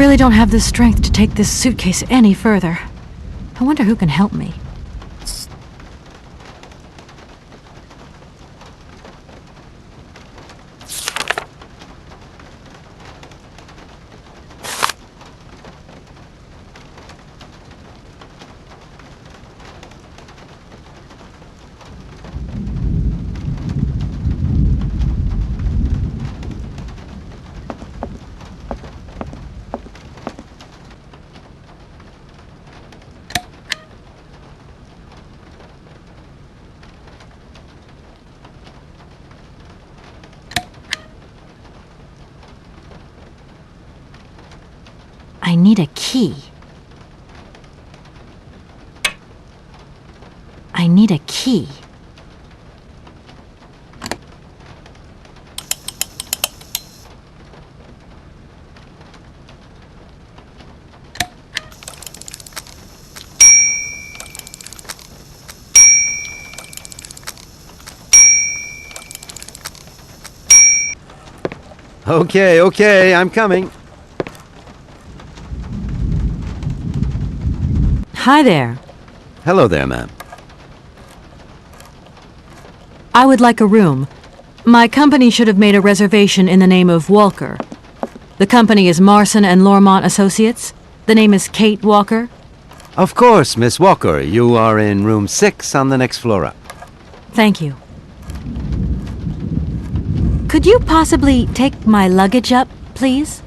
really don't have the strength to take this suitcase any further. I wonder who can help me. I need a key. I need a key. Okay, I'm coming. Hi there. Hello there, ma'am. I would like a room. My company should have made a reservation in the name of Walker. The company is Marson and Lormont Associates. The name is Kate Walker. Of course, Miss Walker. You are in room 6 on the next floor up. Thank you. Could you possibly take my luggage up, please?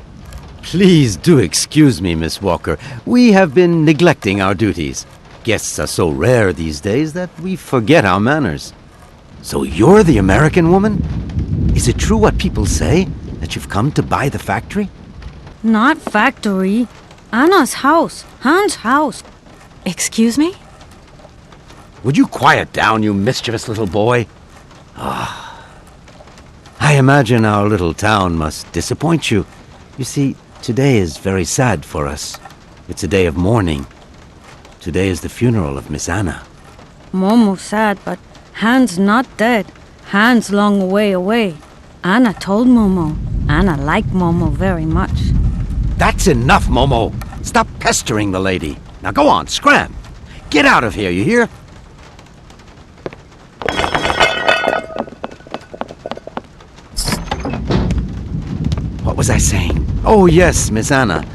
Please do excuse me, Miss Walker. We have been neglecting our duties. Guests are so rare these days that we forget our manners. So you're the American woman? Is it true what people say, that you've come to buy the factory? Not factory. Anna's house. Hans' house. Excuse me? Would you quiet down, you mischievous little boy? I imagine our little town must disappoint you. You see, today is very sad for us. It's a day of mourning. Today is the funeral of Miss Anna. Momo sad, but Hans not dead. Hans long way away. Anna told Momo. Anna liked Momo very much. That's enough, Momo. Stop pestering the lady. Now go on, scram. Get out of here, you hear? What was I saying? Oh, yes, Miss Anna.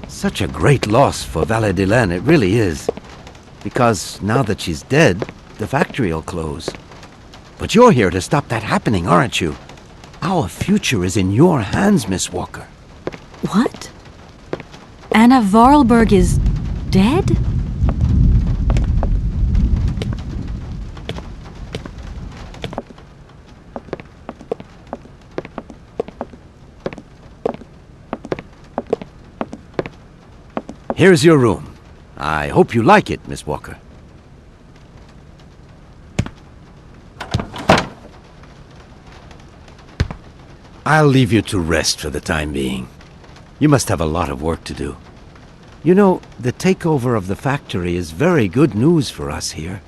Such a great loss for Valle-de-Laine, it really is. Because now that she's dead, the factory'll close. But you're here to stop that happening, aren't you? Our future is in your hands, Miss Walker. What? Anna Vorarlberg is dead? Here's your room. I hope you like it, Miss Walker. I'll leave you to rest for the time being. You must have a lot of work to do. You know, the takeover of the factory is very good news for us here.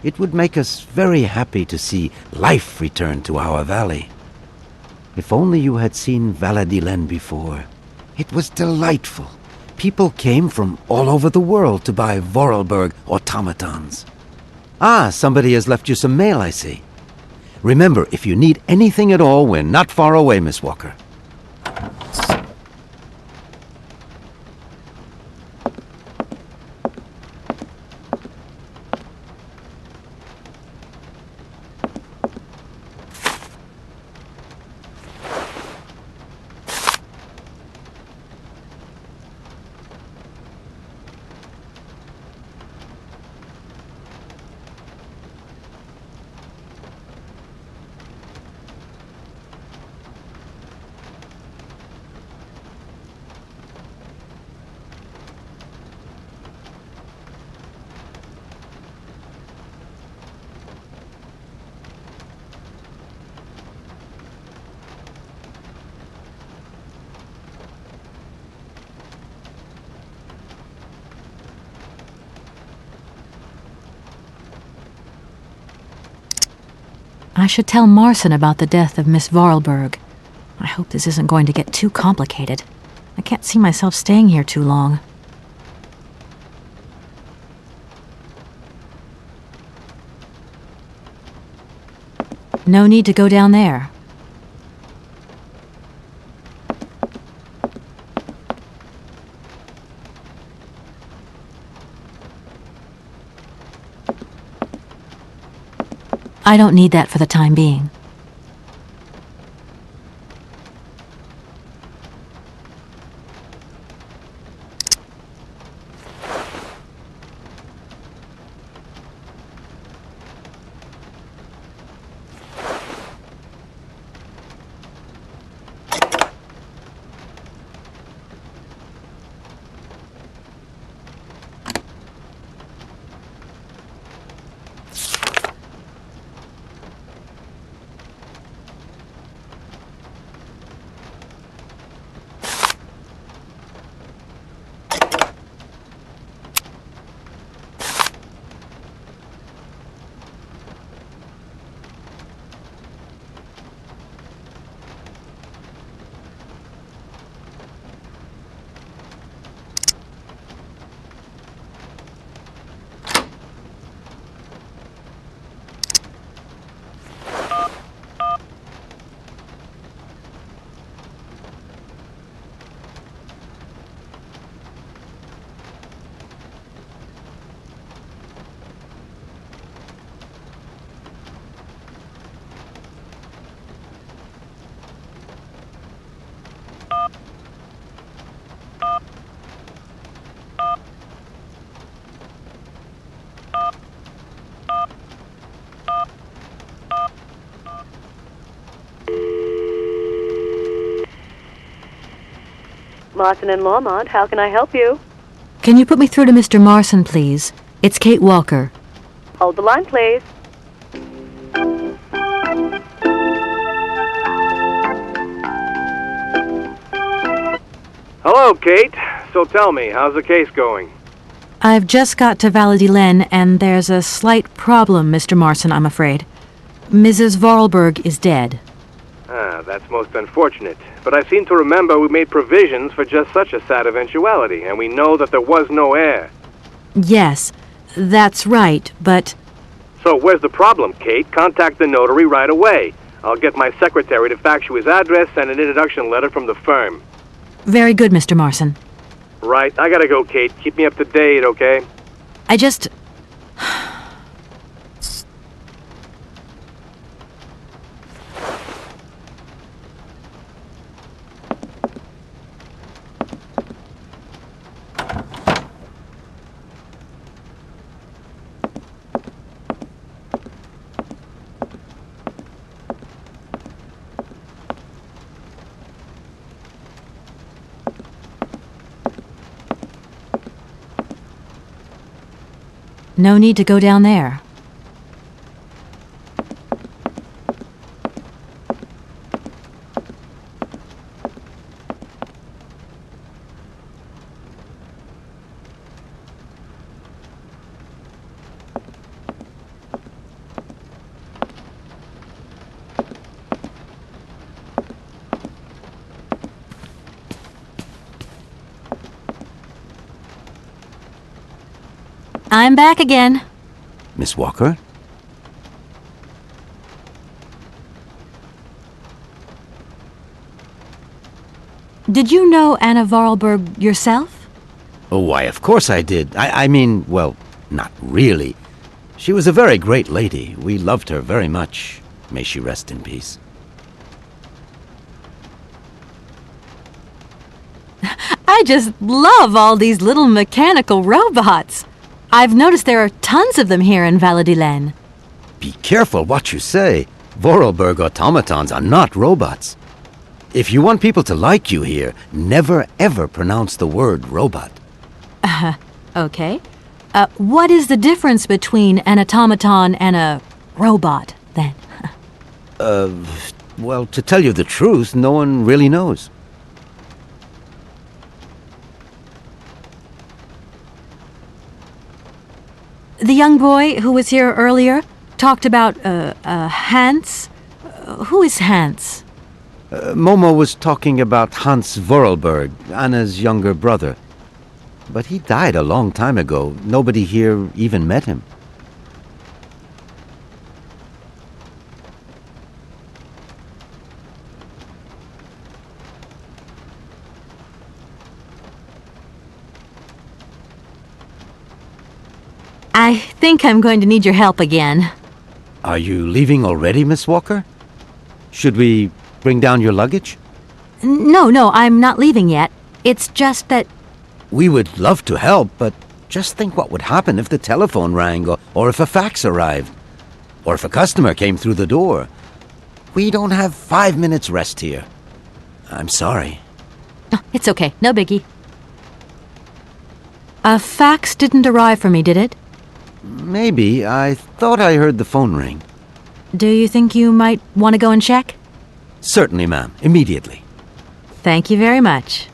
It would make us very happy to see life return to our valley. If only you had seen Valle-de-Laine before. It was delightful. People came from all over the world to buy Vorarlberg automatons. Ah, somebody has left you some mail, I see. Remember, if you need anything at all, we're not far away, Miss Walker. I should tell Marson about the death of Miss Vorarlberg. I hope this isn't going to get too complicated. I can't see myself staying here too long. No need to go down there. I don't need that for the time being. Marson and Lormont, how can I help you? Can you put me through to Mr. Marson, please? It's Kate Walker. Hold the line, please. Hello, Kate. So tell me, how's the case going? I've just got to Valladolid, and there's a slight problem, Mr. Marson, I'm afraid. Mrs. Vorarlberg is dead. Ah, that's most unfortunate. But I seem to remember we made provisions for just such a sad eventuality, and we know that there was no heir. Yes, that's right, but... So where's the problem, Kate? Contact the notary right away. I'll get my secretary to fax you his address and an introduction letter from the firm. Very good, Mr. Marson. Right, I gotta go, Kate. Keep me up to date, okay? I just... No need to go down there. I'm back again. Miss Walker? Did you know Anna Vorarlberg yourself? Oh, why, of course I did. I mean, well, not really. She was a very great lady. We loved her very much. May she rest in peace. I just love all these little mechanical robots. I've noticed there are tons of them here in Valladolid. Be careful what you say. Vorarlberg automatons are not robots. If you want people to like you here, never ever pronounce the word robot. Okay. What is the difference between an automaton and a robot, then? Well, to tell you the truth, no one really knows. The young boy who was here earlier talked about, Hans. Who is Hans? Momo was talking about Hans Vorarlberg, Anna's younger brother. But he died a long time ago. Nobody here even met him. I think I'm going to need your help again. Are you leaving already, Miss Walker? Should we bring down your luggage? No, I'm not leaving yet. It's just that... We would love to help, but just think what would happen if the telephone rang, or if a fax arrived, or if a customer came through the door. We don't have 5 minutes rest here. I'm sorry. Oh, it's okay, no biggie. A fax didn't arrive for me, did it? Maybe. I thought I heard the phone ring. Do you think you might want to go and check? Certainly, ma'am. Immediately. Thank you very much.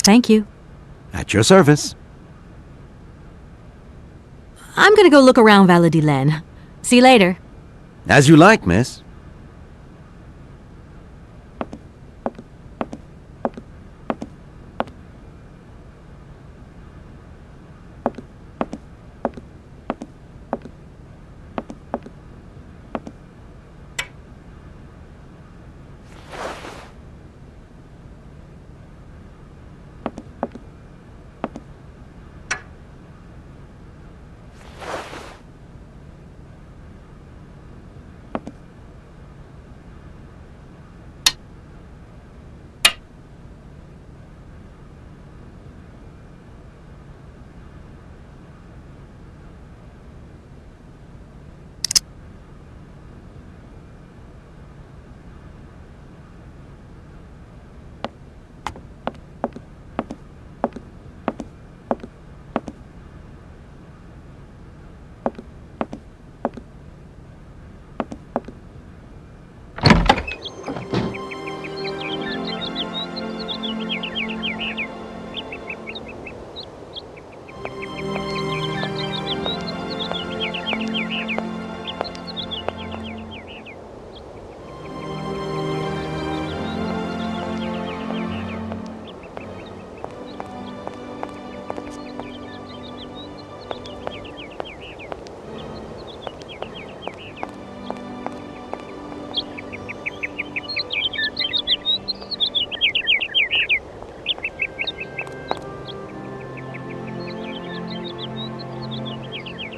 Thank you. At your service. I'm gonna go look around Valladolid. See you later. As you like, miss.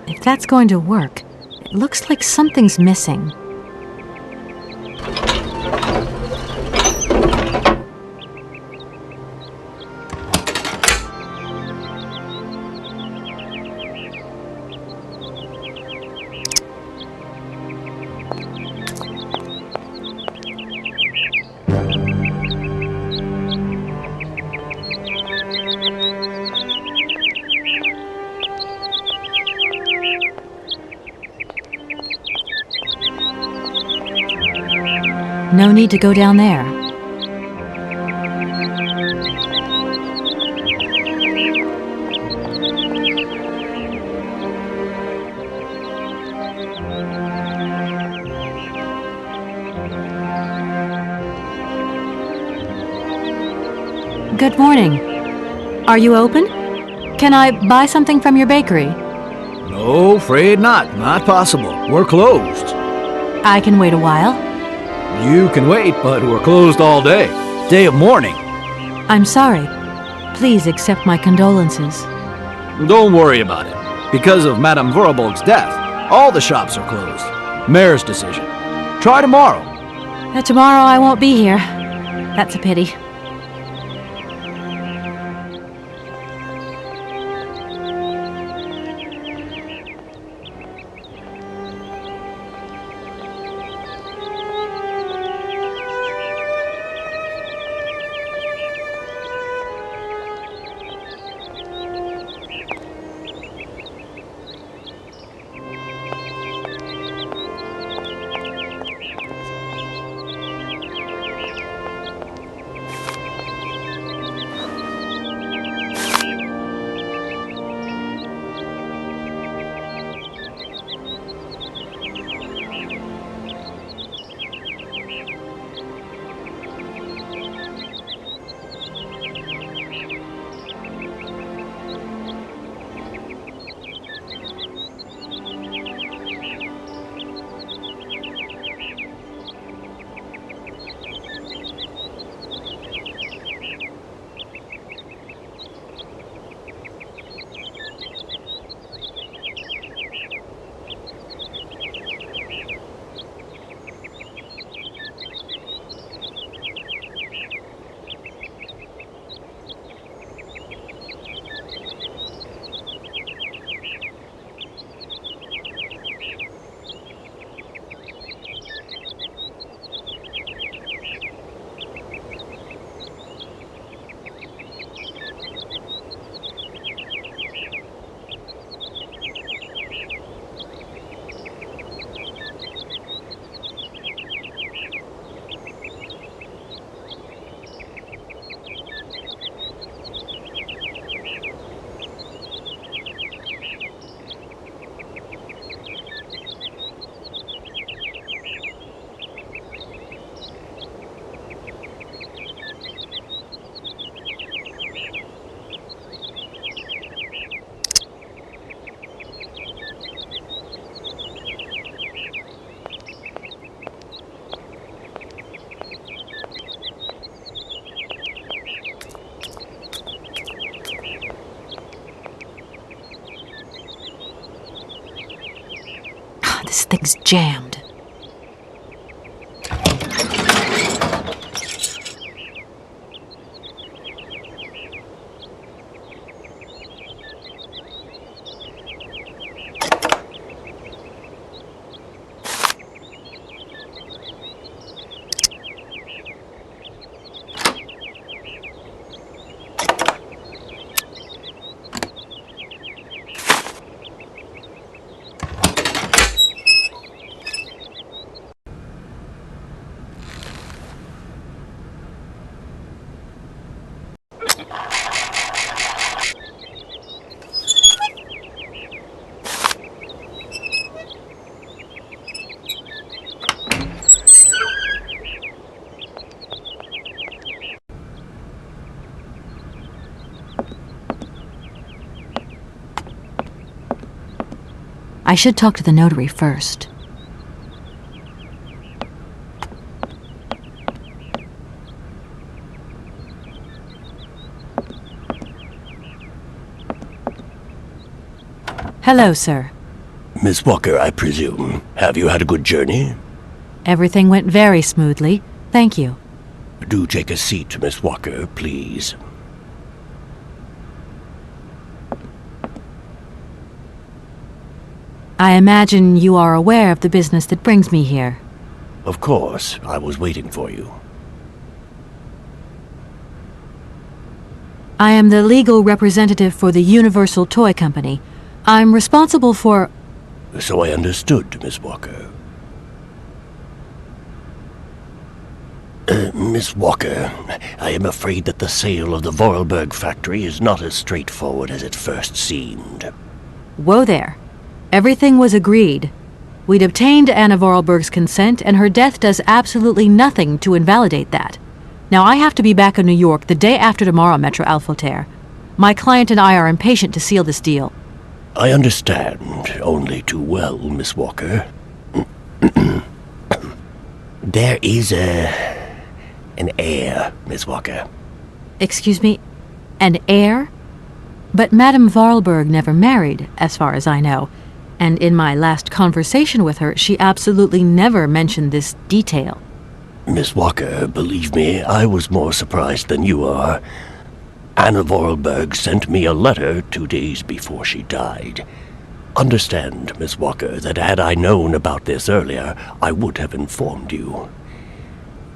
If that's going to work, it looks like something's missing. No need to go down there. Good morning. Are you open? Can I buy something from your bakery? No, afraid not. Not possible. We're closed. I can wait a while. You can wait, but we're closed all day. Day of mourning. I'm sorry. Please accept my condolences. Don't worry about it. Because of Madame Vorarlberg's death, all the shops are closed. Mayor's decision. Try tomorrow. Tomorrow I won't be here. That's a pity. This thing's jammed. I should talk to the notary first. Hello, sir. Miss Walker, I presume. Have you had a good journey? Everything went very smoothly. Thank you. Do take a seat, Miss Walker, please. I imagine you are aware of the business that brings me here. Of course, I was waiting for you. I am the legal representative for the Universal Toy Company. I'm responsible for... So I understood, Miss Walker. Miss Walker, I am afraid that the sale of the Vorarlberg factory is not as straightforward as it first seemed. Whoa there. Everything was agreed. We'd obtained Anna Vorarlberg's consent, and her death does absolutely nothing to invalidate that. Now I have to be back in New York the day after tomorrow, Maître Alfotaire. My client and I are impatient to seal this deal. I understand only too well, Miss Walker. There is an heir, Miss Walker. Excuse me? An heir? But Madame Vorarlberg never married, as far as I know. And in my last conversation with her, she absolutely never mentioned this detail. Miss Walker, believe me, I was more surprised than you are. Anna Vorarlberg sent me a letter 2 days before she died. Understand, Miss Walker, that had I known about this earlier, I would have informed you.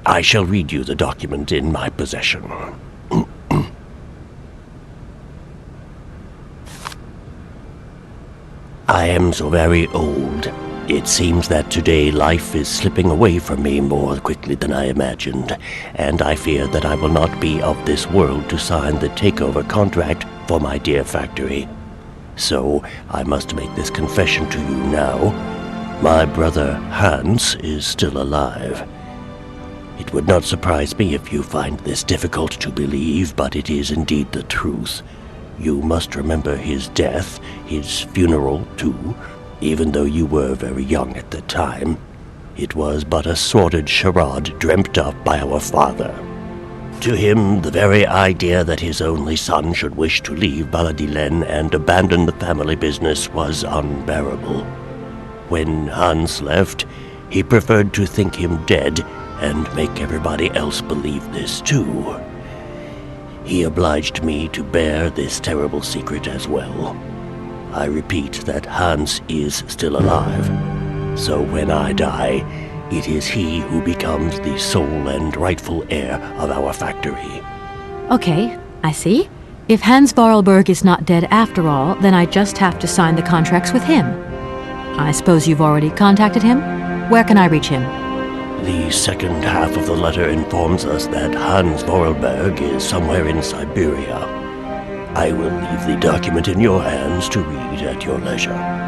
I shall read you the document in my possession. I am so very old. It seems that today life is slipping away from me more quickly than I imagined, and I fear that I will not be of this world to sign the takeover contract for my dear factory. So, I must make this confession to you now. My brother Hans is still alive. It would not surprise me if you find this difficult to believe, but it is indeed the truth. You must remember his death, his funeral too, even though you were very young at the time. It was but a sordid charade dreamt up by our father. To him, the very idea that his only son should wish to leave Baladillen and abandon the family business was unbearable. When Hans left, he preferred to think him dead and make everybody else believe this too. He obliged me to bear this terrible secret as well. I repeat that Hans is still alive, so when I die, it is he who becomes the sole and rightful heir of our factory. Okay, I see. If Hans Vorarlberg is not dead after all, then I just have to sign the contracts with him. I suppose you've already contacted him? Where can I reach him? The second half of the letter informs us that Hans Vorarlberg is somewhere in Syberia. I will leave the document in your hands to read at your leisure.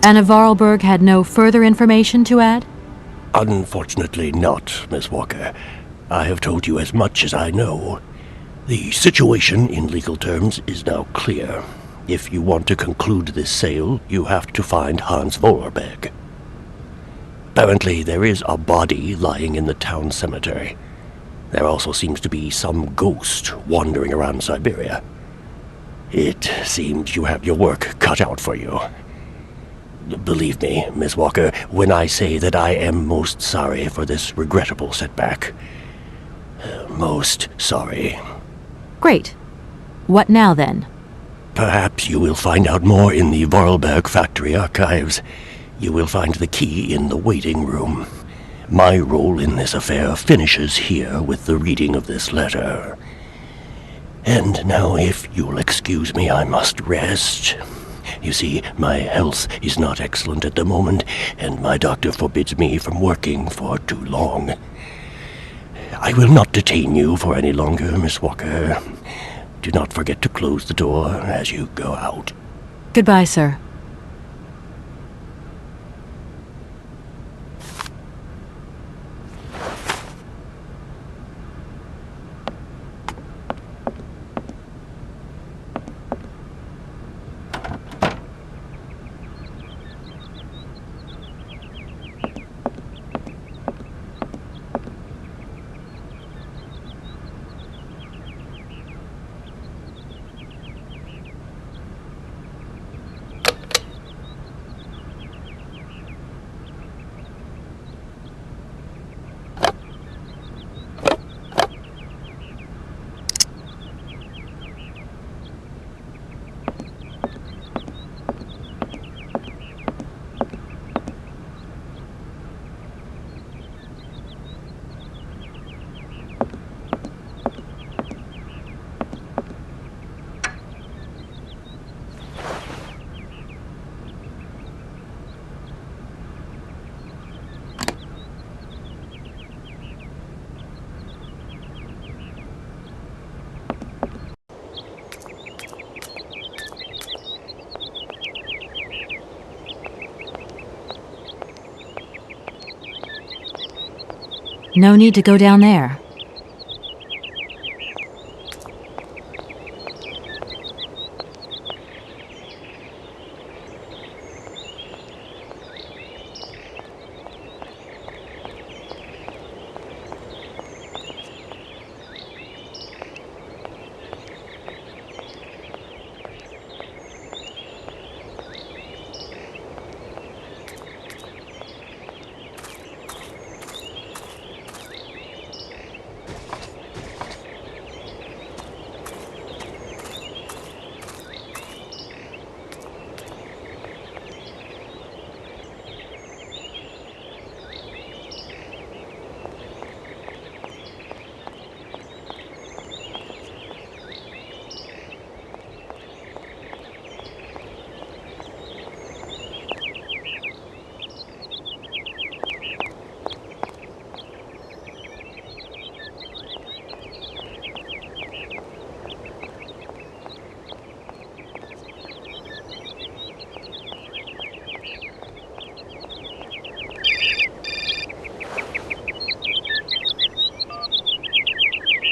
Anna Vorarlberg had no further information to add? Unfortunately not, Miss Walker. I have told you as much as I know. The situation, in legal terms, is now clear. If you want to conclude this sale, you have to find Hans Vorarlberg. Apparently, there is a body lying in the town cemetery. There also seems to be some ghost wandering around Syberia. It seems you have your work cut out for you. Believe me, Miss Walker, when I say that I am most sorry for this regrettable setback. Most sorry. Great. What now, then? Perhaps you will find out more in the Vorarlberg factory archives. You will find the key in the waiting room. My role in this affair finishes here with the reading of this letter. And now, if you'll excuse me, I must rest. You see, my health is not excellent at the moment, and my doctor forbids me from working for too long. I will not detain you for any longer, Miss Walker. Do not forget to close the door as you go out. Goodbye, sir. No need to go down there.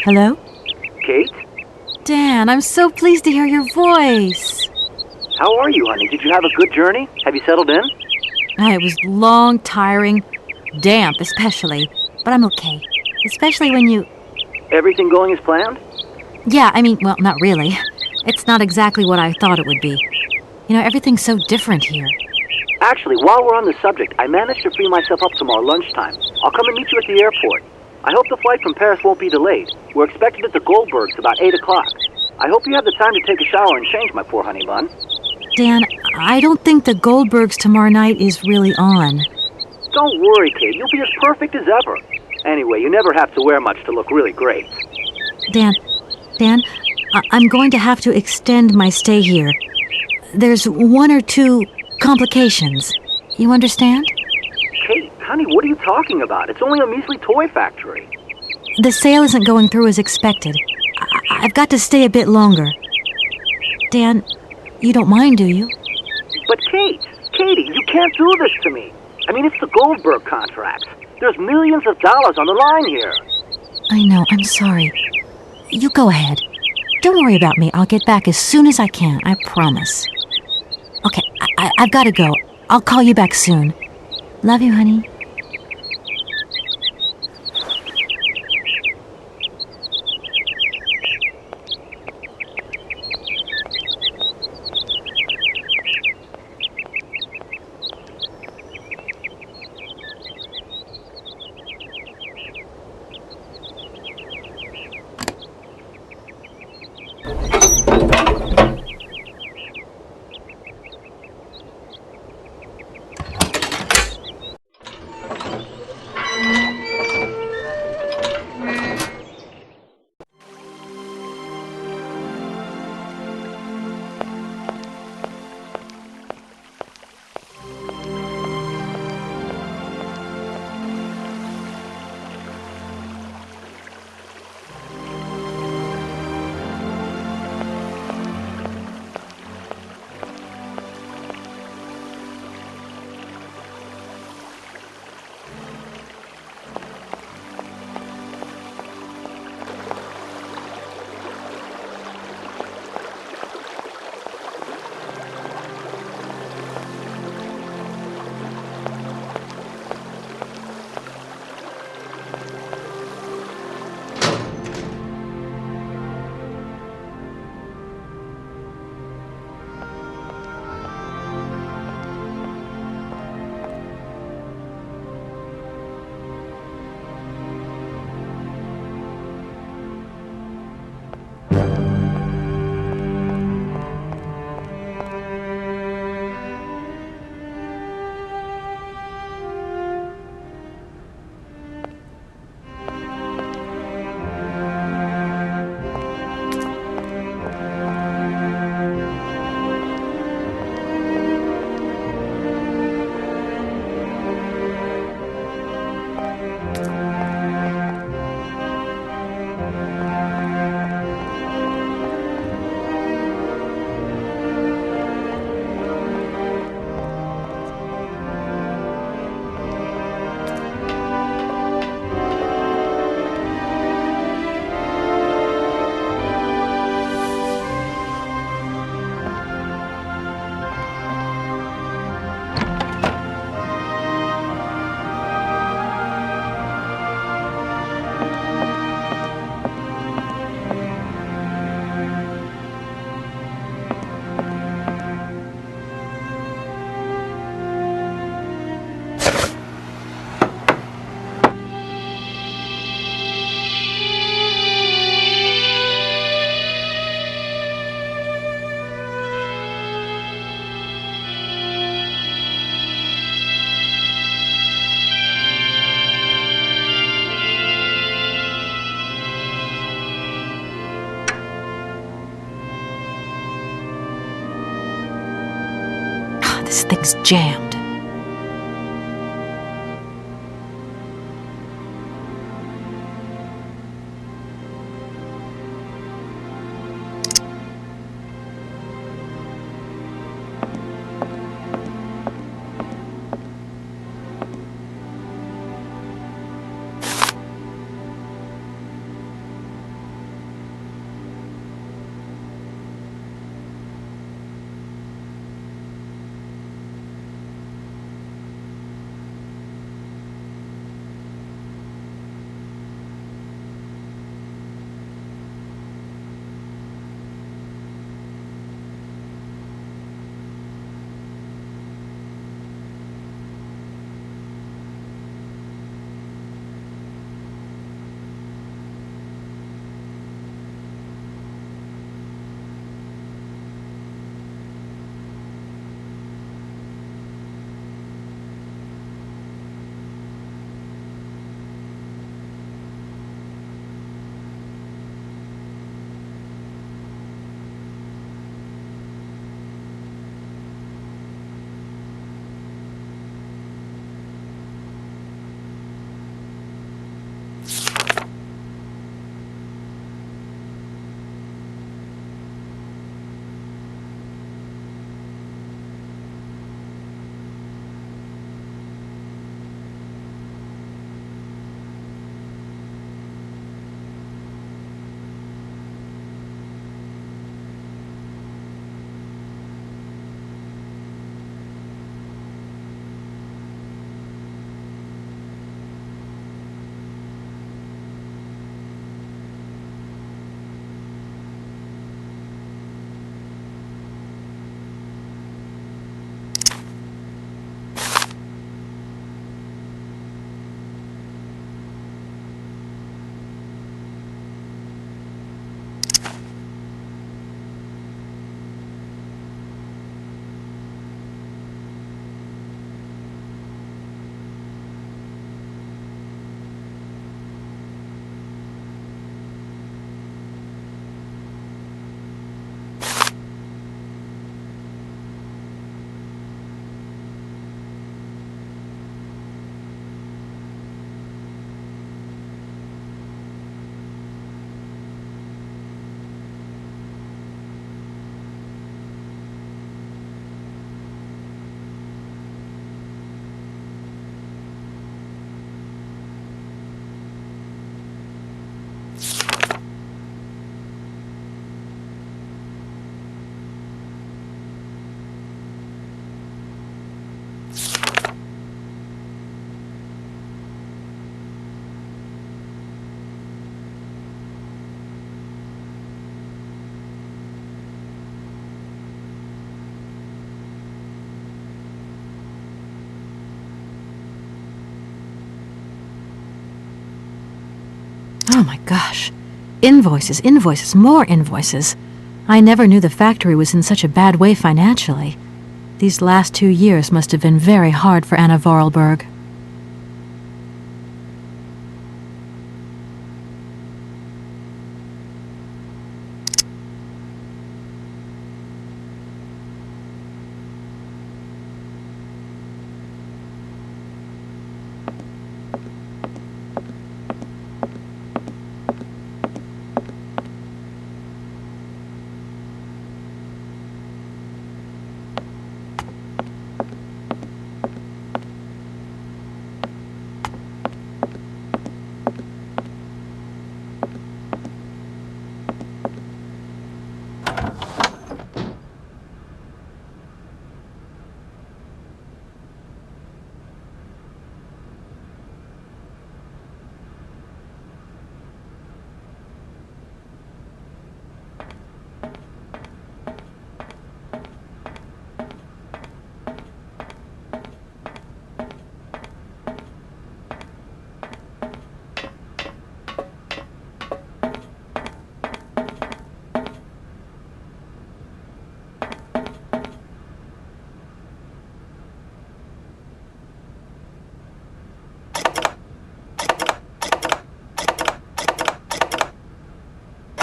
Hello? Kate? Dan, I'm so pleased to hear your voice. How are you, honey? Did you have a good journey? Have you settled in? It was long, tiring, damp especially, but I'm okay. Especially when you... Everything going as planned? Yeah, I mean, well, not really. It's not exactly what I thought it would be. You know, everything's so different here. Actually, while we're on the subject, I managed to free myself up tomorrow lunchtime. I'll come and meet you at the airport. I hope the flight from Paris won't be delayed. We're expected at the Goldbergs about 8 o'clock. I hope you have the time to take a shower and change, my poor honey bun. Dan, I don't think the Goldbergs tomorrow night is really on. Don't worry, Kate. You'll be as perfect as ever. Anyway, you never have to wear much to look really great. Dan, I'm going to have to extend my stay here. There's 1 or 2 complications. You understand? Kate, honey, what are you talking about? It's only a measly toy factory. The sale isn't going through as expected. I've got to stay a bit longer. Dan, you don't mind, do you? But Katie, you can't do this to me. I mean, it's the Goldberg contract. There's millions of dollars on the line here. I know, I'm sorry. You go ahead. Don't worry about me. I'll get back as soon as I can, I promise. Okay, I've got to go. I'll call you back soon. Love you, honey. This thing's jammed. Oh my gosh. Invoices, invoices, more invoices. I never knew the factory was in such a bad way financially. These last 2 years must have been very hard for Anna Vorarlberg.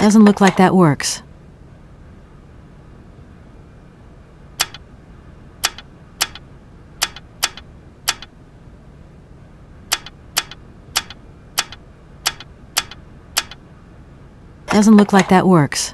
Doesn't look like that works. Doesn't look like that works.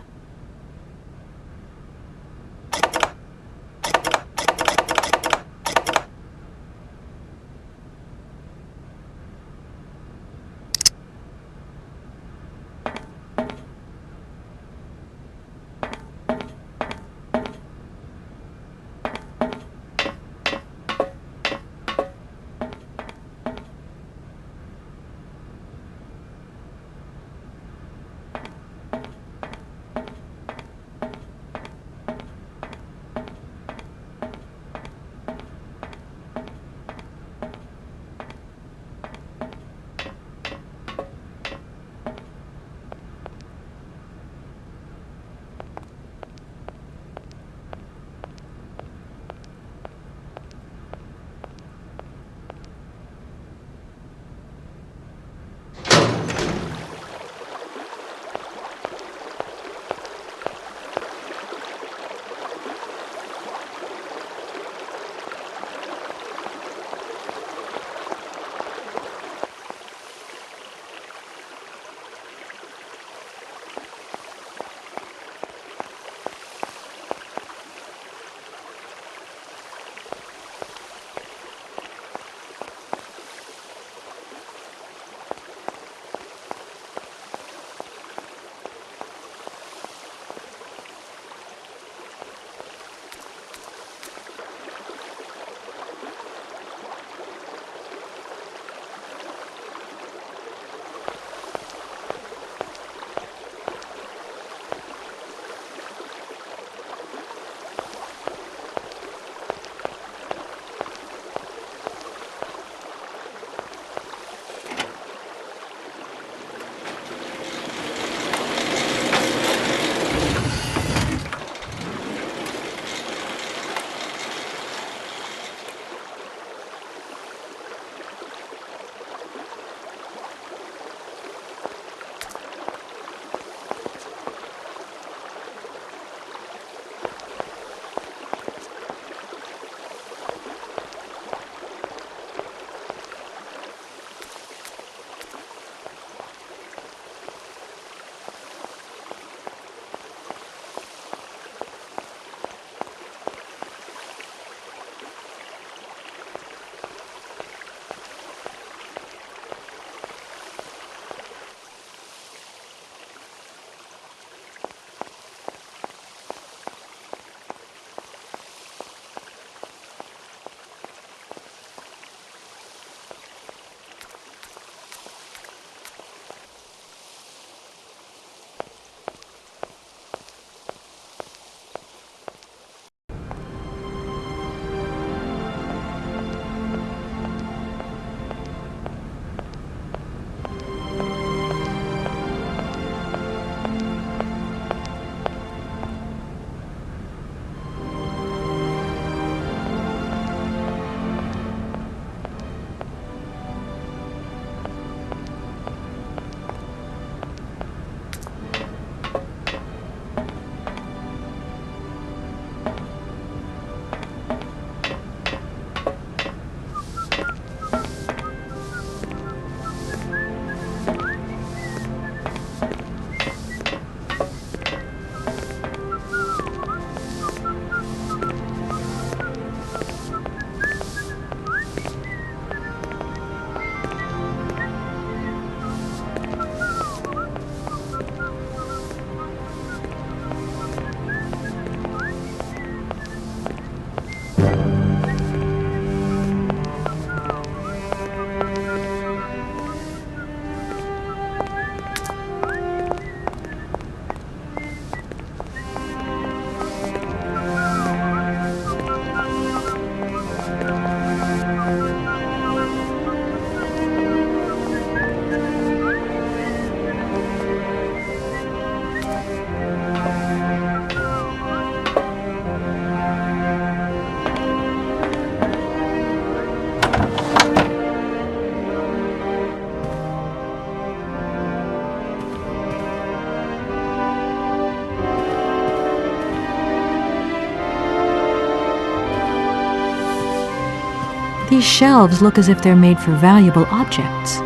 These shelves look as if they're made for valuable objects.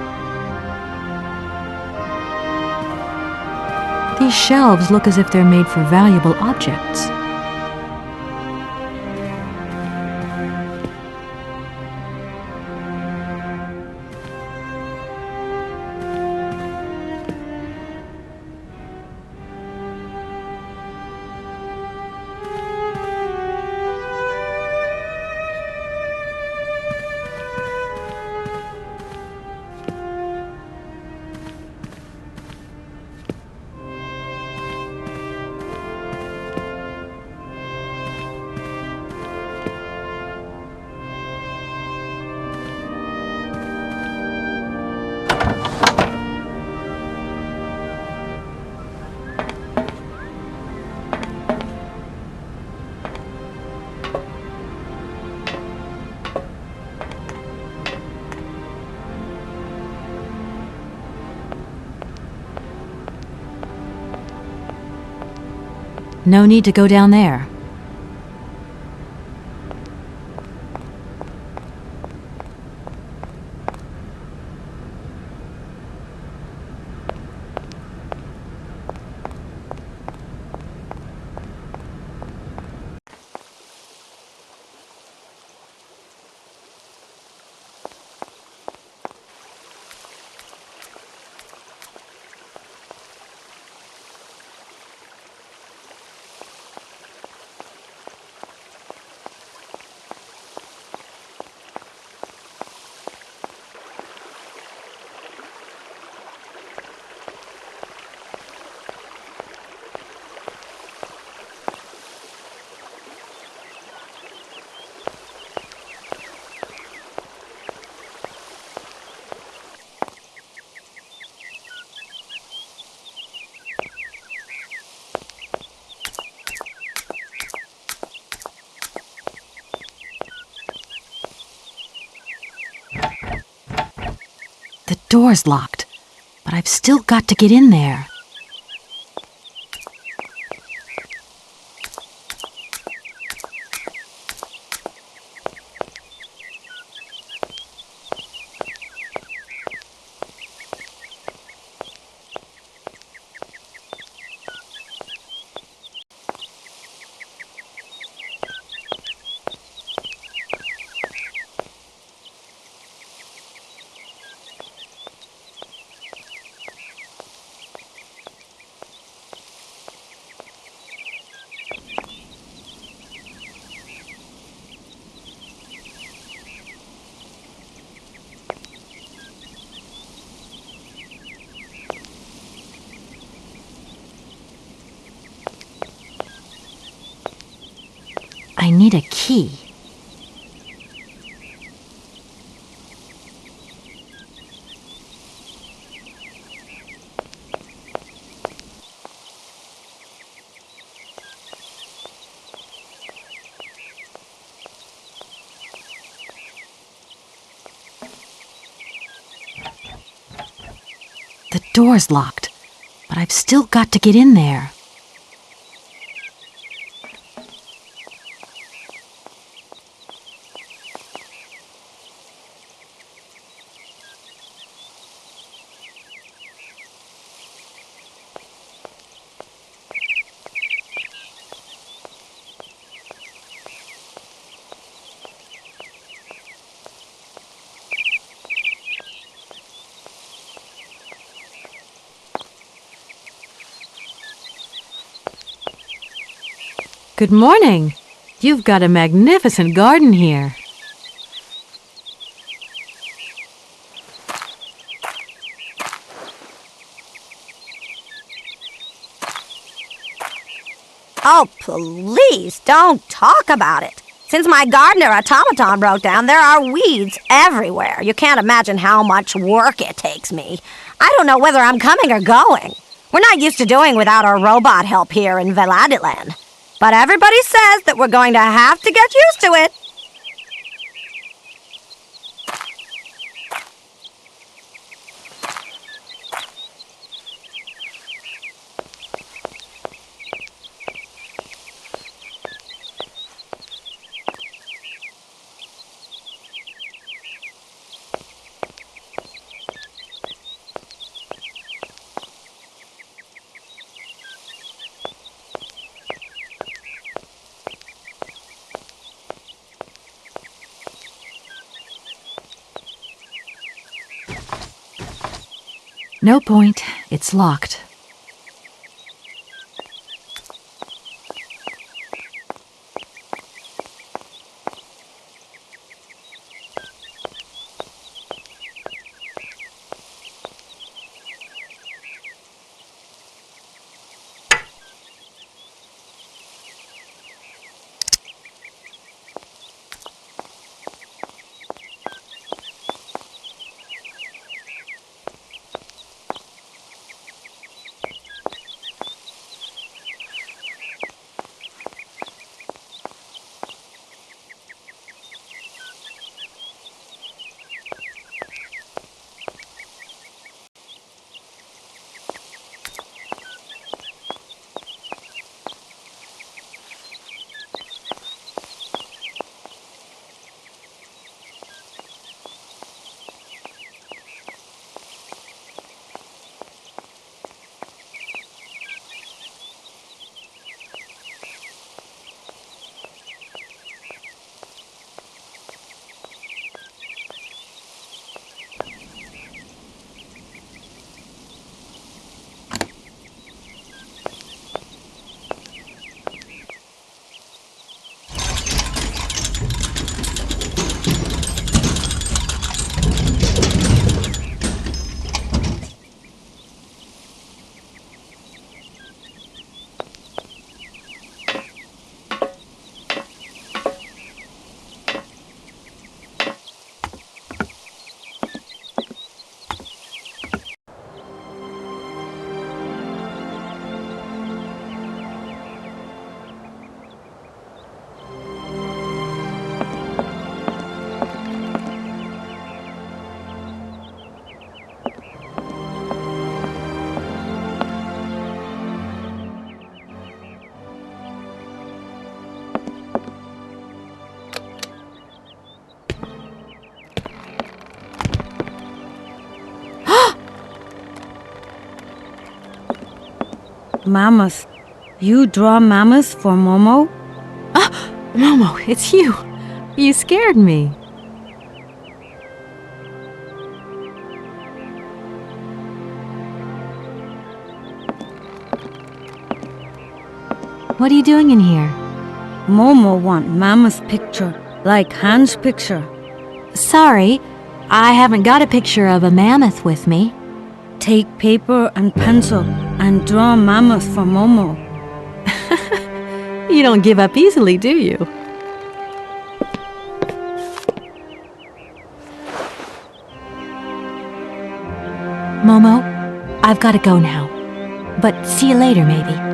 These shelves look as if they're made for valuable objects. No need to go down there. The door's locked, but I've still got to get in there. I need a key. The door's locked, but I've still got to get in there. Good morning. You've got a magnificent garden here. Oh, please don't talk about it. Since my gardener automaton broke down, there are weeds everywhere. You can't imagine how much work it takes me. I don't know whether I'm coming or going. We're not used to doing without our robot help here in Veladiland. But everybody says that we're going to have to get used to it. No point. It's locked. Mammoth. You draw mammoths for Momo? Momo, it's you. You scared me. What are you doing in here? Momo want mammoth picture, like Hans picture. Sorry, I haven't got a picture of a mammoth with me. Take paper and pencil and draw mammoth for Momo. You don't give up easily, do you? Momo, I've got to go now. But see you later, maybe.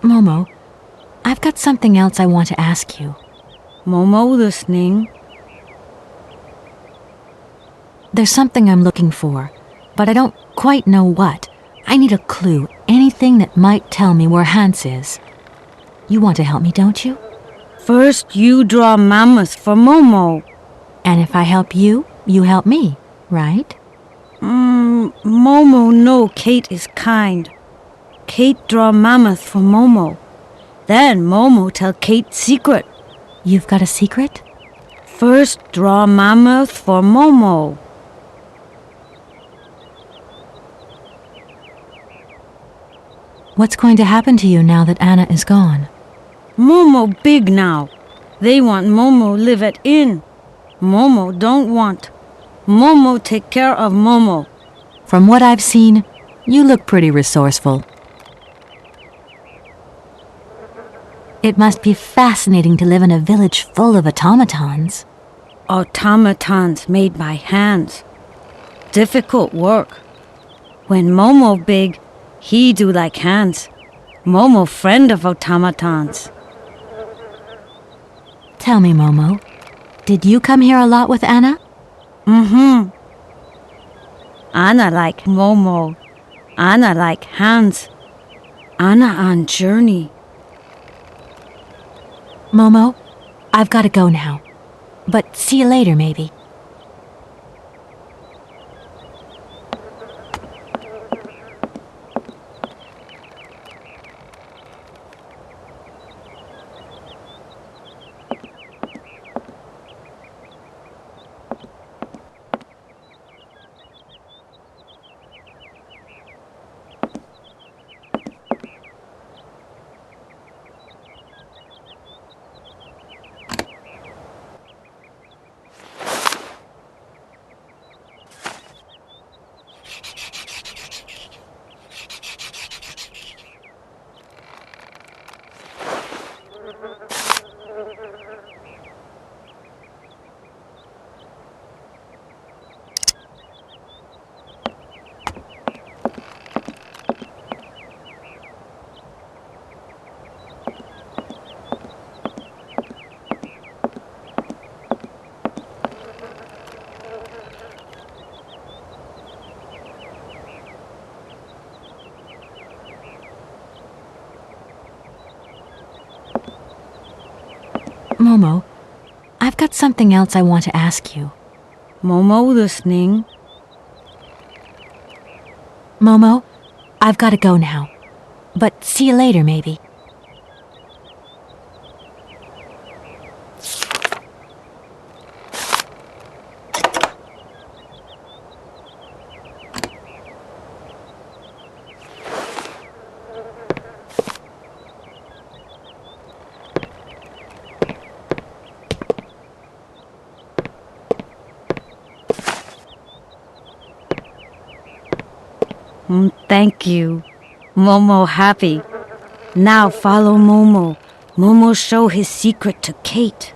Momo, I've got something else I want to ask you. Momo listening. There's something I'm looking for, but I don't quite know what. I need a clue, anything that might tell me where Hans is. You want to help me, don't you? First, you draw mammoth for Momo. And if I help you, you help me, right? Momo know Kate is kind. Kate draw mammoth for Momo. Then Momo tell Kate secret. You've got a secret? First, draw mammoth for Momo. What's going to happen to you now that Anna is gone? Momo big now. They want Momo live at inn. Momo don't want. Momo take care of Momo. From what I've seen, you look pretty resourceful. It must be fascinating to live in a village full of automatons. Automatons made by hands. Difficult work. When Momo big, he do like Hans. Momo friend of automatons. Tell me, Momo, did you come here a lot with Anna? Mm-hmm. Anna like Momo. Anna like Hans. Anna on journey. Momo, I've got to go now. But see you later, maybe. Momo, I've got something else I want to ask you. Momo listening. Momo, I've got to go now. But see you later, maybe. Thank you. Momo happy. Now follow Momo. Momo show his secret to Kate.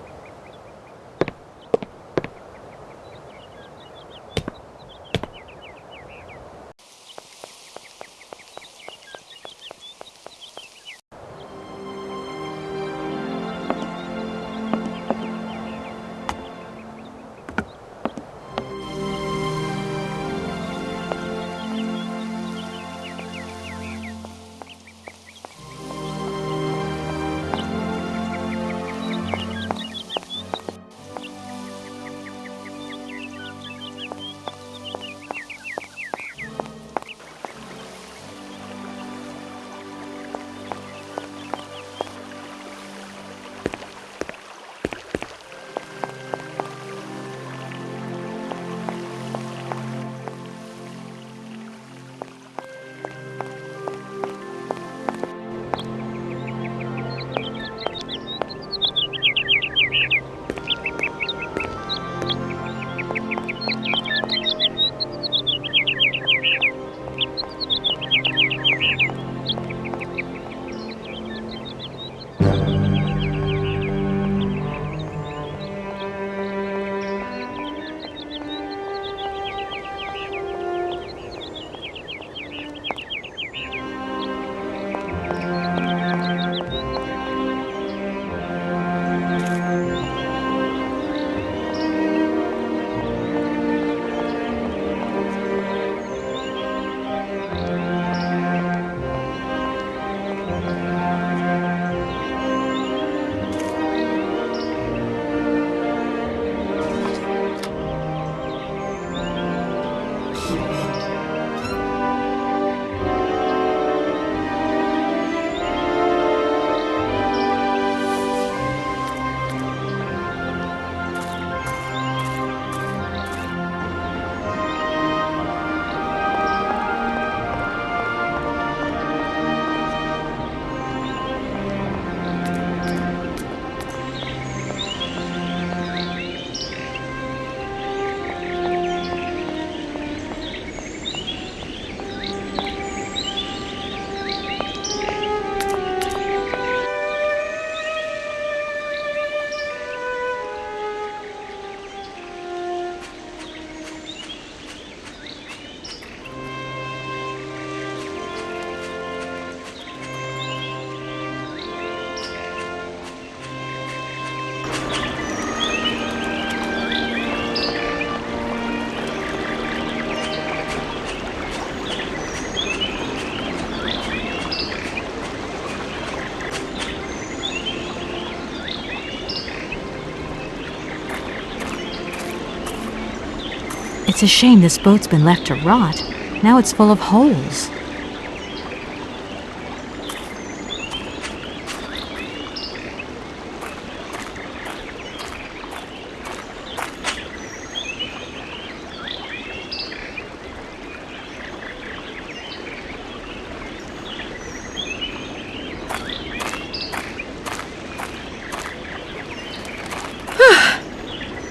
It's a shame this boat's been left to rot. Now it's full of holes.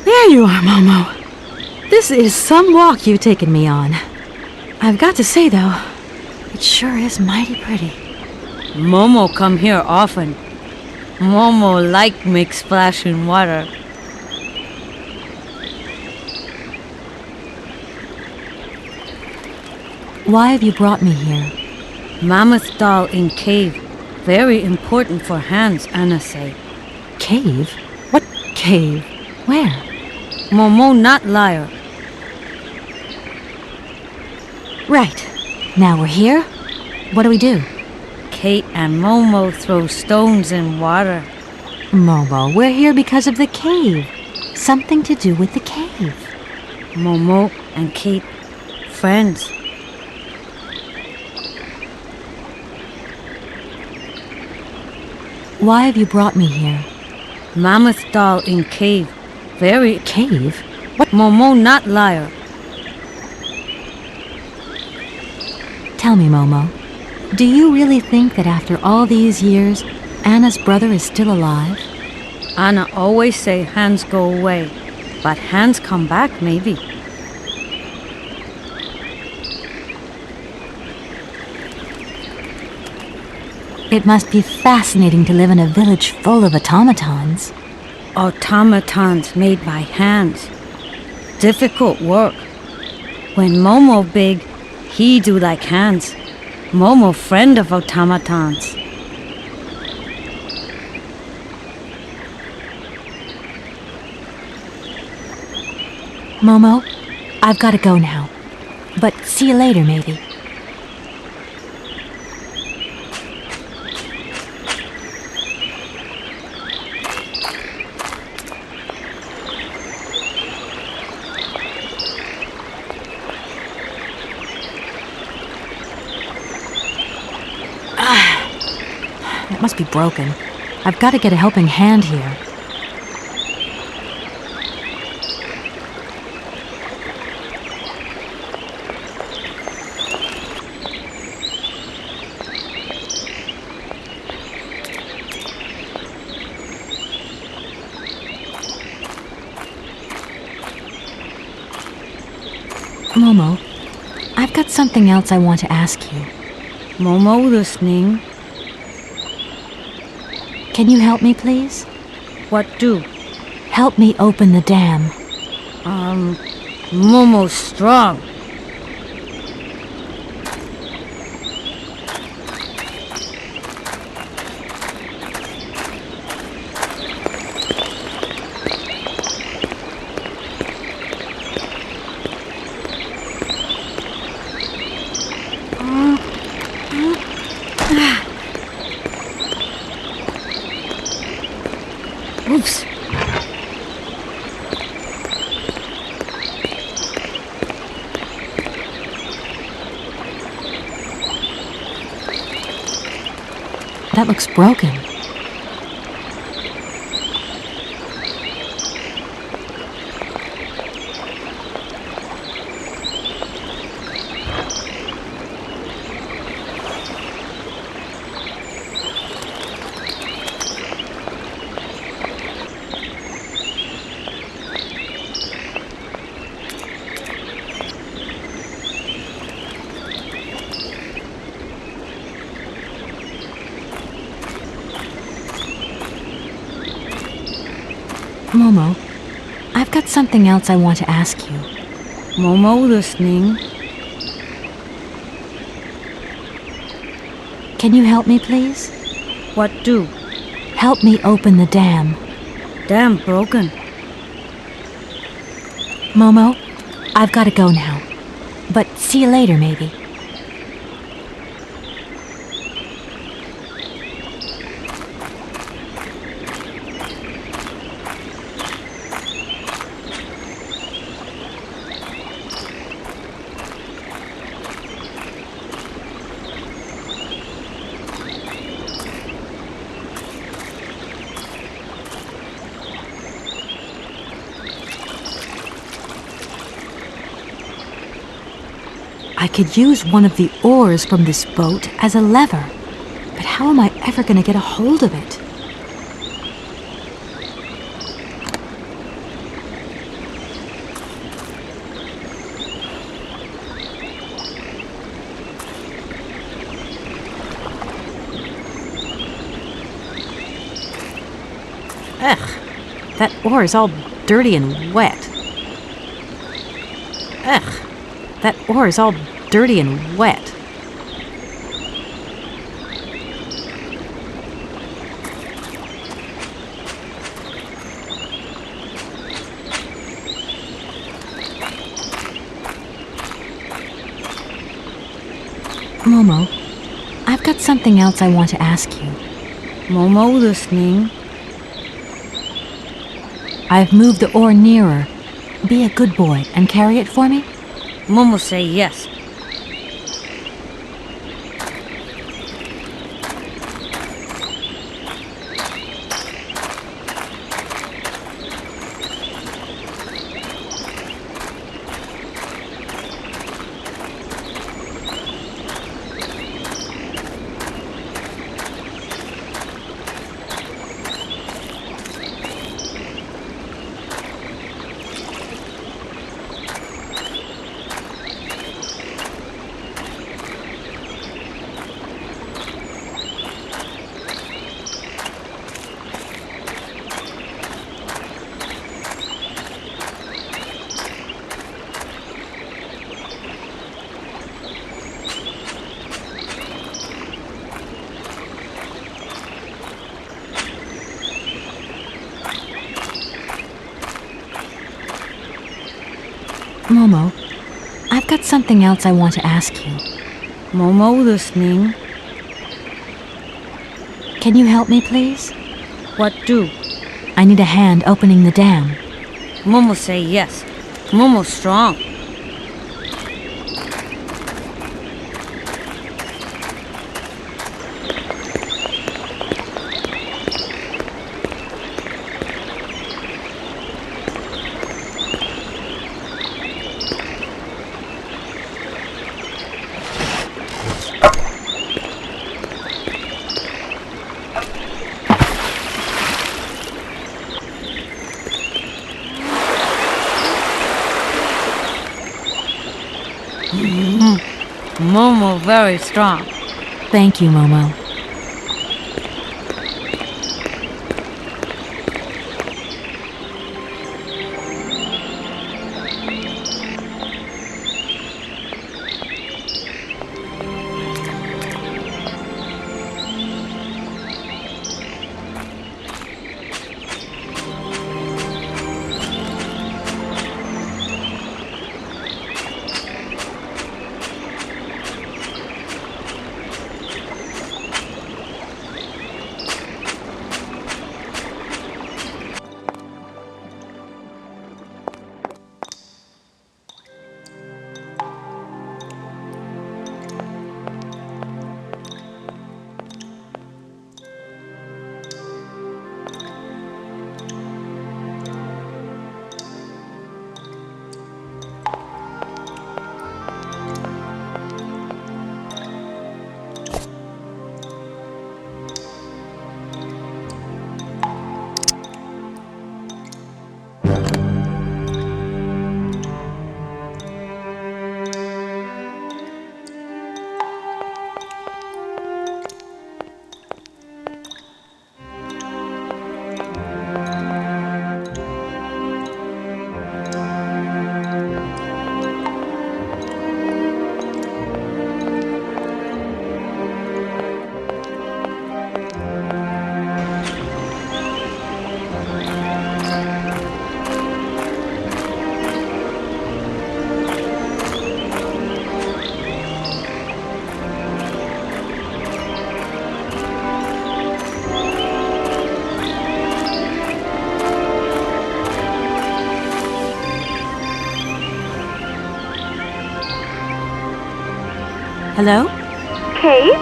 There you are, Momo. This is some walk you've taken me on. I've got to say, though, it sure is mighty pretty. Momo come here often. Momo like make splash in water. Why have you brought me here? Mammoth doll in cave. Very important for Hans, Anna say. Cave? What cave? Where? Momo not liar. Right. Now we're here. What do we do? Kate and Momo throw stones in water. Momo, we're here because of the cave. Something to do with the cave. Momo and Kate, friends. Why have you brought me here? Mammoth doll in cave. Very Cave? What? Momo not liar. Tell me, Momo, do you really think that after all these years, Anna's brother is still alive? Anna always say Hans go away, but Hans come back maybe. It must be fascinating to live in a village full of automatons. Automatons made by hands. Difficult work. When Momo big, he do like Hans. Momo friend of automatons. Momo, I've got to go now. But see you later, maybe. It must be broken. I've got to get a helping hand here. Momo, I've got something else I want to ask you. Momo listening. Can you help me, please? What do? Help me open the dam. Momo strong. Oops. That looks broken. Momo, I've got something else I want to ask you. Momo listening. Can you help me, please? What do? Help me open the dam. Dam broken. Momo, I've got to go now. But see you later, maybe. I could use one of the oars from this boat as a lever. But how am I ever going to get a hold of it? Ugh, that oar is all dirty and wet. Ugh, that oar is all dirty and wet. Momo, I've got something else I want to ask you. Momo listening. I've moved the oar nearer. Be a good boy and carry it for me? Momo say yes. Momo, I've got something else I want to ask you. Momo listening. Can you help me, please? What do? I need a hand opening the dam. Momo say yes. Momo strong. Momo very strong. Thank you, Momo. Hello? Kate?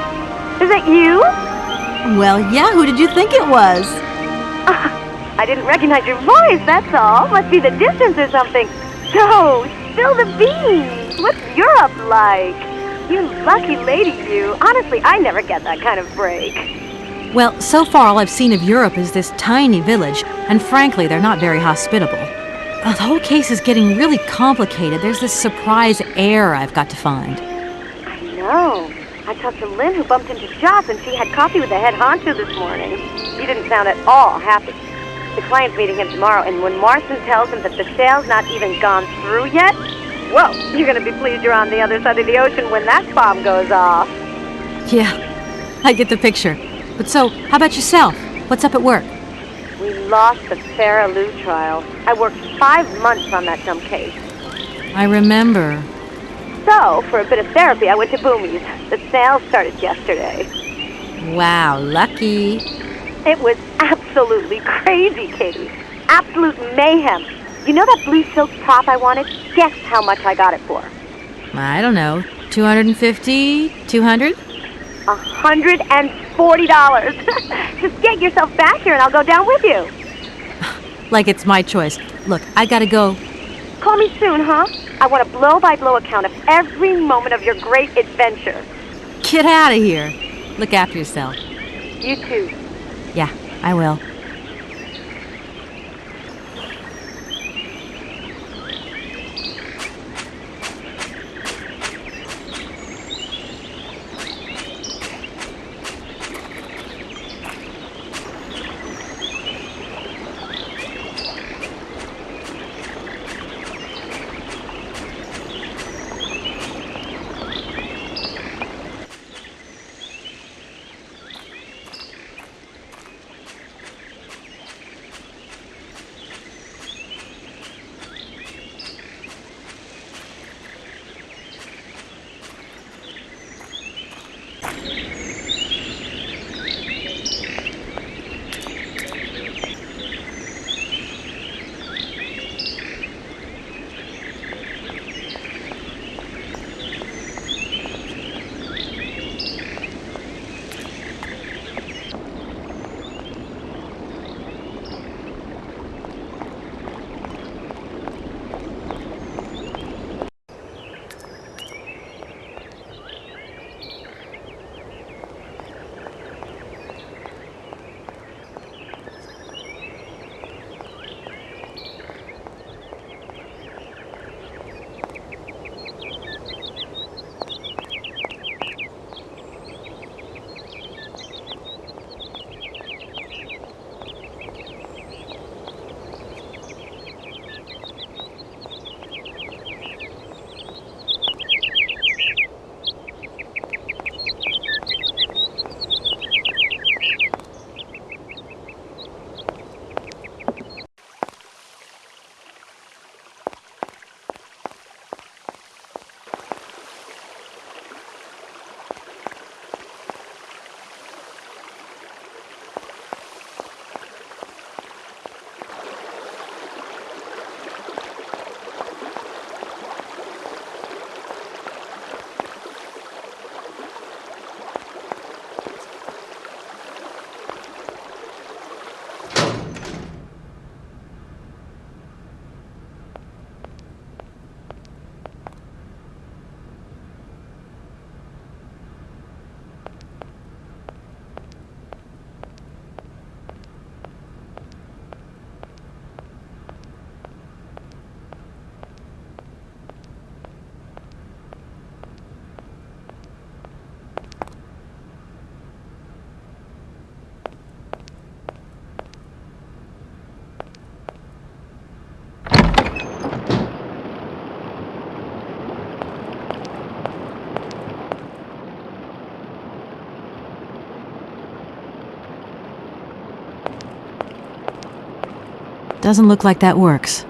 Is that you? Well, yeah, who did you think it was? I didn't recognize your voice, that's all. Must be the distance or something. So, spill the beans. What's Europe like? You lucky lady, you. Honestly, I never get that kind of break. Well, so far all I've seen of Europe is this tiny village, and frankly, they're not very hospitable. The whole case is getting really complicated. There's this surprise heir I've got to find. I know. I talked to Lynn, who bumped into Joss, and she had coffee with the head honcho this morning. He didn't sound at all happy. The client's meeting him tomorrow, and when Marston tells him that the sale's not even gone through yet, whoa, you're gonna be pleased you're on the other side of the ocean when that bomb goes off. Yeah, I get the picture. But so, how about yourself? What's up at work? We lost the Farah Lou trial. I worked 5 months on that dumb case. I remember. So, for a bit of therapy, I went to Boomy's. The sale started yesterday. Wow, lucky. It was absolutely crazy, Katie. Absolute mayhem. You know that blue silk top I wanted? Guess how much I got it for. I don't know, 250, 200? $140. Just get yourself back here and I'll go down with you. Like it's my choice. Look, I gotta go. Call me soon, huh? I want a blow-by-blow account of every moment of your great adventure. Get out of here. Look after yourself. You too. Yeah, I will. Doesn't look like that works.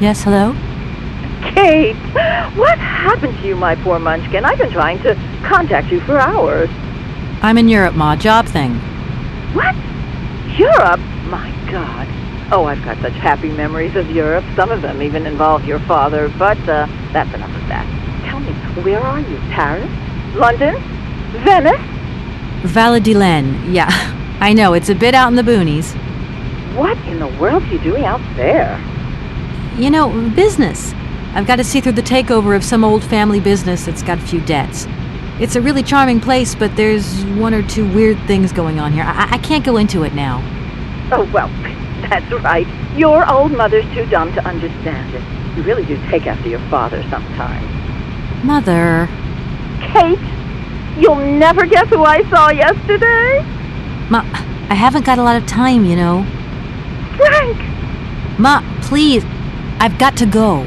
Yes, hello? Kate, what happened to you, my poor munchkin? I've been trying to contact you for hours. I'm in Europe, Ma. Job thing. What? Europe? My God. Oh, I've got such happy memories of Europe. Some of them even involve your father, but that's enough of that. Tell me, where are you? Paris? London? Venice? Valladolid, yeah. I know, it's a bit out in the boonies. What in the world are you doing out there? You know, business. I've got to see through the takeover of some old family business that's got a few debts. It's a really charming place, but there's one or two weird things going on here. I can't go into it now. Oh, well, that's right. Your old mother's too dumb to understand it. You really do take after your father sometimes. Mother... Kate, you'll never guess who I saw yesterday? Ma, I haven't got a lot of time, you know. Frank! Ma, please, I've got to go.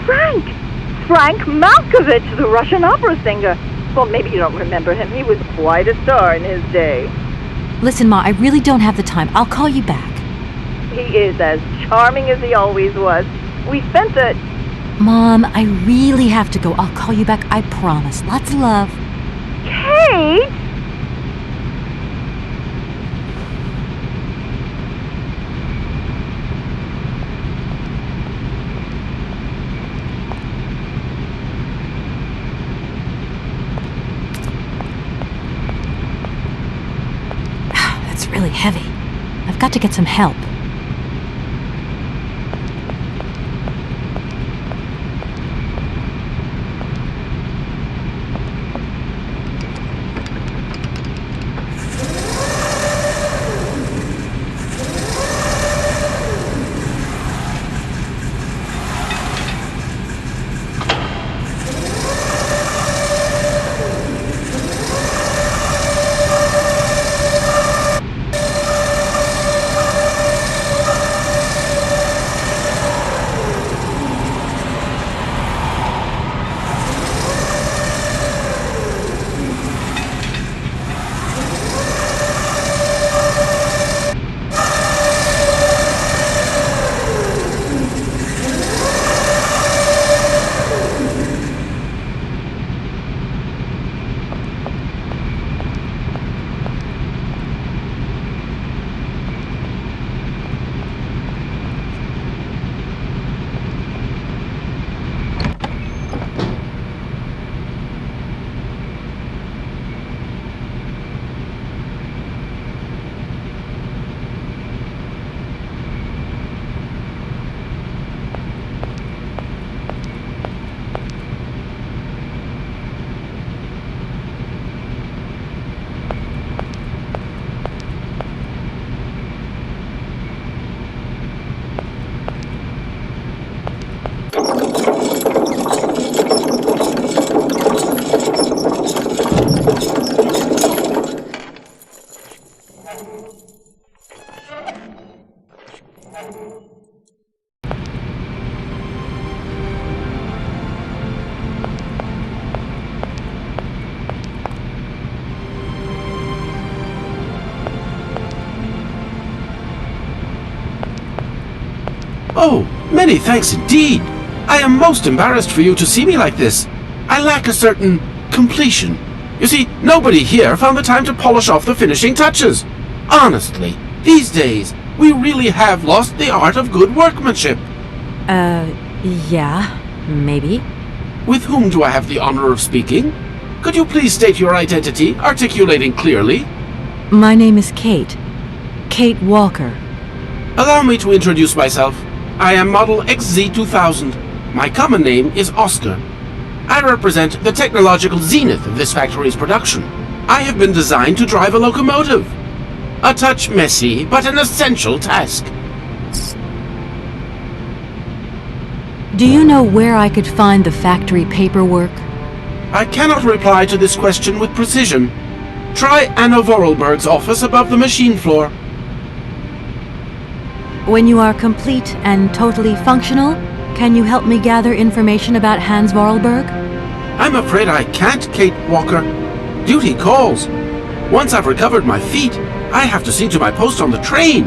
Frank Malkovich, the Russian opera singer. Well, maybe you don't remember him. He was quite a star in his day. Listen, Ma, I really don't have the time. I'll call you back. He is as charming as he always was. We spent the... Mom, I really have to go. I'll call you back, I promise. Lots of love. Kate! That's really heavy. I've got to get some help. Oh, many thanks indeed. I am most embarrassed for you to see me like this. I lack a certain completion. You see, nobody here found the time to polish off the finishing touches. Honestly, these days, we really have lost the art of good workmanship. Yeah, maybe. With whom do I have the honor of speaking? Could you please state your identity, articulating clearly? My name is Kate. Kate Walker. Allow me to introduce myself. I am Model XZ2000. My common name is Oscar. I represent the technological zenith of this factory's production. I have been designed to drive a locomotive. A touch messy, but an essential task. Do you know where I could find the factory paperwork? I cannot reply to this question with precision. Try Anna Vorarlberg's office above the machine floor. When you are complete and totally functional, can you help me gather information about Hans Vorarlberg? I'm afraid I can't, Kate Walker. Duty calls. Once I've recovered my feet, I have to see to my post on the train.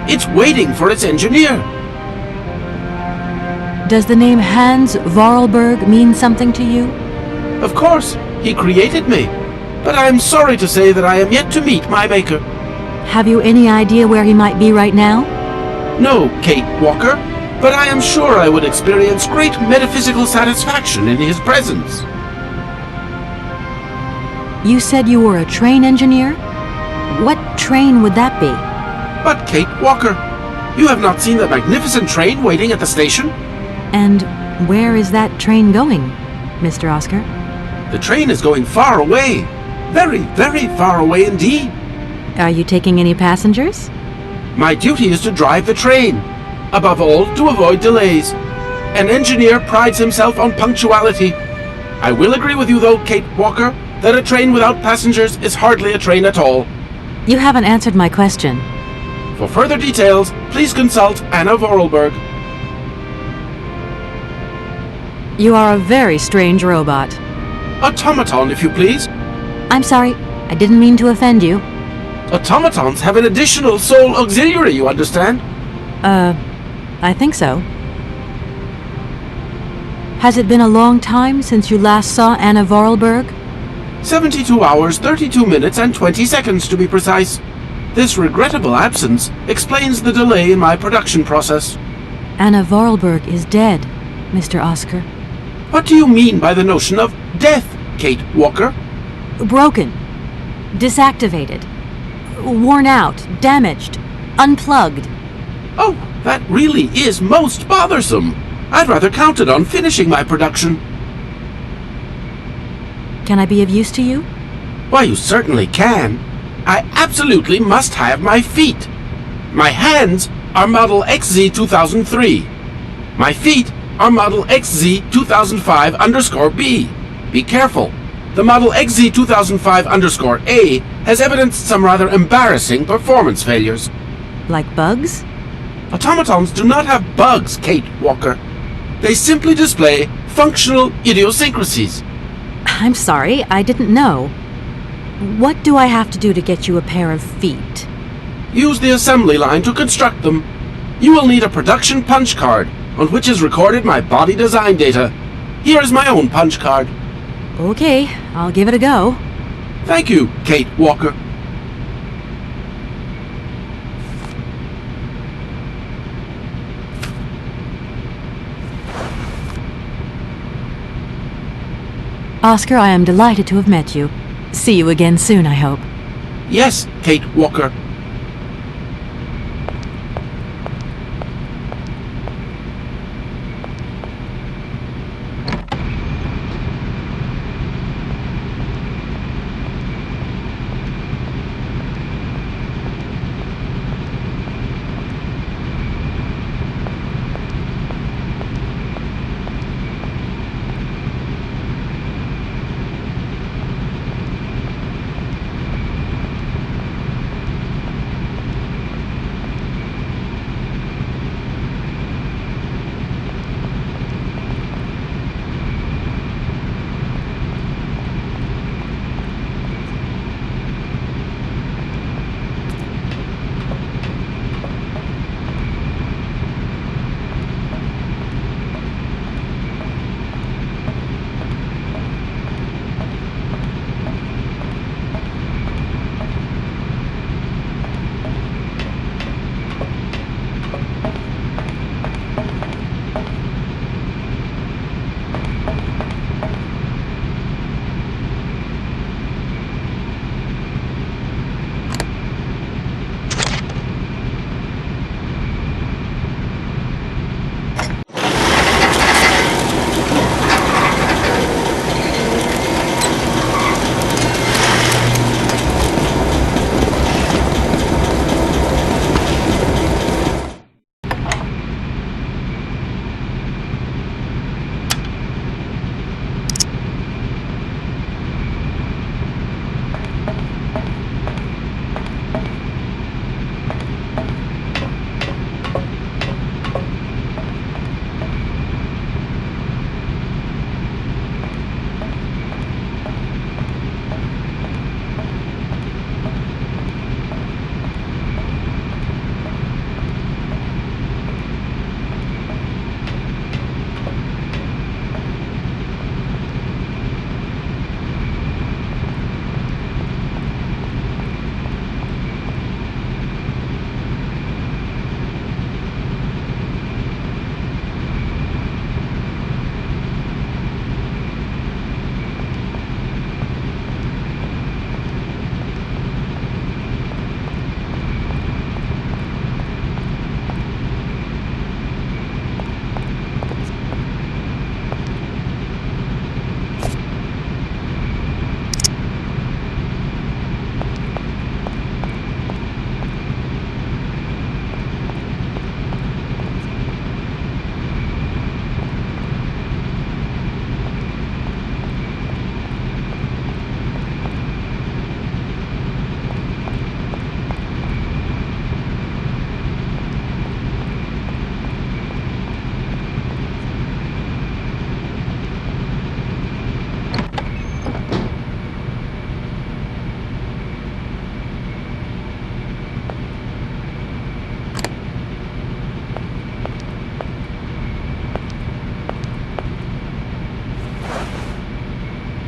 It's waiting for its engineer. Does the name Hans Vorarlberg mean something to you? Of course, he created me. But I am sorry to say that I am yet to meet my maker. Have you any idea where he might be right now? No, Kate Walker, but I am sure I would experience great metaphysical satisfaction in his presence. You said you were a train engineer? What train would that be? But Kate Walker, you have not seen that magnificent train waiting at the station? And where is that train going, Mr. Oscar? The train is going far away. Very, very far away indeed. Are you taking any passengers? My duty is to drive the train. Above all, to avoid delays. An engineer prides himself on punctuality. I will agree with you though, Kate Walker, that a train without passengers is hardly a train at all. You haven't answered my question. For further details, please consult Anna Vorarlberg. You are a very strange robot. Automaton, if you please. I'm sorry, I didn't mean to offend you. Automatons have an additional soul auxiliary, you understand? I think so. Has it been a long time since you last saw Anna Vorarlberg? 72 hours, 32 minutes, and 20 seconds to be precise. This regrettable absence explains the delay in my production process. Anna Vorarlberg is dead, Mr. Oscar. What do you mean by the notion of death, Kate Walker? Broken. Disactivated. Worn out. Damaged. Unplugged. Oh, that really is most bothersome. I'd rather counted on finishing my production. Can I be of use to you? Why, you certainly can. I absolutely must have my feet. My hands are Model XZ2003. My feet are Model XZ2005_B. Be careful. The Model XZ2005_A has evidenced some rather embarrassing performance failures. Like bugs? Automatons do not have bugs, Kate Walker. They simply display functional idiosyncrasies. I'm sorry, I didn't know. What do I have to do to get you a pair of feet? Use the assembly line to construct them. You will need a production punch card, on which is recorded my body design data. Here is my own punch card. Okay, I'll give it a go. Thank you, Kate Walker. Oscar, I am delighted to have met you. See you again soon, I hope. Yes, Kate Walker.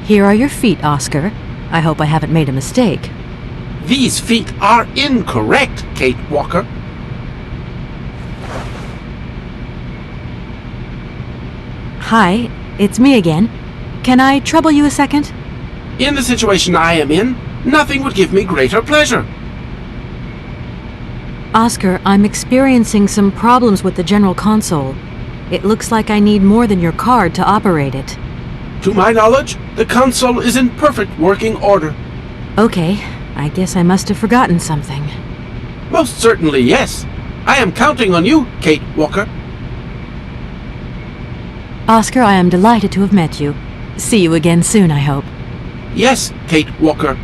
Here are your feet, Oscar. I hope I haven't made a mistake. These feet are incorrect, Kate Walker. Hi, it's me again. Can I trouble you a second? In the situation I am in, nothing would give me greater pleasure. Oscar, I'm experiencing some problems with the general console. It looks like I need more than your card to operate it. To my knowledge, the console is in perfect working order. Okay, I guess I must have forgotten something. Most certainly, yes. I am counting on you, Kate Walker. Oscar, I am delighted to have met you. See you again soon, I hope. Yes, Kate Walker.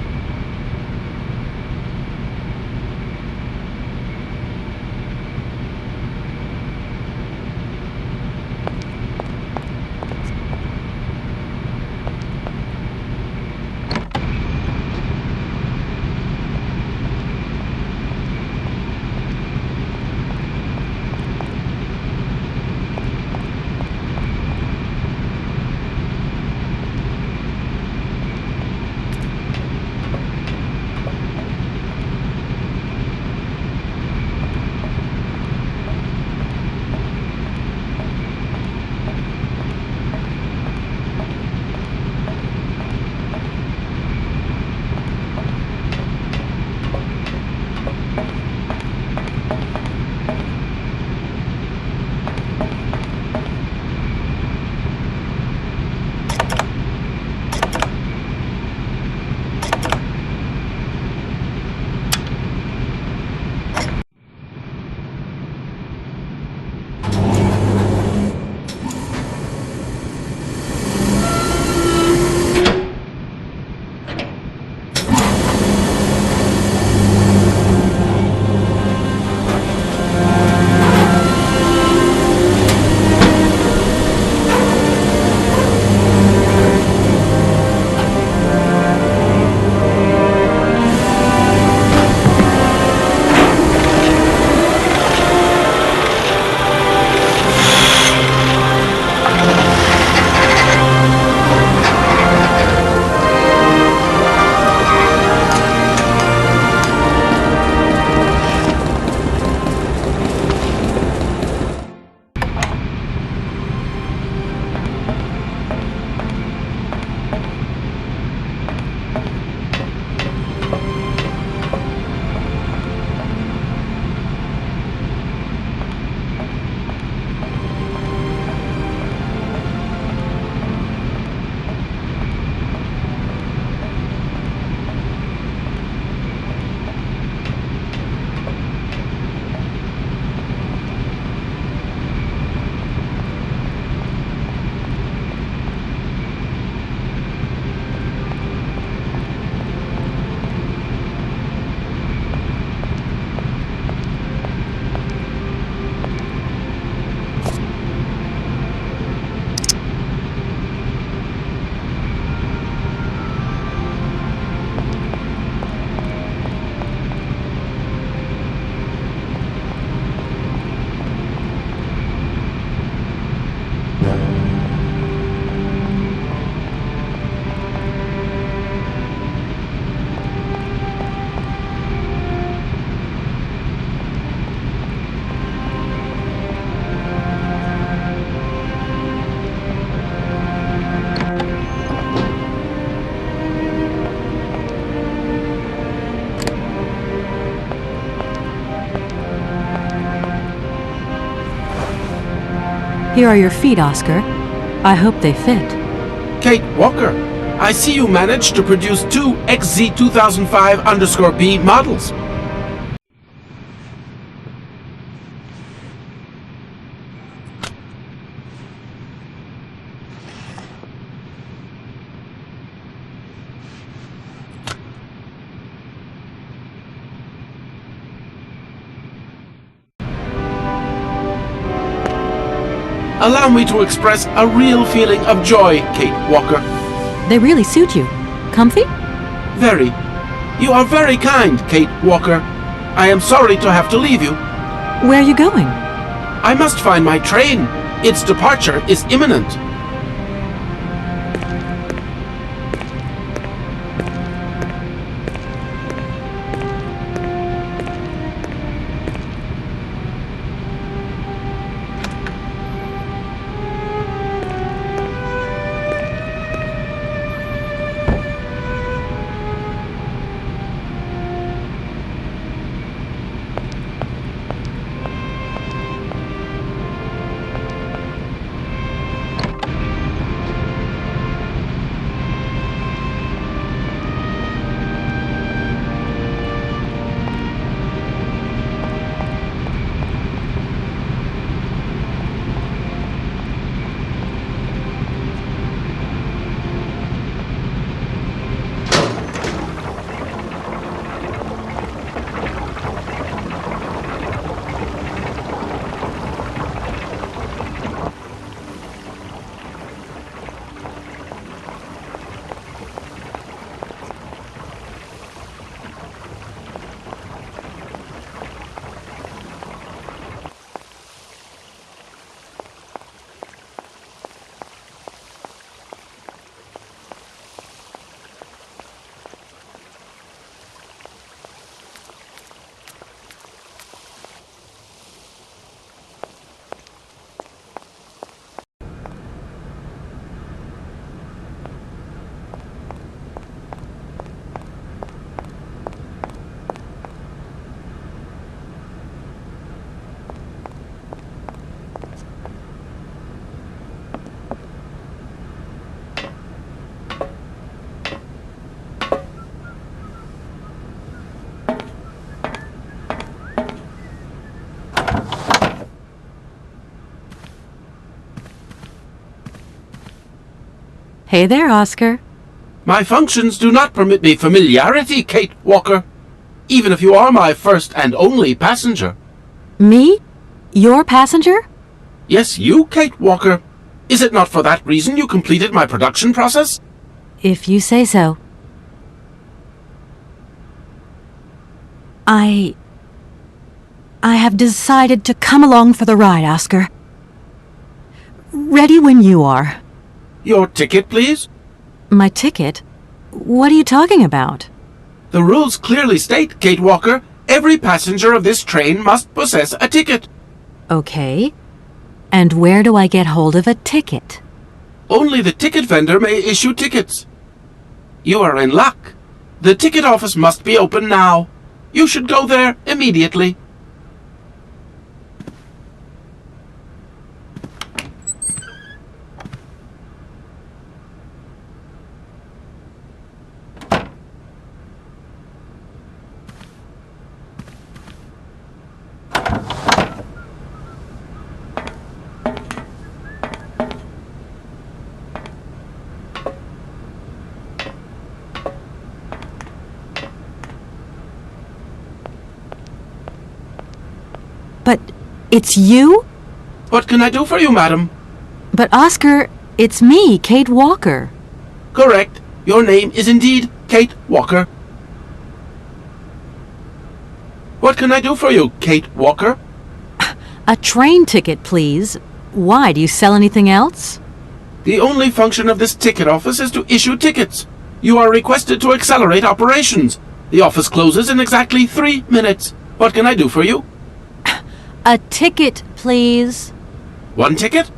Here are your feet, Oscar. I hope they fit. Kate Walker, I see you managed to produce two XZ2005_B models. Allow me to express a real feeling of joy, Kate Walker. They really suit you. Comfy? Very. You are very kind, Kate Walker. I am sorry to have to leave you. Where are you going? I must find my train. Its departure is imminent. Hey there, Oscar. My functions do not permit me familiarity, Kate Walker. Even if you are my first and only passenger. Me? Your passenger? Yes, you, Kate Walker. Is it not for that reason you completed my production process? If you say so. I have decided to come along for the ride, Oscar. Ready when you are. Your ticket, please? My ticket? What are you talking about? The rules clearly state, Kate Walker, every passenger of this train must possess a ticket. Okay. And where do I get hold of a ticket? Only the ticket vendor may issue tickets. You are in luck. The ticket office must be open now. You should go there immediately. But it's you? What can I do for you, madam? But Oscar, it's me, Kate Walker. Correct. Your name is indeed Kate Walker. What can I do for you, Kate Walker? A train ticket, please. Why, do you sell anything else? The only function of this ticket office is to issue tickets. You are requested to accelerate operations. The office closes in exactly 3 minutes. What can I do for you? A ticket, please. 1 ticket?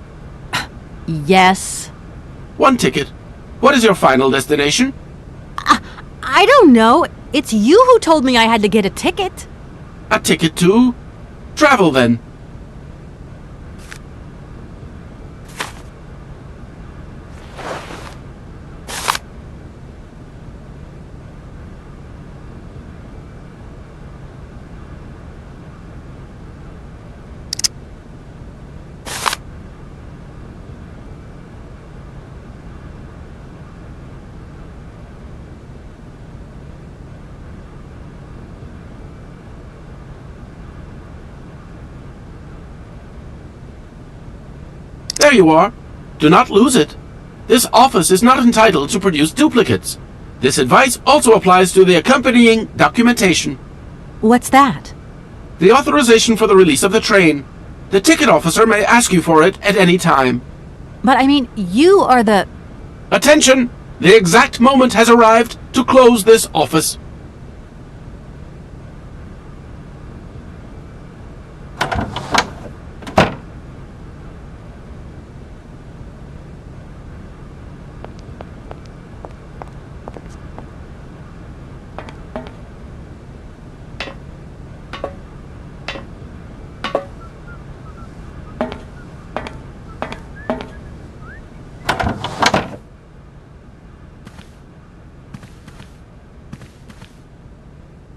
Yes. 1 ticket. What is your final destination? I don't know. It's you who told me I had to get a ticket. A ticket to travel, then. There you are. Do not lose it. This office is not entitled to produce duplicates. This advice also applies to the accompanying documentation. What's that? The authorization for the release of the train. The ticket officer may ask you for it at any time. But I mean, you are the... Attention! The exact moment has arrived to close this office.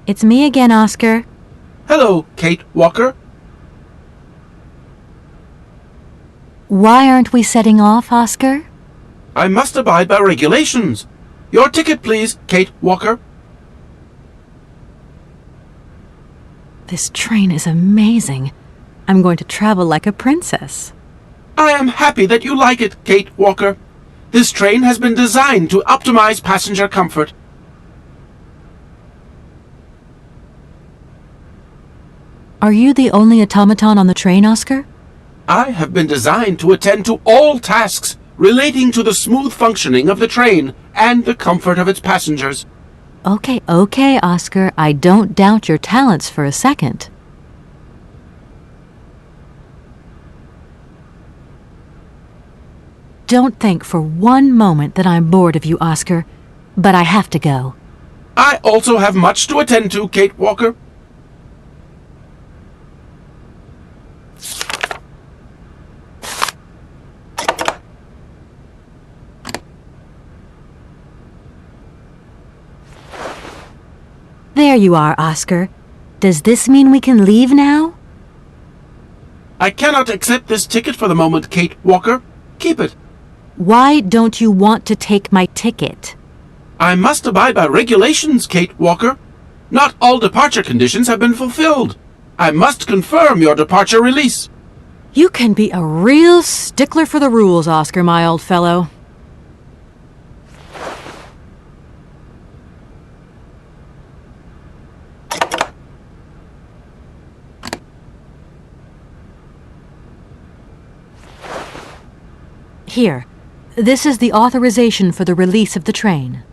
It's me again, Oscar. Hello, Kate Walker. Why aren't we setting off, Oscar? I must abide by regulations. Your ticket, please, Kate Walker. This train is amazing. I'm going to travel like a princess. I am happy that you like it, Kate Walker. This train has been designed to optimize passenger comfort. Are you the only automaton on the train, Oscar? I have been designed to attend to all tasks relating to the smooth functioning of the train and the comfort of its passengers. Okay, Oscar. I don't doubt your talents for a second. Don't think for one moment that I'm bored of you, Oscar, but I have to go. I also have much to attend to, Kate Walker. There you are, Oscar. Does this mean we can leave now? I cannot accept this ticket for the moment, Kate Walker. Keep it. Why don't you want to take my ticket? I must abide by regulations, Kate Walker. Not all departure conditions have been fulfilled. I must confirm your departure release. You can be a real stickler for the rules, Oscar, my old fellow. Here, this is the authorization for the release of the train.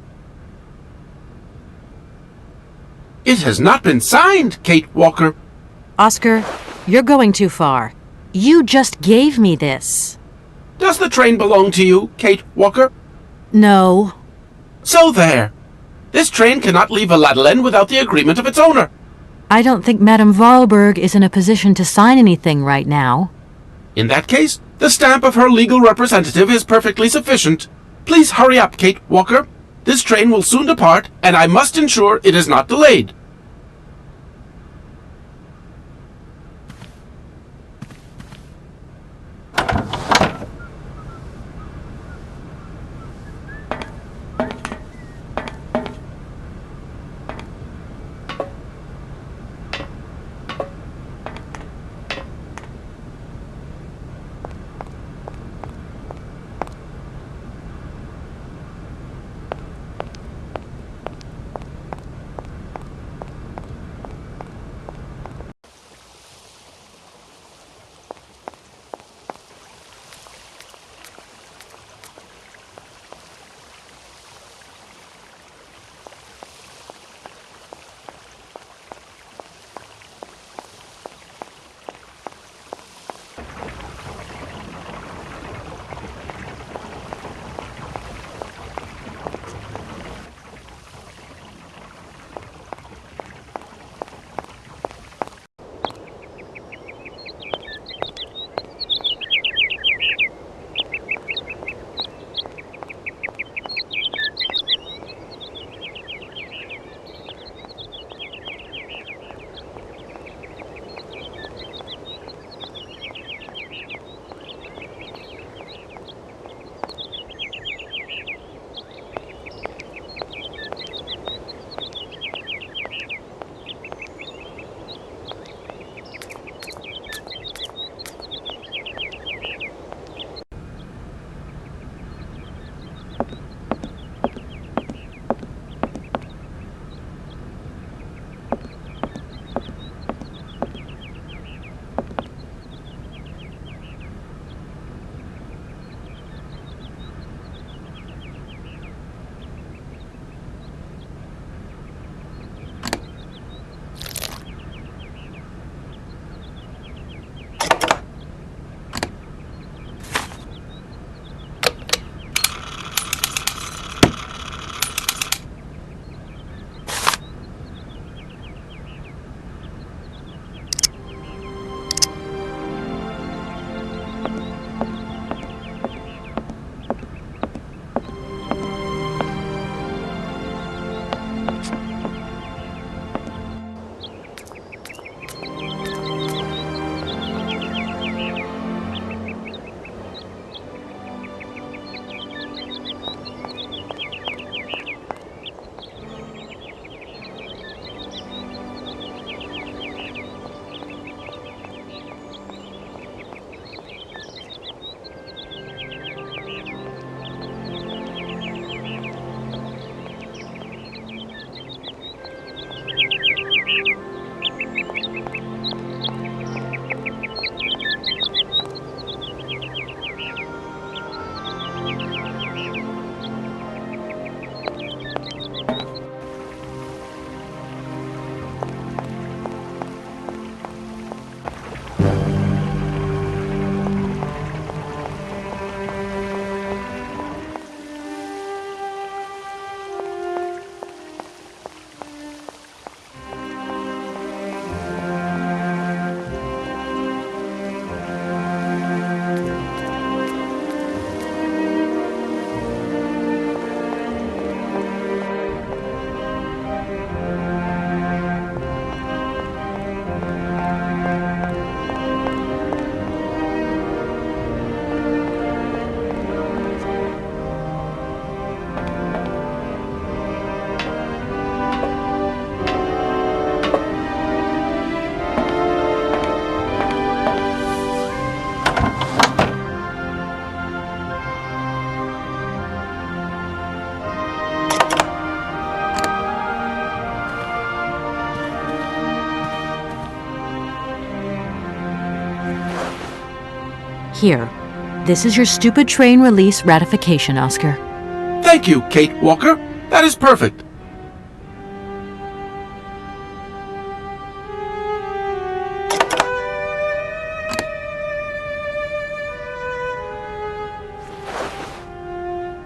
It has not been signed, Kate Walker. Oscar, you're going too far. You just gave me this. Does the train belong to you, Kate Walker? No. So there. This train cannot leave Aladalen without the agreement of its owner. I don't think Madame Varlberg is in a position to sign anything right now. In that case, the stamp of her legal representative is perfectly sufficient. Please hurry up, Kate Walker. This train will soon depart, and I must ensure it is not delayed. Here, this is your stupid train release ratification, Oscar. Thank you, Kate Walker. That is perfect.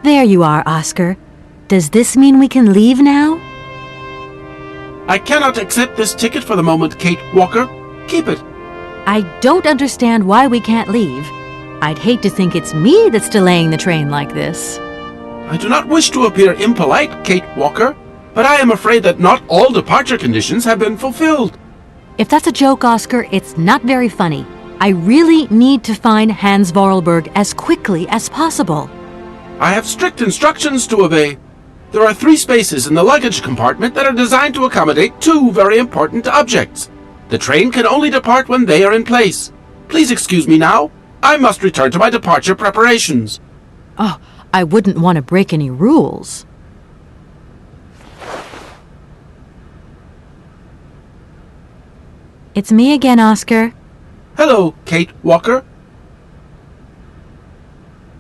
There you are, Oscar. Does this mean we can leave now? I cannot accept this ticket for the moment, Kate Walker. Keep it. I don't understand why we can't leave. I'd hate to think it's me that's delaying the train like this. I do not wish to appear impolite, Kate Walker, but I am afraid that not all departure conditions have been fulfilled. If that's a joke, Oscar, it's not very funny. I really need to find Hans Vorarlberg as quickly as possible. I have strict instructions to obey. There are 3 spaces in the luggage compartment that are designed to accommodate 2 very important objects. The train can only depart when they are in place. Please excuse me now. I must return to my departure preparations. Oh, I wouldn't want to break any rules. It's me again, Oscar. Hello, Kate Walker.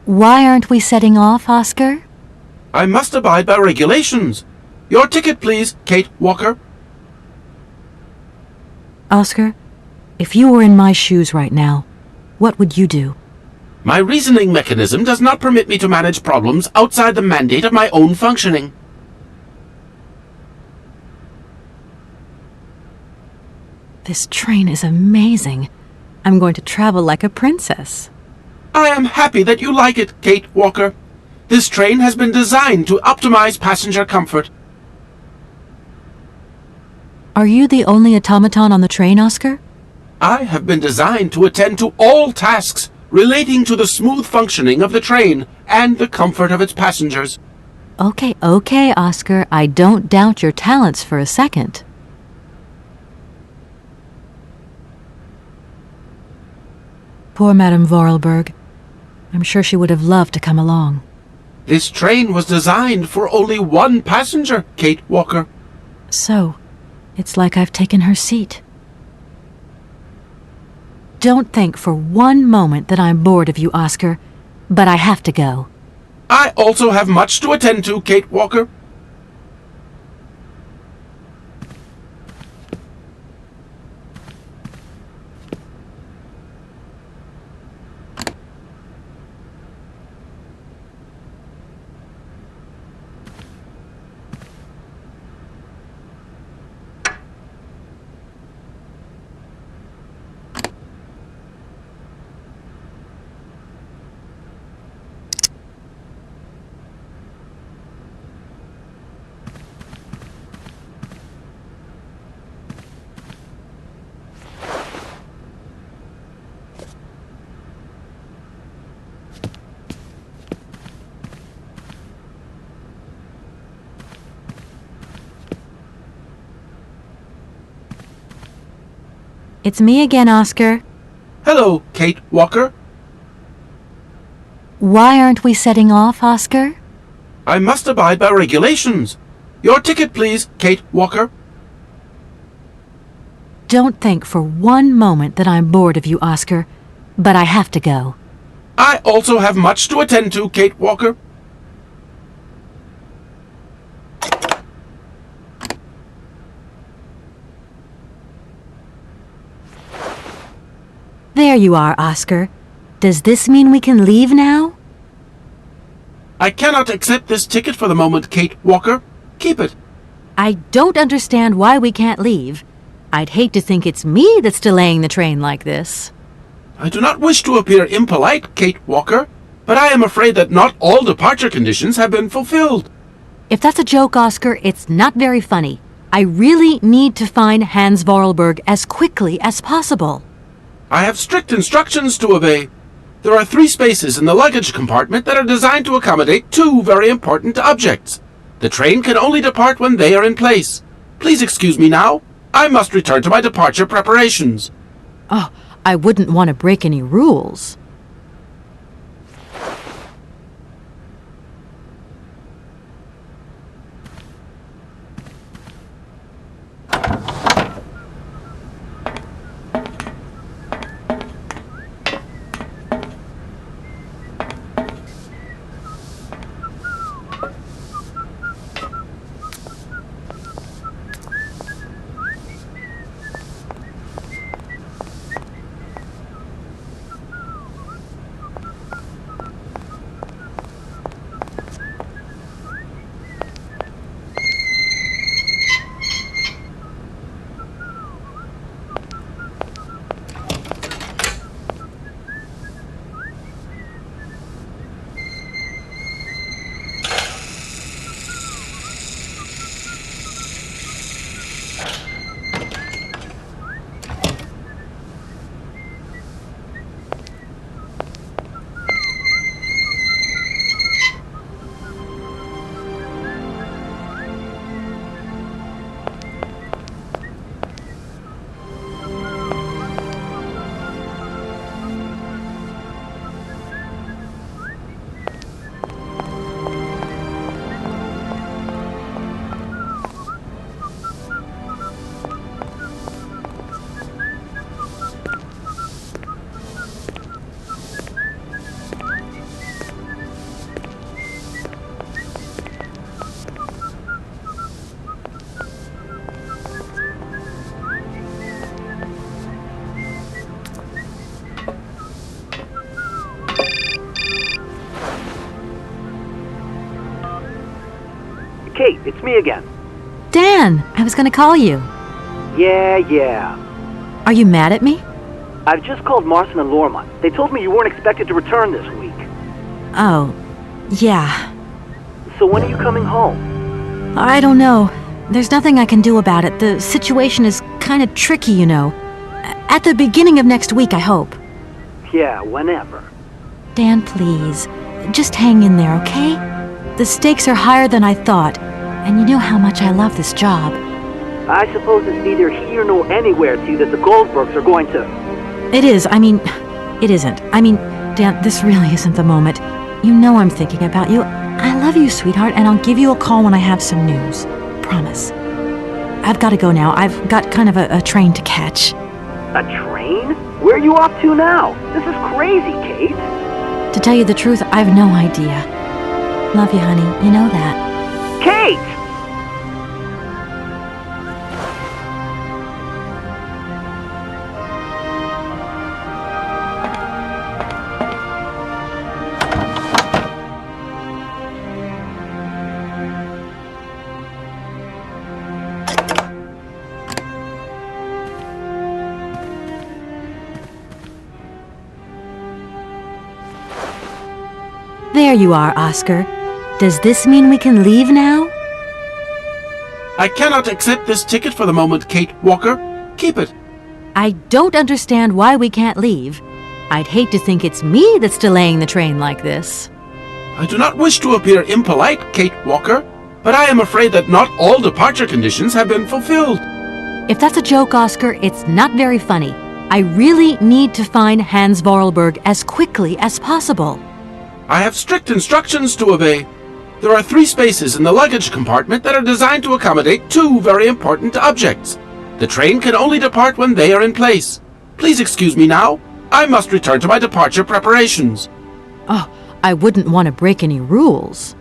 Why aren't we setting off, Oscar? I must abide by regulations. Your ticket, please, Kate Walker. Oscar, if you were in my shoes right now, what would you do? My reasoning mechanism does not permit me to manage problems outside the mandate of my own functioning. This train is amazing. I'm going to travel like a princess. I am happy that you like it, Kate Walker. This train has been designed to optimize passenger comfort. Are you the only automaton on the train, Oscar? I have been designed to attend to all tasks relating to the smooth functioning of the train and the comfort of its passengers. Okay, Oscar. I don't doubt your talents for a second. Poor Madame Vorarlberg. I'm sure she would have loved to come along. This train was designed for only 1 passenger, Kate Walker. So, it's like I've taken her seat. Don't think for one moment that I'm bored of you, Oscar, but I have to go. I also have much to attend to, Kate Walker. It's me again, Oscar. Hello, Kate Walker. Why aren't we setting off, Oscar? I must abide by regulations. Your ticket, please, Kate Walker. Don't think for one moment that I'm bored of you, Oscar, but I have to go. I also have much to attend to, Kate Walker. There you are, Oscar. Does this mean we can leave now? I cannot accept this ticket for the moment, Kate Walker. Keep it. I don't understand why we can't leave. I'd hate to think it's me that's delaying the train like this. I do not wish to appear impolite, Kate Walker, but I am afraid that not all departure conditions have been fulfilled. If that's a joke, Oscar, it's not very funny. I really need to find Hans Vorarlberg as quickly as possible. I have strict instructions to obey. There are 3 spaces in the luggage compartment that are designed to accommodate 2 very important objects. The train can only depart when they are in place. Please excuse me now. I must return to my departure preparations. Oh, I wouldn't want to break any rules. Kate, it's me again. Dan, I was gonna call you. Yeah. Are you mad at me? I've just called Marson and Lormont. They told me you weren't expected to return this week. Oh, yeah. So when are you coming home? I don't know. There's nothing I can do about it. The situation is kind of tricky, you know. At the beginning of next week, I hope. Yeah, whenever. Dan, please. Just hang in there, okay? The stakes are higher than I thought, and you know how much I love this job. I suppose it's neither here nor anywhere to you that the Goldbergs are going to... It is. It isn't. Dan, this really isn't the moment. You know I'm thinking about you. I love you, sweetheart, and I'll give you a call when I have some news. Promise. I've got to go now. I've got kind of a train to catch. A train? Where are you off to now? This is crazy, Kate. To tell you the truth, I've no idea. Love you, honey. You know that. Kate! There you are, Oscar. Does this mean we can leave now? I cannot accept this ticket for the moment, Kate Walker. Keep it. I don't understand why we can't leave. I'd hate to think it's me that's delaying the train like this. I do not wish to appear impolite, Kate Walker, but I am afraid that not all departure conditions have been fulfilled. If that's a joke, Oscar, it's not very funny. I really need to find Hans Vorarlberg as quickly as possible. I have strict instructions to obey. There are 3 spaces in the luggage compartment that are designed to accommodate 2 very important objects. The train can only depart when they are in place. Please excuse me now. I must return to my departure preparations. Oh, I wouldn't want to break any rules.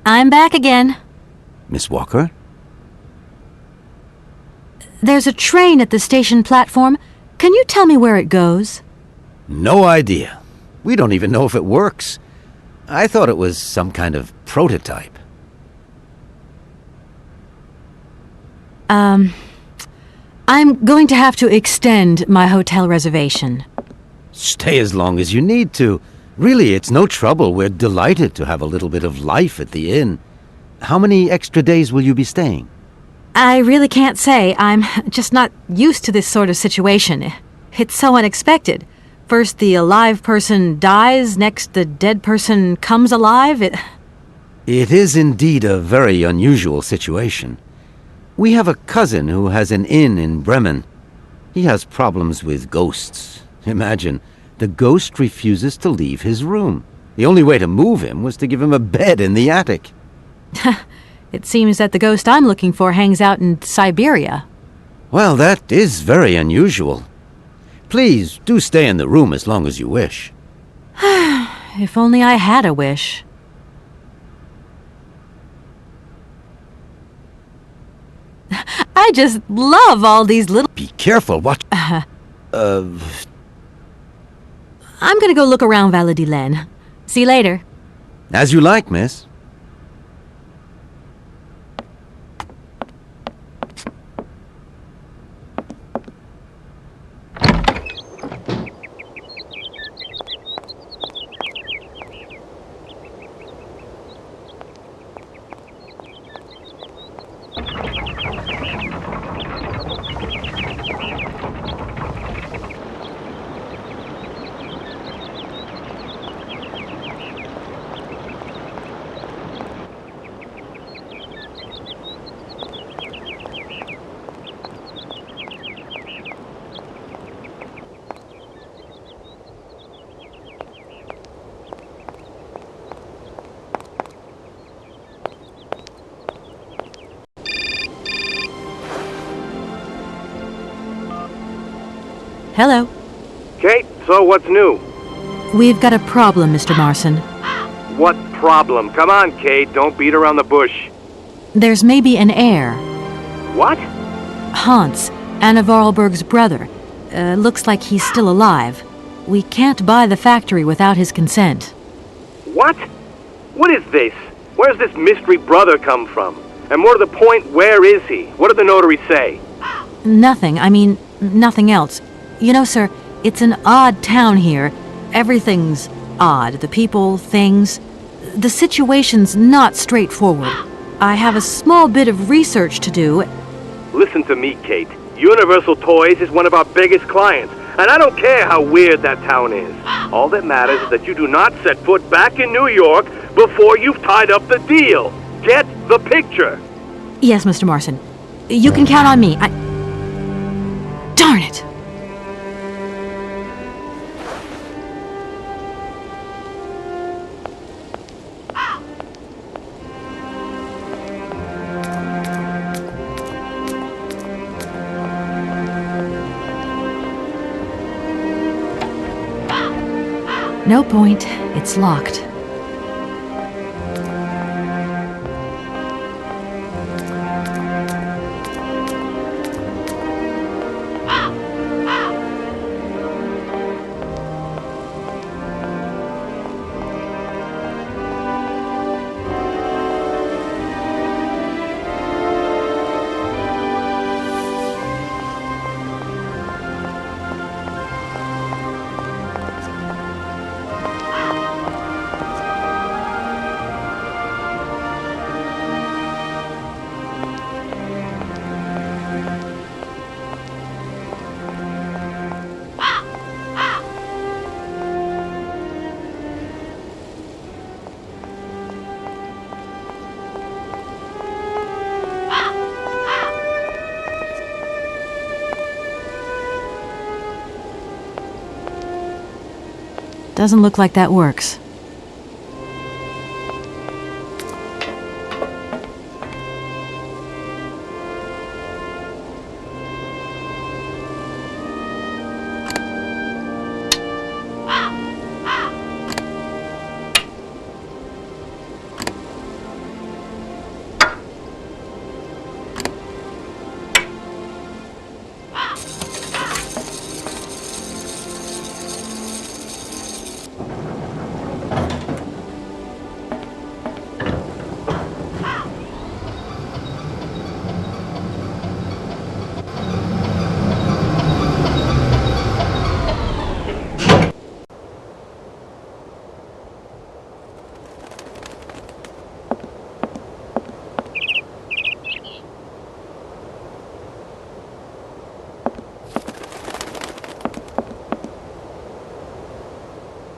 I'm back again. Miss Walker? There's a train at the station platform. Can you tell me where it goes? No idea. We don't even know if it works. I thought it was some kind of prototype. I'm going to have to extend my hotel reservation. Stay as long as you need to. Really, it's no trouble. We're delighted to have a little bit of life at the inn. How many extra days will you be staying? I really can't say. I'm just not used to this sort of situation. It's so unexpected. First the alive person dies, next the dead person comes alive. It is indeed a very unusual situation. We have a cousin who has an inn in Bremen. He has problems with ghosts. Imagine, the ghost refuses to leave his room. The only way to move him was to give him a bed in the attic. It seems that the ghost I'm looking for hangs out in Syberia. Well, that is very unusual. Please, do stay in the room as long as you wish. If only I had a wish. I just love all these little... Be careful, what? I'm gonna go look around Valladolid. See you later. As you like, miss. Hello. Kate, so what's new? We've got a problem, Mr. Marson. What problem? Come on, Kate, don't beat around the bush. There's maybe an heir. What? Hans, Anna Vorarlberg's brother. Looks like he's still alive. We can't buy the factory without his consent. What? What is this? Where's this mystery brother come from? And more to the point, where is he? What did the notary say? Nothing. I mean, nothing else. You know, sir, it's an odd town here. Everything's odd. The people, things. The situation's not straightforward. I have a small bit of research to do. Listen to me, Kate. Universal Toys is one of our biggest clients, and I don't care how weird that town is. All that matters is that you do not set foot back in New York before you've tied up the deal. Get the picture. Yes, Mr. Marson. You can count on me. Darn it! No point. It's locked. Doesn't look like that works.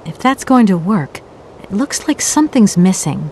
If that's going to work, it looks like something's missing.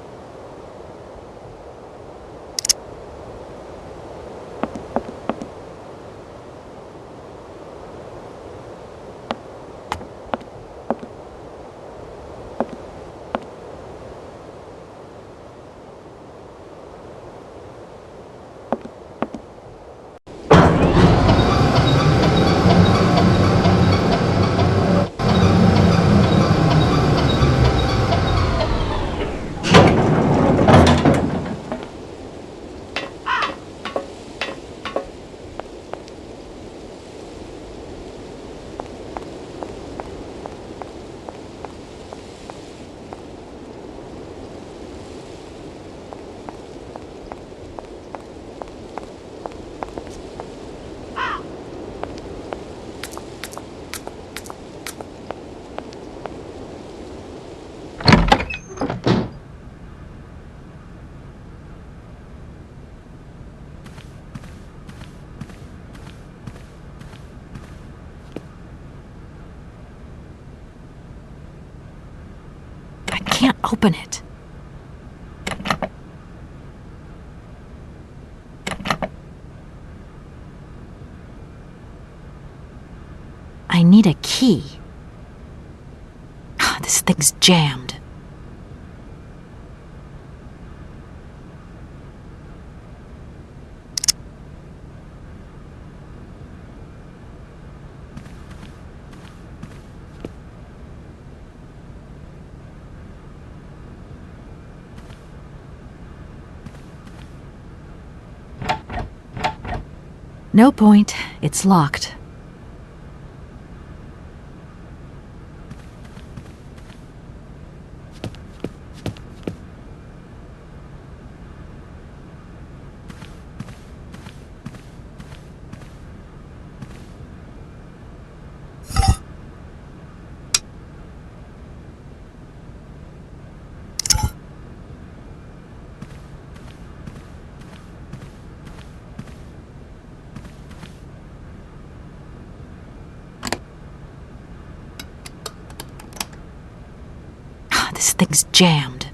can't open it. I need a key. This thing's jammed. No point. It's locked. This thing's jammed.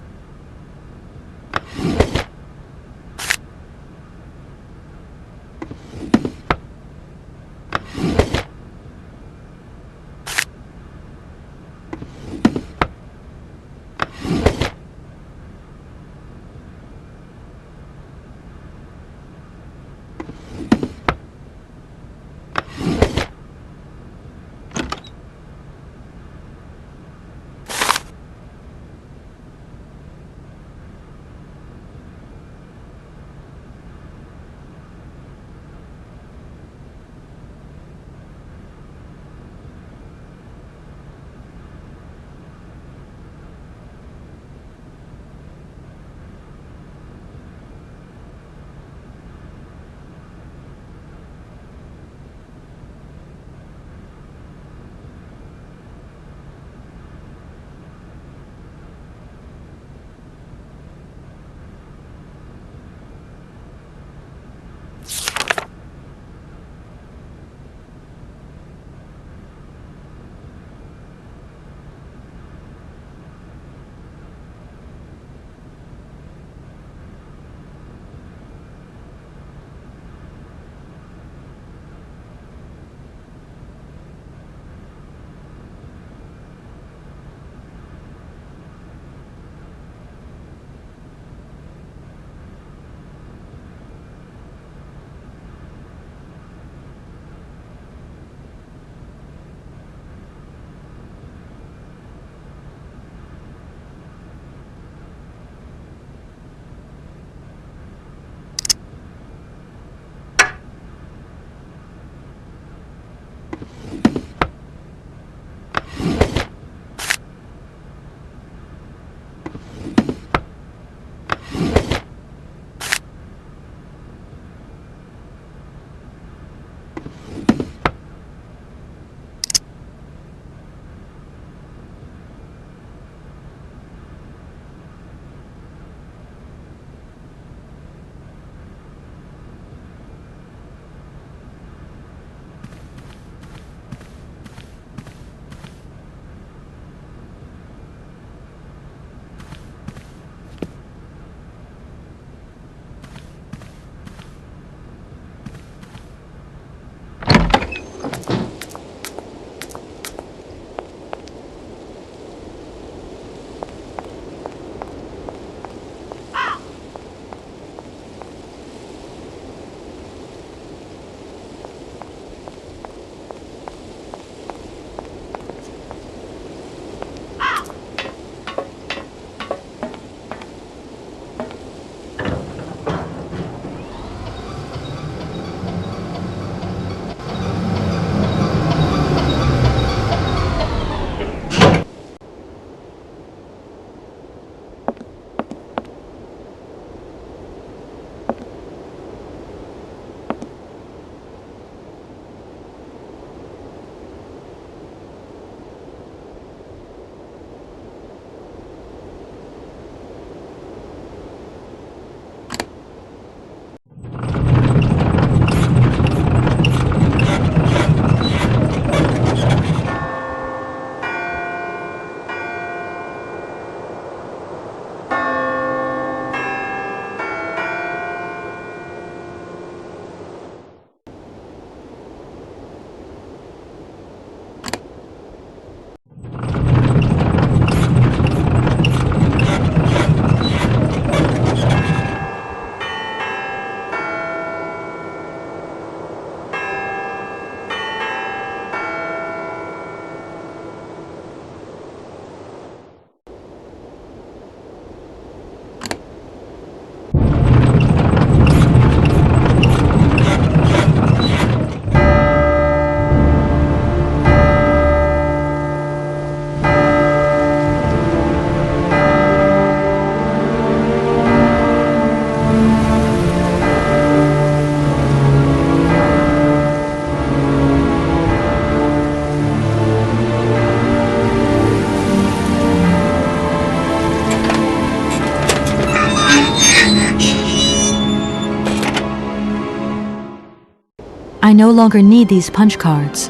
I no longer need these punch cards.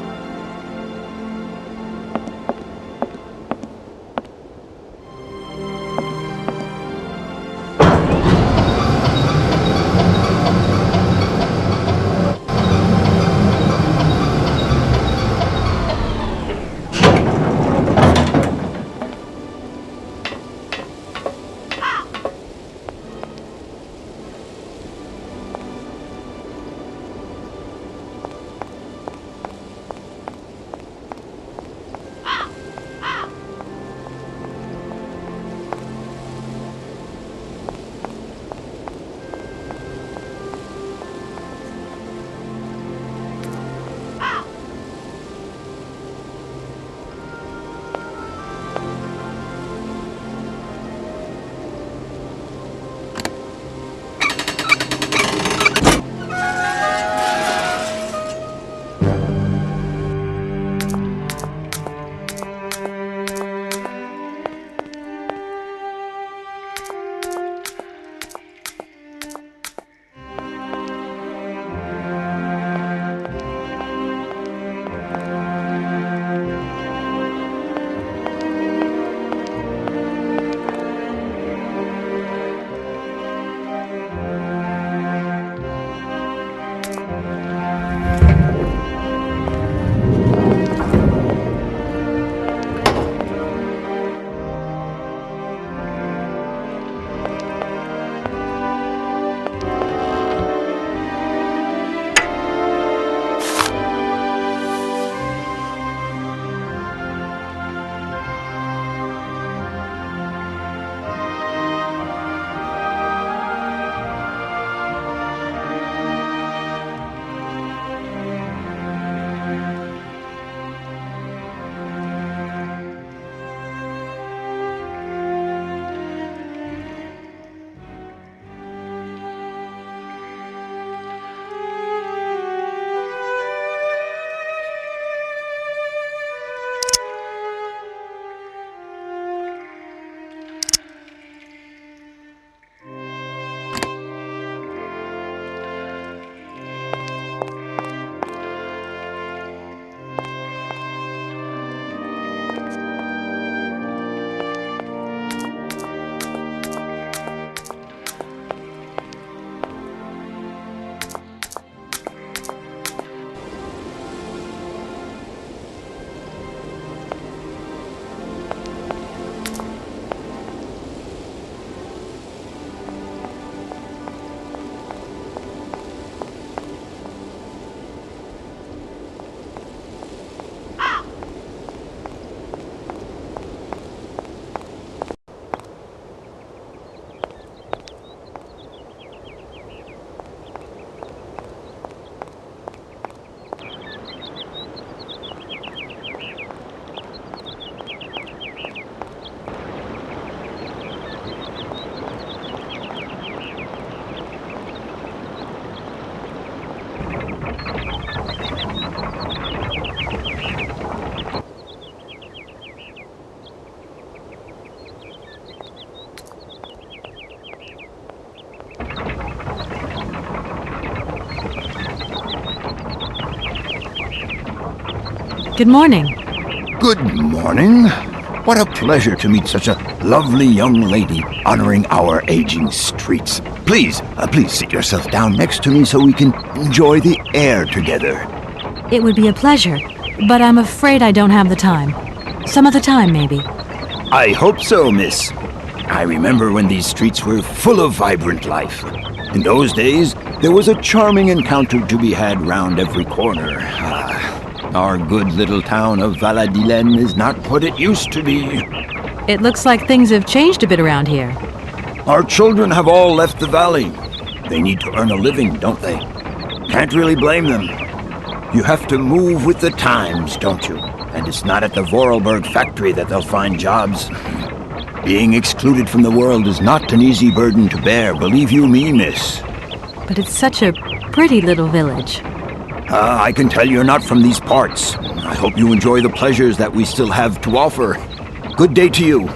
Good morning. Good morning. What a pleasure to meet such a lovely young lady honoring our aging streets. Please sit yourself down next to me so we can enjoy the air together. It would be a pleasure, but I'm afraid I don't have the time. Some other time, maybe. I hope so, miss. I remember when these streets were full of vibrant life. In those days, there was a charming encounter to be had round every corner. Our good little town of Valladolid is not what it used to be. It looks like things have changed a bit around here. Our children have all left the valley. They need to earn a living, don't they? Can't really blame them. You have to move with the times, don't you? And it's not at the Vorarlberg factory that they'll find jobs. Being excluded from the world is not an easy burden to bear, believe you me, miss. But it's such a pretty little village. I can tell you're not from these parts. I hope you enjoy the pleasures that we still have to offer. Good day to you.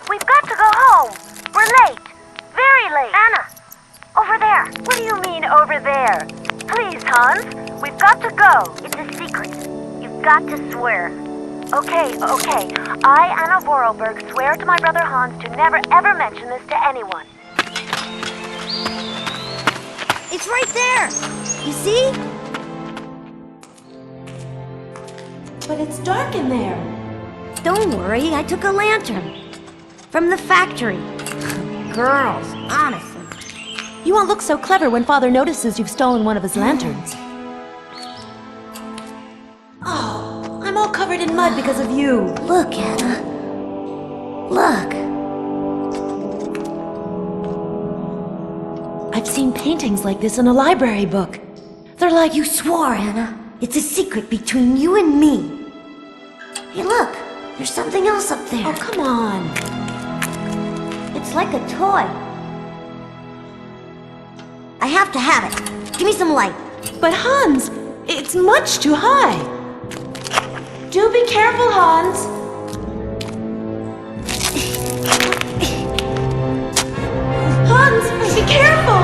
We've got to go home. We're late. Very late. Anna, over there. What do you mean, over there? Please, Hans, we've got to go. It's a secret. You've got to swear. Okay. I, Anna Vorarlberg, swear to my brother Hans to never ever mention this to anyone. It's right there. You see? But it's dark in there. Don't worry, I took a lantern. From the factory. Girls, honestly. You won't look so clever when Father notices you've stolen one of his lanterns. Oh, I'm all covered in mud because of you. Look, Anna. Look. I've seen paintings like this in a library book. They're like... You swore, Anna. It's a secret between you and me. Hey, look. There's something else up there. Oh, come on. It's like a toy. I have to have it. Give me some light. But Hans, it's much too high. Do be careful, Hans. Hans, be careful.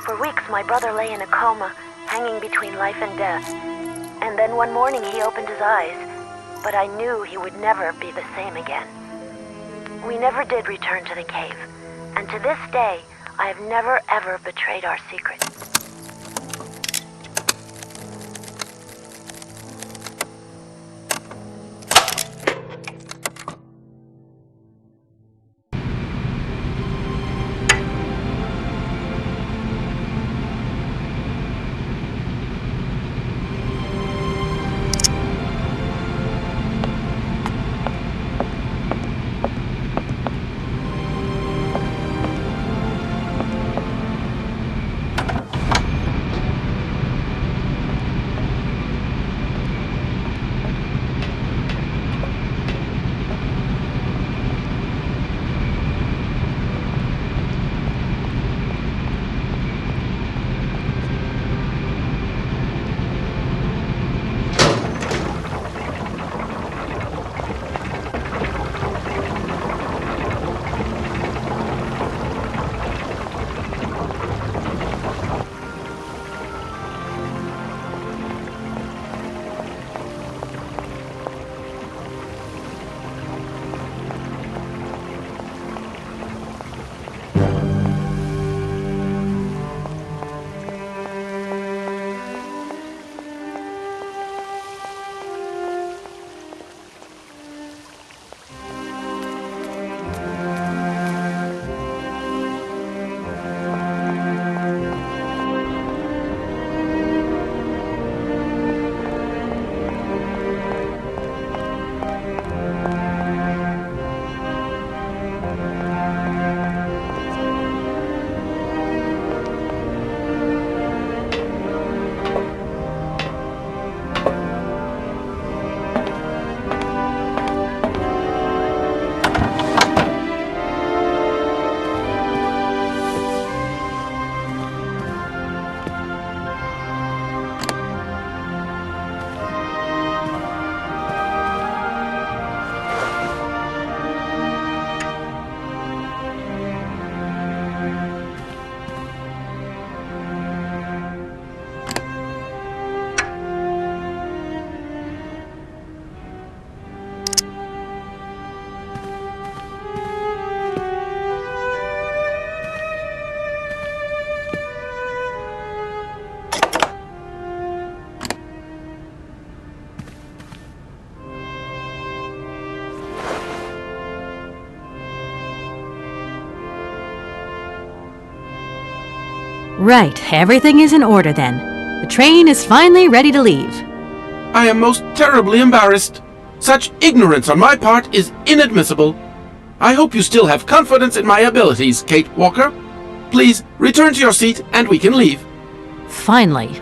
For weeks, my brother lay in a coma, hanging between life and death. And then one morning he opened his eyes, but I knew he would never be the same again. We never did return to the cave, and to this day, I have never ever betrayed our secret. Right, everything is in order then. The train is finally ready to leave. I am most terribly embarrassed. Such ignorance on my part is inadmissible. I hope you still have confidence in my abilities, Kate Walker. Please return to your seat and we can leave. Finally.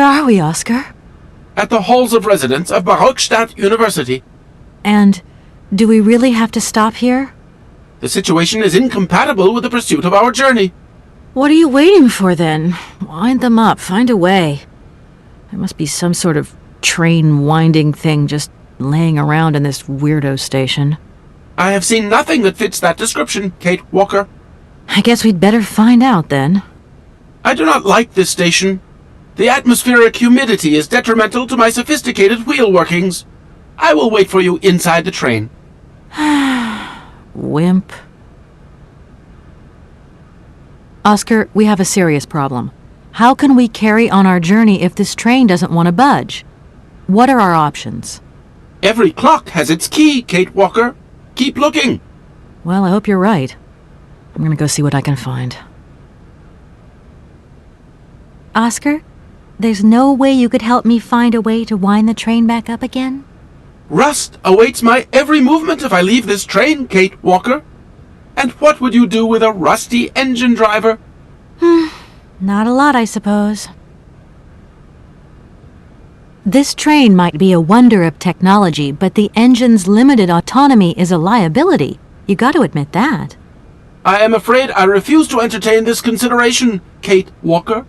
are we, Oscar? At the halls of residence of Barockstadt University. And do we really have to stop here? The situation is incompatible with the pursuit of our journey. What are you waiting for, then? Wind them up. Find a way. There must be some sort of train-winding thing just laying around in this weirdo station. I have seen nothing that fits that description, Kate Walker. I guess we'd better find out, then. I do not like this station. The atmospheric humidity is detrimental to my sophisticated wheel workings. I will wait for you inside the train. Wimp. Oscar, we have a serious problem. How can we carry on our journey if this train doesn't want to budge? What are our options? Every clock has its key, Kate Walker. Keep looking. Well, I hope you're right. I'm gonna go see what I can find. Oscar, there's no way you could help me find a way to wind the train back up again? Rust awaits my every movement if I leave this train, Kate Walker. And what would you do with a rusty engine driver? Not a lot, I suppose. This train might be a wonder of technology, but the engine's limited autonomy is a liability. You got to admit that. I am afraid I refuse to entertain this consideration, Kate Walker.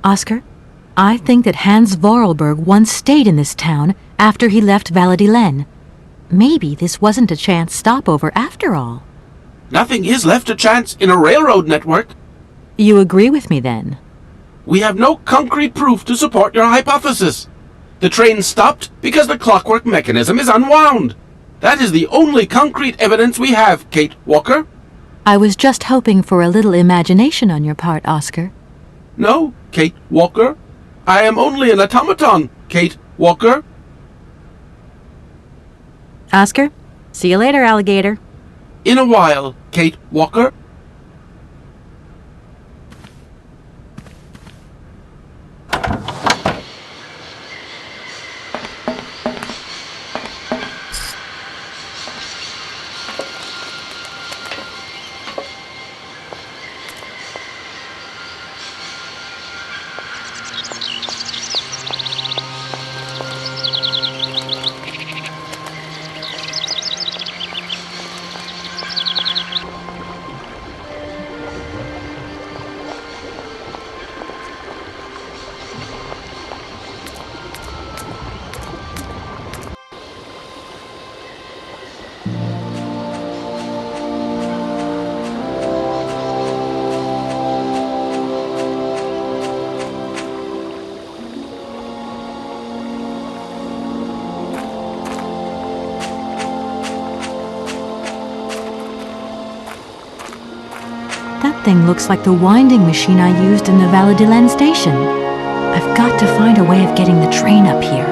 Oscar, I think that Hans Vorarlberg once stayed in this town after he left Valladolid. Maybe this wasn't a chance stopover after all. Nothing is left to chance in a railroad network. You agree with me, then? We have no concrete proof to support your hypothesis. The train stopped because the clockwork mechanism is unwound. That is the only concrete evidence we have, Kate Walker. I was just hoping for a little imagination on your part, Oscar. No, Kate Walker. I am only an automaton, Kate Walker. Oscar, see you later, alligator. In a while, Kate Walker. That thing looks like the winding machine I used in the Valladolid station. I've got to find a way of getting the train up here.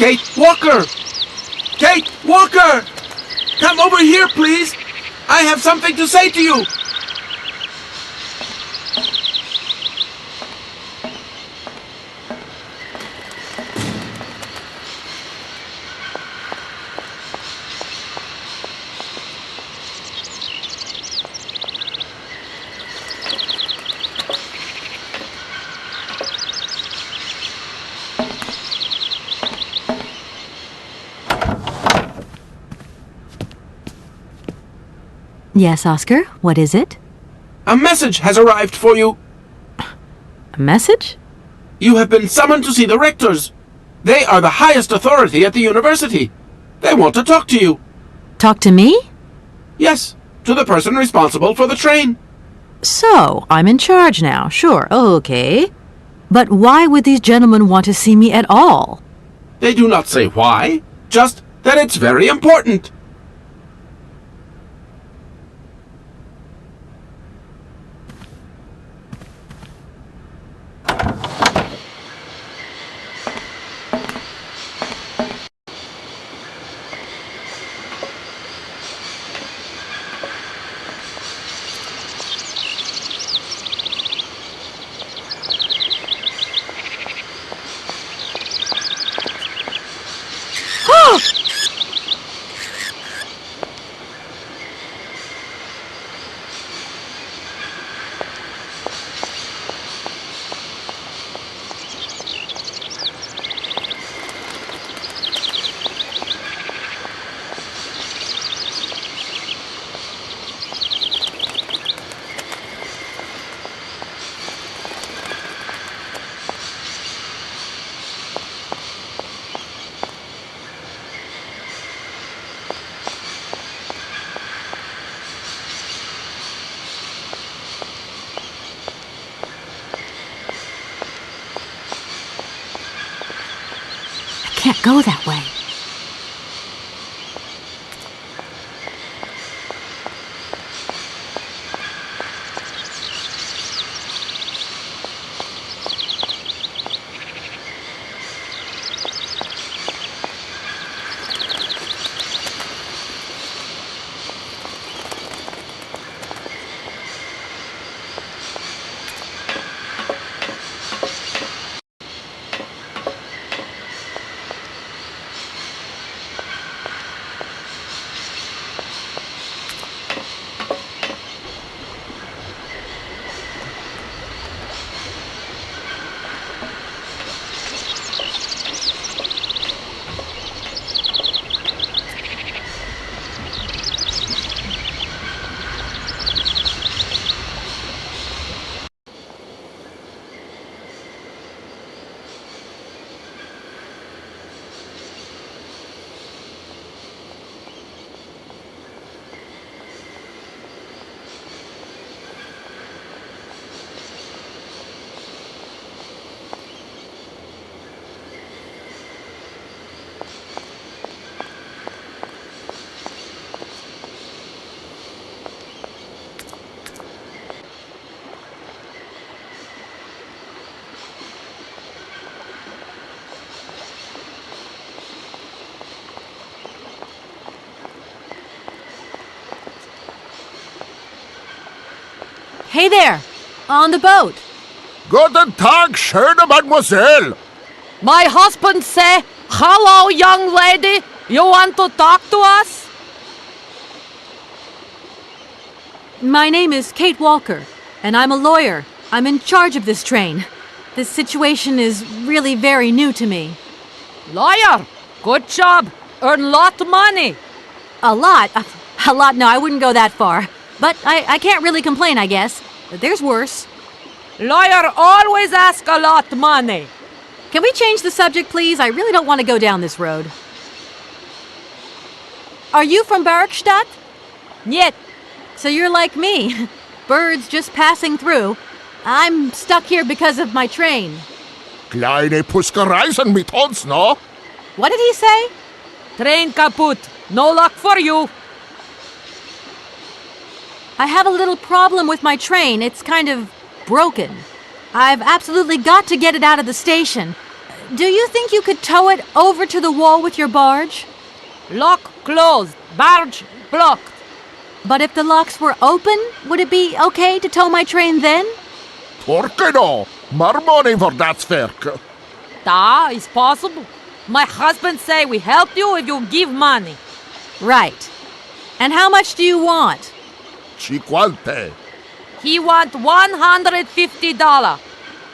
Kate Walker! Kate Walker! Come over here, please! I have something to say to you! Yes, Oscar, what is it? A message has arrived for you. A message? You have been summoned to see the rectors. They are the highest authority at the university. They want to talk to you. Talk to me? Yes, to the person responsible for the train. So, I'm in charge now, sure, okay. But why would these gentlemen want to see me at all? They do not say why, just that it's very important. Can't go that way. Hey there! On the boat! Guten Tag, schöne Mademoiselle! My husband say, hello, young lady. You want to talk to us? My name is Kate Walker, and I'm a lawyer. I'm in charge of this train. This situation is really very new to me. Lawyer, good job. Earn lot of money. A lot? A lot? No, I wouldn't go that far. But I can't really complain, I guess. There's worse. Lawyer always ask a lot money. Can we change the subject, please? I really don't want to go down this road. Are you from Bergstadt? Niet. So you're like me. Birds just passing through. I'm stuck here because of my train. Kleine Puskereisen mit uns, no? What did he say? Train kaput. No luck for you. I have a little problem with my train. It's kind of broken. I've absolutely got to get it out of the station. Do you think you could tow it over to the wall with your barge? Lock closed. Barge blocked. But if the locks were open, would it be okay to tow my train then? Porke no? More money for that sverk. Da, is possible. My husband say we help you if you give money. Right. And how much do you want? Cinquante. He want $150.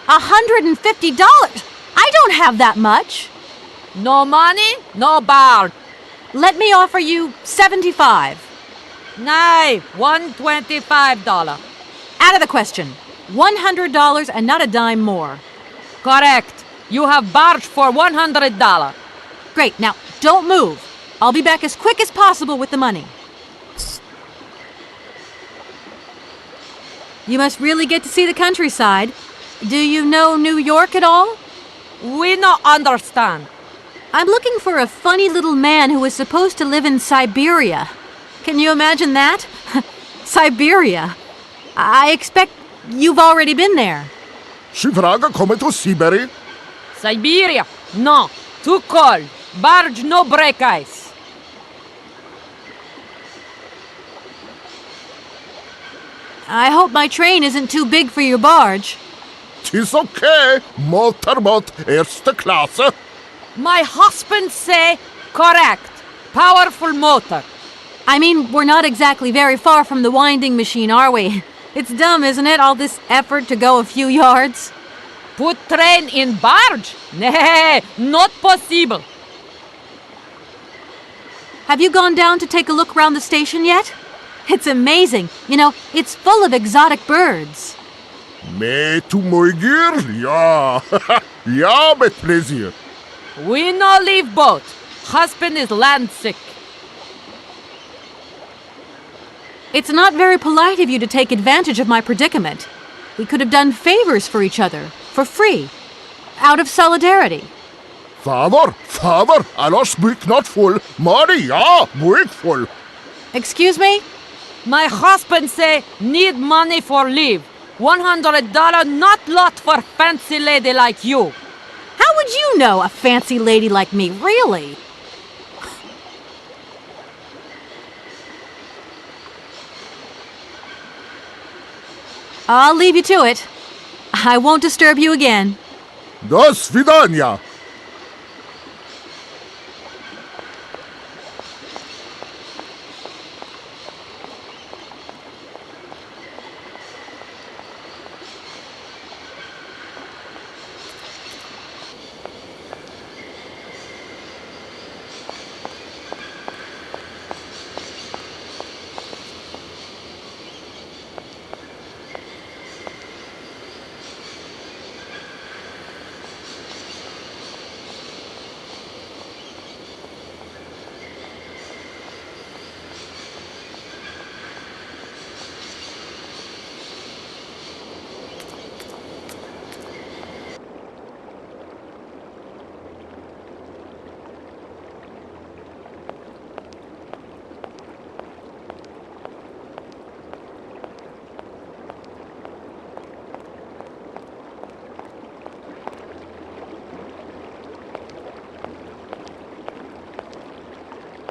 $150? I don't have that much. No money, no barge. Let me offer you 75. Nay, $125. Out of the question. $100 and not a dime more. Correct. You have barge for $100. Great. Now, don't move. I'll be back as quick as possible with the money. You must really get to see the countryside. Do you know New York at all? We no understand. I'm looking for a funny little man who is supposed to live in Syberia. Can you imagine that? Syberia. I expect you've already been there. Si vraga come to Syberia? Syberia? No. Too cold. Barge no break ice. I hope my train isn't too big for your barge. Tis okay. Motorboat erste Klasse. My husband say correct. Powerful motor. I mean, we're not exactly very far from the winding machine, are we? It's dumb, isn't it, all this effort to go a few yards? Put train in barge? Nay, not possible. Have you gone down to take a look around the station yet? It's amazing. You know, it's full of exotic birds. Me to moigir? Ja. Ja, met plezier. We no leave boat. Husband is land sick. It's not very polite of you to take advantage of my predicament. We could have done favors for each other, for free, out of solidarity. Father, I speak not full. Money, ja, buik full. Excuse me? My husband say need money for leave. $100 not lot for fancy lady like you. How would you know a fancy lady like me, really? I'll leave you to it. I won't disturb you again. До свидания.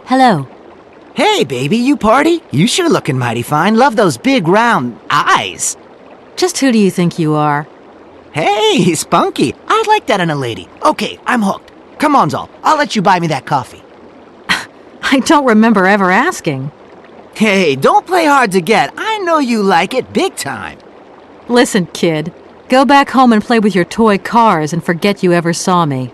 Hello. Hey, baby, you party? You sure looking mighty fine. Love those big round eyes. Just who do you think you are? Hey, spunky. I'd like that in a lady. Okay, I'm hooked. Come on, Zal. I'll let you buy me that coffee. I don't remember ever asking. Hey, don't play hard to get. I know you like it big time. Listen, kid. Go back home and play with your toy cars and forget you ever saw me.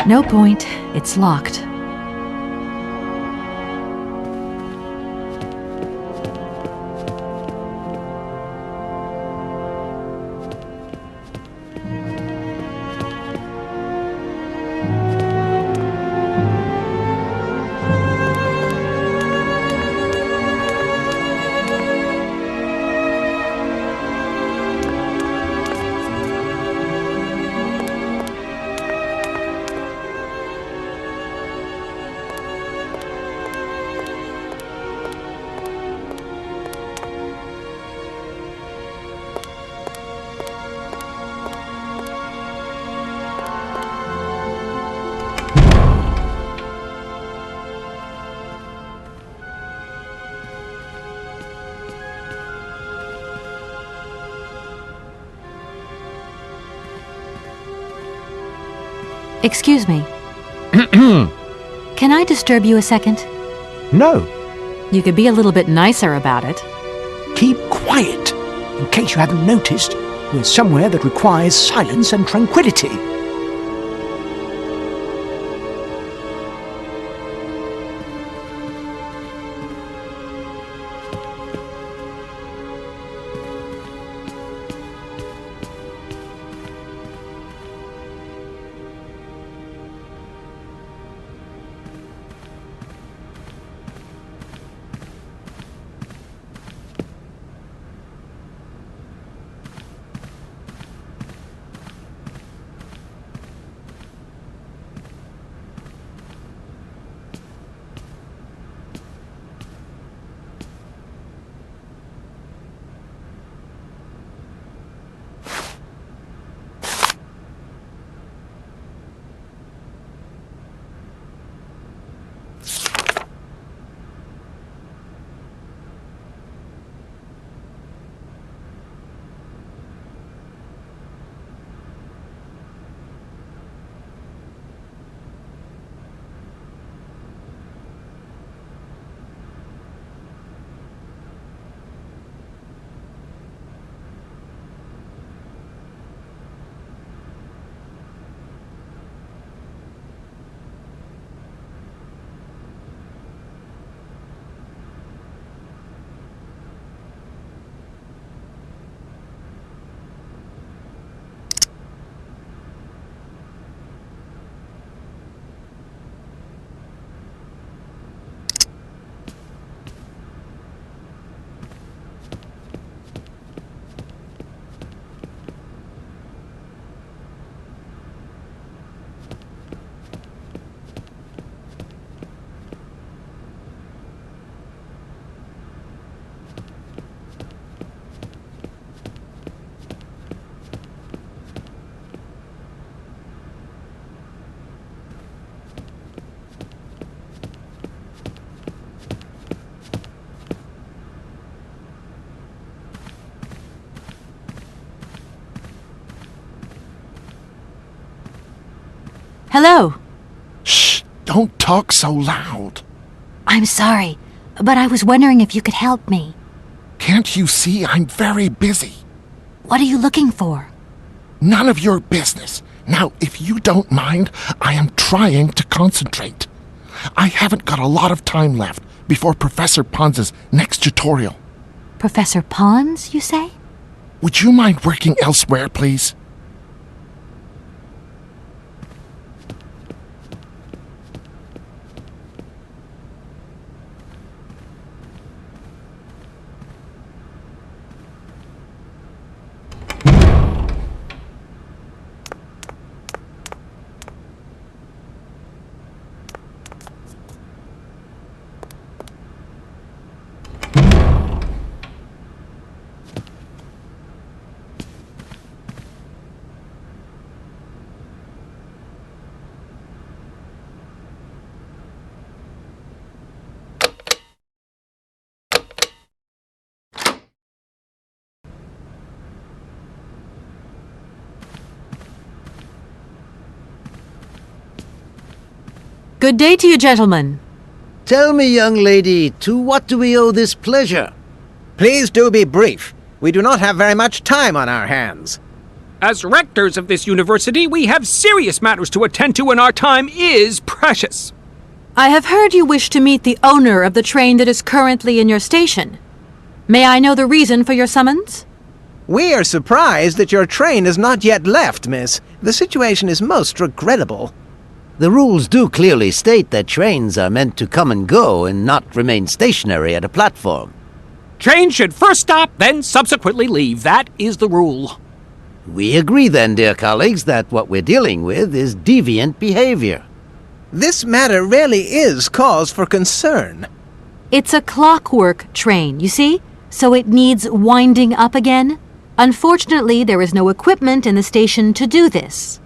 No point. It's locked. Excuse me. Can I disturb you a second? No. You could be a little bit nicer about it. Keep quiet. In case you haven't noticed, we're somewhere that requires silence and tranquility. Hello. Shh! Don't talk so loud. I'm sorry, but I was wondering if you could help me. Can't you see I'm very busy? What are you looking for? None of your business. Now, if you don't mind, I am trying to concentrate. I haven't got a lot of time left before Professor Pons's next tutorial. Professor Pons, you say? Would you mind working elsewhere, please? Good day to you, gentlemen. Tell me, young lady, to what do we owe this pleasure? Please do be brief. We do not have very much time on our hands. As rectors of this university, we have serious matters to attend to and our time is precious. I have heard you wish to meet the owner of the train that is currently in your station. May I know the reason for your summons? We are surprised that your train has not yet left, miss. The situation is most regrettable. The rules do clearly state that trains are meant to come and go and not remain stationary at a platform. Trains should first stop, then subsequently leave. That is the rule. We agree then, dear colleagues, that what we're dealing with is deviant behavior. This matter really is cause for concern. It's a clockwork train, you see? So it needs winding up again. Unfortunately, there is no equipment in the station to do this.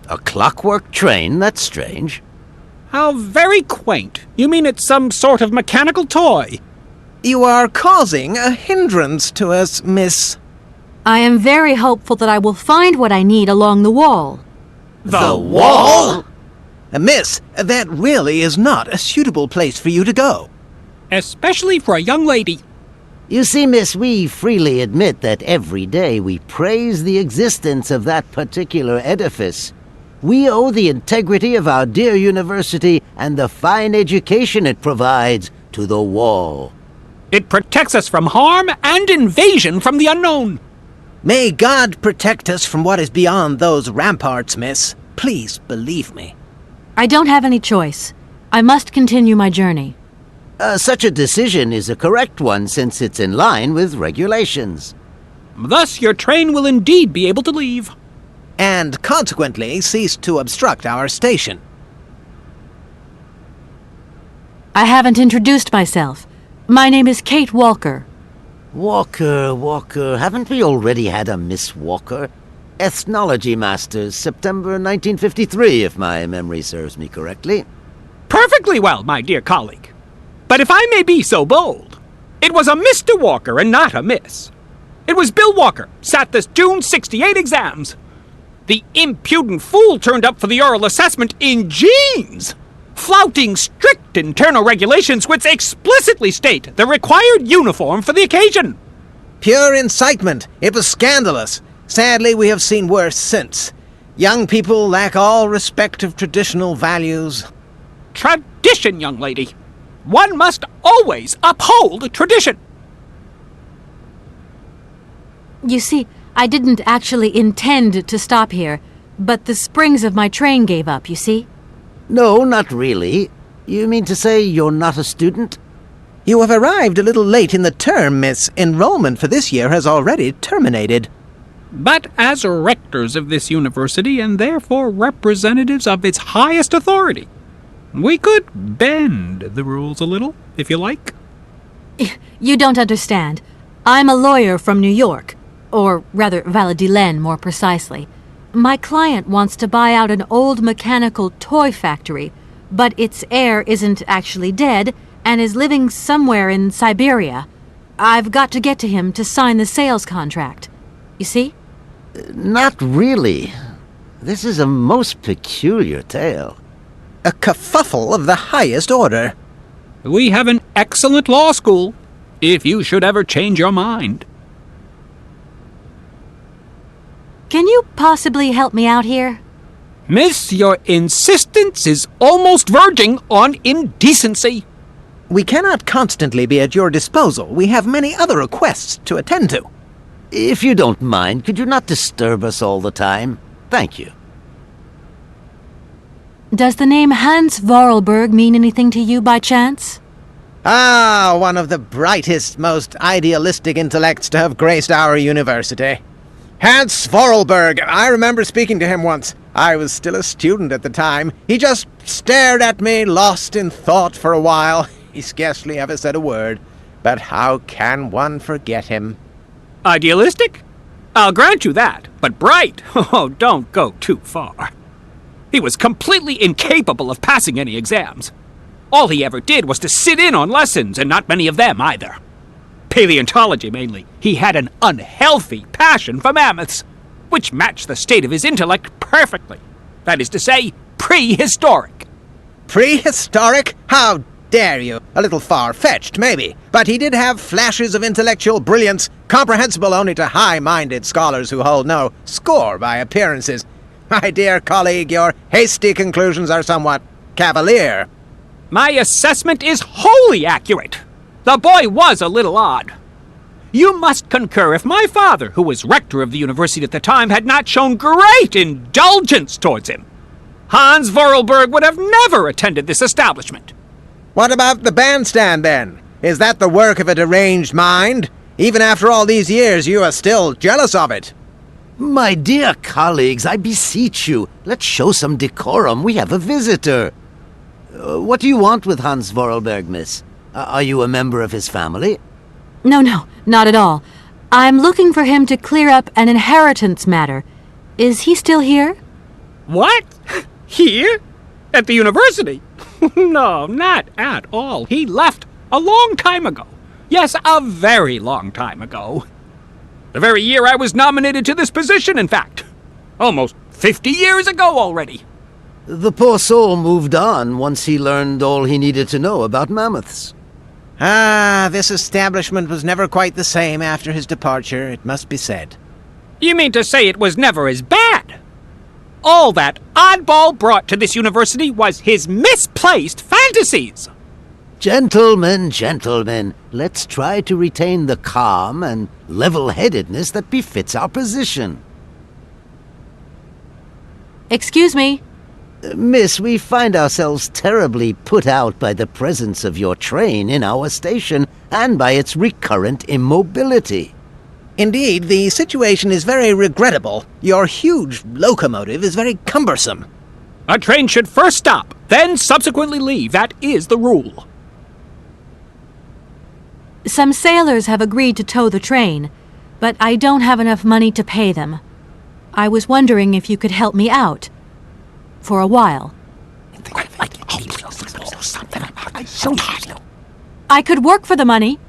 A clockwork train? That's strange. How very quaint. You mean it's some sort of mechanical toy? You are causing a hindrance to us, miss. I am very hopeful that I will find what I need along the wall. The wall? Miss, that really is not a suitable place for you to go. Especially for a young lady. You see, miss, we freely admit that every day we praise the existence of that particular edifice. We owe the integrity of our dear university and the fine education it provides to the wall. It protects us from harm and invasion from the unknown. May God protect us from what is beyond those ramparts, miss. Please believe me. I don't have any choice. I must continue my journey. Such a decision is a correct one since it's in line with regulations. Thus, your train will indeed be able to leave. And consequently cease to obstruct our station. I haven't introduced myself. My name is Kate Walker. Walker, haven't we already had a Miss Walker? Ethnology Masters, September 1953, if my memory serves me correctly. Perfectly well, my dear colleague. But if I may be so bold, it was a Mr. Walker and not a Miss. It was Bill Walker, sat the June 68 exams. The impudent fool turned up for the oral assessment in jeans, flouting strict internal regulations which explicitly state the required uniform for the occasion. Pure incitement. It was scandalous. Sadly, we have seen worse since. Young people lack all respect of traditional values. Tradition, young lady. One must always uphold tradition. You see, I didn't actually intend to stop here, but the springs of my train gave up, you see? No, not really. You mean to say you're not a student? You have arrived a little late in the term, miss. Enrollment for this year has already terminated. But as rectors of this university and therefore representatives of its highest authority, we could bend the rules a little, if you like. You don't understand. I'm a lawyer from New York, or rather Valladolid more precisely. My client wants to buy out an old mechanical toy factory, but its heir isn't actually dead and is living somewhere in Syberia. I've got to get to him to sign the sales contract. You see? Not really. This is a most peculiar tale. A kerfuffle of the highest order. We have an excellent law school, if you should ever change your mind. Can you possibly help me out here? Miss, your insistence is almost verging on indecency. We cannot constantly be at your disposal. We have many other requests to attend to. If you don't mind, could you not disturb us all the time? Thank you. Does the name Hans Vorarlberg mean anything to you by chance? Ah, one of the brightest, most idealistic intellects to have graced our university. Hans Vorarlberg. I remember speaking to him once. I was still a student at the time. He just stared at me, lost in thought for a while. He scarcely ever said a word. But how can one forget him? Idealistic? I'll grant you that. But bright? Oh, don't go too far. He was completely incapable of passing any exams. All he ever did was to sit in on lessons, and not many of them either. Paleontology, mainly. He had an unhealthy passion for mammoths, which matched the state of his intellect perfectly. That is to say, prehistoric. Prehistoric? How dare you? A little far-fetched, maybe. But he did have flashes of intellectual brilliance, comprehensible only to high-minded scholars who hold no score by appearances. My dear colleague, your hasty conclusions are somewhat cavalier. My assessment is wholly accurate. The boy was a little odd. You must concur if my father, who was rector of the university at the time, had not shown great indulgence towards him. Hans Vorarlberg would have never attended this establishment. What about the bandstand, then? Is that the work of a deranged mind? Even after all these years, you are still jealous of it. My dear colleagues, I beseech you, let's show some decorum. We have a visitor. What do you want with Hans Vorarlberg, miss? Are you a member of his family? No, not at all. I'm looking for him to clear up an inheritance matter. Is he still here? What? Here? At the university? No, not at all. He left a long time ago. Yes, a very long time ago. The very year I was nominated to this position, in fact. Almost 50 years ago already. The poor soul moved on once he learned all he needed to know about mammoths. Ah, this establishment was never quite the same after his departure, it must be said. You mean to say it was never as bad? All that oddball brought to this university was his misplaced fantasies. Gentlemen, let's try to retain the calm and level-headedness that befits our position. Excuse me? Miss, we find ourselves terribly put out by the presence of your train in our station and by its recurrent immobility. Indeed, the situation is very regrettable. Your huge locomotive is very cumbersome. A train should first stop, then subsequently leave. That is the rule. Some sailors have agreed to tow the train, but I don't have enough money to pay them. I was wondering if you could help me out. For a while. I could work for the money.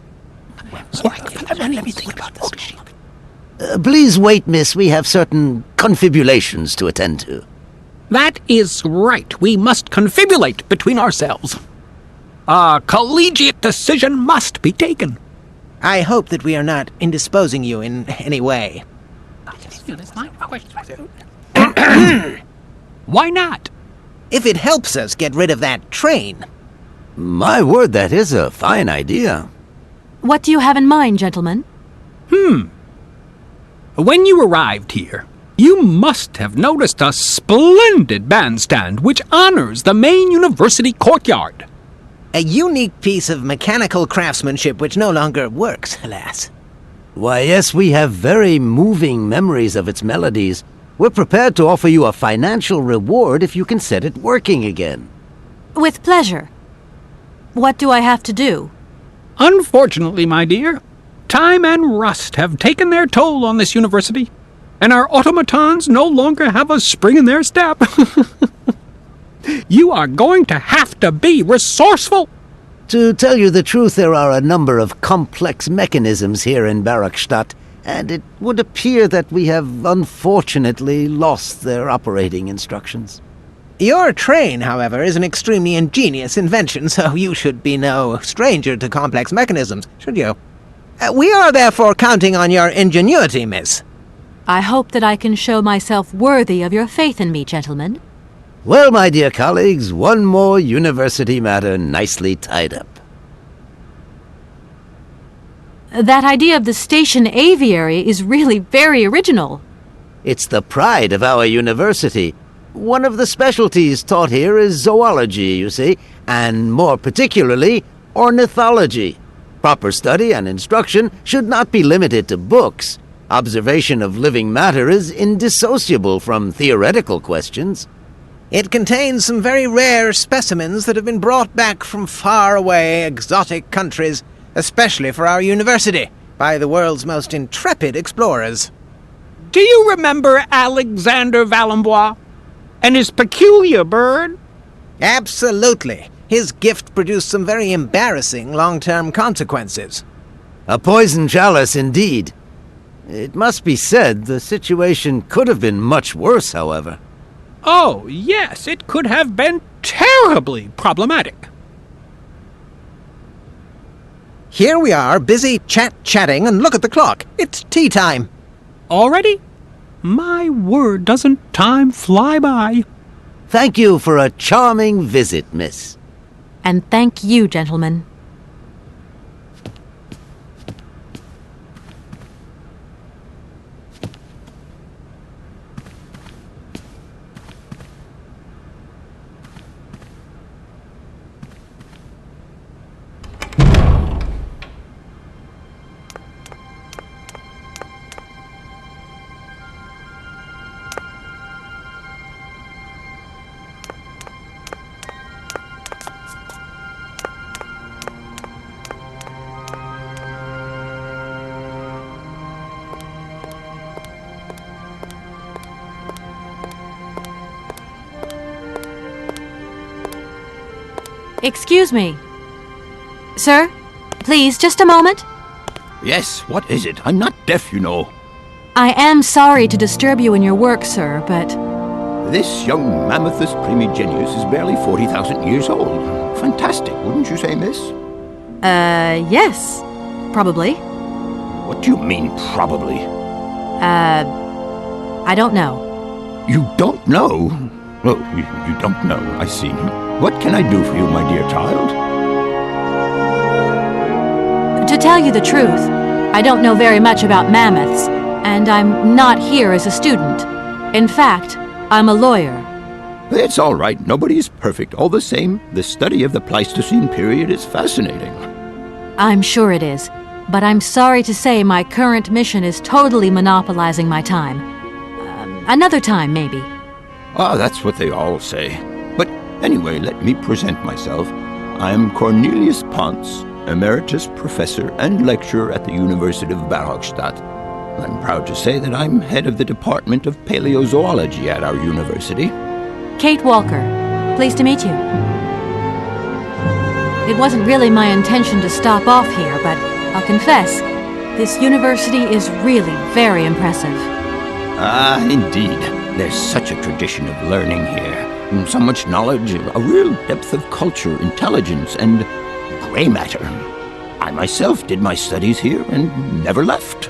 Please wait, miss. We have certain confibulations to attend to. That is right. We must confibulate between ourselves. A collegiate decision must be taken. I hope that we are not indisposing you in any way. Why not? If it helps us get rid of that train. My word, that is a fine idea. What do you have in mind, gentlemen? When you arrived here, you must have noticed a splendid bandstand which honors the main university courtyard. A unique piece of mechanical craftsmanship which no longer works, alas. Why, yes, we have very moving memories of its melodies. We're prepared to offer you a financial reward if you can set it working again. With pleasure. What do I have to do? Unfortunately, my dear, time and rust have taken their toll on this university, and our automatons no longer have a spring in their step. You are going to have to be resourceful. To tell you the truth, there are a number of complex mechanisms here in Barakstadt, and it would appear that we have unfortunately lost their operating instructions. Your train, however, is an extremely ingenious invention, so you should be no stranger to complex mechanisms, should you? We are therefore counting on your ingenuity, miss. I hope that I can show myself worthy of your faith in me, gentlemen. Well, my dear colleagues, one more university matter nicely tied up. That idea of the station aviary is really very original. It's the pride of our university. One of the specialties taught here is zoology, you see, and more particularly, ornithology. Proper study and instruction should not be limited to books. Observation of living matter is indissociable from theoretical questions. It contains some very rare specimens that have been brought back from faraway, exotic countries, especially for our university, by the world's most intrepid explorers. Do you remember Alexander Valenbois and his peculiar bird? Absolutely. His gift produced some very embarrassing long-term consequences. A poison chalice, indeed. It must be said, the situation could have been much worse, however. Oh, yes, it could have been terribly problematic. here we are, busy chatting, and look at the clock. It's tea time. Already? My word, doesn't time fly by? Thank you for a charming visit, miss. And thank you, gentlemen. Excuse me. Sir, please, just a moment. Yes, what is it? I'm not deaf, you know. I am sorry to disturb you in your work, sir, but... This young Mammothus primigenius is barely 40,000 years old. Fantastic, wouldn't you say, miss? Yes. Probably. What do you mean, probably? I don't know. You don't know? Oh, you don't know, I see. What can I do for you, my dear child? To tell you the truth, I don't know very much about mammoths, and I'm not here as a student. In fact, I'm a lawyer. It's all right. Nobody is perfect. All the same, the study of the Pleistocene period is fascinating. I'm sure it is, but I'm sorry to say my current mission is totally monopolizing my time. Another time, maybe. Ah, that's what they all say. But anyway, let me present myself. I am Cornelius Ponce, Emeritus Professor and Lecturer at the University of Barhochstadt. I'm proud to say that I'm head of the Department of Paleozoology at our university. Kate Walker. Pleased to meet you. It wasn't really my intention to stop off here, but I'll confess, this university is really very impressive. Ah, indeed. There's such a tradition of learning here. So much knowledge, a real depth of culture, intelligence, and gray matter. I myself did my studies here and never left.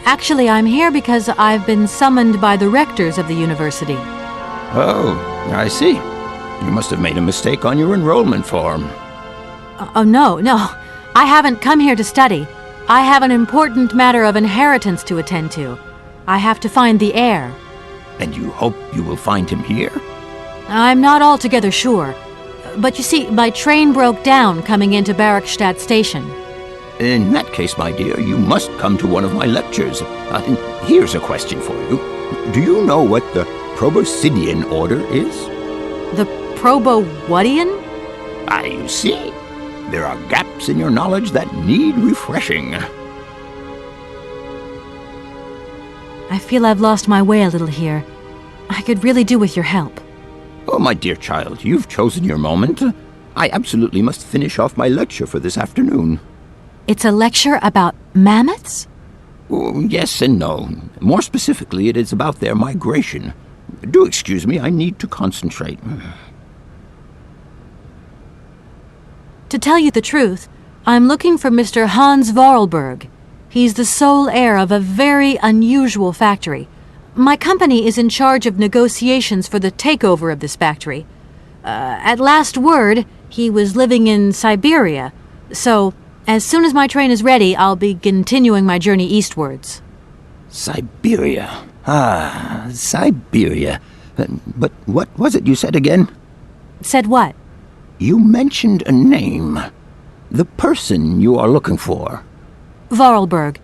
Actually, I'm here because I've been summoned by the rectors of the university. Oh, I see. You must have made a mistake on your enrollment form. Oh, no. I haven't come here to study. I have an important matter of inheritance to attend to. I have to find the heir. And you hope you will find him here? I'm not altogether sure. But you see, my train broke down coming into Barhochstadt Station. In that case, my dear, you must come to one of my lectures. Here's a question for you. Do you know what the Proboscidean order is? The Probo-whatian? Ah, you see. There are gaps in your knowledge that need refreshing. I feel I've lost my way a little here. I could really do with your help. Oh, my dear child, you've chosen your moment. I absolutely must finish off my lecture for this afternoon. It's a lecture about mammoths? Oh, yes and no. More specifically, it is about their migration. Do excuse me, I need to concentrate. To tell you the truth, I'm looking for Mr. Hans Vorarlberg. He's the sole heir of a very unusual factory. My company is in charge of negotiations for the takeover of this factory. At last word, he was living in Syberia, so as soon as my train is ready, I'll be continuing my journey eastwards. Syberia. Ah, Syberia. But what was it you said again? Said what? You mentioned a name. The person you are looking for. Vorarlberg.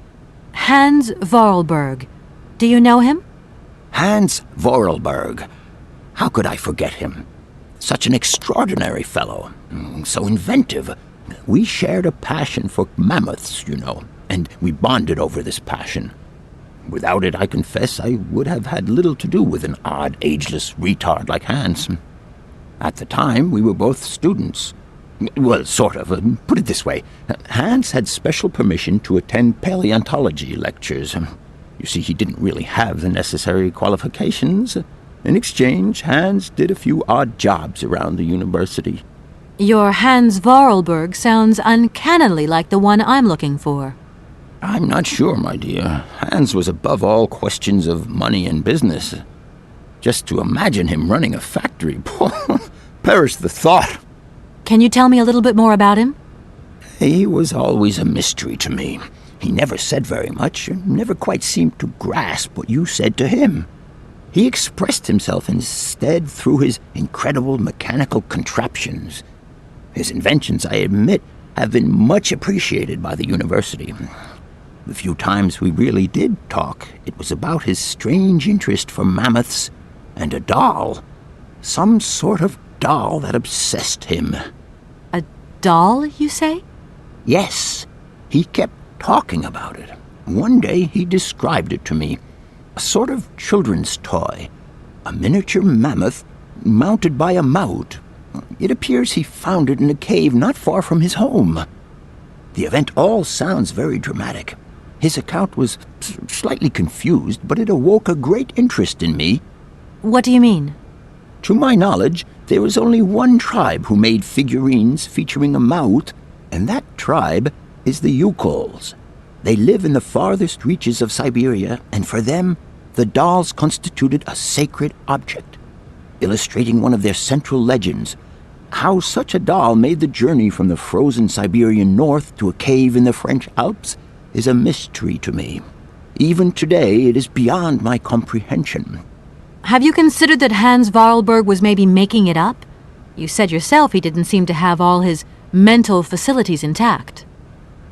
Hans Vorarlberg. Do you know him? Hans Vorarlberg. How could I forget him? Such an extraordinary fellow. So inventive. We shared a passion for mammoths, you know, and we bonded over this passion. Without it, I confess, I would have had little to do with an odd, ageless retard like Hans. At the time, we were both students. Well, sort of. Put it this way. Hans had special permission to attend paleontology lectures. You see, he didn't really have the necessary qualifications. In exchange, Hans did a few odd jobs around the university. Your Hans Vorarlberg sounds uncannily like the one I'm looking for. I'm not sure, my dear. Hans was above all questions of money and business. Just to imagine him running a factory, perish the thought. Can you tell me a little bit more about him? He was always a mystery to me. He never said very much, and never quite seemed to grasp what you said to him. He expressed himself instead through his incredible mechanical contraptions. His inventions, I admit, have been much appreciated by the university. The few times we really did talk, it was about his strange interest for mammoths and a doll. Some sort of doll that obsessed him. A doll, you say? Yes. He kept talking about it. One day he described it to me. A sort of children's toy. A miniature mammoth mounted by a mout. It appears he found it in a cave not far from his home. The event all sounds very dramatic. His account was slightly confused, but it awoke a great interest in me. What do you mean? To my knowledge, there is only one tribe who made figurines featuring a mout, and that tribe is the Yukols. They live in the farthest reaches of Syberia, and for them, the dolls constituted a sacred object, illustrating one of their central legends. How such a doll made the journey from the frozen Siberian north to a cave in the French Alps is a mystery to me. Even today, it is beyond my comprehension. Have you considered that Hans Vorarlberg was maybe making it up? You said yourself he didn't seem to have all his mental facilities intact.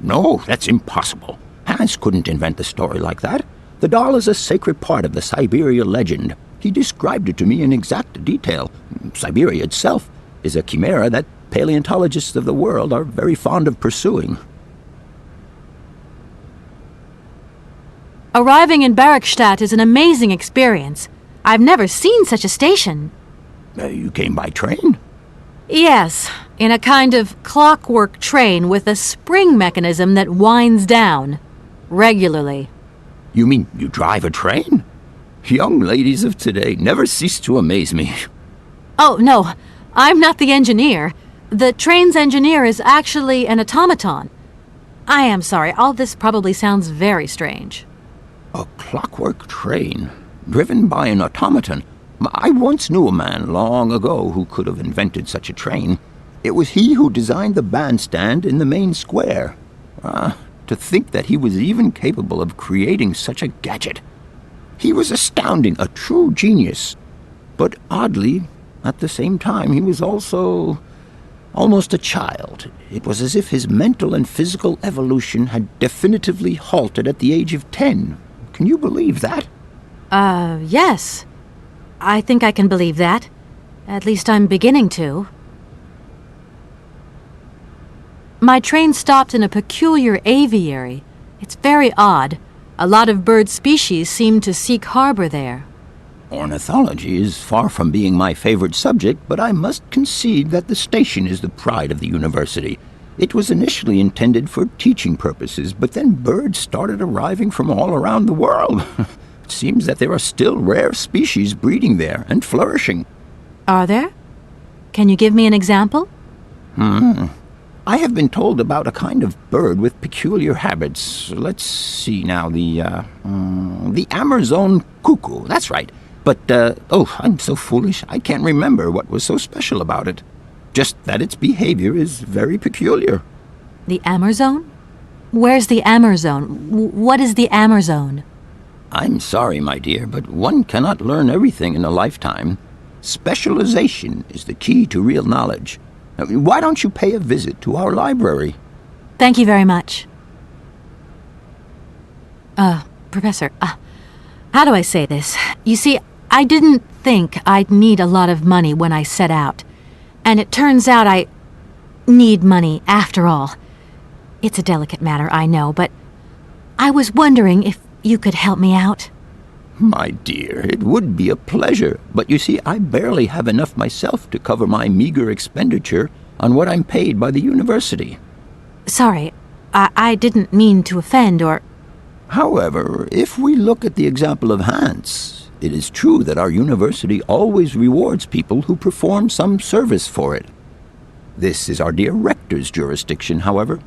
No, that's impossible. Hans couldn't invent a story like that. The doll is a sacred part of the Syberia legend. He described it to me in exact detail. Syberia itself is a chimera that paleontologists of the world are very fond of pursuing. Arriving in Barrackstadt is an amazing experience. I've never seen such a station. You came by train? Yes, in a kind of clockwork train with a spring mechanism that winds down regularly. You mean you drive a train? Young ladies of today never cease to amaze me. Oh, no, I'm not the engineer. The train's engineer is actually an automaton. I am sorry, all this probably sounds very strange. A clockwork train, driven by an automaton. I once knew a man long ago who could have invented such a train. It was he who designed the bandstand in the main square. To think that he was even capable of creating such a gadget. He was astounding, a true genius. But oddly, at the same time, he was also almost a child. It was as if his mental and physical evolution had definitively halted at the age of 10. Can you believe that? Yes. I think I can believe that. At least I'm beginning to. My train stopped in a peculiar aviary. It's very odd. A lot of bird species seem to seek harbor there. Ornithology is far from being my favorite subject, but I must concede that the station is the pride of the university. It was initially intended for teaching purposes, but then birds started arriving from all around the world. It seems that there are still rare species breeding there and flourishing. Are there? Can you give me an example? I have been told about a kind of bird with peculiar habits. Let's see now, the Amazon cuckoo, that's right. But, I'm so foolish, I can't remember what was so special about it. Just that its behavior is very peculiar. The Amazon? Where's the Amazon? What is the Amazon? I'm sorry, my dear, but one cannot learn everything in a lifetime. Specialization is the key to real knowledge. Why don't you pay a visit to our library? Thank you very much. Professor, how do I say this? You see, I didn't think I'd need a lot of money when I set out. And it turns out I need money after all. It's a delicate matter, I know, but I was wondering if you could help me out. My dear, it would be a pleasure, but you see, I barely have enough myself to cover my meager expenditure on what I'm paid by the university. Sorry, I didn't mean to offend or... However, if we look at the example of Hans, it is true that our university always rewards people who perform some service for it. This is our dear rector's jurisdiction, however.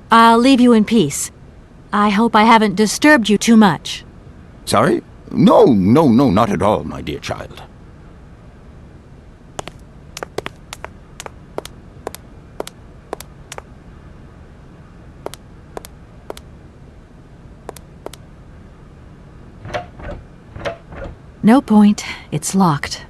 I'll leave you in peace. I hope I haven't disturbed you too much. Sorry? No, not at all, my dear child. No point. It's locked.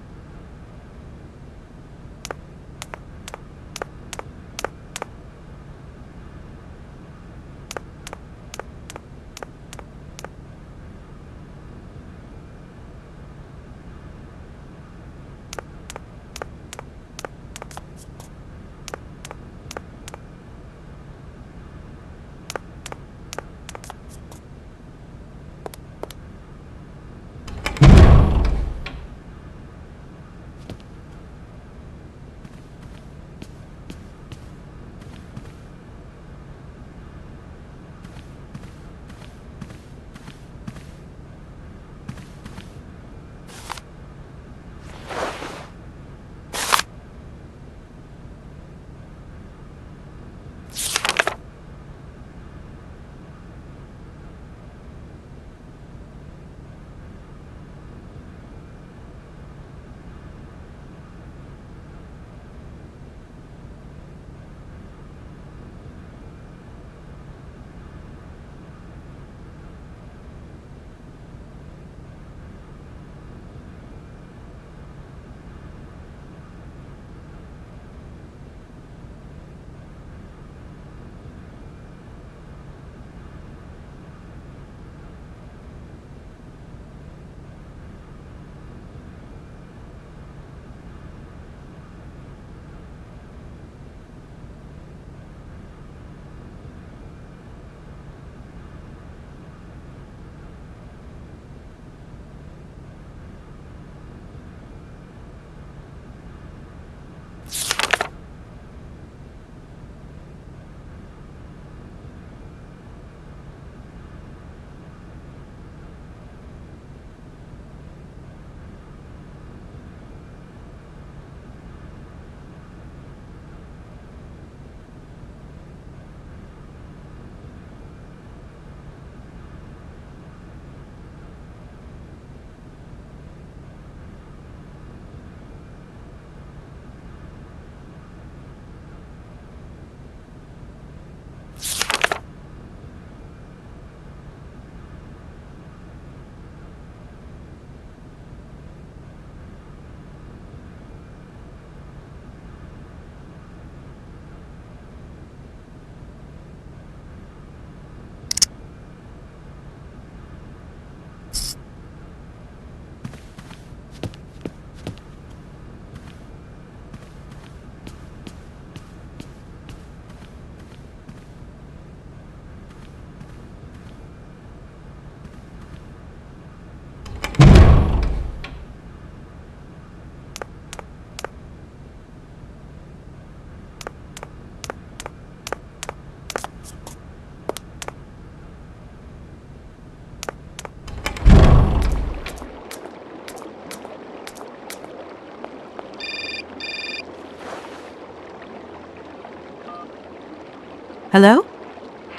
Hello?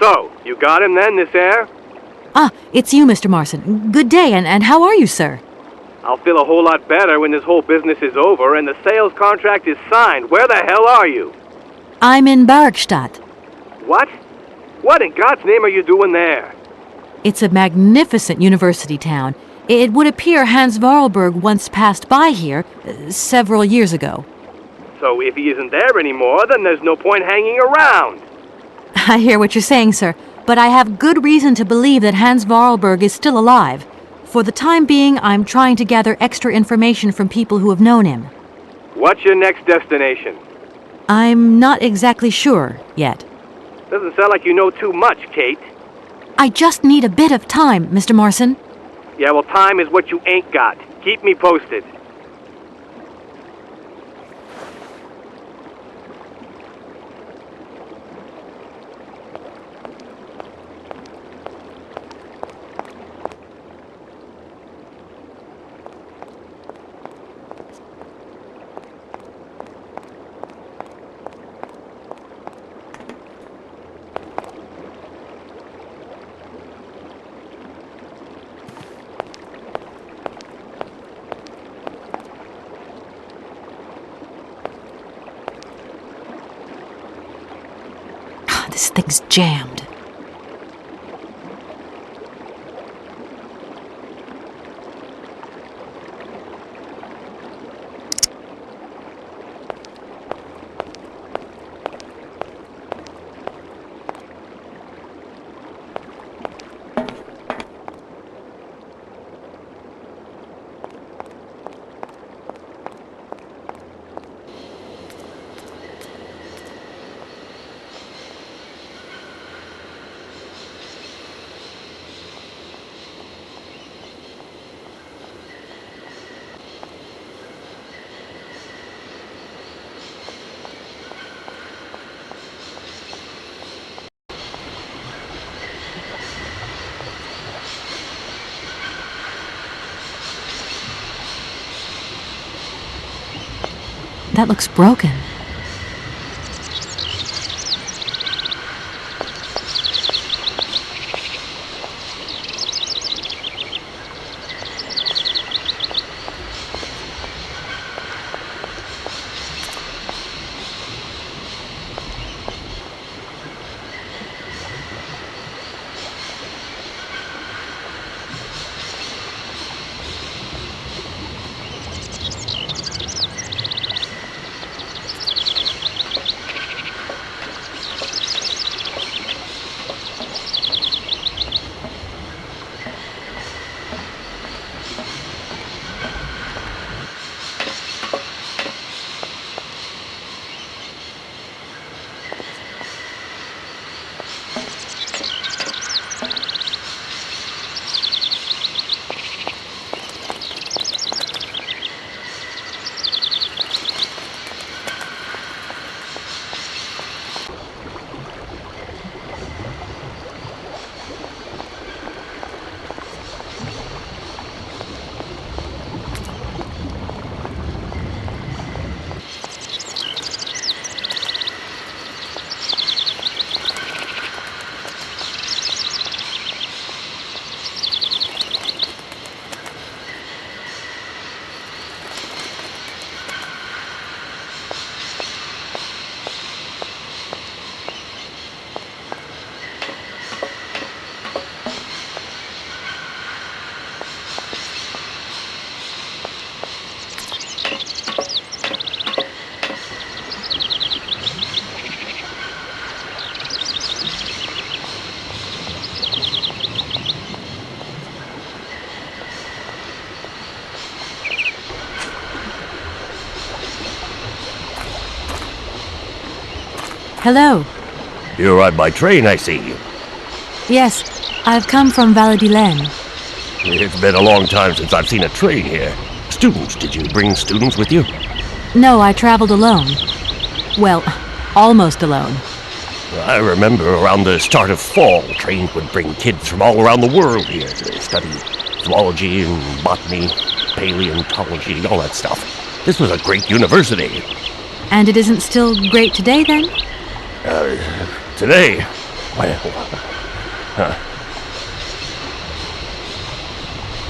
So, you got him then, this air? Ah, it's you, Mr. Marson. Good day, and how are you, sir? I'll feel a whole lot better when this whole business is over and the sales contract is signed. Where the hell are you? I'm in Barkstadt. What? What in God's name are you doing there? It's a magnificent university town. It would appear Hans Vorarlberg once passed by here several years ago. So if he isn't there anymore, then there's no point hanging around. I hear what you're saying, sir, but I have good reason to believe that Hans Vorarlberg is still alive. For the time being, I'm trying to gather extra information from people who have known him. What's your next destination? I'm not exactly sure yet. Doesn't sound like you know too much, Kate. I just need a bit of time, Mr. Marson. Yeah, well, time is what you ain't got. Keep me posted. This thing's jammed. That looks broken. Hello. You arrived by train, I see. Yes, I've come from Valladolid. It's been a long time since I've seen a train here. Students, did you bring students with you? No, I traveled alone. Well, almost alone. I remember around the start of fall, trains would bring kids from all around the world here to study zoology and botany, paleontology, all that stuff. This was a great university. And it isn't still great today, then? Today? Well,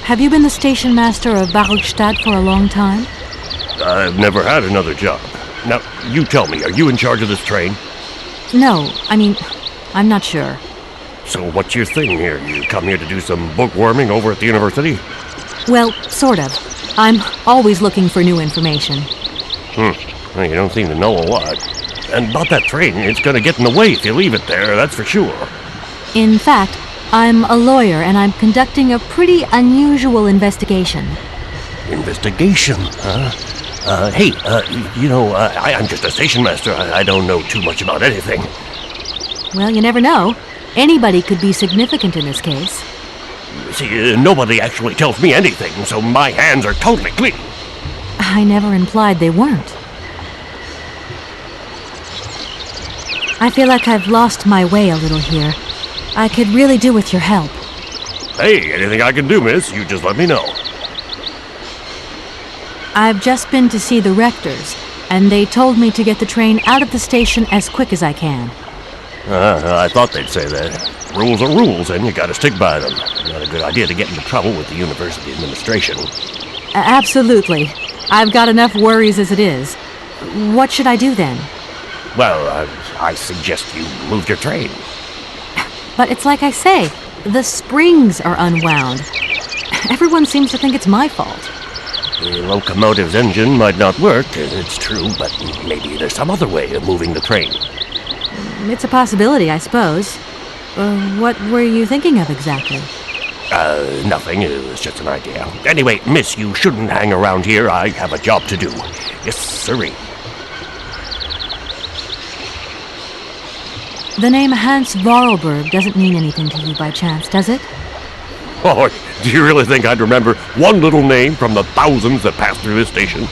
Have you been the station master of Barrelstadt for a long time? I've never had another job. Now, you tell me, are you in charge of this train? No, I mean, I'm not sure. So what's your thing here? You come here to do some bookworming over at the university? Well, sort of. I'm always looking for new information. Well, you don't seem to know a lot. And about that train, it's gonna get in the way if you leave it there, that's for sure. In fact, I'm a lawyer and I'm conducting a pretty unusual investigation. Investigation, huh? Hey, I'm just a station master. I don't know too much about anything. Well, you never know. Anybody could be significant in this case. See, nobody actually tells me anything, so my hands are totally clean. I never implied they weren't. I feel like I've lost my way a little here. I could really do with your help. Hey, anything I can do, miss, you just let me know. I've just been to see the rectors, and they told me to get the train out of the station as quick as I can. I thought they'd say that. Rules are rules, and you gotta stick by them. Not a good idea to get into trouble with the university administration. Absolutely. I've got enough worries as it is. What should I do then? Well, I suggest you move your train. But it's like I say, the springs are unwound. Everyone seems to think it's my fault. The locomotive's engine might not work, it's true, but maybe there's some other way of moving the train. It's a possibility, I suppose. What were you thinking of exactly? Nothing. It was just an idea. Anyway, miss, you shouldn't hang around here. I have a job to do. Yes, sirree. The name Hans Vorarlberg doesn't mean anything to you by chance, does it? Oh, do you really think I'd remember one little name from the thousands that pass through this station?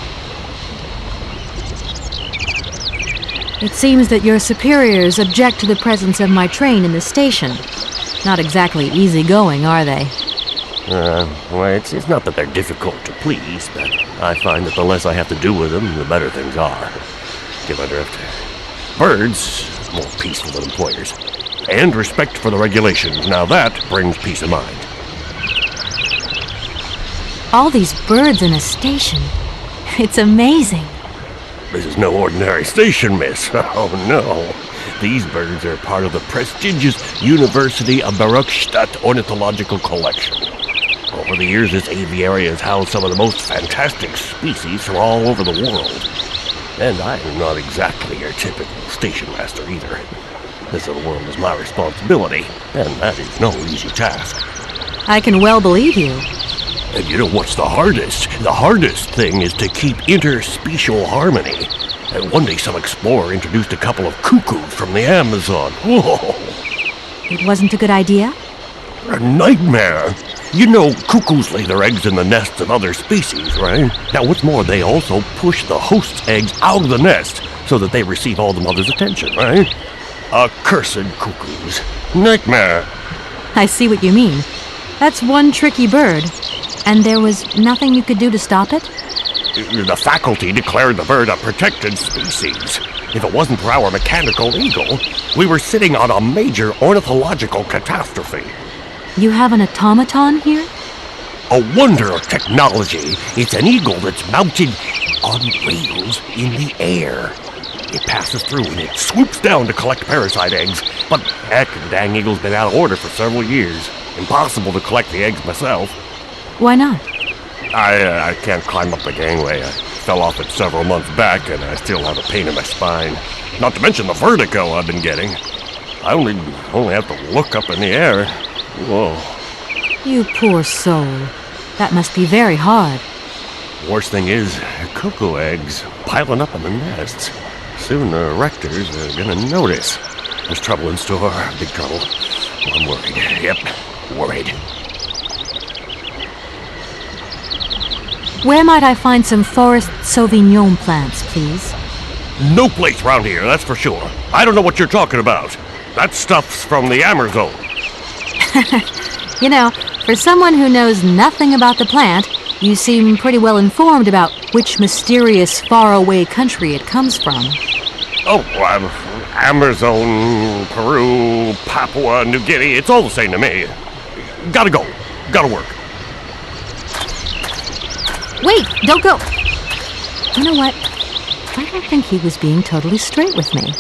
It seems that your superiors object to the presence of my train in the station. Not exactly easygoing, are they? Well, it's not that they're difficult to please, but I find that the less I have to do with them, the better things are. Get my drift? Birds, more peaceful than employers. And respect for the regulations. Now that brings peace of mind. All these birds in a station. It's amazing. This is no ordinary station, miss. Oh, no. These birds are part of the prestigious University of Baruchstadt Ornithological Collection. Over the years, this aviary has housed some of the most fantastic species from all over the world. And I am not exactly your typical station master either. This little world is my responsibility, and that is no easy task. I can well believe you. And you know what's the hardest? The hardest thing is to keep interspecial harmony. And one day some explorer introduced a couple of cuckoos from the Amazon. Whoa! It wasn't a good idea? A nightmare! You know, cuckoos lay their eggs in the nests of other species, right? Now what's more, they also push the host's eggs out of the nest so that they receive all the mother's attention, right? Accursed cuckoos. Nightmare! I see what you mean. That's one tricky bird. And there was nothing you could do to stop it? The faculty declared the bird a protected species. If it wasn't for our mechanical eagle, we were sitting on a major ornithological catastrophe. You have an automaton here? A wonder of technology. It's an eagle that's mounted on rails in the air. It passes through and it swoops down to collect parasite eggs. But heck, the dang eagle's been out of order for several years. Impossible to collect the eggs myself. Why not? I can't climb up the gangway. I fell off it several months back, and I still have a pain in my spine. Not to mention the vertigo I've been getting. I only have to look up in the air. Whoa. You poor soul. That must be very hard. Worst thing is, cuckoo eggs piling up in the nests. Soon the rectors are gonna notice. There's trouble in store, big trouble. Well, I'm worried. Yep, worried. Where might I find some Forest Sauvignon plants, please? No place round here, that's for sure. I don't know what you're talking about. That stuff's from the Amazon. You know, for someone who knows nothing about the plant, you seem pretty well informed about which mysterious faraway country it comes from. Oh, Amazon, Peru, Papua New Guinea, it's all the same to me. Gotta go. Gotta work. Wait, don't go! You know what? I don't think he was being totally straight with me.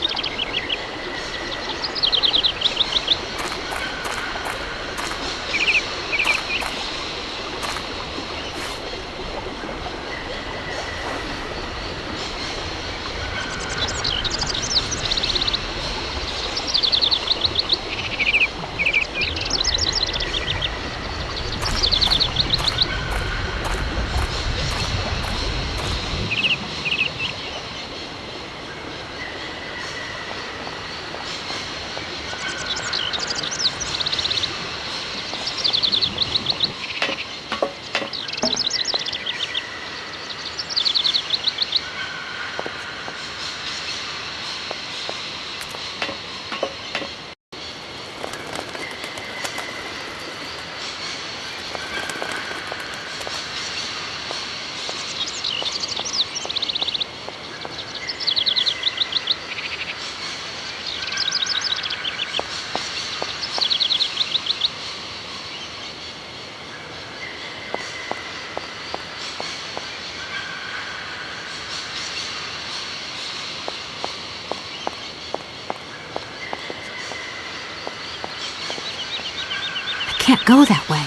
can't go that way.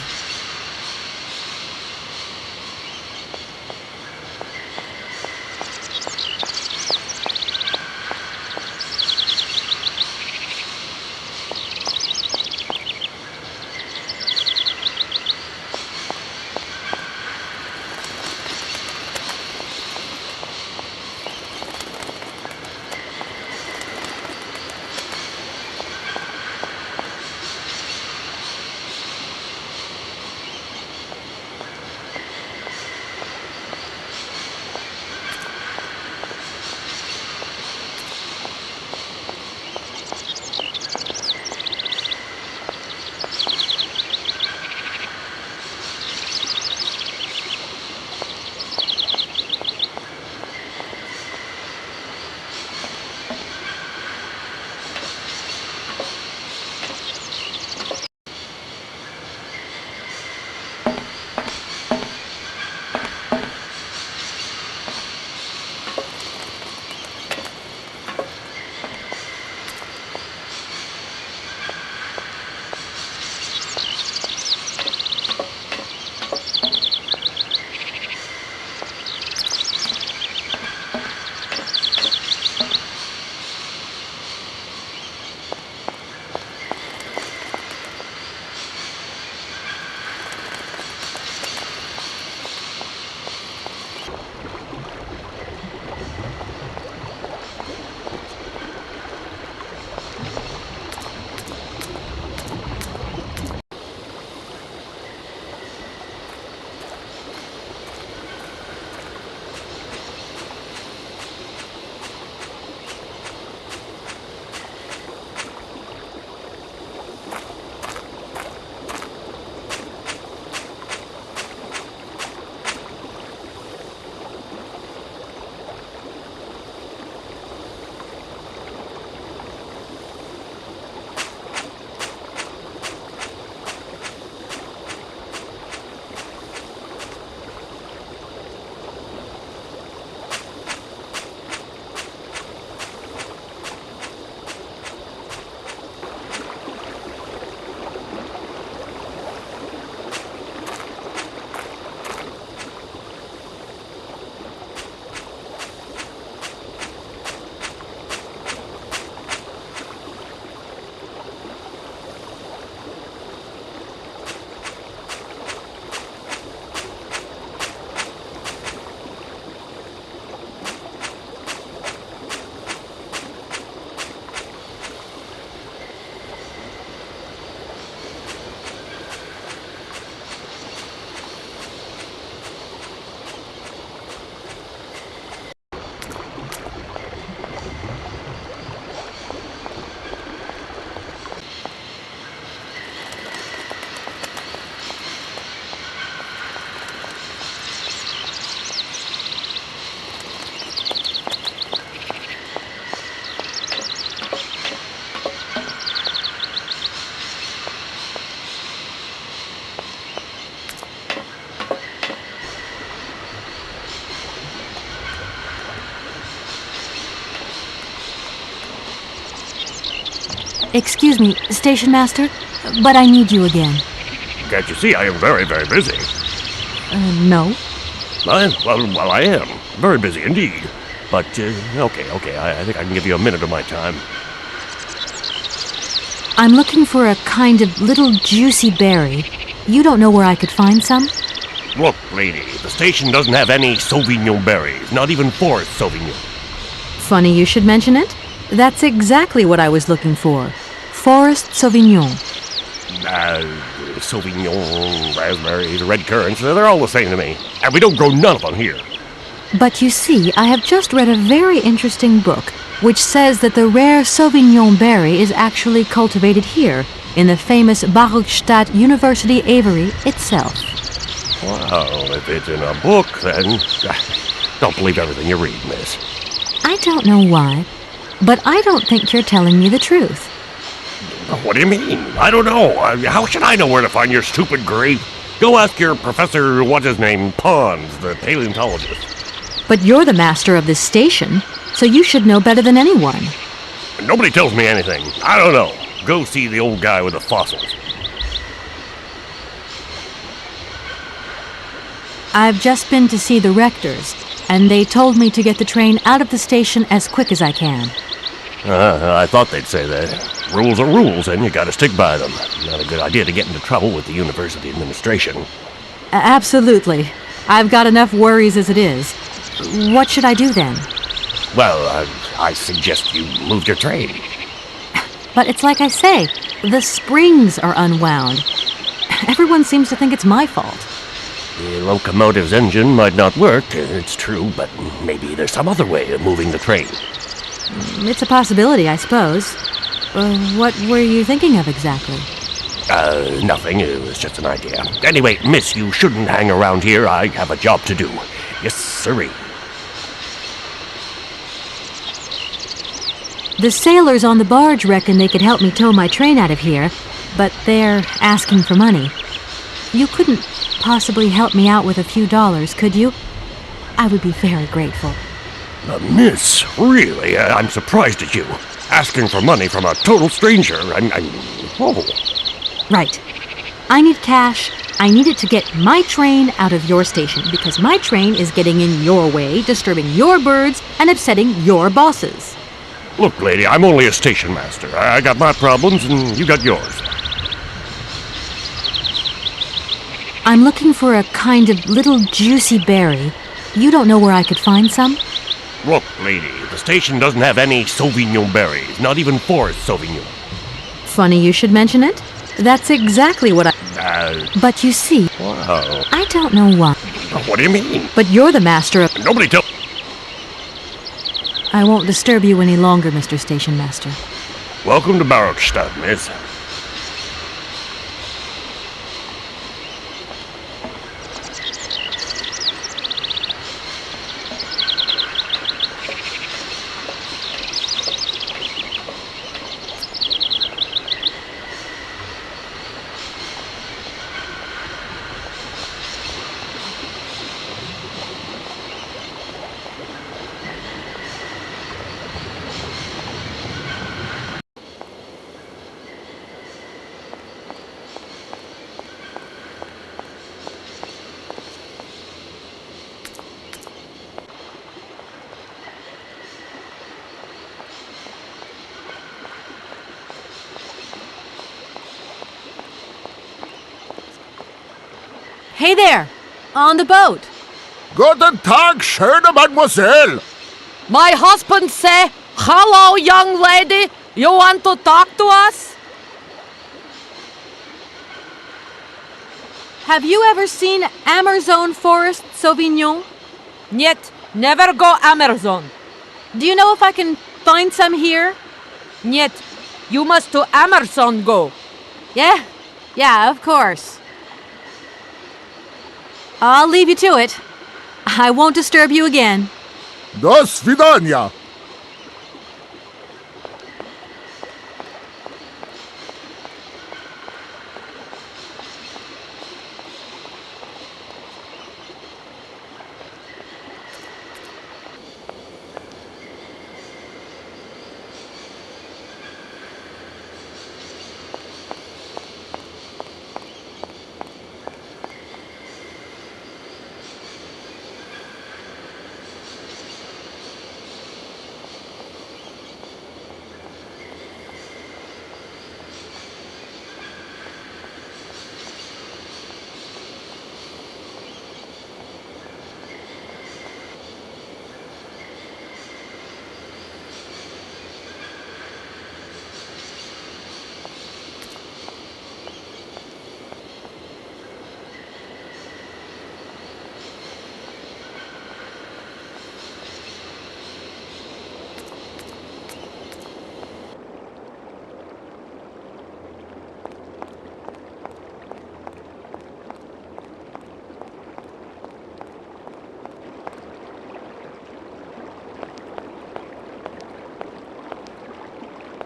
Excuse me, Station Master, but I need you again. Can't you see I am very, very busy? No. Well, I am. Very busy indeed. But, okay, I think I can give you a minute of my time. I'm looking for a kind of little juicy berry. You don't know where I could find some? Look, lady, the station doesn't have any Sauvignon berries, not even Forest Sauvignon. Funny you should mention it. That's exactly what I was looking for. Forest Sauvignon. Sauvignon, raspberries, red currants, they're all the same to me. And we don't grow none of them here. But you see, I have just read a very interesting book which says that the rare Sauvignon berry is actually cultivated here, in the famous Baruchstadt University aviary itself. Well, if it's in a book, then don't believe everything you read, miss. I don't know why, but I don't think you're telling me the truth. What do you mean? I don't know. How should I know where to find your stupid grave? Go ask your Professor, what's-his-name, Pons, the paleontologist. But you're the master of this station, so you should know better than anyone. Nobody tells me anything. I don't know. Go see the old guy with the fossils. I've just been to see the rectors, and they told me to get the train out of the station as quick as I can. I thought they'd say that. Rules are rules, and you gotta stick by them. Not a good idea to get into trouble with the university administration. Absolutely. I've got enough worries as it is. What should I do then? Well, I suggest you move your train. But it's like I say, the springs are unwound. Everyone seems to think it's my fault. The locomotive's engine might not work, it's true, but maybe there's some other way of moving the train. It's a possibility, I suppose. What were you thinking of exactly? Nothing. It was just an idea. Anyway, miss, you shouldn't hang around here. I have a job to do. Yes, sirree. The sailors on the barge reckon they could help me tow my train out of here, but they're asking for money. You couldn't possibly help me out with a few dollars, could you? I would be very grateful. Miss, really? I'm surprised at you. Asking for money from a total stranger. Oh. Right. I need cash. I need it to get my train out of your station, because my train is getting in your way, disturbing your birds, and upsetting your bosses. Look, lady, I'm only a station master. I got my problems, and you got yours. I'm looking for a kind of little juicy berry. You don't know where I could find some? Look, lady, the station doesn't have any Sauvignon berries, not even forest Sauvignon. Funny you should mention it. That's exactly what But you see, Wow. I don't know why. What do you mean? But you're the master of... Nobody tell... I won't disturb you any longer, Mr. Station Master. Welcome to Barockstadt, miss. Hey there! On the boat! Guten Tag, schöne Mademoiselle! My husband say, "Hello, young lady. You want to talk to us?" Have you ever seen Amazon Forest Sauvignon? Niet, never go Amazon. Do you know if I can find some here? Niet, you must to Amazon go. Yeah, of course. I'll leave you to it. I won't disturb you again. До свидания!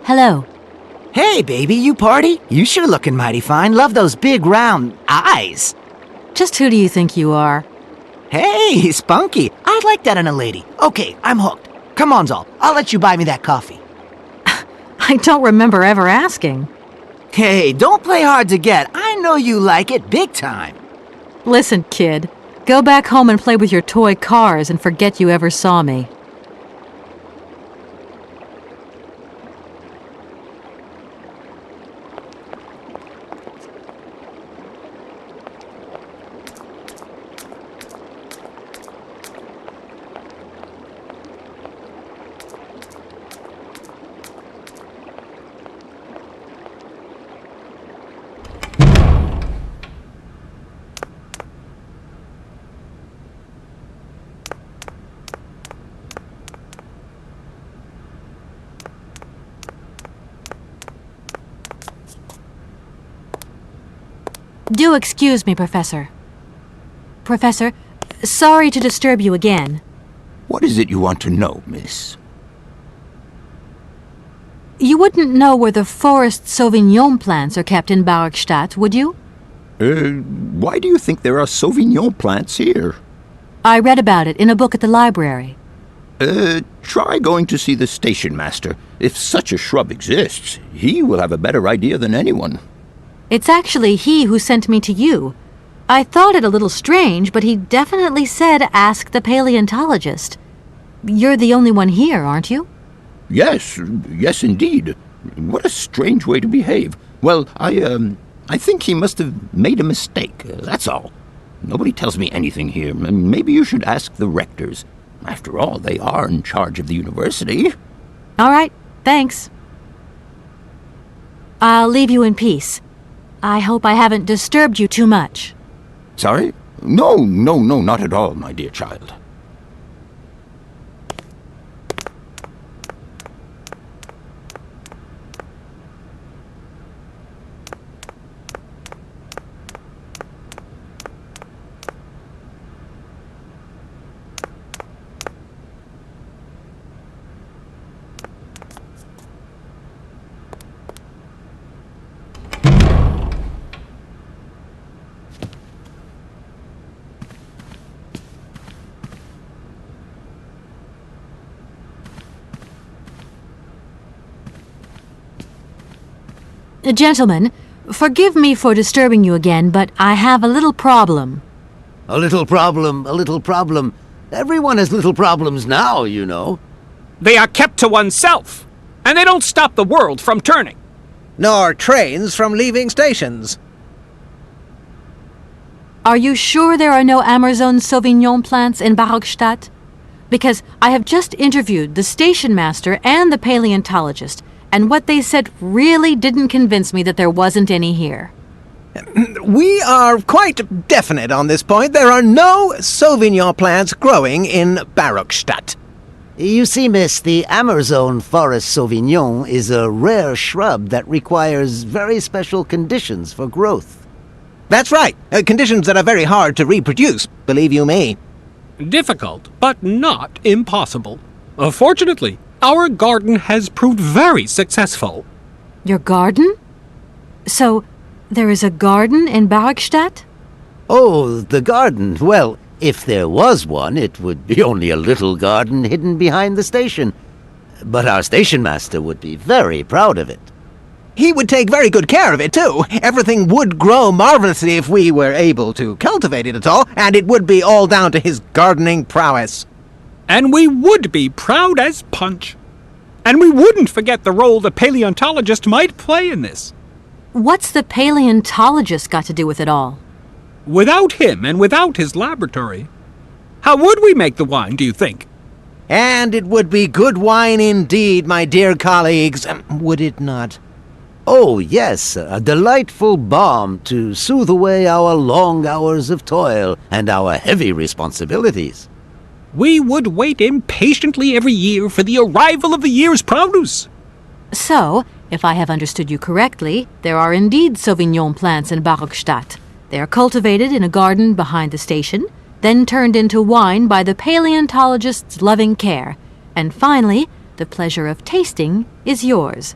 Hello. Hey, baby, you party? You sure looking mighty fine. Love those big round eyes. Just who do you think you are? Hey, spunky. I'd like that in a lady. Okay, I'm hooked. Come on, Zol. I'll let you buy me that coffee. I don't remember ever asking. Hey, don't play hard to get. I know you like it big time. Listen, kid. Go back home and play with your toy cars and forget you ever saw me. Do excuse me, Professor. Professor, sorry to disturb you again. What is it you want to know, miss? You wouldn't know where the forest Sauvignon plants are kept in Barrackstadt, would you? Why do you think there are Sauvignon plants here? I read about it in a book at the library. Try going to see the station master. If such a shrub exists, he will have a better idea than anyone. It's actually he who sent me to you. I thought it a little strange, but he definitely said ask the paleontologist. You're the only one here, aren't you? Yes indeed. What a strange way to behave. Well, I think he must have made a mistake, that's all. Nobody tells me anything here. Maybe you should ask the rectors. After all, they are in charge of the university. All right, thanks. I'll leave you in peace. I hope I haven't disturbed you too much. Sorry? No, not at all, my dear child. Gentlemen, forgive me for disturbing you again, but I have a little problem. A little problem. Everyone has little problems now, you know. They are kept to oneself, and they don't stop the world from turning. Nor trains from leaving stations. Are you sure there are no Amazon Sauvignon plants in Barrackstadt? Because I have just interviewed the station master and the paleontologist, and what they said really didn't convince me that there wasn't any here. We are quite definite on this point. There are no Sauvignon plants growing in Barrackstadt. You see, miss, the Amazon Forest Sauvignon is a rare shrub that requires very special conditions for growth. That's right. Conditions that are very hard to reproduce, believe you me. Difficult, but not impossible. Fortunately, our garden has proved very successful. Your garden? So, there is a garden in Barrackstadt? Oh, the garden. Well, if there was one, it would be only a little garden hidden behind the station. But our station master would be very proud of it. He would take very good care of it, too. Everything would grow marvelously if we were able to cultivate it at all, and it would be all down to his gardening prowess. And we would be proud as punch. And we wouldn't forget the role the paleontologist might play in this. What's the paleontologist got to do with it all? Without him and without his laboratory, how would we make the wine, do you think? And it would be good wine indeed, my dear colleagues, would it not? Oh, yes, a delightful balm to soothe away our long hours of toil and our heavy responsibilities. We would wait impatiently every year for the arrival of the year's produce. So, if I have understood you correctly, there are indeed Sauvignon plants in Barrackstadt. They are cultivated in a garden behind the station, then turned into wine by the paleontologist's loving care, and finally, the pleasure of tasting is yours.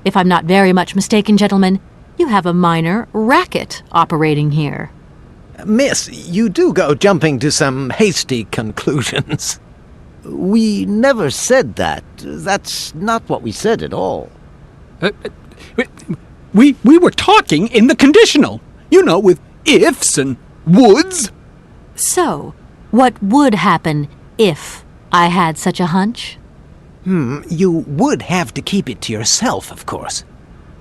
If I'm not very much mistaken, gentlemen, you have a minor racket operating here. Miss, you do go jumping to some hasty conclusions. We never said that. That's not what we said at all. We were talking in the conditional. You know, with ifs and woulds. So, what would happen if I had such a hunch? You would have to keep it to yourself, of course.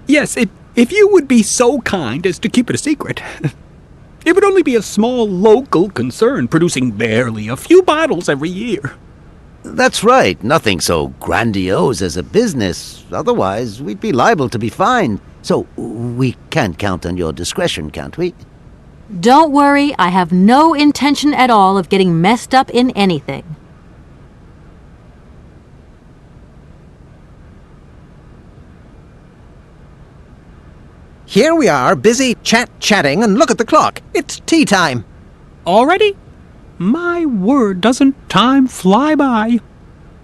Yes, if you would be so kind as to keep it a secret. It would only be a small local concern producing barely a few bottles every year. That's right. Nothing so grandiose as a business. Otherwise, we'd be liable to be fined. So, we can't count on your discretion, can't we? Don't worry, I have no intention at all of getting messed up in anything. Here we are, busy chatting, and look at the clock. It's tea time. Already? My word, doesn't time fly by?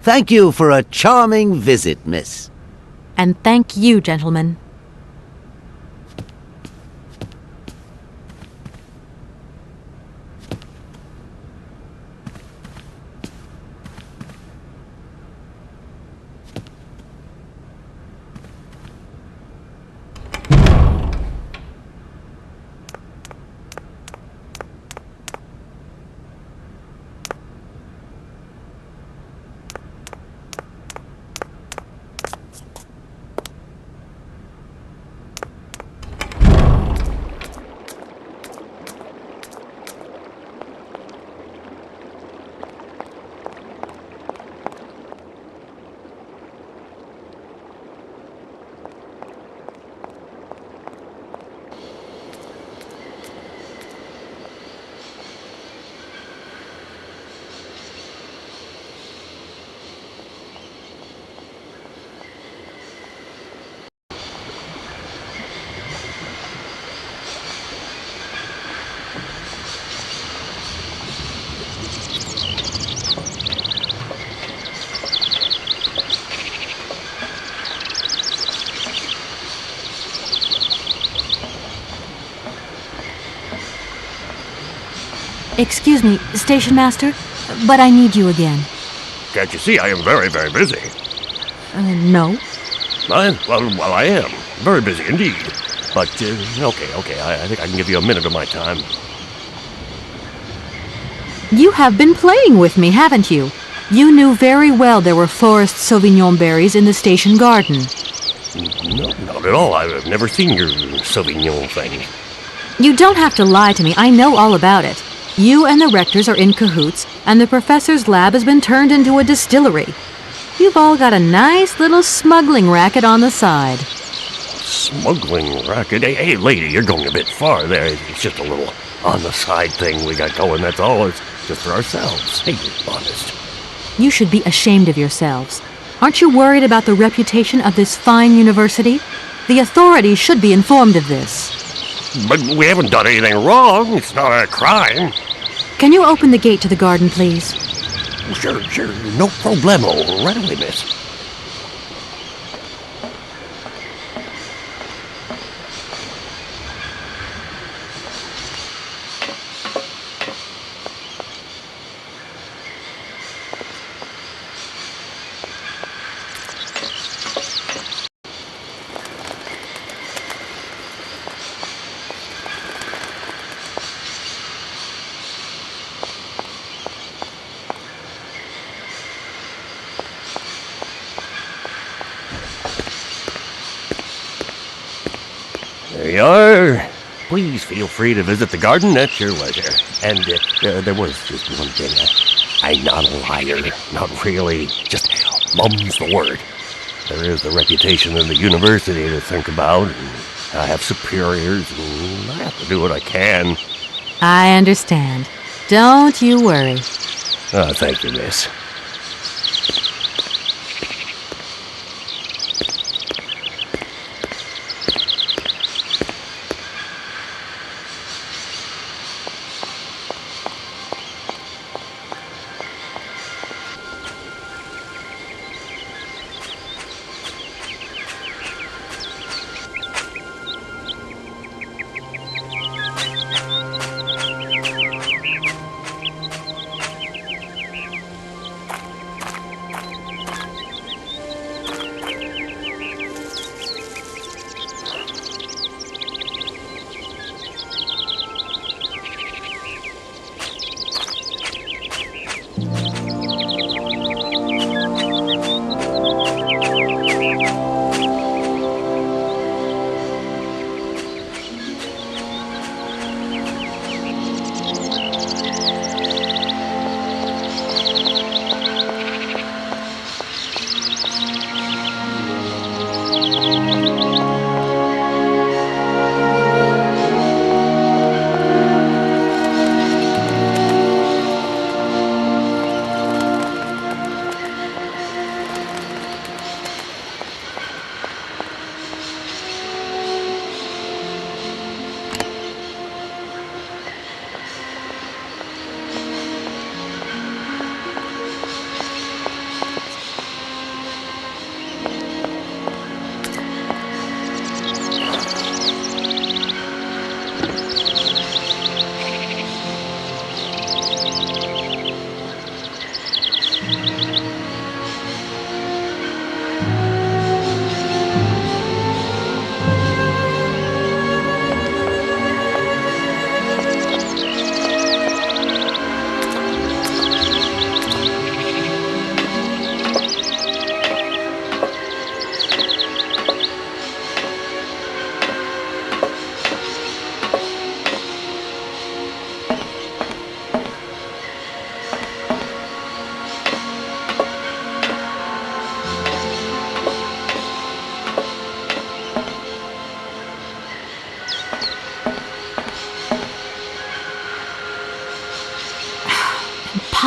Thank you for a charming visit, miss. And thank you, gentlemen. Excuse me, Station Master, but I need you again. Can't you see I am very, very busy? No. Well, I am. Very busy indeed. But, okay, I think I can give you a minute of my time. You have been playing with me, haven't you? You knew very well there were forest Sauvignon berries in the station garden. No, not at all. I've never seen your Sauvignon thing. You don't have to lie to me. I know all about it. You and the rectors are in cahoots, and the professor's lab has been turned into a distillery. You've all got a nice little smuggling racket on the side. Smuggling racket? Hey, lady, you're going a bit far there. It's just a little on-the-side thing we got going, that's all. It's just for ourselves. Hey, you're honest. You should be ashamed of yourselves. Aren't you worried about the reputation of this fine university? The authorities should be informed of this. But we haven't done anything wrong. It's not a crime. Can you open the gate to the garden, please? Sure. No problemo. Right away, miss. There you are. Please feel free to visit the garden at your leisure. And there was just one thing. I'm not a liar. Not really. Just mum's the word. There is the reputation in the university to think about. And I have superiors, and I have to do what I can. I understand. Don't you worry. Oh, thank you, miss.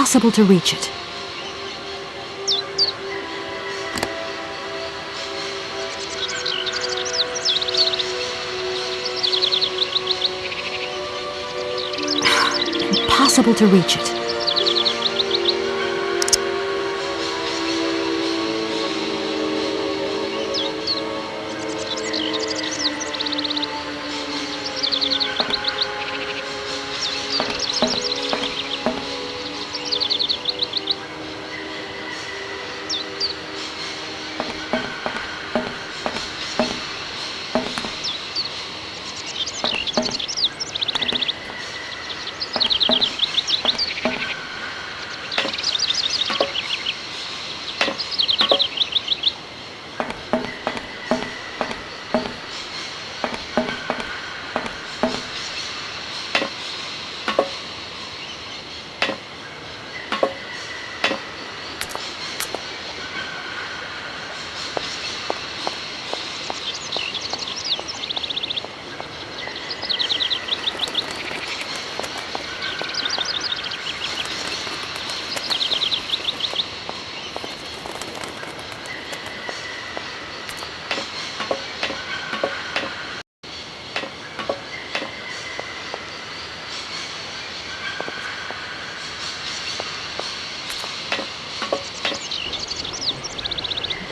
Impossible to reach it. Impossible to reach it.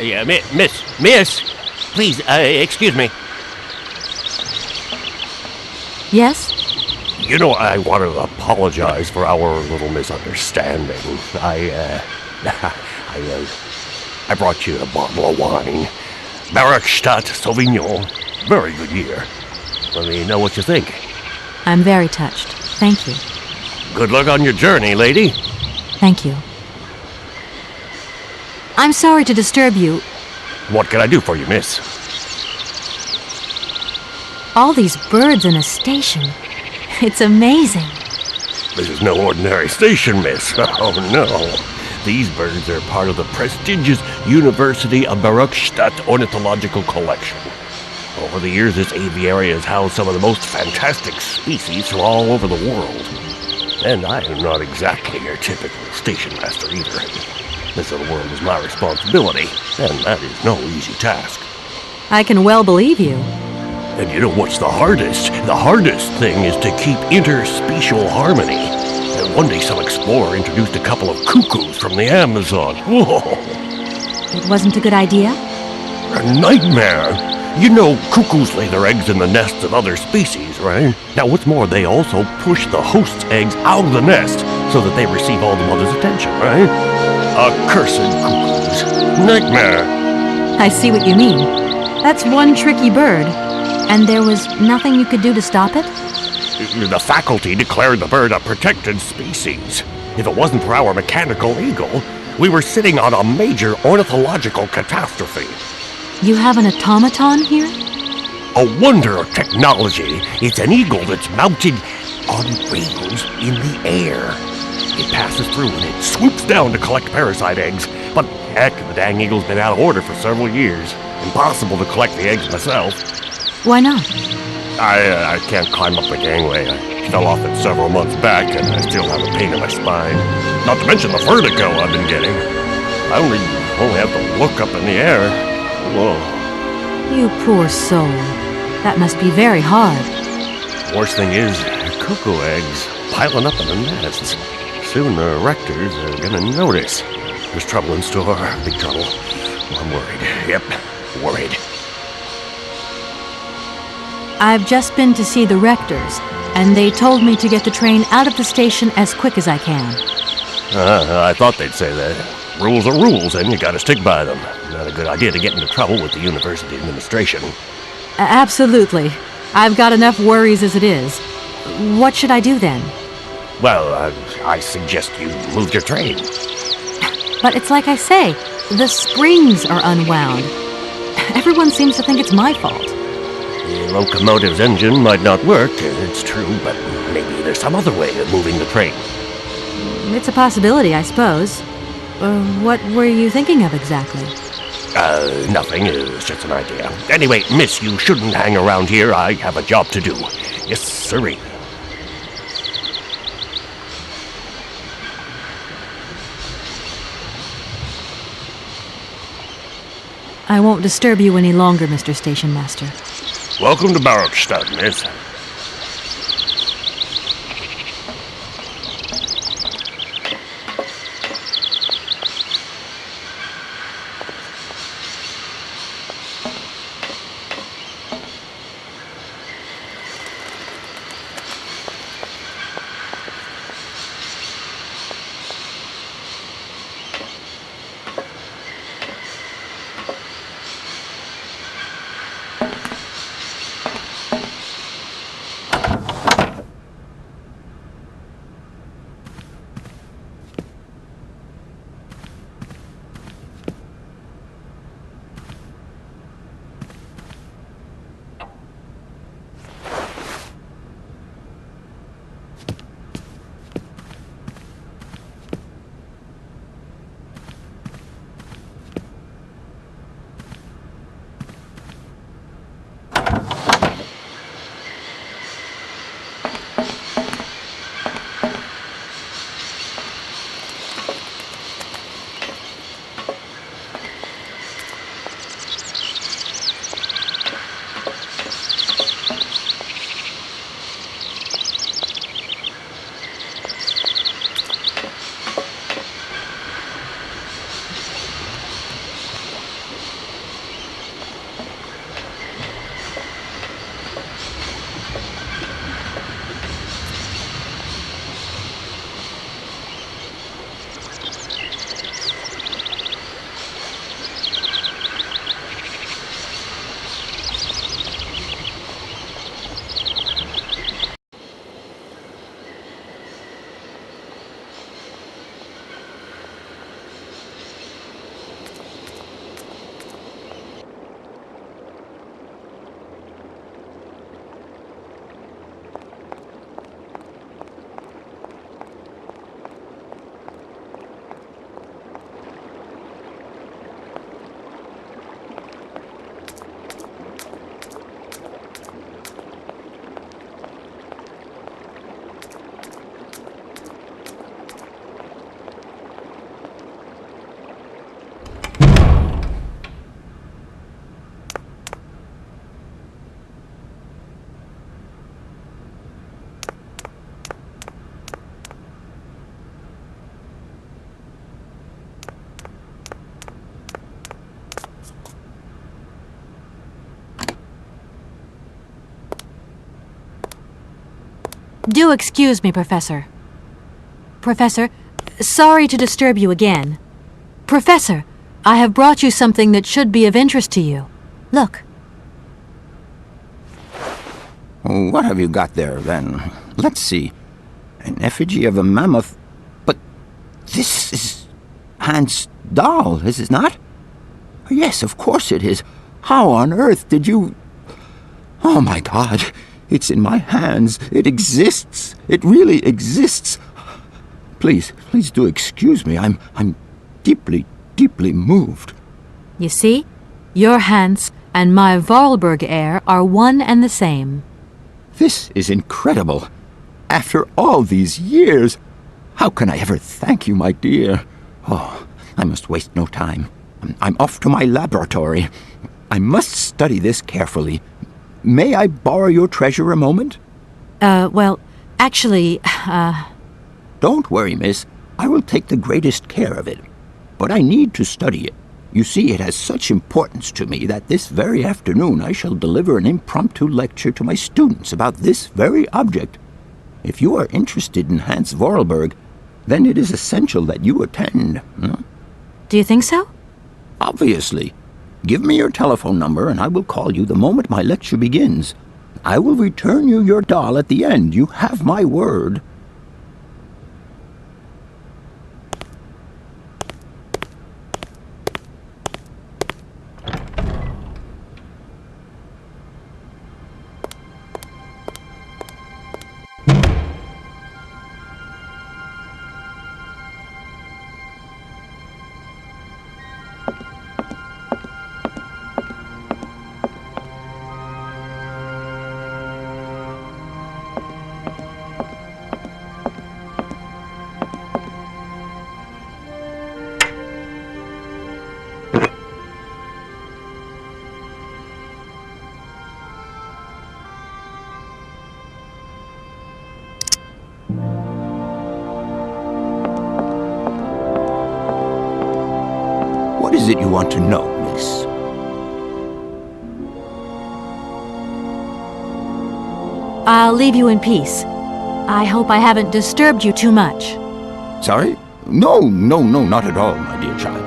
Yeah, miss, please, excuse me. Yes? You know, I want to apologize for our little misunderstanding. I brought you a bottle of wine. Barakstadt Sauvignon. Very good year. Let me know what you think. I'm very touched. Thank you. Good luck on your journey, lady. Thank you. I'm sorry to disturb you. What can I do for you, miss? All these birds in a station. It's amazing. This is no ordinary station, miss. Oh, no. These birds are part of the prestigious University of Barakstadt Ornithological Collection. Over the years, this aviary has housed some of the most fantastic species from all over the world. And I am not exactly your typical station master either. This little world is my responsibility, and that is no easy task. I can well believe you. And you know what's the hardest? The hardest thing is to keep interspecial harmony. And one day some explorer introduced a couple of cuckoos from the Amazon. Whoa! It wasn't a good idea? A nightmare! You know, cuckoos lay their eggs in the nests of other species, right? Now, what's more, they also push the host's eggs out of the nest so that they receive all the mother's attention, right? Accursed cuckoos. Nightmare. I see what you mean. That's one tricky bird. And there was nothing you could do to stop it? The faculty declared the bird a protected species. If it wasn't for our mechanical eagle, we were sitting on a major ornithological catastrophe. You have an automaton here? A wonder of technology. It's an eagle that's mounted on wings in the air. It passes through and it swoops down to collect parasite eggs. But heck, the dang eagle's been out of order for several years. Impossible to collect the eggs myself. Why not? I can't climb up the gangway. I fell off it several months back and I still have a pain in my spine. Not to mention the vertigo I've been getting. I only have to look up in the air. Whoa. You poor soul. That must be very hard. Worst thing is, cuckoo eggs piling up in the nests. Soon the rectors are gonna notice. There's trouble in store, big trouble. Well, I'm worried. Yep, worried. I've just been to see the rectors, and they told me to get the train out of the station as quick as I can. I thought they'd say that. Rules are rules, and you gotta stick by them. Not a good idea to get into trouble with the university administration. Absolutely. I've got enough worries as it is. What should I do then? Well, I suggest you move your train. But it's like I say, the springs are unwound. Everyone seems to think it's my fault. The locomotive's engine might not work, it's true, but maybe there's some other way of moving the train. It's a possibility, I suppose. What were you thinking of exactly? Nothing. It's just an idea. Anyway, miss, you shouldn't hang around here. I have a job to do. Yes, sirree. I won't disturb you any longer, Mr. Station Master. Welcome to Barrowstadt, miss. Do excuse me, Professor. Professor, sorry to disturb you again. Professor, I have brought you something that should be of interest to you. Look. What have you got there, then? Let's see. An effigy of a mammoth. But this is Hans' doll, is it not? Yes, of course it is. How on earth did you... Oh, my God. It's in my hands. It exists. It really exists. Please do excuse me. I'm deeply, deeply moved. You see? Your Hans and my Vorarlberg heir are one and the same. This is incredible. After all these years, how can I ever thank you, my dear? Oh, I must waste no time. I'm off to my laboratory. I must study this carefully. May I borrow your treasure a moment? Well, actually, Don't worry, miss. I will take the greatest care of it. But I need to study it. You see, it has such importance to me that this very afternoon I shall deliver an impromptu lecture to my students about this very object. If you are interested in Hans Vorarlberg, then it is essential that you attend. Do you think so? Obviously. Give me your telephone number and I will call you the moment my lecture begins. I will return you your doll at the end. You have my word. is it you want to know, miss? I'll leave you in peace. I hope I haven't disturbed you too much. Sorry? No, not at all, my dear child.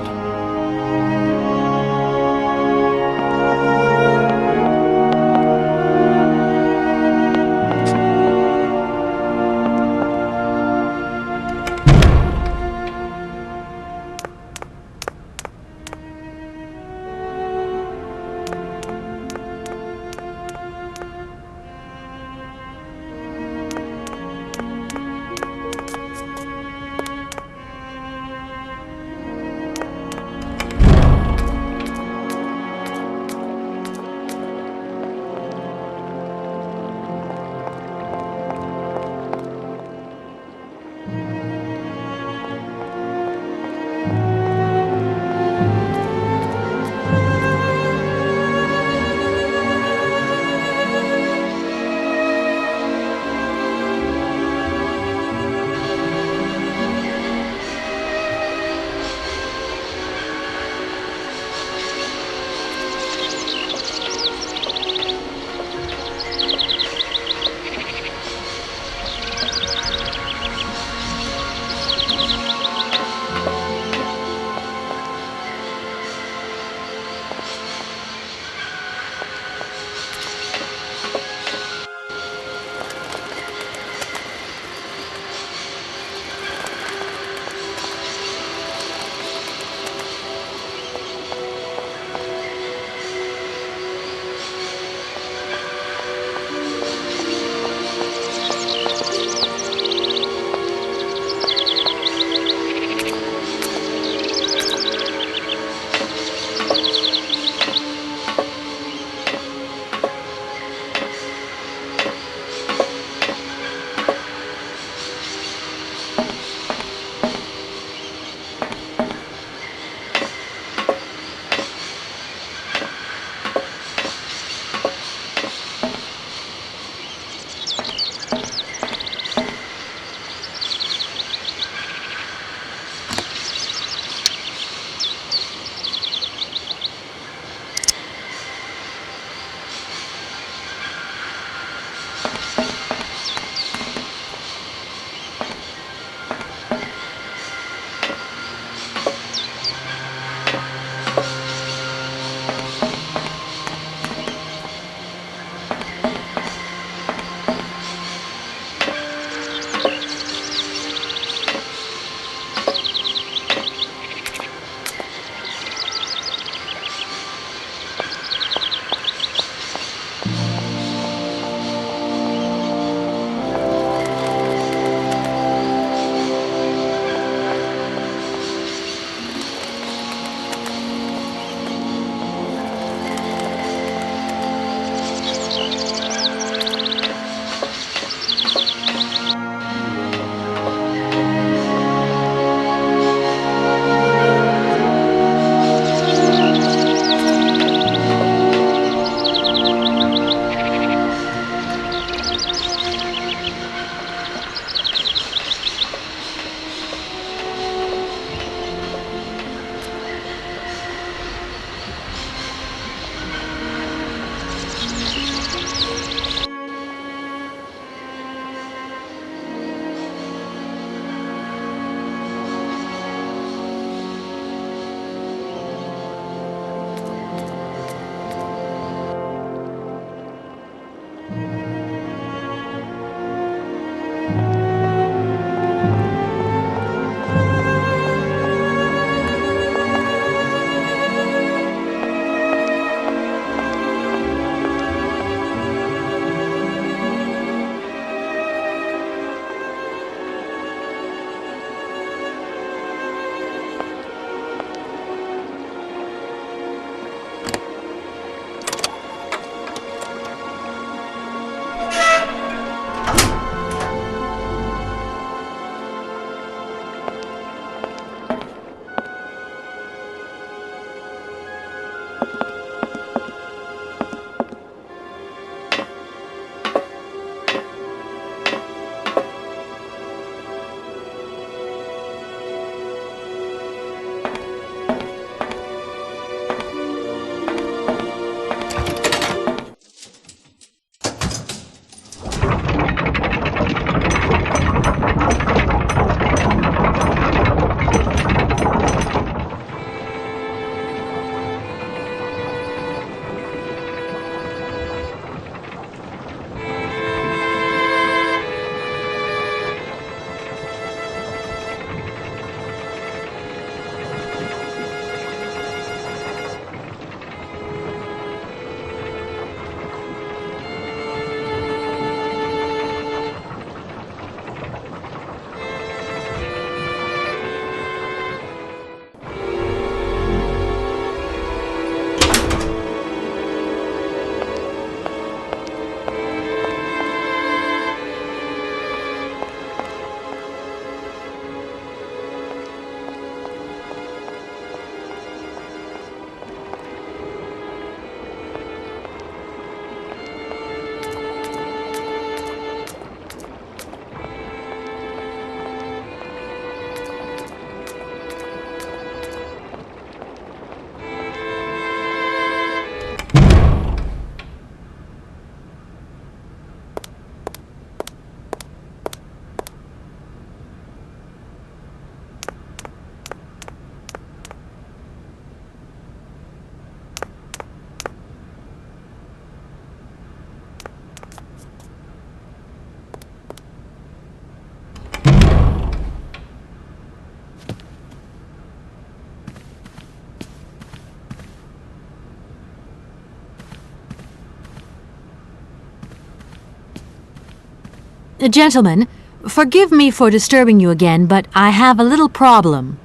Gentlemen, forgive me for disturbing you again, but I have a little problem.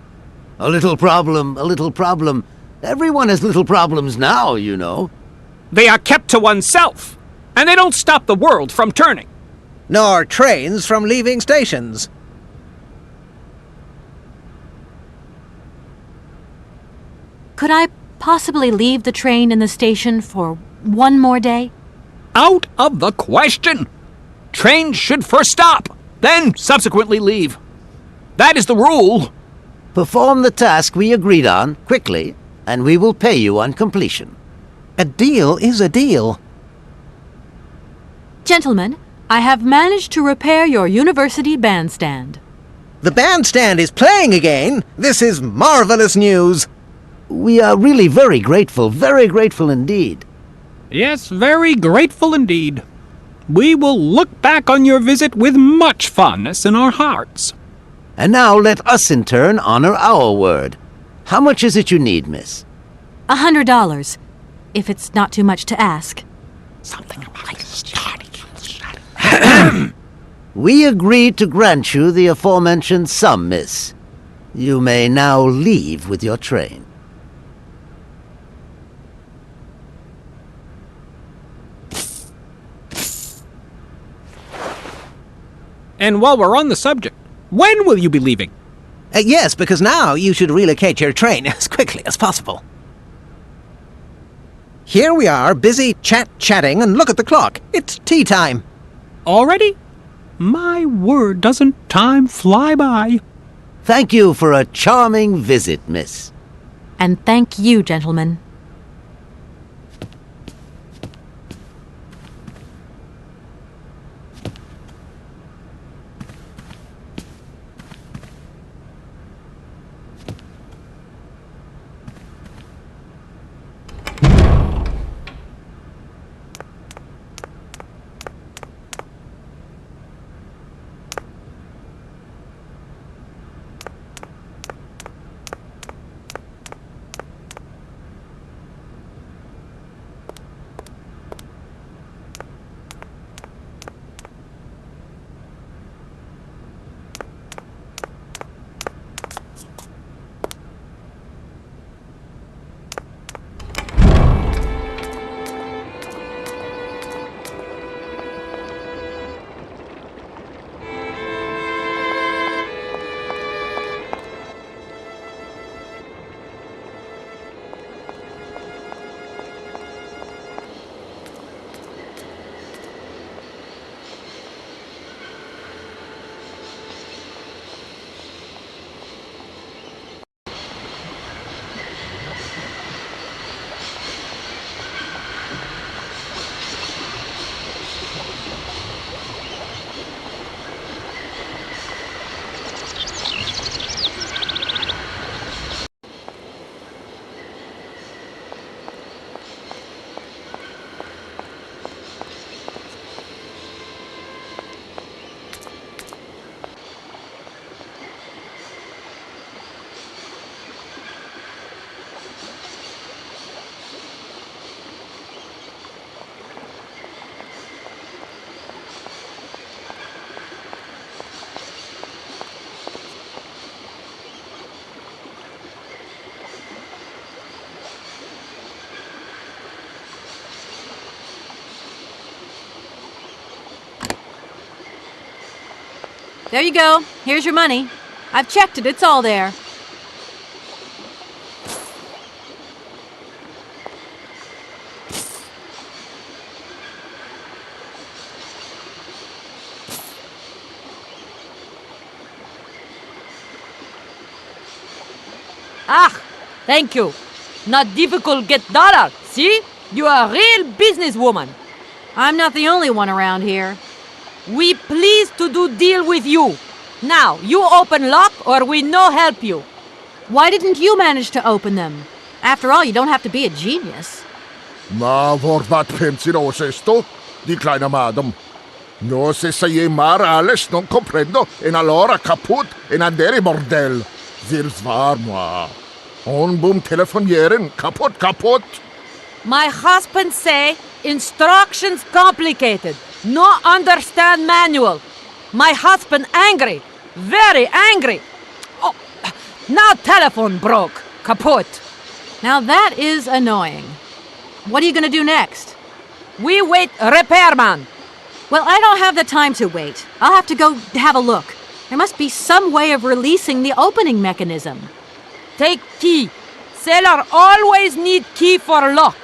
A little problem, a little problem. Everyone has little problems now, you know. They are kept to oneself, and they don't stop the world from turning. Nor trains from leaving stations. Could I possibly leave the train in the station for one more day? Out of the question! Trains should first stop, then subsequently leave. That is the rule. Perform the task we agreed on, quickly, and we will pay you on completion. A deal is a deal. Gentlemen, I have managed to repair your university bandstand. The bandstand is playing again! This is marvelous news! We are really very grateful indeed. Yes, very grateful indeed. We will look back on your visit with much fondness in our hearts. And now let us in turn honor our word. How much is it you need, miss? $100, if it's not too much to ask. Something like starting. We agreed to grant you the aforementioned sum, miss. You may now leave with your train. And while we're on the subject, when will you be leaving? Yes, because now you should relocate your train as quickly as possible. Here we are, busy chatting, and look at the clock. It's tea time. Already? My word, doesn't time fly by? Thank you for a charming visit, miss. And thank you, gentlemen. There you go. Here's your money. I've checked it. It's all there. Ah, thank you. Not difficult get dollar. See? You are a real businesswoman. I'm not the only one around here. We pleased to do deal with you. Now, you open lock or we no help you. Why didn't you manage to open them? After all, you don't have to be a genius. Ma vorvat pensiros esto? Di kleiner madam. No se saye mar alles non comprendo en allora kaput en andere bordel. Wirs war moi. On boom telefonieren kaput. My husband say instructions complicated. No understand manual. My husband angry. Very angry. Oh, now telephone broke. Kaput. Now that is annoying. What are you gonna do next? We wait repairman. Well, I don't have the time to wait. I'll have to go have a look. There must be some way of releasing the opening mechanism. Take key. Sailor always need key for lock.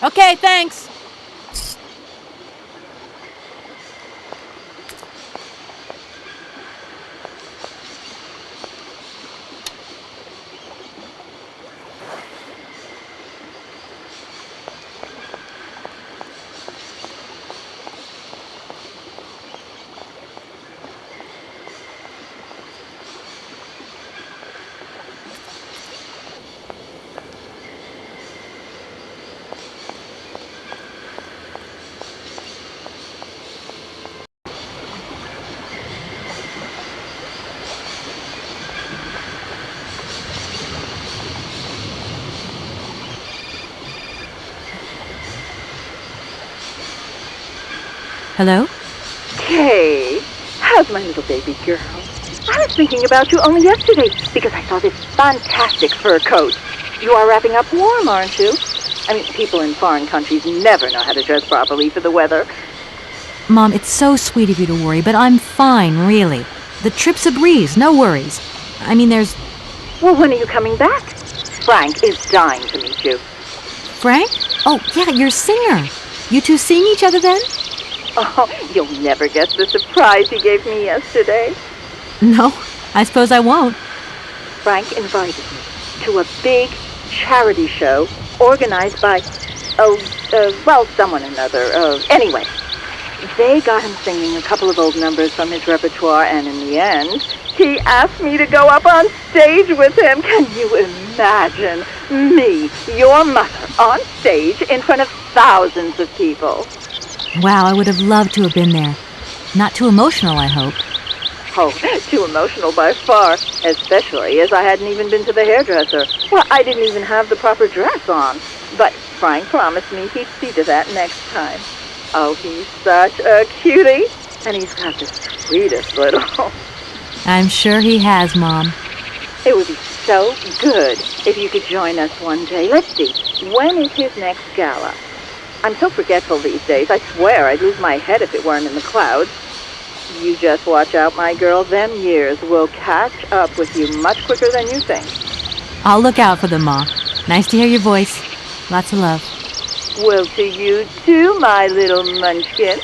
Okay, thanks. Hello? Kate, how's my little baby girl? I was thinking about you only yesterday because I saw this fantastic fur coat. You are wrapping up warm, aren't you? I mean, people in foreign countries never know how to dress properly for the weather. Mom, it's so sweet of you to worry, but I'm fine, really. The trip's a breeze, no worries. I mean, there's... Well, when are you coming back? Frank is dying to meet you. Frank? Oh, yeah, your singer. You two seeing each other then? Oh, you'll never guess the surprise he gave me yesterday. No, I suppose I won't. Frank invited me to a big charity show organized by, someone or another. Anyway, they got him singing a couple of old numbers from his repertoire, and in the end, he asked me to go up on stage with him. Can you imagine me, your mother, on stage in front of thousands of people? Wow, I would have loved to have been there. Not too emotional, I hope. Oh, too emotional by far, especially as I hadn't even been to the hairdresser. Well, I didn't even have the proper dress on. But Frank promised me he'd see to that next time. Oh, he's such a cutie, and he's got the sweetest little... I'm sure he has, Mom. It would be so good if you could join us one day. Let's see, when is his next gala? I'm so forgetful these days. I swear I'd lose my head if it weren't in the clouds. You just watch out, my girl. Them years will catch up with you much quicker than you think. I'll look out for them, Ma. Nice to hear your voice. Lots of love. Well, to you too, my little munchkin.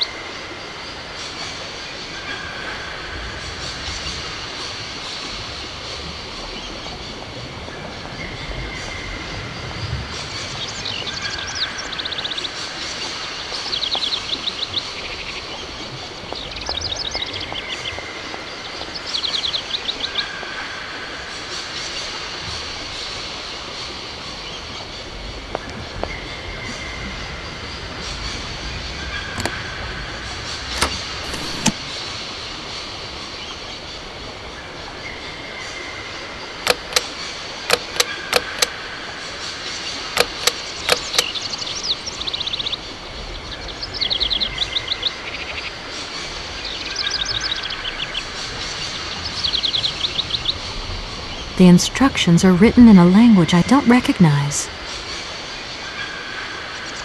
The instructions are written in a language I don't recognize.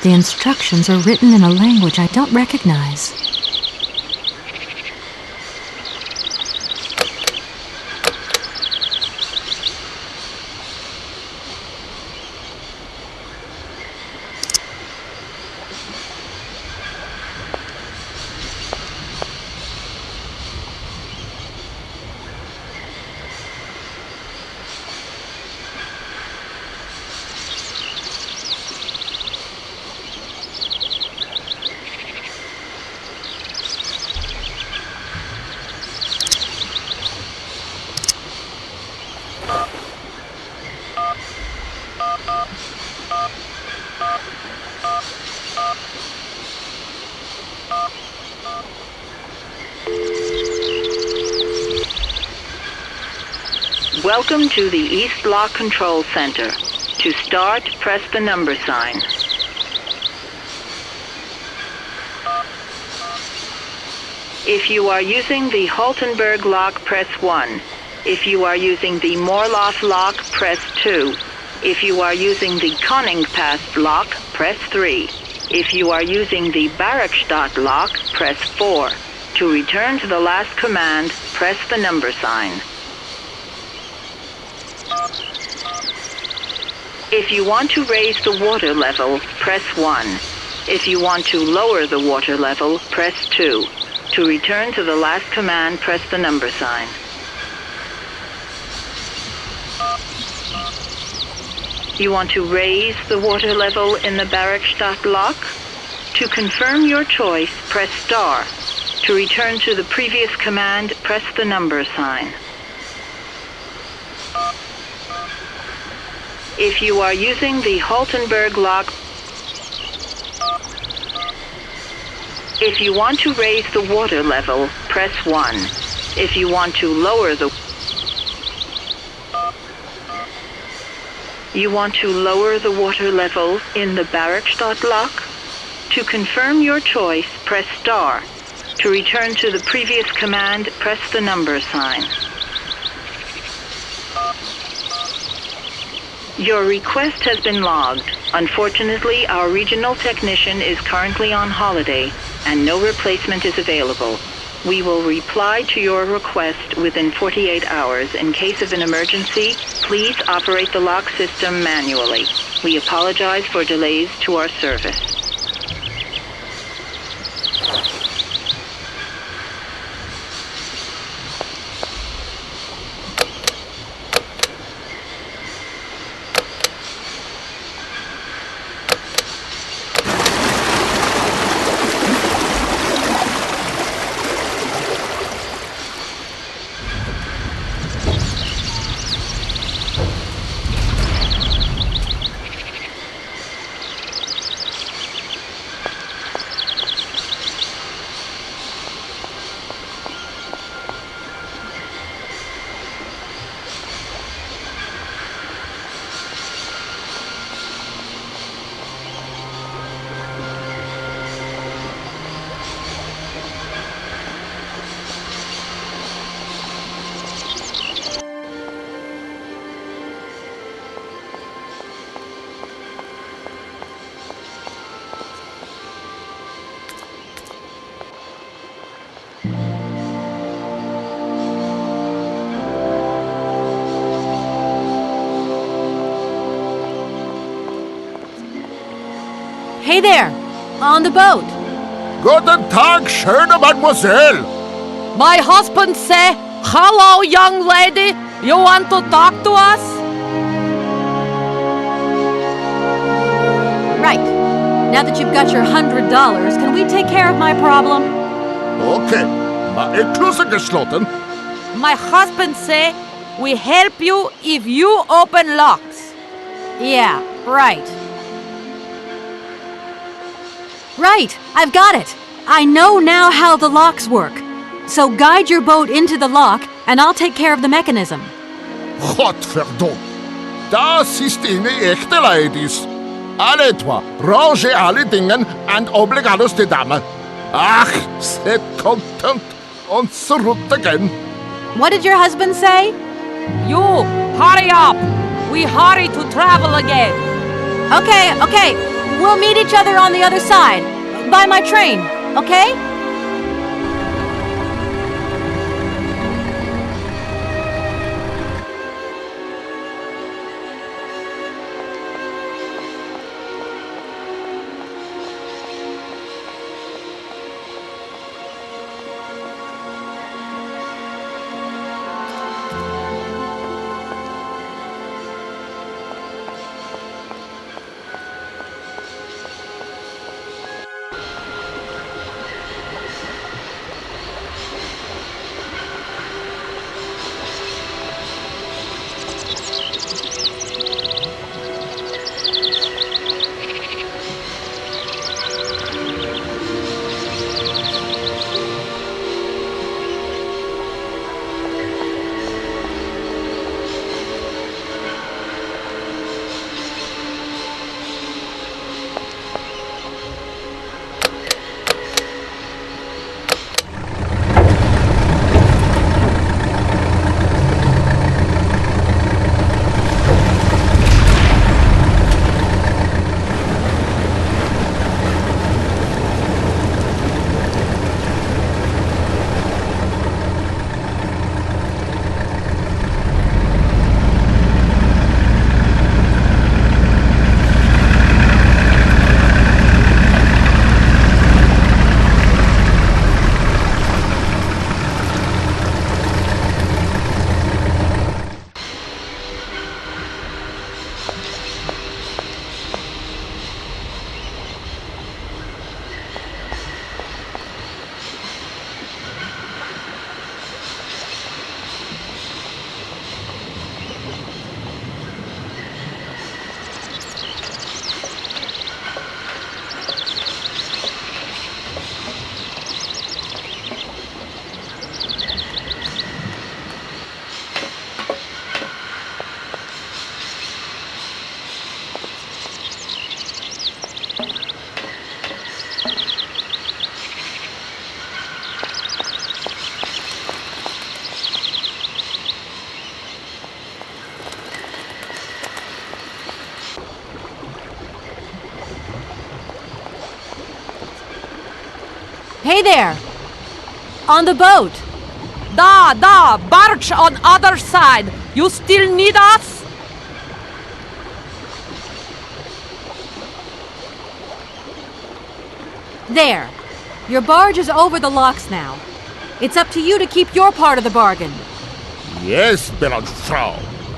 The instructions are written in a language I don't recognize. Welcome to the East Lock Control Center. To start, press the number sign. If you are using the Haltenberg lock, press 1. If you are using the Morloff lock, press 2. If you are using the Koningpass lock, press 3. If you are using the Barrackstadt lock, press 4. To return to the last command, press the number sign. If you want to raise the water level, press 1. If you want to lower the water level, press 2. To return to the last command, press the number sign. You want to raise the water level in the Barrackstadt lock? To confirm your choice, press star. To return to the previous command, press the number sign. If you are using the Haltenberg lock, if you want to raise the water level, press 1. If you want to lower the water level in the Barrackstadt lock? To confirm your choice, press star. To return to the previous command, press the number sign. Your request has been logged. Unfortunately, our regional technician is currently on holiday, and no replacement is available. We will reply to your request within 48 hours. In case of an emergency, please operate the lock system manually. We apologize for delays to our service. Hey there! On the boat! Guten Tag, schöne Mademoiselle! My husband say, hello, young lady. You want to talk to us? Right. Now that you've got your $100, can we take care of my problem? Okay, Ekluse geschlossen. My husband say, we help you if you open locks. Yeah, right. Right, I've got it. I know now how the locks work. So guide your boat into the lock, and I'll take care of the mechanism. Godverdomme. Das ist eine echte Ladies. Alle etwa, range alle Dingen and obligados de dame. Ach, set content und zurück again. What did your husband say? You, hurry up. We hurry to travel again. Okay. We'll meet each other on the other side. By my train, okay? Hey there! On the boat! Da, barge on other side. You still need us? There. Your barge is over the locks now. It's up to you to keep your part of the bargain. Yes, beloved Frau.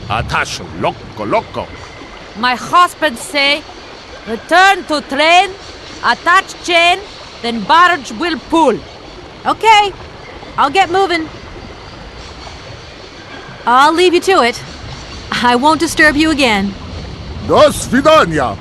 Attach loco. My husband say, return to train, attach chain, then barge will pull. Okay, I'll get moving. I'll leave you to it. I won't disturb you again. До свидания.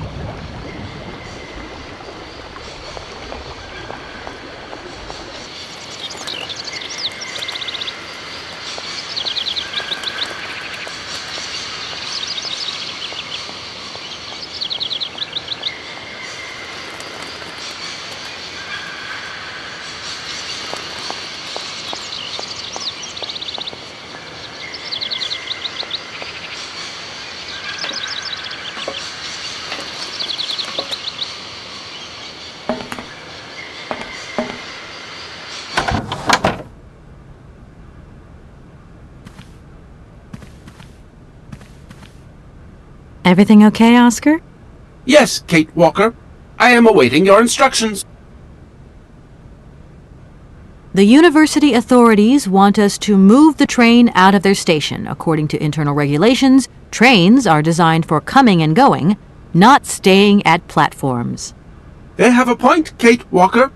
Everything okay, Oscar? Yes, Kate Walker. I am awaiting your instructions. The university authorities want us to move the train out of their station. According to internal regulations, trains are designed for coming and going, not staying at platforms. They have a point, Kate Walker.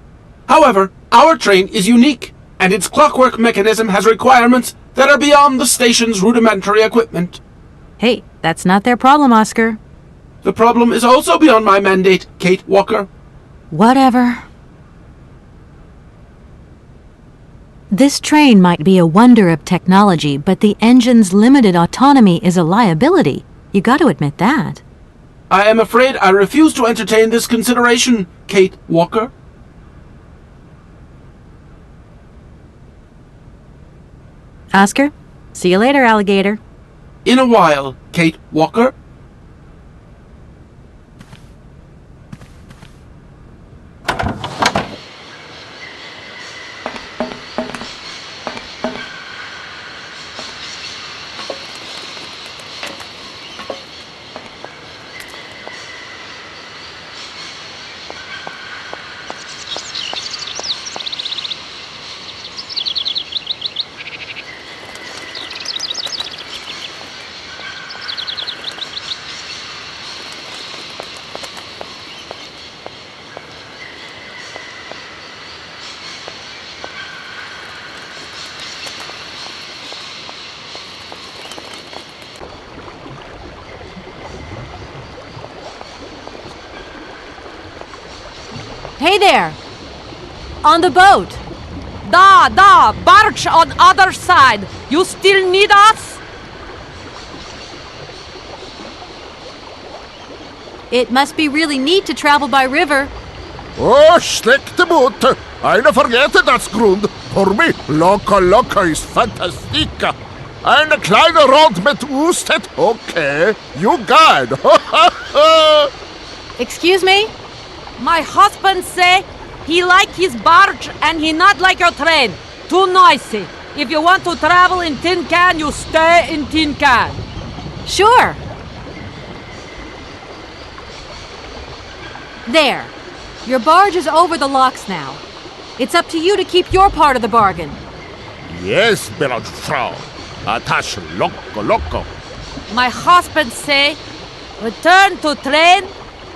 However, our train is unique, and its clockwork mechanism has requirements that are beyond the station's rudimentary equipment. Hey, that's not their problem, Oscar. The problem is also beyond my mandate, Kate Walker. Whatever. This train might be a wonder of technology, but the engine's limited autonomy is a liability. You got to admit that. I am afraid I refuse to entertain this consideration, Kate Walker. Oscar, see you later, alligator. In a while, Kate Walker. Hey there! On the boat! Da, barge on other side. You still need us? It must be really neat to travel by river. Oh, schlechte Boot. Eine vergette das Grund. Für mich, loco ist fantastica. Eine kleine Rad mit Usted. Okay, you guide. Excuse me? My husband say he like his barge and he not like your train. Too noisy. If you want to travel in tin can, you stay in tin can. Sure. There. Your barge is over the locks now. It's up to you to keep your part of the bargain. Yes, beloved Frau. Attach loco. My husband say, return to train,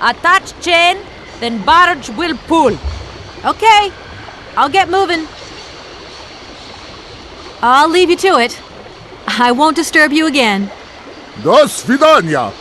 attach chain, then barge will pull. Okay, I'll get moving. I'll leave you to it. I won't disturb you again. До свидания.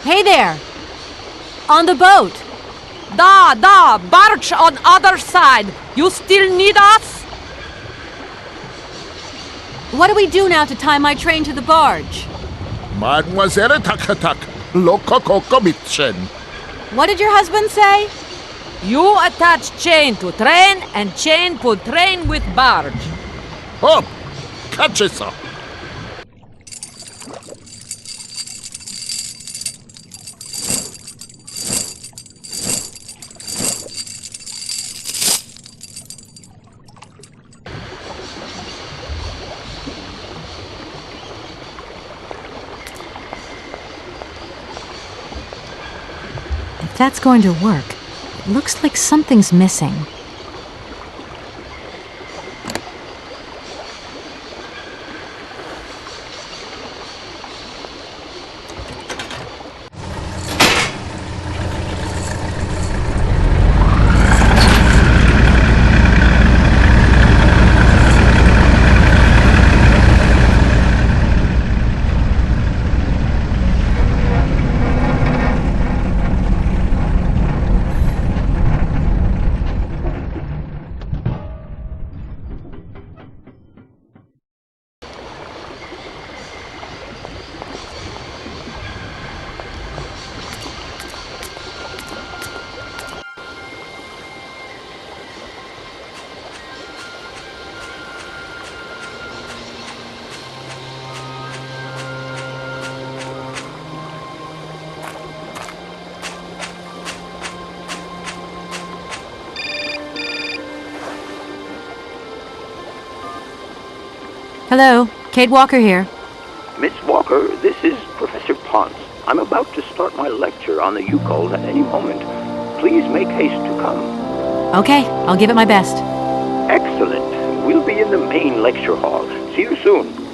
Hey there! On the boat! Da, barge on other side. You still need us? What do we do now to tie my train to the barge? Mademoiselle Takatak, loco coco mitchen. What did your husband say? You attach chain to train and chain put train with barge. Hop! Catch it, sir. If that's going to work, it looks like something's missing. Hello, Kate Walker here. Miss Walker, this is Professor Ponce. I'm about to start my lecture on the Yukols at any moment. Please make haste to come. Okay, I'll give it my best. Excellent. We'll be in the main lecture hall. See you soon.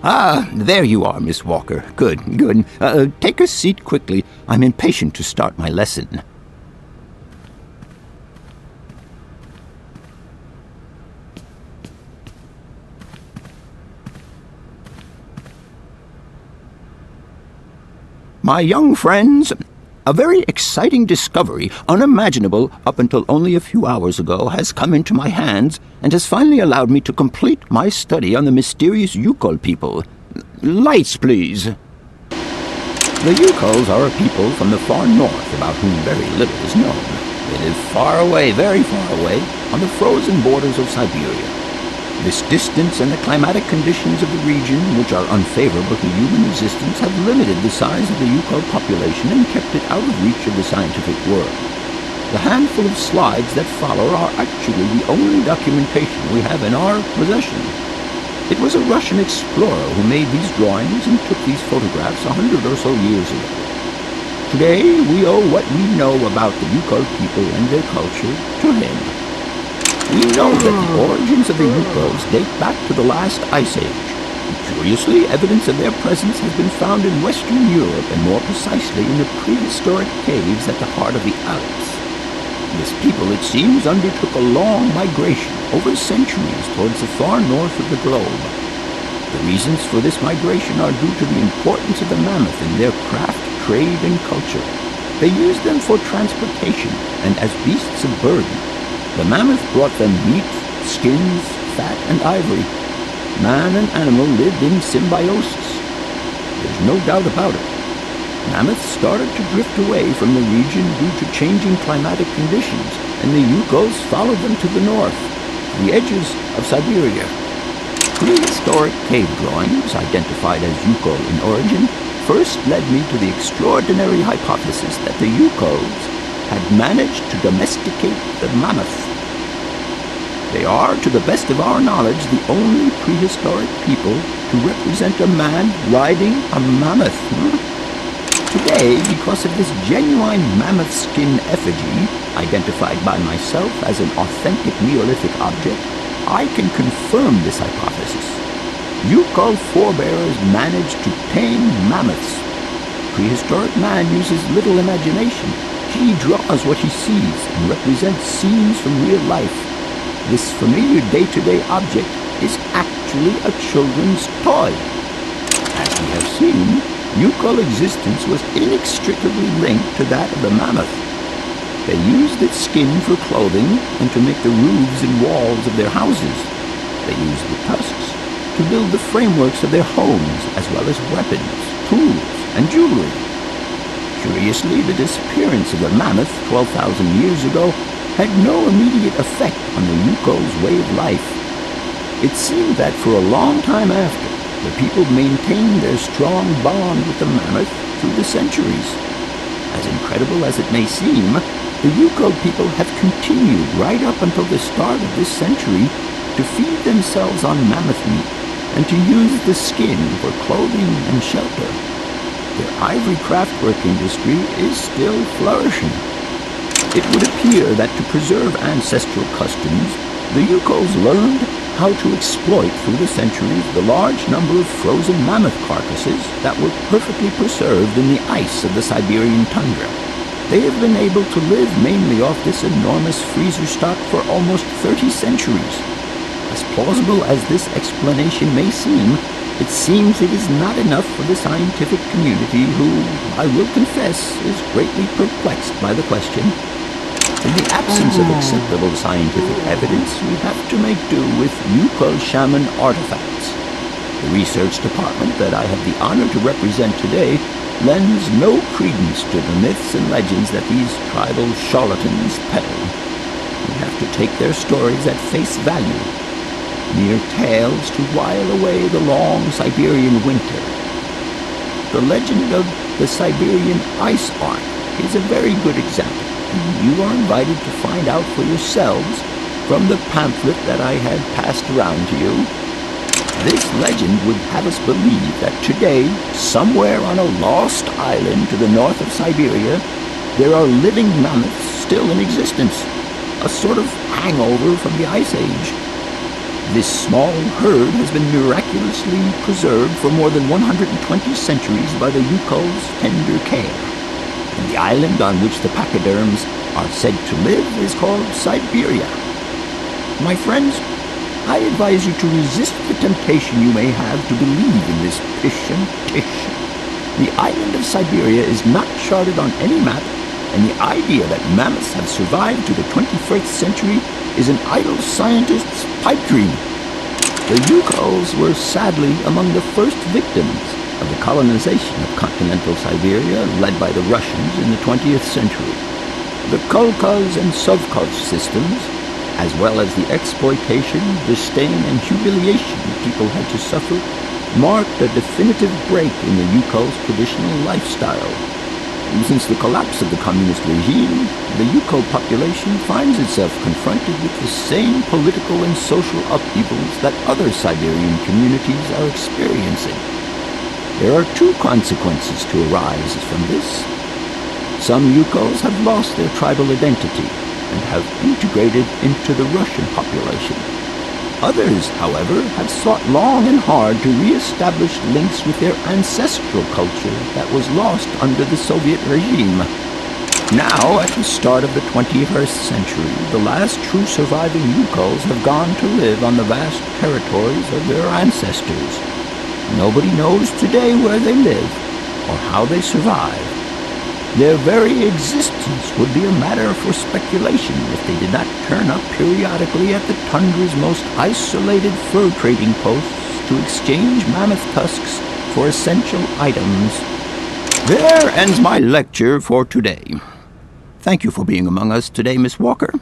Ah, there you are, Miss Walker. Good. Take a seat quickly. I'm impatient to start my lesson. My young friends, a very exciting discovery, unimaginable up until only a few hours ago, has come into my hands and has finally allowed me to complete my study on the mysterious Yukol people. Lights, please. The Yukols are a people from the far north about whom very little is known. They live far away, very far away, on the frozen borders of Syberia. This distance and the climatic conditions of the region, which are unfavorable to human existence, have limited the size of the Yukon population and kept it out of reach of the scientific world. The handful of slides that follow are actually the only documentation we have in our possession. It was a Russian explorer who made these drawings and took these photographs 100 or so years ago. Today, we owe what we know about the Yukon people and their culture to him. We know that the origins of the Yukons date back to the last ice age. And curiously, evidence of their presence has been found in Western Europe, and more precisely in the prehistoric caves at the heart of the Alps. This people, it seems, undertook a long migration over centuries towards the far north of the globe. The reasons for this migration are due to the importance of the mammoth in their craft, trade, and culture. They used them for transportation and as beasts of burden. The mammoth brought them meat, skins, fat, and ivory. Man and animal lived in symbiosis. There's no doubt about it. Mammoths started to drift away from the region due to changing climatic conditions, and the Yukos followed them to the north, to the edges of Syberia. Prehistoric cave drawings, identified as Yuko in origin, first led me to the extraordinary hypothesis that the Yukos had managed to domesticate the mammoth. They are, to the best of our knowledge, the only prehistoric people to represent a man riding a mammoth. Today, because of this genuine mammoth skin effigy, identified by myself as an authentic Neolithic object, I can confirm this hypothesis. Yukon forebears managed to tame mammoths. Prehistoric man uses little imagination. He draws what he sees and represents scenes from real life. This familiar day-to-day object is actually a children's toy. As we have seen, Yukon existence was inextricably linked to that of the mammoth. They used its skin for clothing and to make the roofs and walls of their houses. They used the tusks to build the frameworks of their homes, as well as weapons, tools, and jewelry. Curiously, the disappearance of the mammoth 12,000 years ago had no immediate effect on the Yukon's way of life. It seemed that for a long time after, the people maintained their strong bond with the mammoth through the centuries. As incredible as it may seem, the Yukon people have continued right up until the start of this century to feed themselves on mammoth meat and to use the skin for clothing and shelter. Their ivory craftwork industry is still flourishing. It would appear that to preserve ancestral customs, the Yukons learned how to exploit through the centuries the large number of frozen mammoth carcasses that were perfectly preserved in the ice of the Siberian tundra. They have been able to live mainly off this enormous freezer stock for almost 30 centuries. As plausible as this explanation may seem, it seems it is not enough for the scientific community who, I will confess, is greatly perplexed by the question. In the absence of acceptable scientific evidence, we have to make do with Yukon shaman artifacts. The research department that I have the honor to represent today lends no credence to the myths and legends that these tribal charlatans peddle. We have to take their stories at face value, mere tales to while away the long Siberian winter. The legend of the Siberian Ice Ark is a very good example. You are invited to find out for yourselves from the pamphlet that I had passed around to you. This legend would have us believe that today, somewhere on a lost island to the north of Syberia, there are living mammoths still in existence, a sort of hangover from the Ice Age. This small herd has been miraculously preserved for more than 120 centuries by the Yukon's tender care. And the island on which the pachyderms are said to live is called Syberia. My friends, I advise you to resist the temptation you may have to believe in this pish and tish. The island of Syberia is not charted on any map, and the idea that mammoths have survived to the 21st century is an idle scientist's pipe dream. The Yukons were sadly among the first victims of the colonization of continental Syberia led by the Russians in the 20th century. The Kolkhoz and Sovkhoz systems, as well as the exploitation, disdain, and humiliation people had to suffer, marked a definitive break in the Yukol's traditional lifestyle. Since the collapse of the communist regime, the Yukol population finds itself confronted with the same political and social upheavals that other Siberian communities are experiencing. There are two consequences to arise from this. Some Yukols have lost their tribal identity and have integrated into the Russian population. Others, however, have sought long and hard to re-establish links with their ancestral culture that was lost under the Soviet regime. Now, at the start of the 21st century, the last true surviving Yukols have gone to live on the vast territories of their ancestors. Nobody knows today where they live or how they survive. Their very existence would be a matter for speculation if they did not turn up periodically at the tundra's most isolated fur trading posts to exchange mammoth tusks for essential items. There ends my lecture for today. Thank you for being among us today, Miss Walker.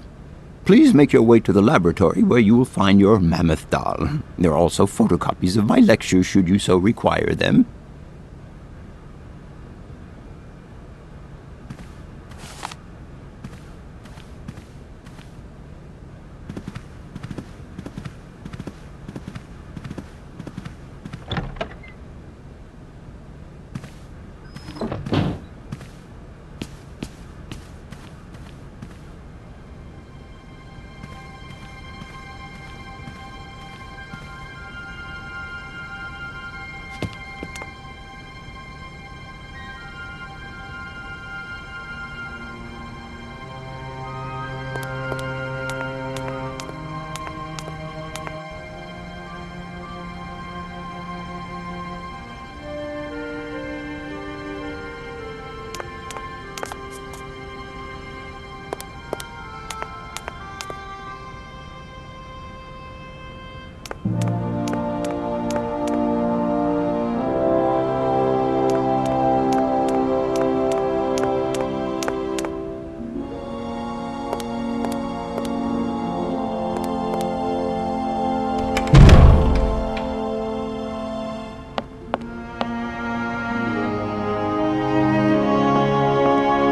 Please make your way to the laboratory where you will find your mammoth doll. There are also photocopies of my lectures should you so require them.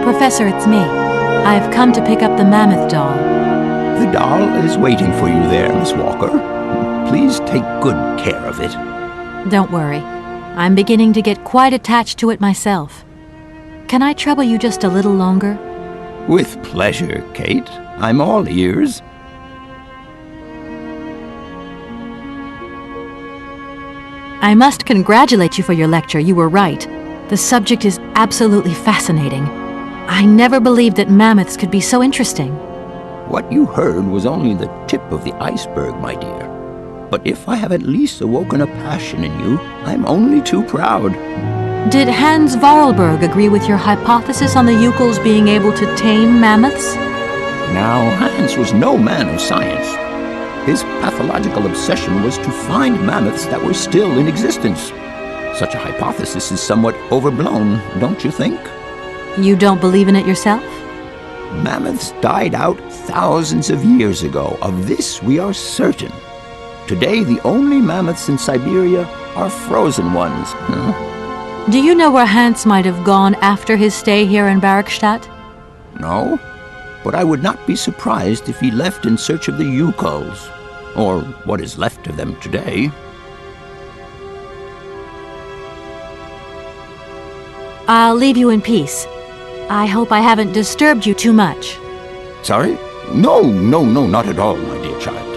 Professor, it's me. I've come to pick up the mammoth doll. The doll is waiting for you there, Miss Walker. Please take good care of it. Don't worry. I'm beginning to get quite attached to it myself. Can I trouble you just a little longer? With pleasure, Kate. I'm all ears. I must congratulate you for your lecture. You were right. The subject is absolutely fascinating. I never believed that mammoths could be so interesting. What you heard was only the tip of the iceberg, my dear. But if I have at least awoken a passion in you, I'm only too proud. Did Hans Vorarlberg agree with your hypothesis on the Yukols being able to tame mammoths? Now, Hans was no man of science. His pathological obsession was to find mammoths that were still in existence. Such a hypothesis is somewhat overblown, don't you think? You don't believe in it yourself? Mammoths died out thousands of years ago. Of this we are certain. Today, the only mammoths in Syberia are frozen ones. Do you know where Hans might have gone after his stay here in Barrackstadt? No, but I would not be surprised if he left in search of the Yukols, or what is left of them today. I'll leave you in peace. I hope I haven't disturbed you too much. Sorry? No, not at all, my dear child.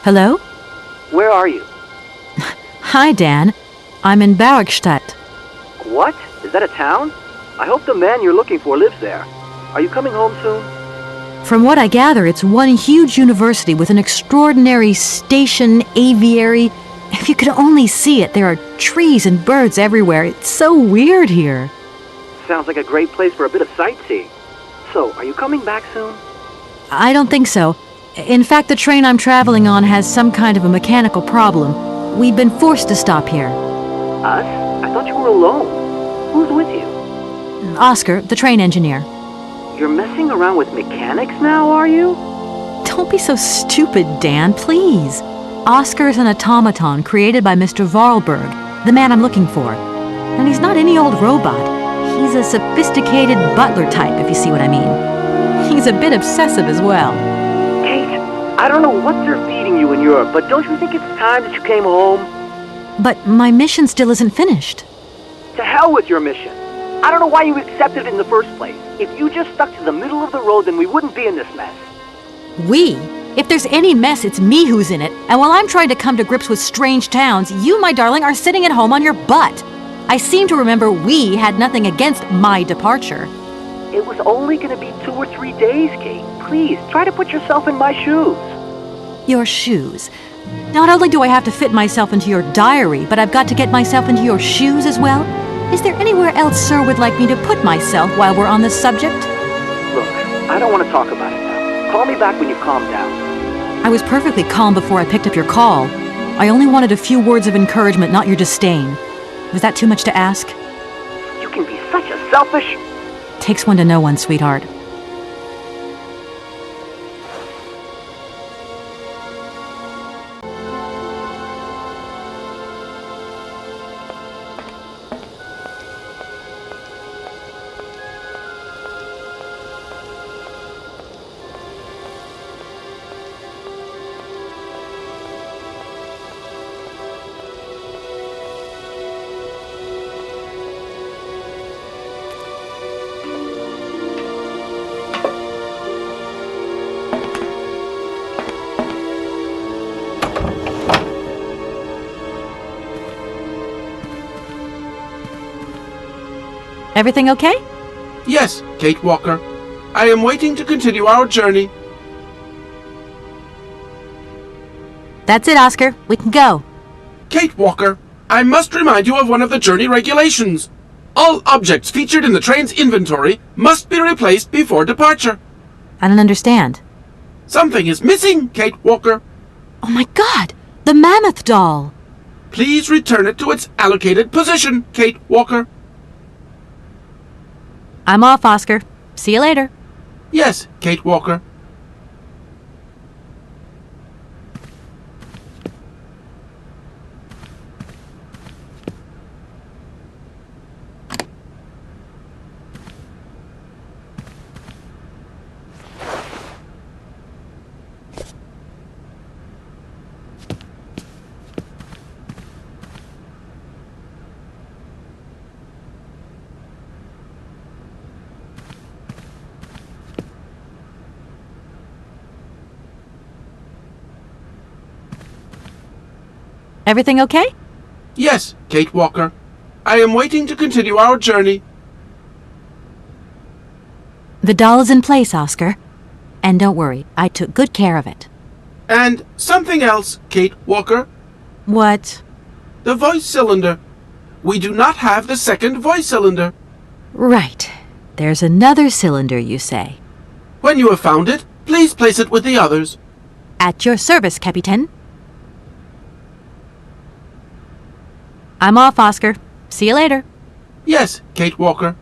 Hello? Where are you? Hi, Dan. I'm in Barrackstadt. What? Is that a town? I hope the man you're looking for lives there. Are you coming home soon? From what I gather, it's one huge university with an extraordinary station aviary. If you could only see it, there are trees and birds everywhere. It's so weird here. Sounds like a great place for a bit of sightseeing. So, are you coming back soon? I don't think so. In fact, the train I'm traveling on has some kind of a mechanical problem. We've been forced to stop here. Us? I thought you were alone. Who's with you? Oscar, the train engineer. You're messing around with mechanics now, are you? Don't be so stupid, Dan, please. Oscar is an automaton created by Mr. Vorarlberg, the man I'm looking for. And he's not any old robot. He's a sophisticated butler type, if you see what I mean. He's a bit obsessive as well. Kate, I don't know what they're feeding you in Europe, but don't you think it's time that you came home? But my mission still isn't finished. To hell with your mission. I don't know why you accepted it in the first place. If you just stuck to the middle of the road, then we wouldn't be in this mess. We? If there's any mess, it's me who's in it. And while I'm trying to come to grips with strange towns, you, my darling, are sitting at home on your butt. I seem to remember we had nothing against my departure. It was only going to be 2 or 3 days, Kate. Please, try to put yourself in my shoes. Your shoes. Not only do I have to fit myself into your diary, but I've got to get myself into your shoes as well? Is there anywhere else Sir would like me to put myself while we're on this subject? Look, I don't want to talk about it now. Call me back when you've calmed down. I was perfectly calm before I picked up your call. I only wanted a few words of encouragement, not your disdain. Was that too much to ask? You can be such a selfish... Takes one to know one, sweetheart. Everything okay? Yes, Kate Walker. I am waiting to continue our journey. That's it, Oscar. We can go. Kate Walker, I must remind you of one of the journey regulations. All objects featured in the train's inventory must be replaced before departure. I don't understand. Something is missing, Kate Walker. Oh my God! The mammoth doll! Please return it to its allocated position, Kate Walker. I'm off, Oscar. See you later. Yes, Kate Walker. Everything okay? Yes, Kate Walker. I am waiting to continue our journey. The doll is in place, Oscar. And don't worry, I took good care of it. And something else, Kate Walker. What? The voice cylinder. We do not have the second voice cylinder. Right. There's another cylinder, you say. When you have found it, please place it with the others. At your service, Captain. I'm off, Oscar. See you later. Yes, Kate Walker.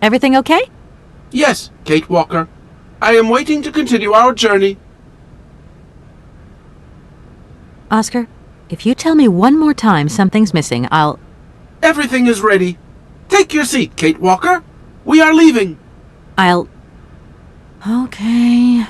Everything okay? Yes, Kate Walker. I am waiting to continue our journey. Oscar, if you tell me one more time something's missing, I'll... Everything is ready. Take your seat, Kate Walker. We are leaving. I'll... Okay...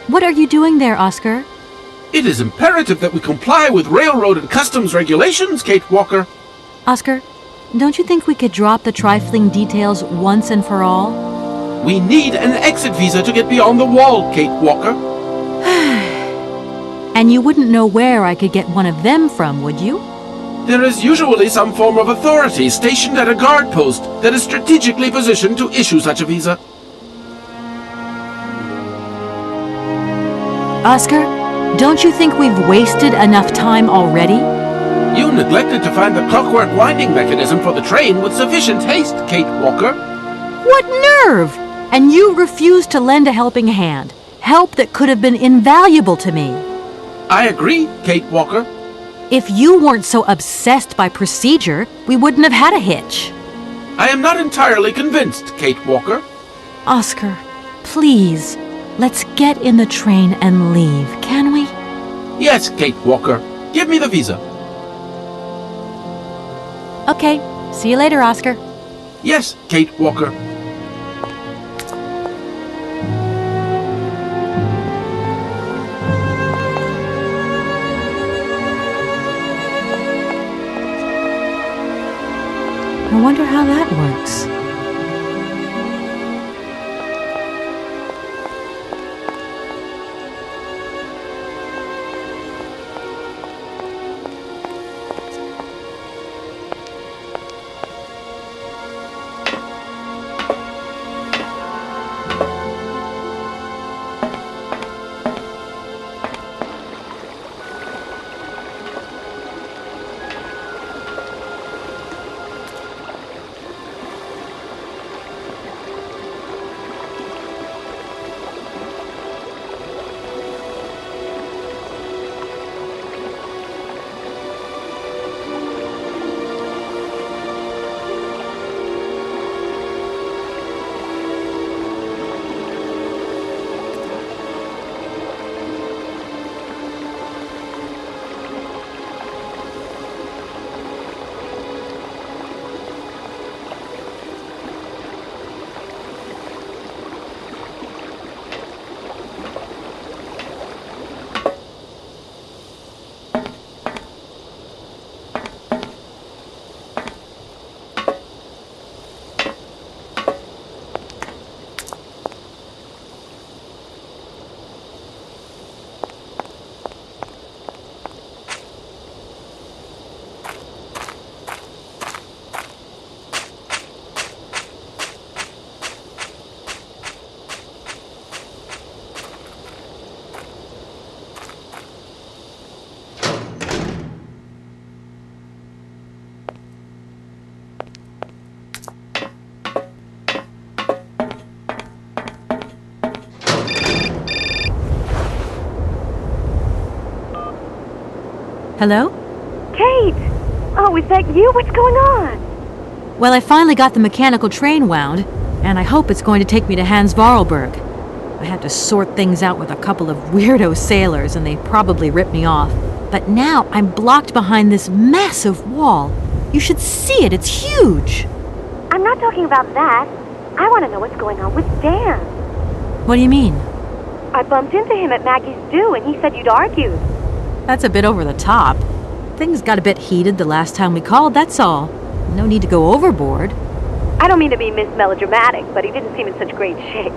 What are you doing there, Oscar? It is imperative that we comply with railroad and customs regulations, Kate Walker. Oscar, don't you think we could drop the trifling details once and for all? We need an exit visa to get beyond the wall, Kate Walker. And you wouldn't know where I could get one of them from, would you? There is usually some form of authority stationed at a guard post that is strategically positioned to issue such a visa. Oscar, don't you think we've wasted enough time already? You neglected to find the clockwork winding mechanism for the train with sufficient haste, Kate Walker. What nerve! And you refused to lend a helping hand. Help that could have been invaluable to me. I agree, Kate Walker. If you weren't so obsessed by procedure, we wouldn't have had a hitch. I am not entirely convinced, Kate Walker. Oscar, please, let's get in the train and leave, can we? Yes, Kate Walker. Give me the visa. Okay, see you later, Oscar. Yes, Kate Walker. I wonder how that works. Hello? Kate! Oh, is that you? What's going on? Well, I finally got the mechanical train wound, and I hope it's going to take me to Hans Vorarlberg. I had to sort things out with a couple of weirdo sailors, and they probably ripped me off. But now I'm blocked behind this massive wall. You should see it, it's huge. I'm not talking about that. I want to know what's going on with Dan. What do you mean? I bumped into him at Maggie's do, and he said you'd argued. That's a bit over the top. Things got a bit heated the last time we called, that's all. No need to go overboard. I don't mean to be Miss Melodramatic, but he didn't seem in such great shape.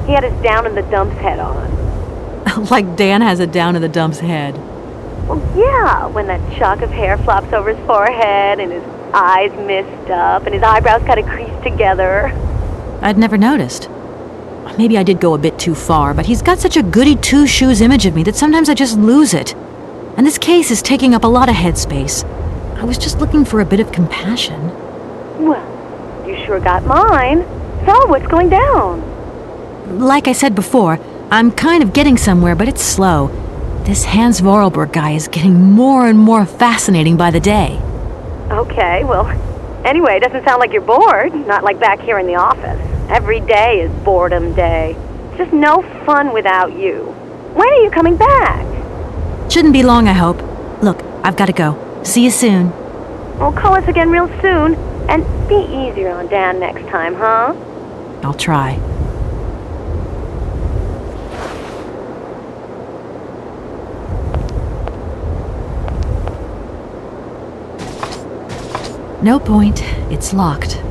He had his down in the dumps head on. Like Dan has a down in the dumps head. Well, yeah, when that shock of hair flops over his forehead and his eyes mist up and his eyebrows kind of creased together. I'd never noticed. Maybe I did go a bit too far, but he's got such a goody two-shoes image of me that sometimes I just lose it. And this case is taking up a lot of headspace. I was just looking for a bit of compassion. Well, you sure got mine. So, what's going down? Like I said before, I'm kind of getting somewhere, but it's slow. This Hans Vorarlberg guy is getting more and more fascinating by the day. Okay, well, anyway, it doesn't sound like you're bored. Not like back here in the office. Every day is boredom day. It's just no fun without you. When are you coming back? Shouldn't be long, I hope. Look, I've got to go. See you soon. Well, call us again real soon. And be easier on Dan next time, huh? I'll try. No point. It's locked.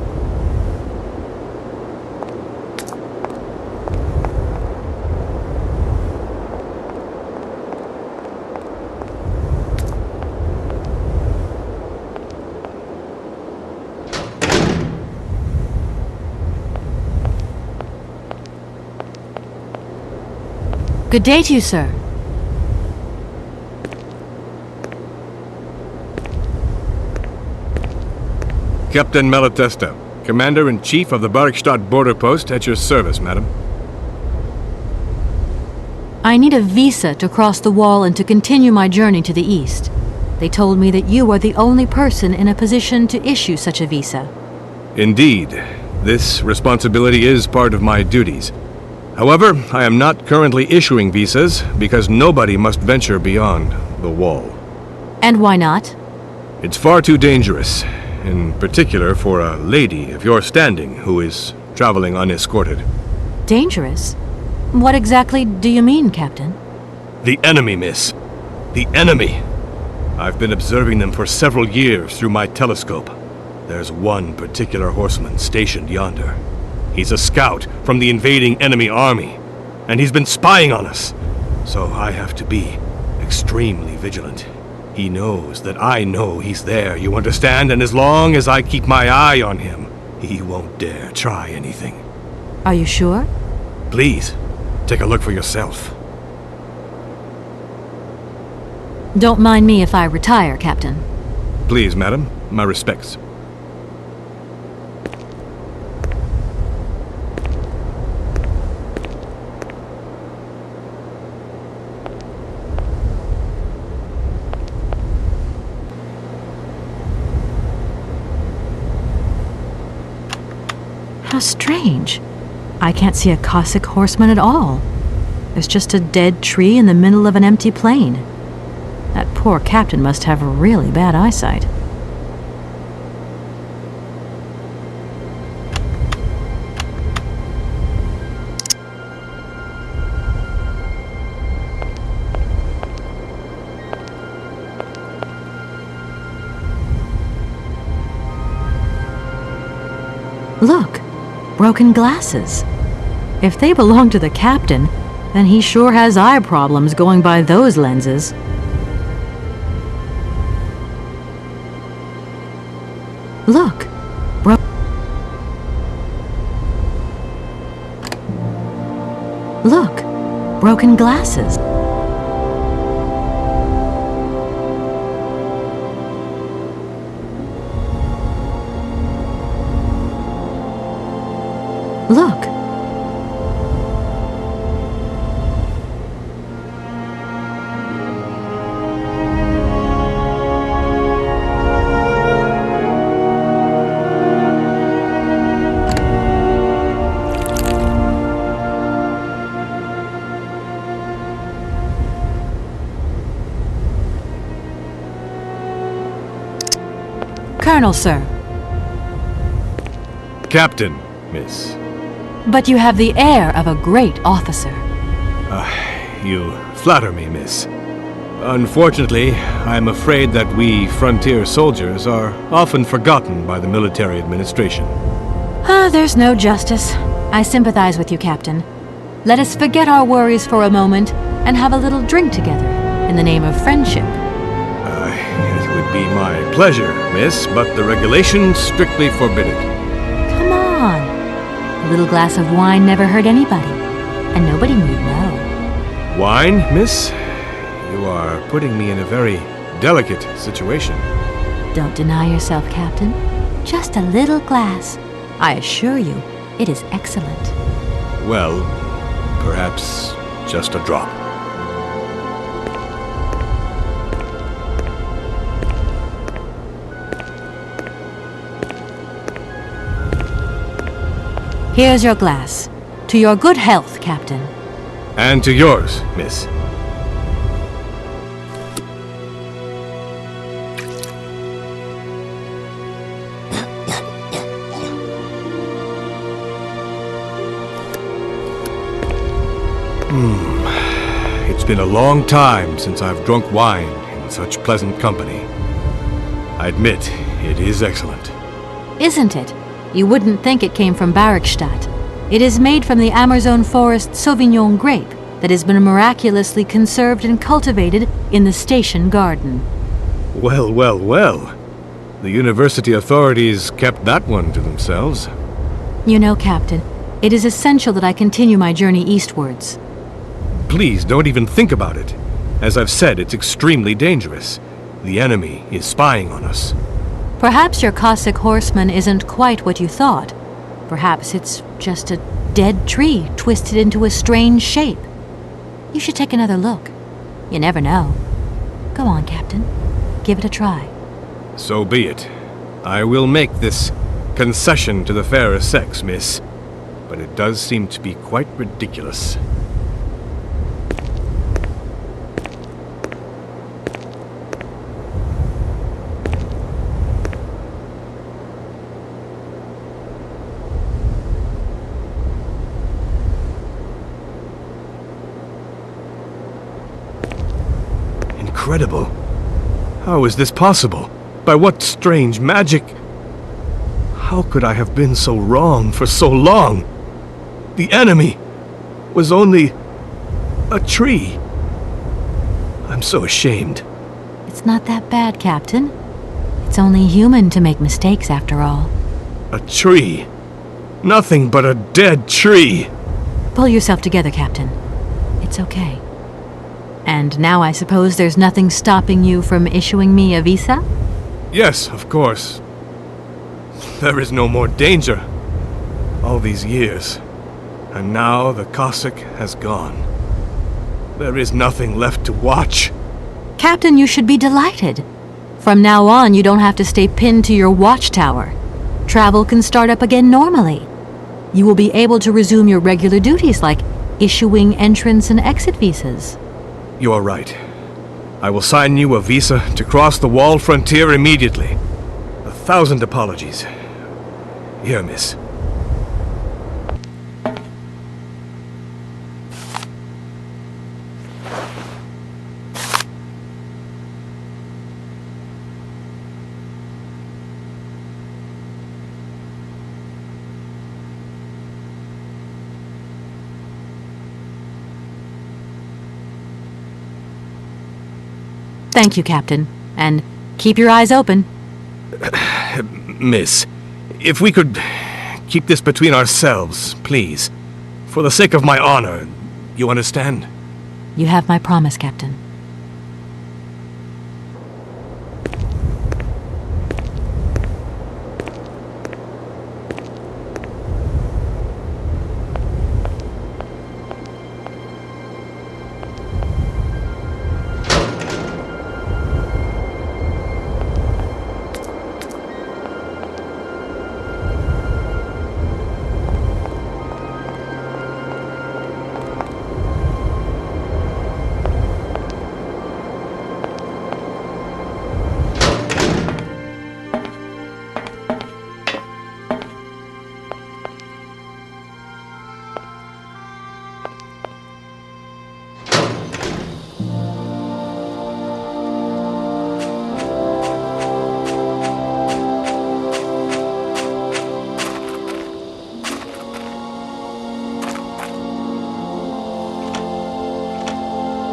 Good day to you, sir. Captain Malatesta, Commander-in-Chief of the Barkstadt Border Post, at your service, madam. I need a visa to cross the wall and to continue my journey to the east. They told me that you are the only person in a position to issue such a visa. Indeed. This responsibility is part of my duties. However, I am not currently issuing visas because nobody must venture beyond the wall. And why not? It's far too dangerous, in particular for a lady of your standing who is traveling unescorted. Dangerous? What exactly do you mean, Captain? The enemy, miss. The enemy. I've been observing them for several years through my telescope. There's one particular horseman stationed yonder. He's a scout from the invading enemy army, and he's been spying on us. So I have to be extremely vigilant. He knows that I know he's there, you understand? And as long as I keep my eye on him, he won't dare try anything. Are you sure? Please, take a look for yourself. Don't mind me if I retire, Captain. Please, madam. My respects. How strange. I can't see a Cossack horseman at all. There's just a dead tree in the middle of an empty plain. That poor captain must have really bad eyesight. Look, broken glasses. If they belong to the captain, then he sure has eye problems going by those lenses. Look, Look, broken glasses. Look. Colonel, sir. Captain, miss. But you have the air of a great officer. You flatter me, miss. Unfortunately, I'm afraid that we frontier soldiers are often forgotten by the military administration. There's no justice. I sympathize with you, Captain. Let us forget our worries for a moment and have a little drink together in the name of friendship. It would be my pleasure, miss, but the regulations strictly forbid it. Come on. A little glass of wine never hurt anybody, and nobody need know. Wine, miss? You are putting me in a very delicate situation. Don't deny yourself, Captain. Just a little glass. I assure you, it is excellent. Well, perhaps just a drop. Here's your glass. To your good health, Captain. And to yours, miss. It's been a long time since I've drunk wine in such pleasant company. I admit, it is excellent. Isn't it? You wouldn't think it came from Barrickstadt. It is made from the Amazon forest Sauvignon grape that has been miraculously conserved and cultivated in the station garden. Well, well, well. The university authorities kept that one to themselves. You know, Captain, it is essential that I continue my journey eastwards. Please don't even think about it. As I've said, it's extremely dangerous. The enemy is spying on us. Perhaps your Cossack horseman isn't quite what you thought. Perhaps it's just a dead tree twisted into a strange shape. You should take another look. You never know. Go on, Captain. Give it a try. So be it. I will make this concession to the fairer sex, miss. But it does seem to be quite ridiculous. Incredible. How is this possible? By what strange magic? How could I have been so wrong for so long? The enemy was only a tree. I'm so ashamed. It's not that bad, Captain. It's only human to make mistakes, after all. A tree. Nothing but a dead tree. Pull yourself together, Captain. It's okay. And now I suppose there's nothing stopping you from issuing me a visa? Yes, of course. There is no more danger. All these years. And now the Cossack has gone. There is nothing left to watch. Captain, you should be delighted. From now on, you don't have to stay pinned to your watchtower. Travel can start up again normally. You will be able to resume your regular duties like issuing entrance and exit visas. You are right. I will sign you a visa to cross the wall frontier immediately. 1,000 apologies. Here, miss. Thank you, Captain. And keep your eyes open. Miss, if we could keep this between ourselves, please. For the sake of my honor, you understand? You have my promise, Captain.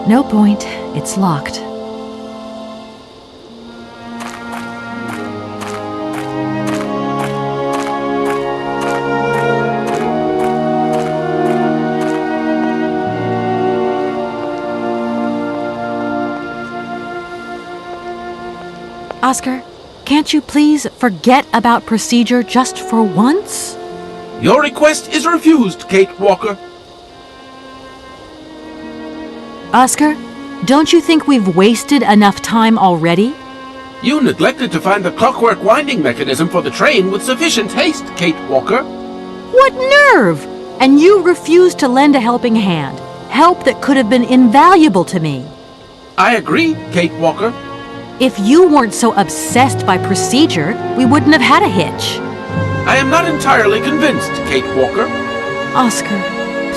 No point. It's locked. Oscar, can't you please forget about procedure just for once? Your request is refused, Kate Walker. Oscar, don't you think we've wasted enough time already? You neglected to find the clockwork winding mechanism for the train with sufficient haste, Kate Walker. What nerve! And you refused to lend a helping hand. Help that could have been invaluable to me. I agree, Kate Walker. If you weren't so obsessed by procedure, we wouldn't have had a hitch. I am not entirely convinced, Kate Walker. Oscar,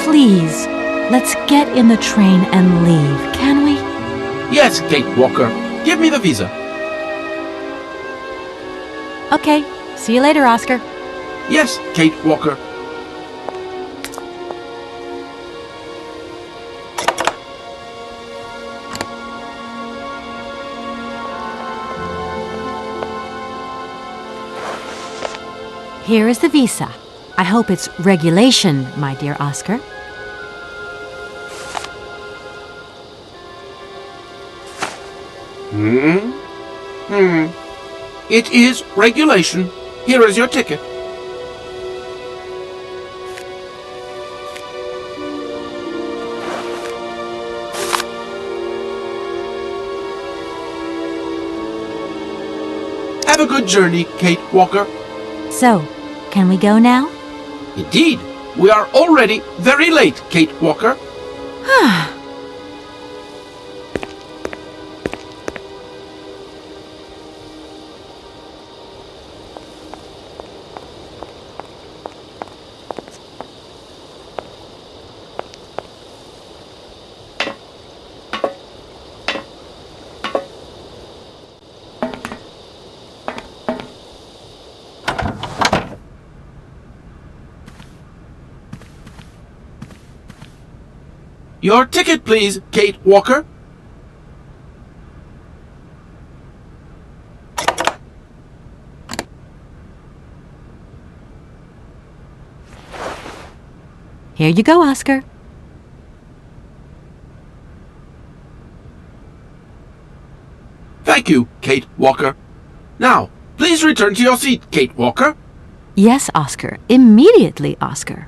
please, let's get in the train and leave, can we? Yes, Kate Walker. Give me the visa. Okay, see you later, Oscar. Yes, Kate Walker. Here is the visa. I hope it's regulation, my dear Oscar. It is regulation. Here is your ticket. Have a good journey, Kate Walker. So, can we go now? Indeed, we are already very late, Kate Walker. Your ticket, please, Kate Walker. Here you go, Oscar. Thank you, Kate Walker. Now, please return to your seat, Kate Walker. Yes, Oscar. Immediately, Oscar.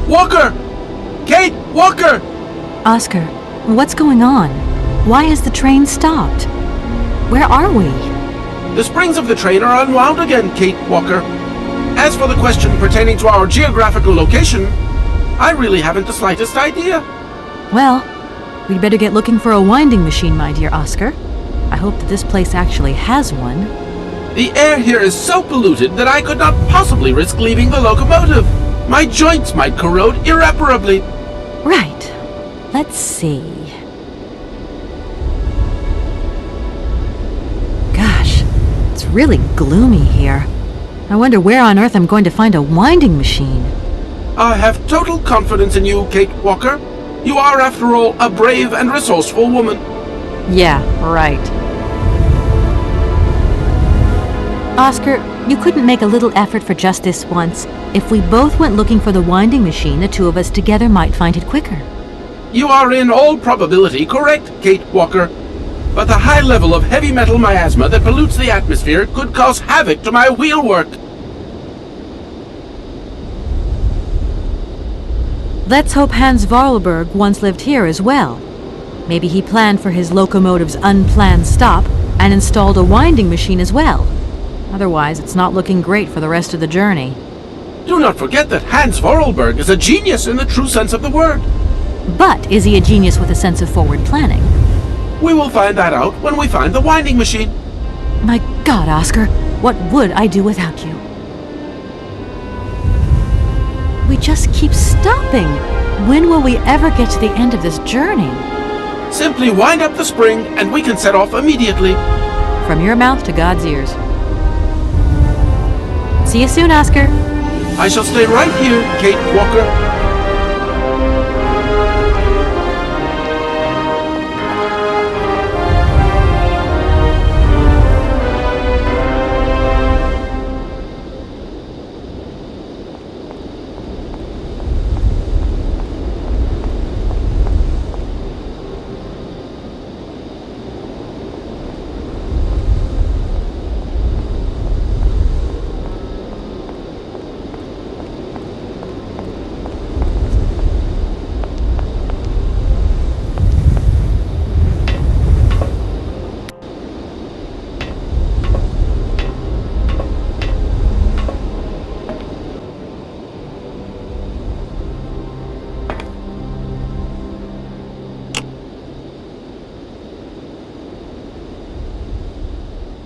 Walker! Kate! Walker! Oscar, what's going on? Why has the train stopped? Where are we? The springs of the train are unwound again, Kate Walker. As for the question pertaining to our geographical location, I really haven't the slightest idea. Well, we'd better get looking for a winding machine, my dear Oscar. I hope that this place actually has one. The air here is so polluted that I could not possibly risk leaving the locomotive. My joints might corrode irreparably. Right. Let's see. Gosh, it's really gloomy here. I wonder where on earth I'm going to find a winding machine. I have total confidence in you, Kate Walker. You are, after all, a brave and resourceful woman. Yeah, right. Oscar, you couldn't make a little effort for just this once. If we both went looking for the winding machine, the two of us together might find it quicker. You are in all probability correct, Kate Walker. But the high level of heavy metal miasma that pollutes the atmosphere could cause havoc to my wheelwork. Let's hope Hans Vorarlberg once lived here as well. Maybe he planned for his locomotive's unplanned stop and installed a winding machine as well. Otherwise, it's not looking great for the rest of the journey. Do not forget that Hans Vorarlberg is a genius in the true sense of the word. But is he a genius with a sense of forward planning? We will find that out when we find the winding machine. My God, Oscar, what would I do without you? We just keep stopping. When will we ever get to the end of this journey? Simply wind up the spring and we can set off immediately. From your mouth to God's ears. See you soon, Oscar. I shall stay right here, Kate Walker.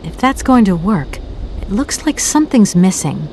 If that's going to work, it looks like something's missing.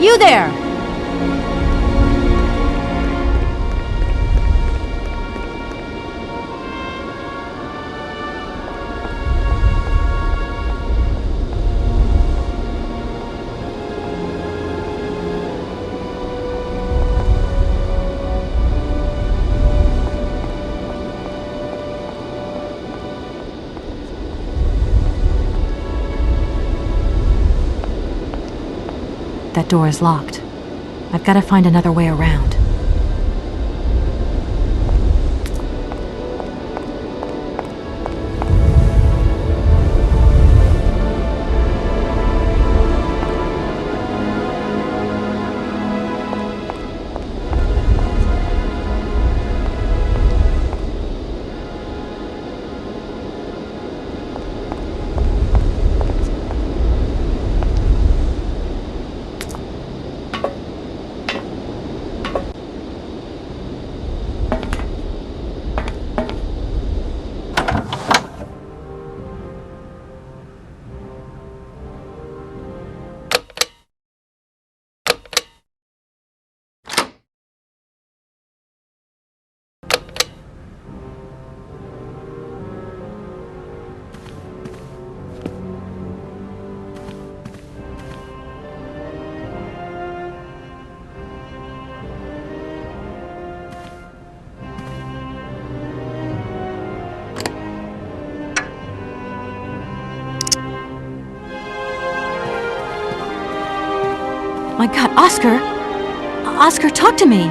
You there! That door is locked. I've got to find another way around. My God, Oscar! Oscar, talk to me!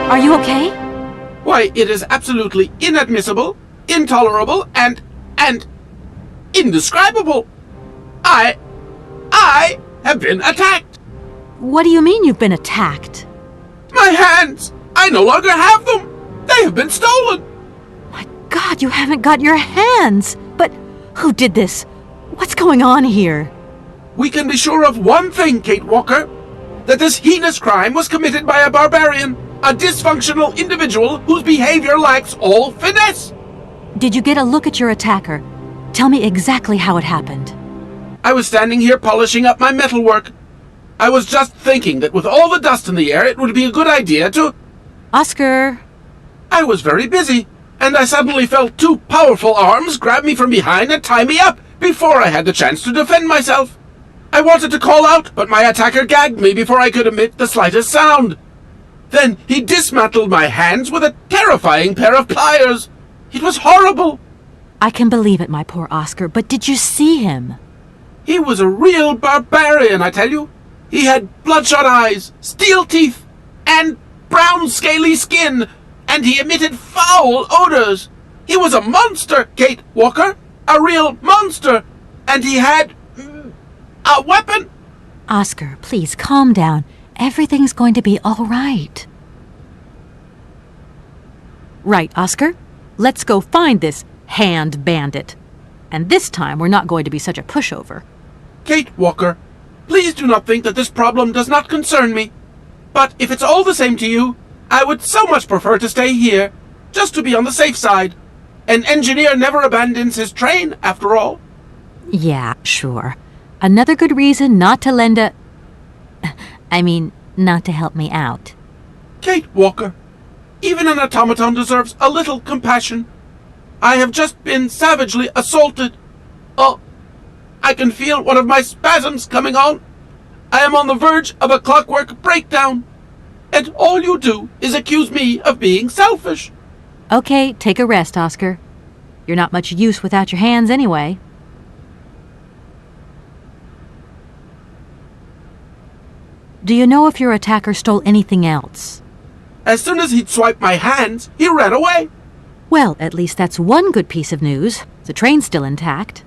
Are you okay? Why, it is absolutely inadmissible, intolerable, and indescribable. I have been attacked. What do you mean you've been attacked? My hands! I no longer have them! They have been stolen! My God, you haven't got your hands! But who did this? What's going on here? We can be sure of one thing, Kate Walker. That this heinous crime was committed by a barbarian, a dysfunctional individual whose behavior lacks all finesse. Did you get a look at your attacker? Tell me exactly how it happened. I was standing here polishing up my metalwork. I was just thinking that with all the dust in the air, it would be a good idea to... Oscar! I was very busy, and I suddenly felt two powerful arms grab me from behind and tie me up before I had the chance to defend myself. I wanted to call out, but my attacker gagged me before I could emit the slightest sound. Then he dismantled my hands with a terrifying pair of pliers. It was horrible. I can believe it, my poor Oscar, but did you see him? He was a real barbarian, I tell you. He had bloodshot eyes, steel teeth, and brown scaly skin, and he emitted foul odors. He was a monster, Kate Walker, a real monster, and he had a weapon. Oscar, please calm down. Everything's going to be all right. Right, Oscar? Let's go find this hand bandit. And this time we're not going to be such a pushover. Kate Walker, please do not think that this problem does not concern me. But if it's all the same to you, I would so much prefer to stay here, just to be on the safe side. An engineer never abandons his train, after all. Yeah, sure. Another good reason not to lend a... not to help me out. Kate Walker, even an automaton deserves a little compassion. I have just been savagely assaulted. Oh, I can feel one of my spasms coming on. I am on the verge of a clockwork breakdown. And all you do is accuse me of being selfish. Okay, take a rest, Oscar. You're not much use without your hands anyway. Do you know if your attacker stole anything else? As soon as he'd swiped my hands, he ran away. Well, at least that's one good piece of news. The train's still intact.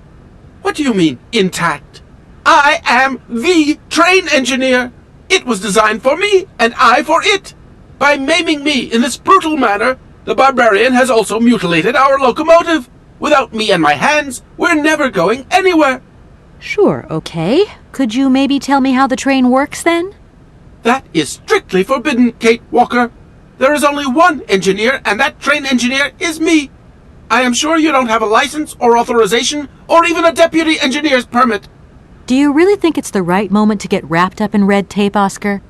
What do you mean, intact? I am the train engineer. It was designed for me, and I for it. By maiming me in this brutal manner, the barbarian has also mutilated our locomotive. Without me and my hands, we're never going anywhere. Sure, okay. Could you maybe tell me how the train works then? That is strictly forbidden, Kate Walker. There is only one engineer, and that train engineer is me. I am sure you don't have a license or authorization or even a deputy engineer's permit. Do you really think it's the right moment to get wrapped up in red tape, Oscar?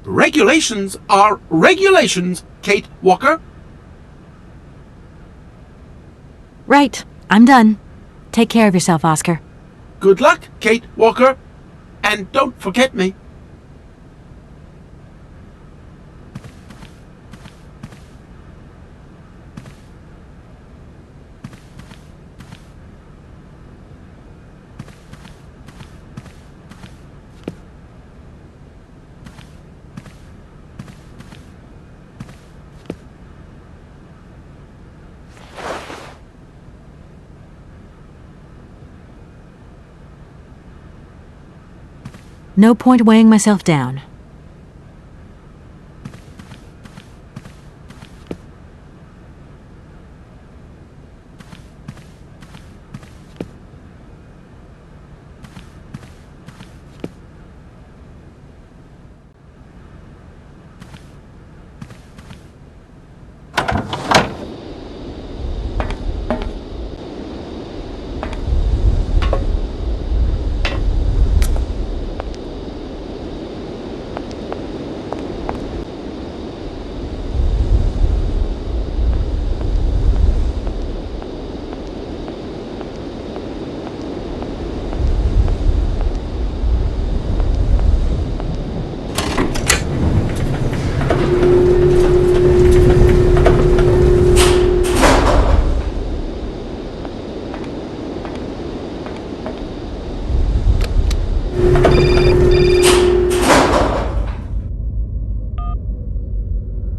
Regulations are regulations, Kate Walker. Right. I'm done. Take care of yourself, Oscar. Good luck, Kate Walker. And don't forget me. No point weighing myself down.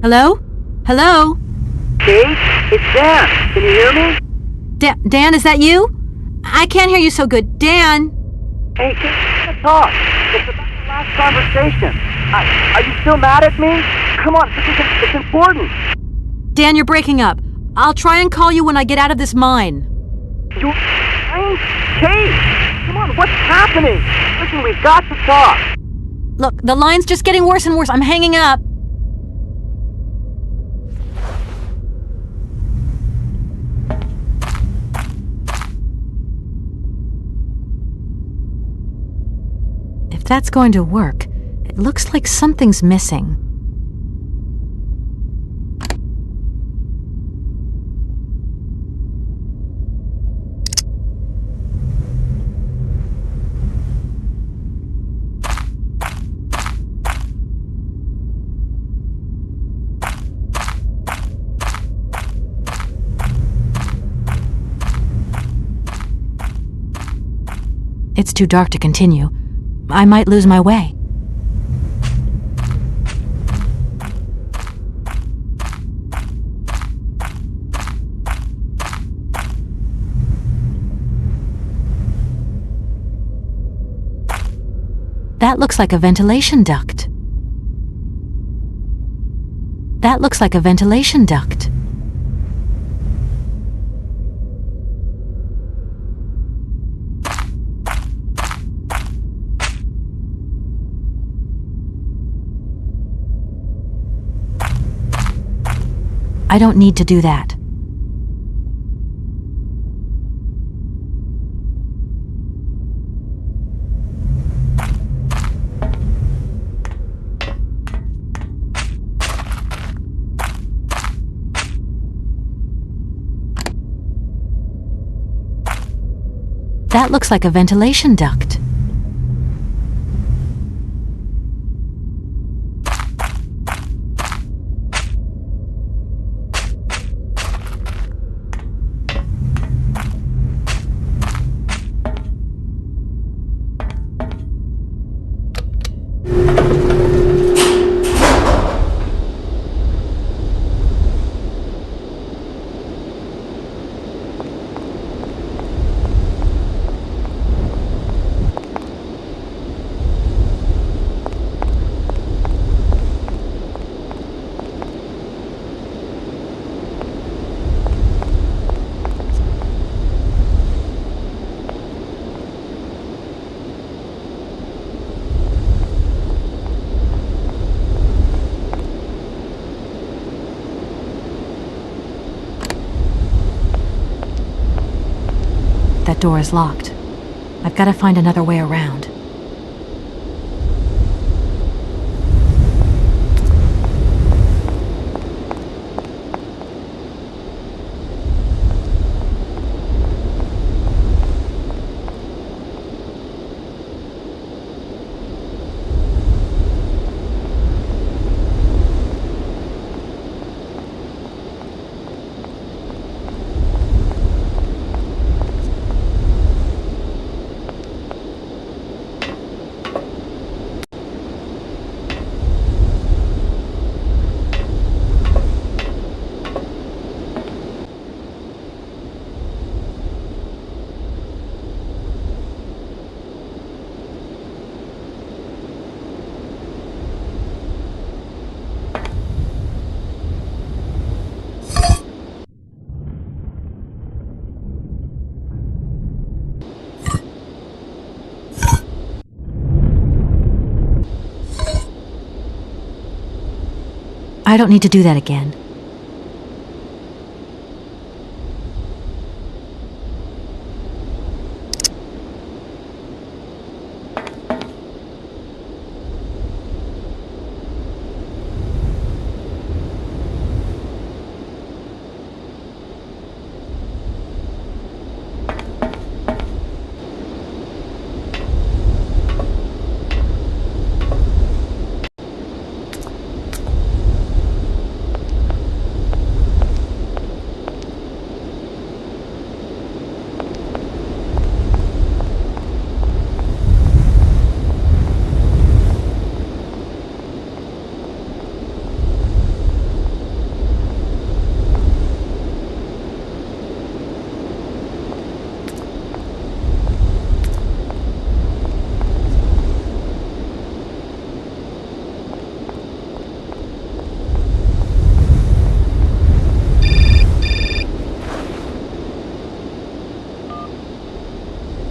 Hello? Hello? Kate? It's Dan. Can you hear me? Dan, is that you? I can't hear you so good. Dan! Hey, Kate, we gotta talk. It's about the last conversation. Are you still mad at me? Come on, it's important. Dan, you're breaking up. I'll try and call you when I get out of this mine. You... Kate! Come on, what's happening? Listen, we've got to talk. Look, the line's just getting worse and worse. I'm hanging up. If that's going to work, it looks like something's missing. It's too dark to continue. I might lose my way. That looks like a ventilation duct. That looks like a ventilation duct. I don't need to do that. That looks like a ventilation duct. that door is locked. I've got to find another way around. I don't need to do that again.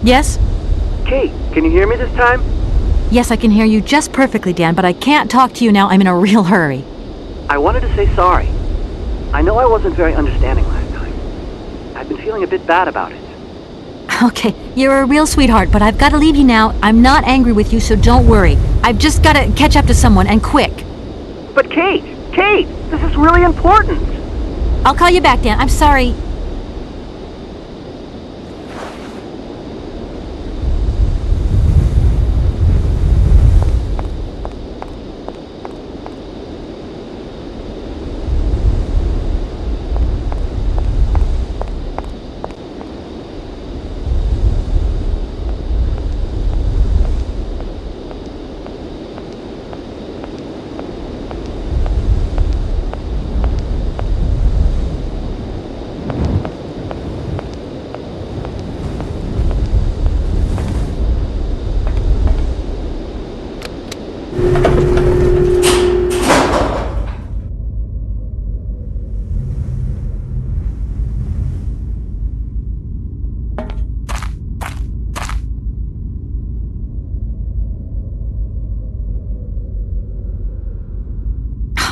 Yes? Kate, can you hear me this time? Yes, I can hear you just perfectly, Dan, but I can't talk to you now. I'm in a real hurry. I wanted to say sorry. I know I wasn't very understanding last time. I've been feeling a bit bad about it. Okay, you're a real sweetheart, but I've got to leave you now. I'm not angry with you, so don't worry. I've just got to catch up to someone, and quick. But Kate, this is really important. I'll call you back, Dan. I'm sorry.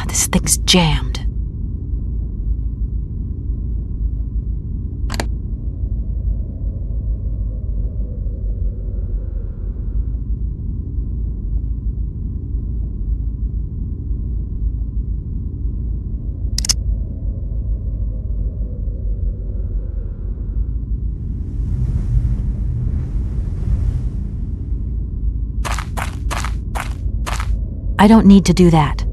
This thing's jammed. I don't need to do that.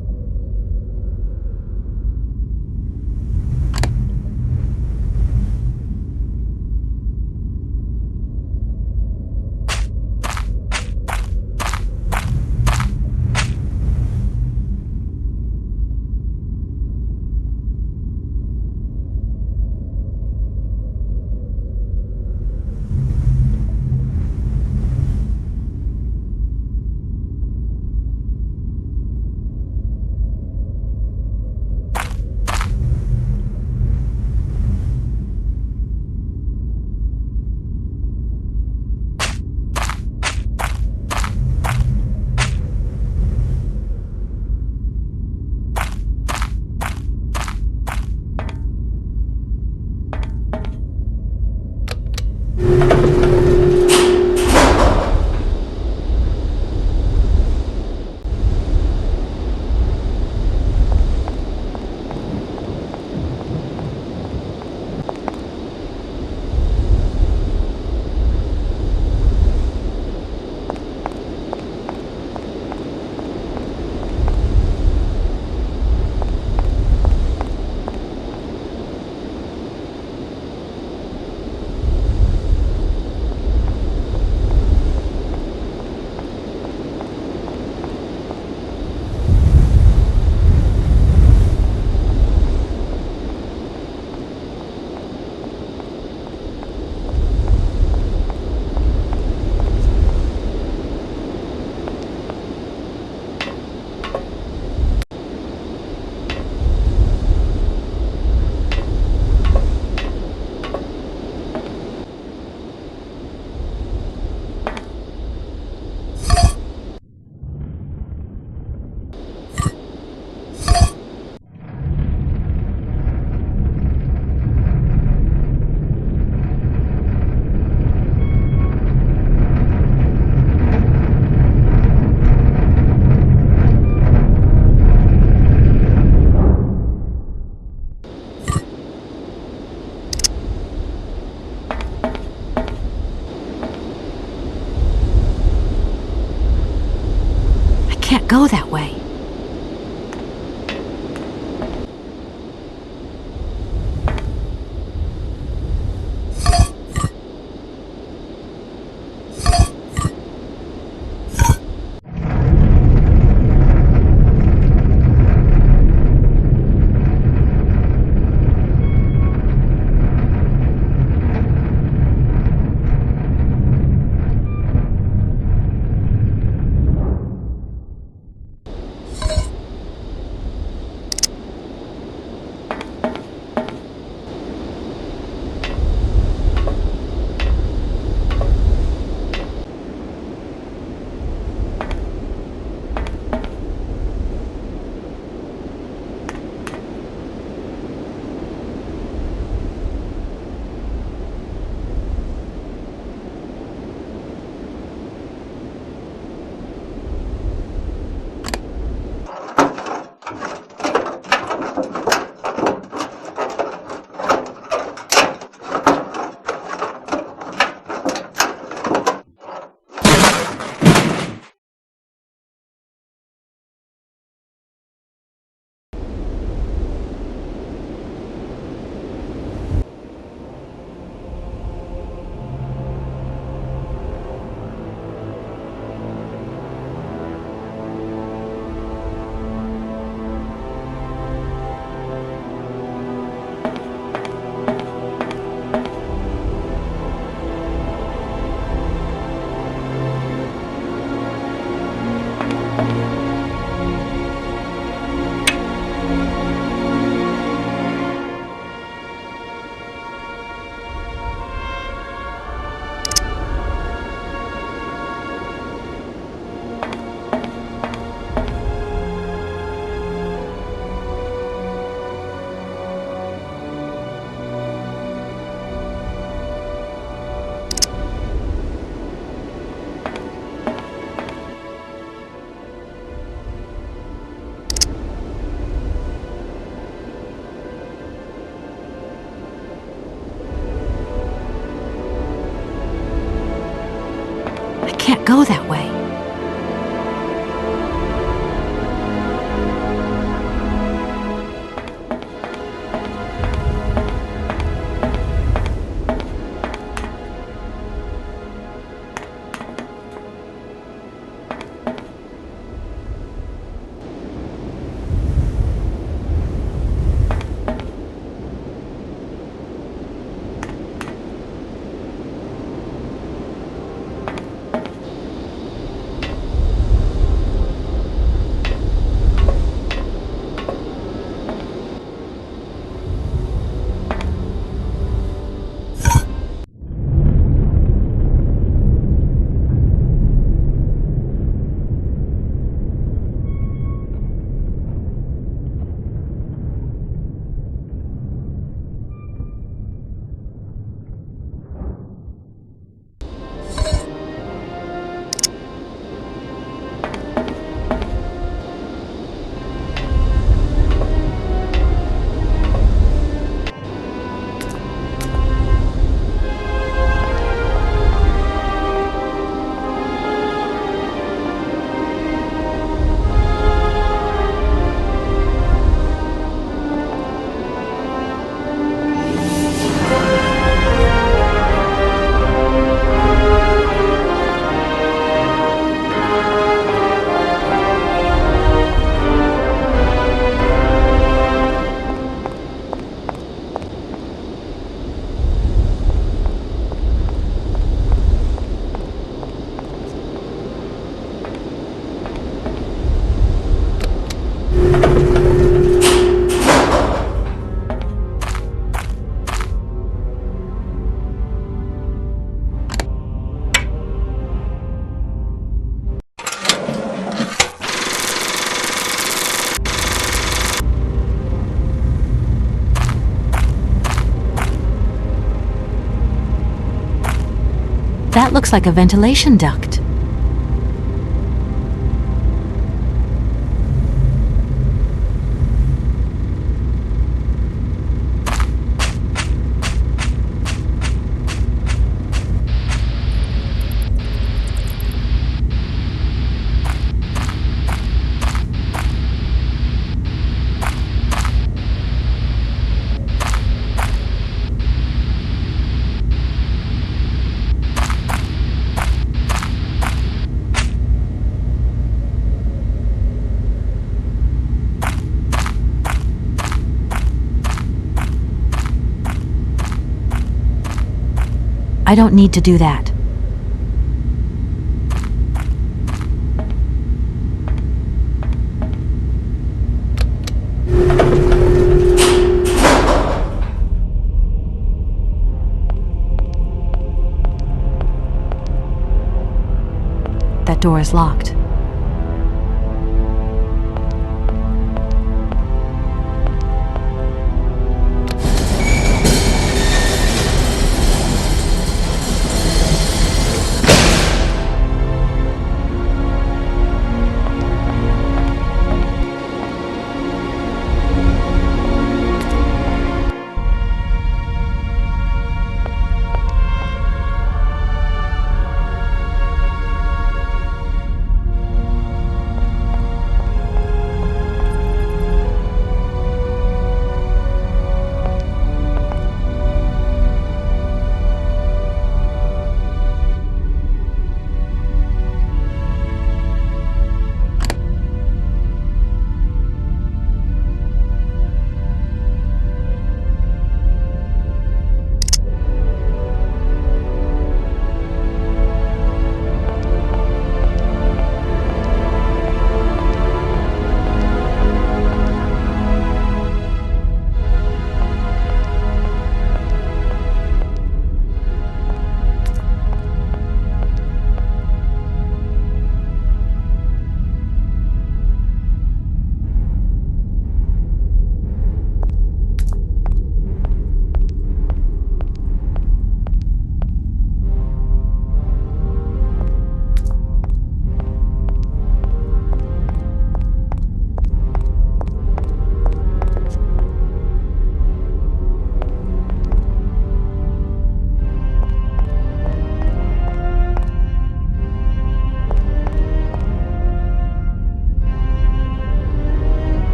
can't go that way. Can't go that way. That looks like a ventilation duct. I don't need to do that. That door is locked.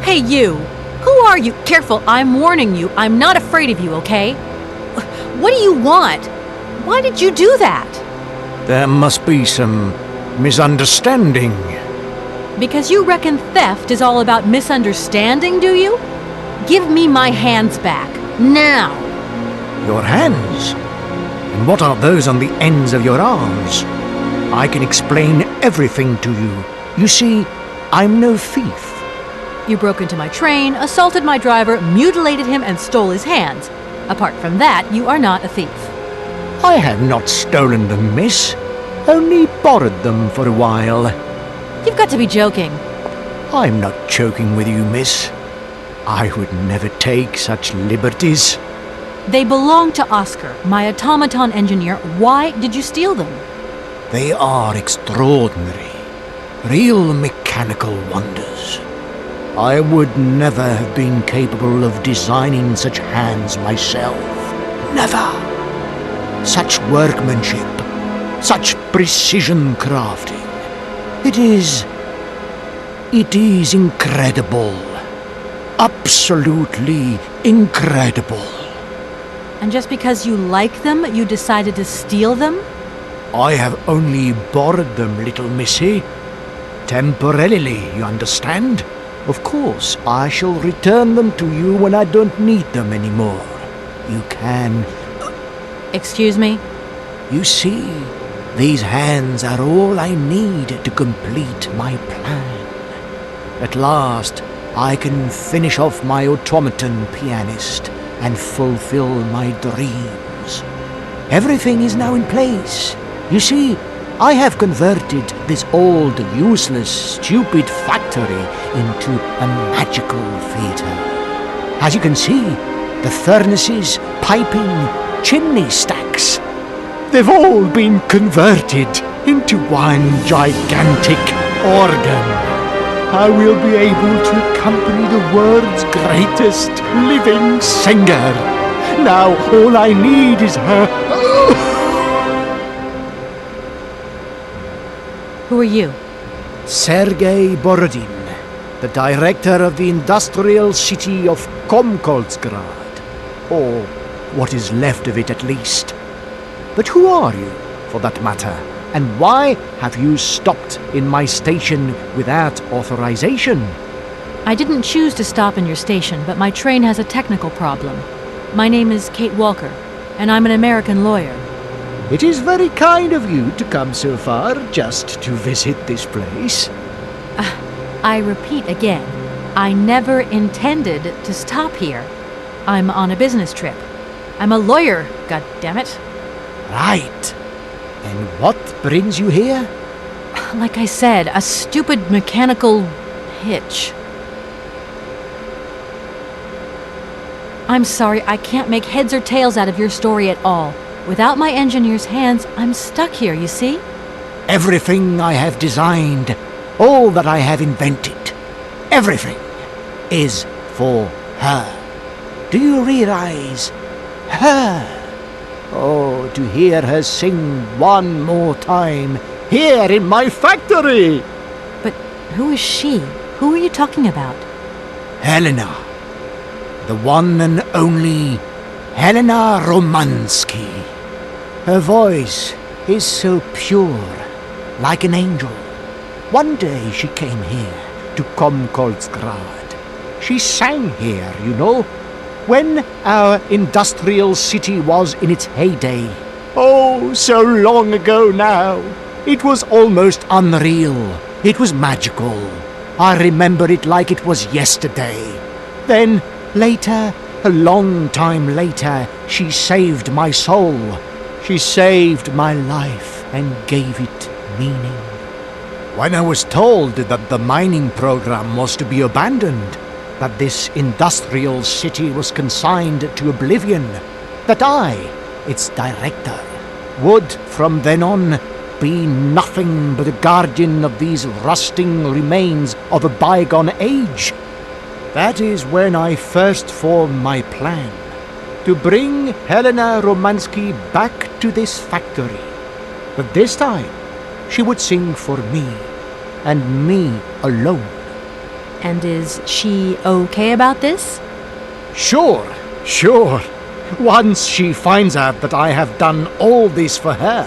Hey, you! Who are you? Careful, I'm warning you. I'm not afraid of you, okay? What do you want? Why did you do that? There must be some misunderstanding. Because you reckon theft is all about misunderstanding, do you? Give me my hands back, now! Your hands? And what are those on the ends of your arms? I can explain everything to you. You see, I'm no thief. You broke into my train, assaulted my driver, mutilated him, and stole his hands. Apart from that, you are not a thief. I have not stolen them, miss. Only borrowed them for a while. You've got to be joking. I'm not joking with you, miss. I would never take such liberties. They belong to Oscar, my automaton engineer. Why did you steal them? They are extraordinary. Real mechanical wonders. I would never have been capable of designing such hands myself. Never. Such workmanship, such precision crafting. It is It is incredible. Absolutely incredible. And just because you like them, you decided to steal them? I have only borrowed them, little missy. Temporarily, you understand? Of course, I shall return them to you when I don't need them anymore. You can... Excuse me? You see, these hands are all I need to complete my plan. At last, I can finish off my automaton pianist and fulfill my dreams. Everything is now in place. You see, I have converted this old, useless, stupid factory into a magical theatre. As you can see, the furnaces, piping, chimney stacks, they've all been converted into one gigantic organ. I will be able to accompany the world's greatest living singer. Now all I need is her... Who are you? Sergei Borodin, the director of the industrial city of Komkoltsgrad. Or what is left of it at least. But who are you, for that matter? And why have you stopped in my station without authorization? I didn't choose to stop in your station, but my train has a technical problem. My name is Kate Walker, and I'm an American lawyer. It is very kind of you to come so far just to visit this place. I repeat again, I never intended to stop here. I'm on a business trip. I'm a lawyer, goddammit. Right. And what brings you here? Like I said, a stupid mechanical hitch. I'm sorry, I can't make heads or tails out of your story at all. Without my engineer's hands, I'm stuck here, you see? Everything I have designed, all that I have invented, everything is for her. Do you realize? Her. Oh, to hear her sing one more time, here in my factory! But who is she? Who are you talking about? Helena. The one and only Helena Romansky. Her voice is so pure, like an angel. One day she came here to Komkoltsgrad. She sang here, you know, when our industrial city was in its heyday. Oh, so long ago now. It was almost unreal. It was magical. I remember it like it was yesterday. Then, later, a long time later, she saved my soul. She saved my life and gave it meaning. When I was told that the mining program was to be abandoned, that this industrial city was consigned to oblivion, that I, its director, would from then on be nothing but a guardian of these rusting remains of a bygone age, that is when I first formed my plan. To bring Helena Romansky back to this factory. But this time, she would sing for me, and me alone. And is she okay about this? Sure. Once she finds out that I have done all this for her,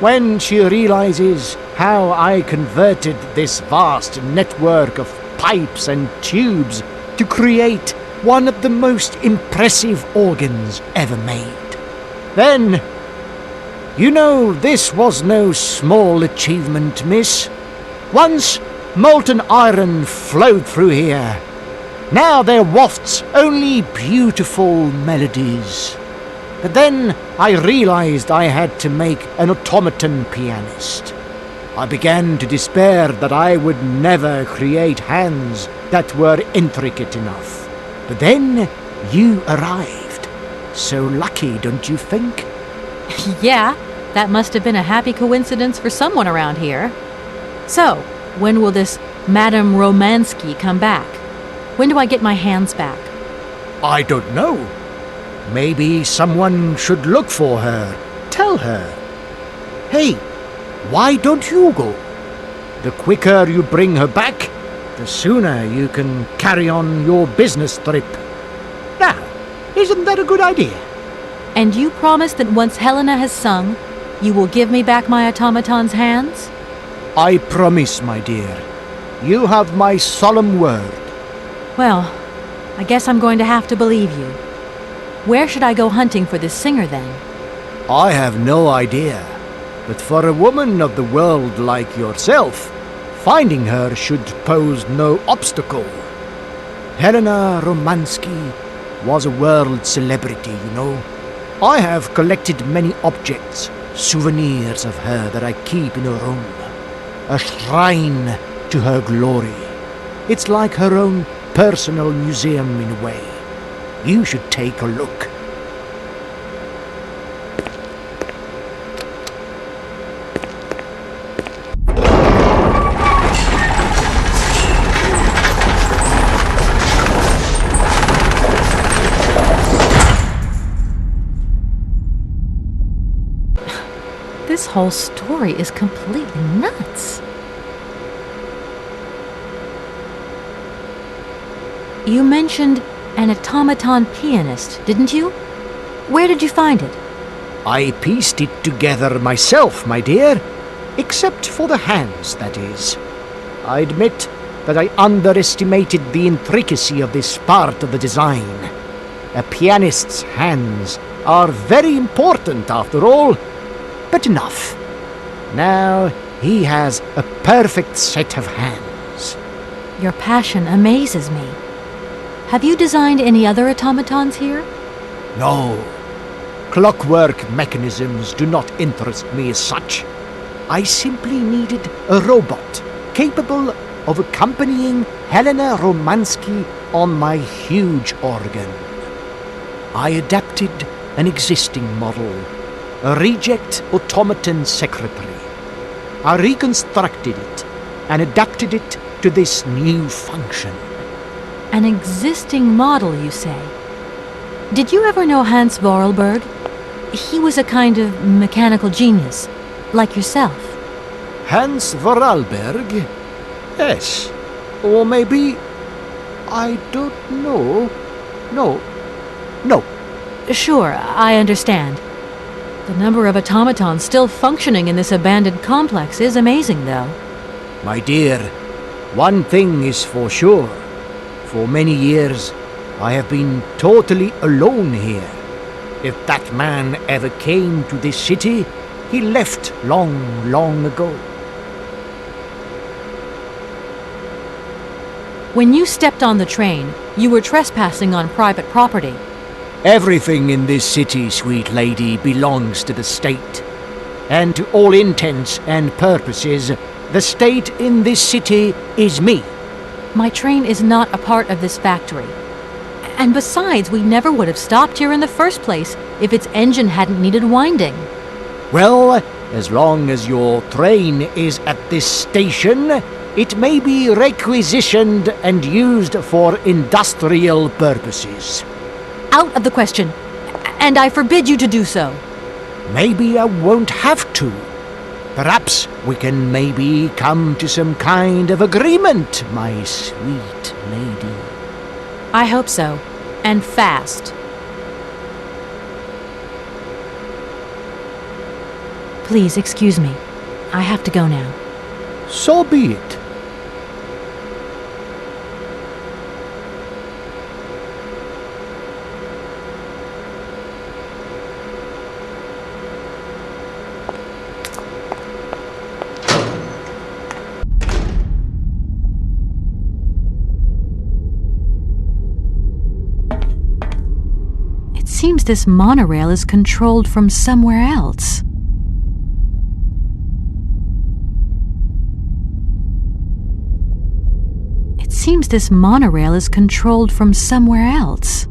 when she realizes how I converted this vast network of pipes and tubes to create one of the most impressive organs ever made. Then, you know, this was no small achievement, miss. Once molten iron flowed through here. Now there wafts only beautiful melodies. But then I realized I had to make an automaton pianist. I began to despair that I would never create hands that were intricate enough. But then you arrived. So lucky, don't you think? Yeah, that must have been a happy coincidence for someone around here. So, when will this Madame Romansky come back? When do I get my hands back? I don't know. Maybe someone should look for her. Tell her. Hey, why don't you go? The quicker you bring her back, the sooner you can carry on your business trip. Now, isn't that a good idea? And you promise that once Helena has sung, you will give me back my automaton's hands? I promise, my dear. You have my solemn word. Well, I guess I'm going to have to believe you. Where should I go hunting for this singer, then? I have no idea. But for a woman of the world like yourself, finding her should pose no obstacle. Helena Romansky was a world celebrity, you know. I have collected many objects, souvenirs of her that I keep in a room. A shrine to her glory. It's like her own personal museum in a way. You should take a look. This whole story is completely nuts. You mentioned an automaton pianist, didn't you? Where did you find it? I pieced it together myself, my dear. Except for the hands, that is. I admit that I underestimated the intricacy of this part of the design. A pianist's hands are very important, after all. But enough. Now he has a perfect set of hands. Your passion amazes me. Have you designed any other automatons here? No. Clockwork mechanisms do not interest me as such. I simply needed a robot capable of accompanying Helena Romansky on my huge organ. I adapted an existing model, a reject automaton secretary. I reconstructed it and adapted it to this new function. An existing model, you say? Did you ever know Hans Vorarlberg? He was a kind of mechanical genius, like yourself. Hans Vorarlberg? Yes. Or maybe... I don't know. No. Sure, I understand. The number of automatons still functioning in this abandoned complex is amazing, though. My dear, one thing is for sure. For many years, I have been totally alone here. If that man ever came to this city, he left long ago. When you stepped on the train, you were trespassing on private property. Everything in this city, sweet lady, belongs to the state. And to all intents and purposes, the state in this city is me. My train is not a part of this factory. And besides, we never would have stopped here in the first place if its engine hadn't needed winding. Well, as long as your train is at this station, it may be requisitioned and used for industrial purposes. Out of the question. And I forbid you to do so. Maybe I won't have to. Perhaps we can maybe come to some kind of agreement, my sweet lady. I hope so. And fast. Please excuse me. I have to go now. So be it. It seems this monorail is controlled from somewhere else. It seems this monorail is controlled from somewhere else.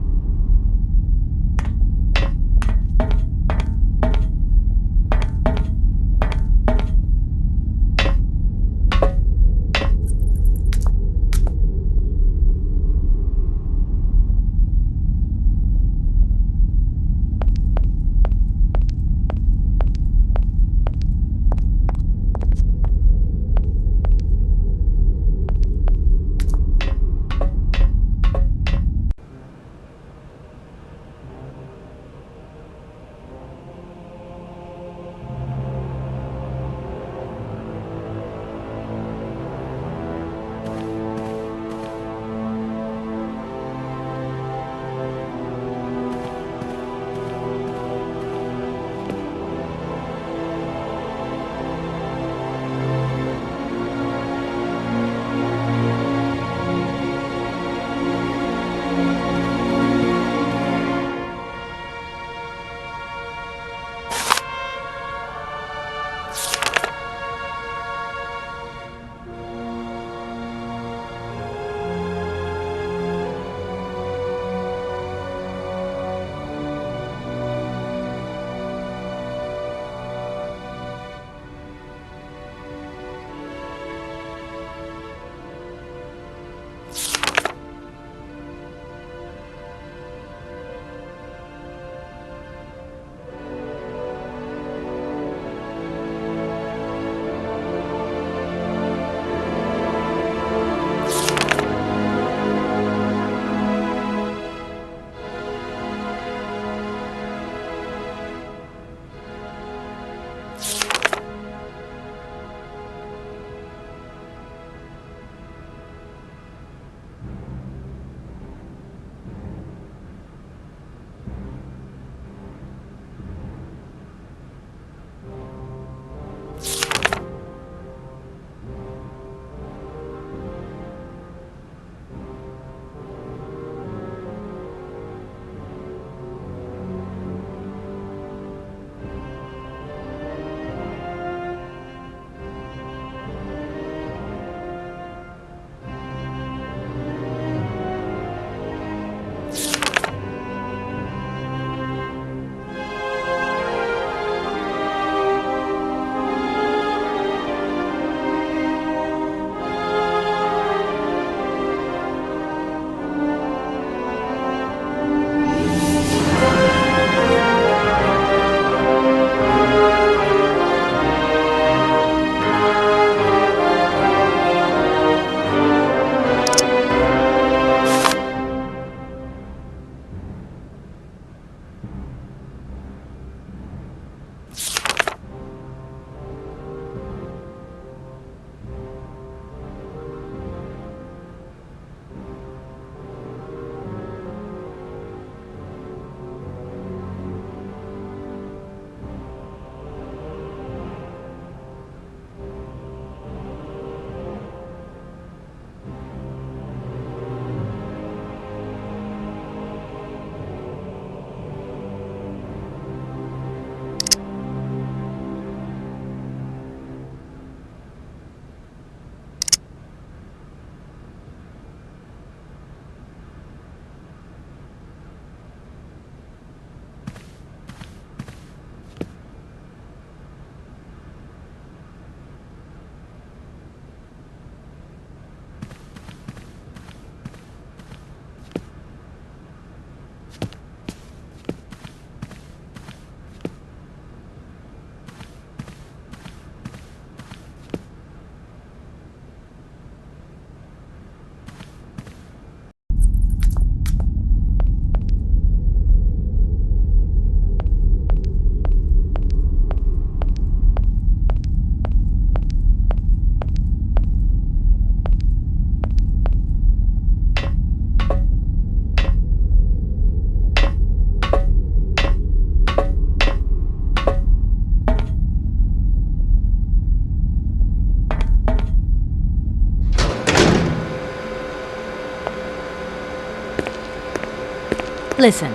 Listen,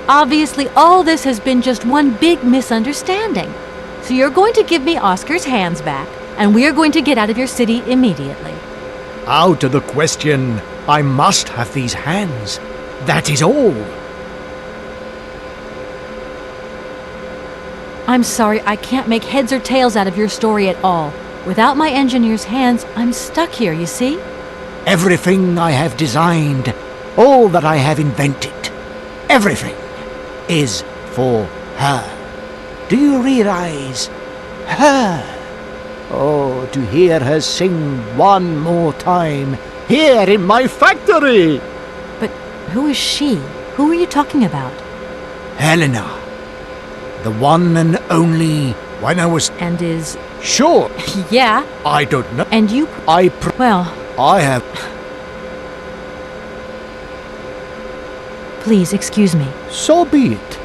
obviously all this has been just one big misunderstanding. So you're going to give me Oscar's hands back, and we are going to get out of your city immediately. Out of the question. I must have these hands. That is all. I'm sorry, I can't make heads or tails out of your story at all. Without my engineer's hands, I'm stuck here, you see? Everything I have designed, all that I have invented, everything is for her. Do you realize? Her. Oh, to hear her sing one more time, here in my factory! But who is she? Who are you talking about? Helena. The one and only when I was... And is... Sure. Yeah. I don't know. And you... Well... I have... Please, excuse me. So be it.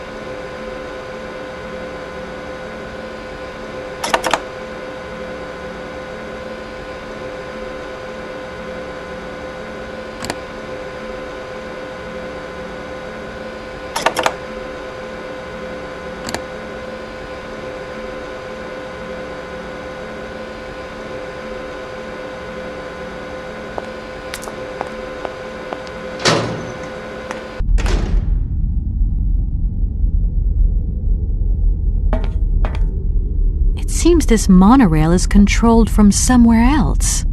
Seems this monorail is controlled from somewhere else.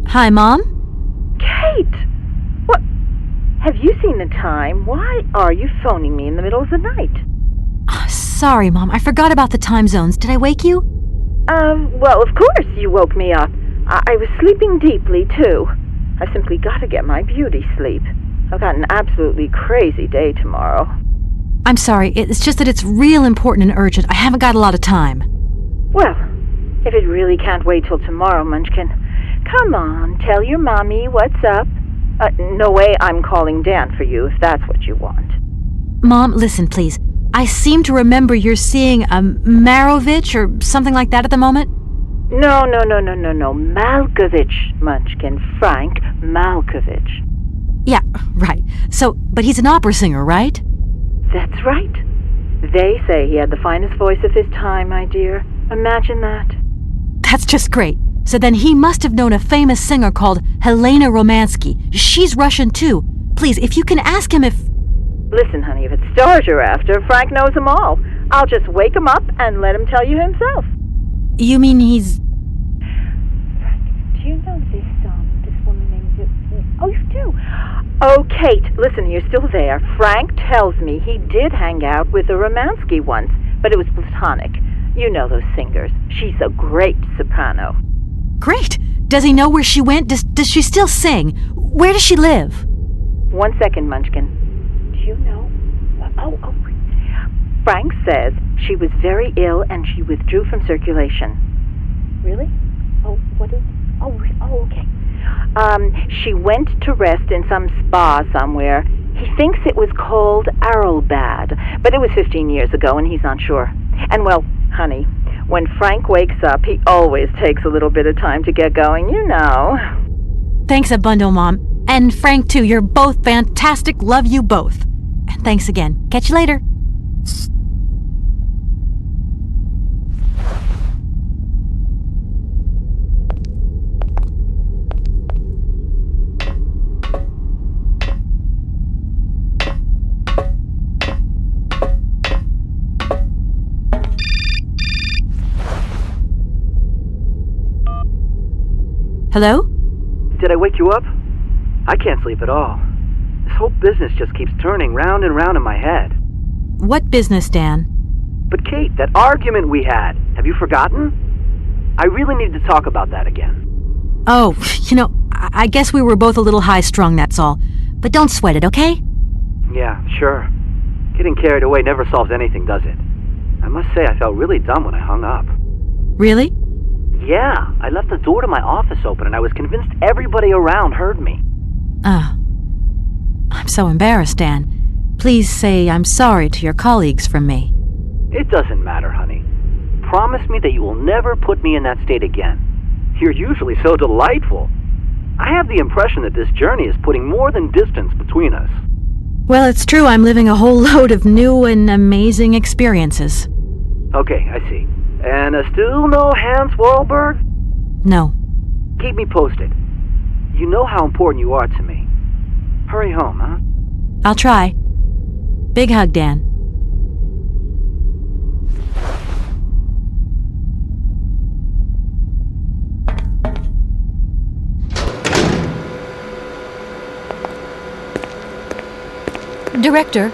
Hi, Mom? Kate! What? Have you seen the time? Why are you phoning me in the middle of the night? Sorry, Mom. I forgot about the time zones. Did I wake you? Well, of course you woke me up. I was sleeping deeply, too. I simply gotta get my beauty sleep. I've got an absolutely crazy day tomorrow. I'm sorry. It's just that it's real important and urgent. I haven't got a lot of time. Well, if it really can't wait till tomorrow, Munchkin, come on, tell your mommy what's up. No way I'm calling Dan for you, if that's what you want. Mom, listen, please. I seem to remember you're seeing a Marovich or something like that at the moment. No. Malkovich, Munchkin. Frank Malkovich. Yeah, right. So, but he's an opera singer, right? That's right. They say he had the finest voice of his time, my dear. Imagine that. That's just great. So then he must have known a famous singer called Helena Romansky. She's Russian too. Please, if you can ask him if... Listen, honey, if it's stars you're after, Frank knows them all. I'll just wake him up and let him tell you himself. You mean he's... this woman named... Oh, you do? Oh, Kate, listen, you're still there. Frank tells me he did hang out with a Romansky once, but it was platonic. You know those singers. She's a great soprano. Great! Does he know where she went? Does she still sing? Where does she live? 1 second, Munchkin. Do you know? Oh. Frank says she was very ill and she withdrew from circulation. Really? Oh, what is... Oh, okay. She went to rest in some spa somewhere. He thinks it was called Arlbad, but it was 15 years ago and he's not sure. And well, honey, when Frank wakes up, he always takes a little bit of time to get going, you know. Thanks a bundle, Mom. And Frank, too. You're both fantastic. Love you both. And thanks again. Catch you later. Hello? Did I wake you up? I can't sleep at all. This whole business just keeps turning round and round in my head. What business, Dan? But Kate, that argument we had, have you forgotten? I really need to talk about that again. Oh, I guess we were both a little high-strung, that's all. But don't sweat it, okay? Yeah, sure. Getting carried away never solves anything, does it? I must say I felt really dumb when I hung up. Really? Yeah, I left the door to my office open and I was convinced everybody around heard me. Oh. I'm so embarrassed, Dan. Please say I'm sorry to your colleagues from me. It doesn't matter, honey. Promise me that you will never put me in that state again. You're usually so delightful. I have the impression that this journey is putting more than distance between us. Well, it's true I'm living a whole load of new and amazing experiences. Okay, I see. And still no Hans Vorarlberg? No. Keep me posted. You know how important you are to me. Hurry home, huh? I'll try. Big hug, Dan. Director.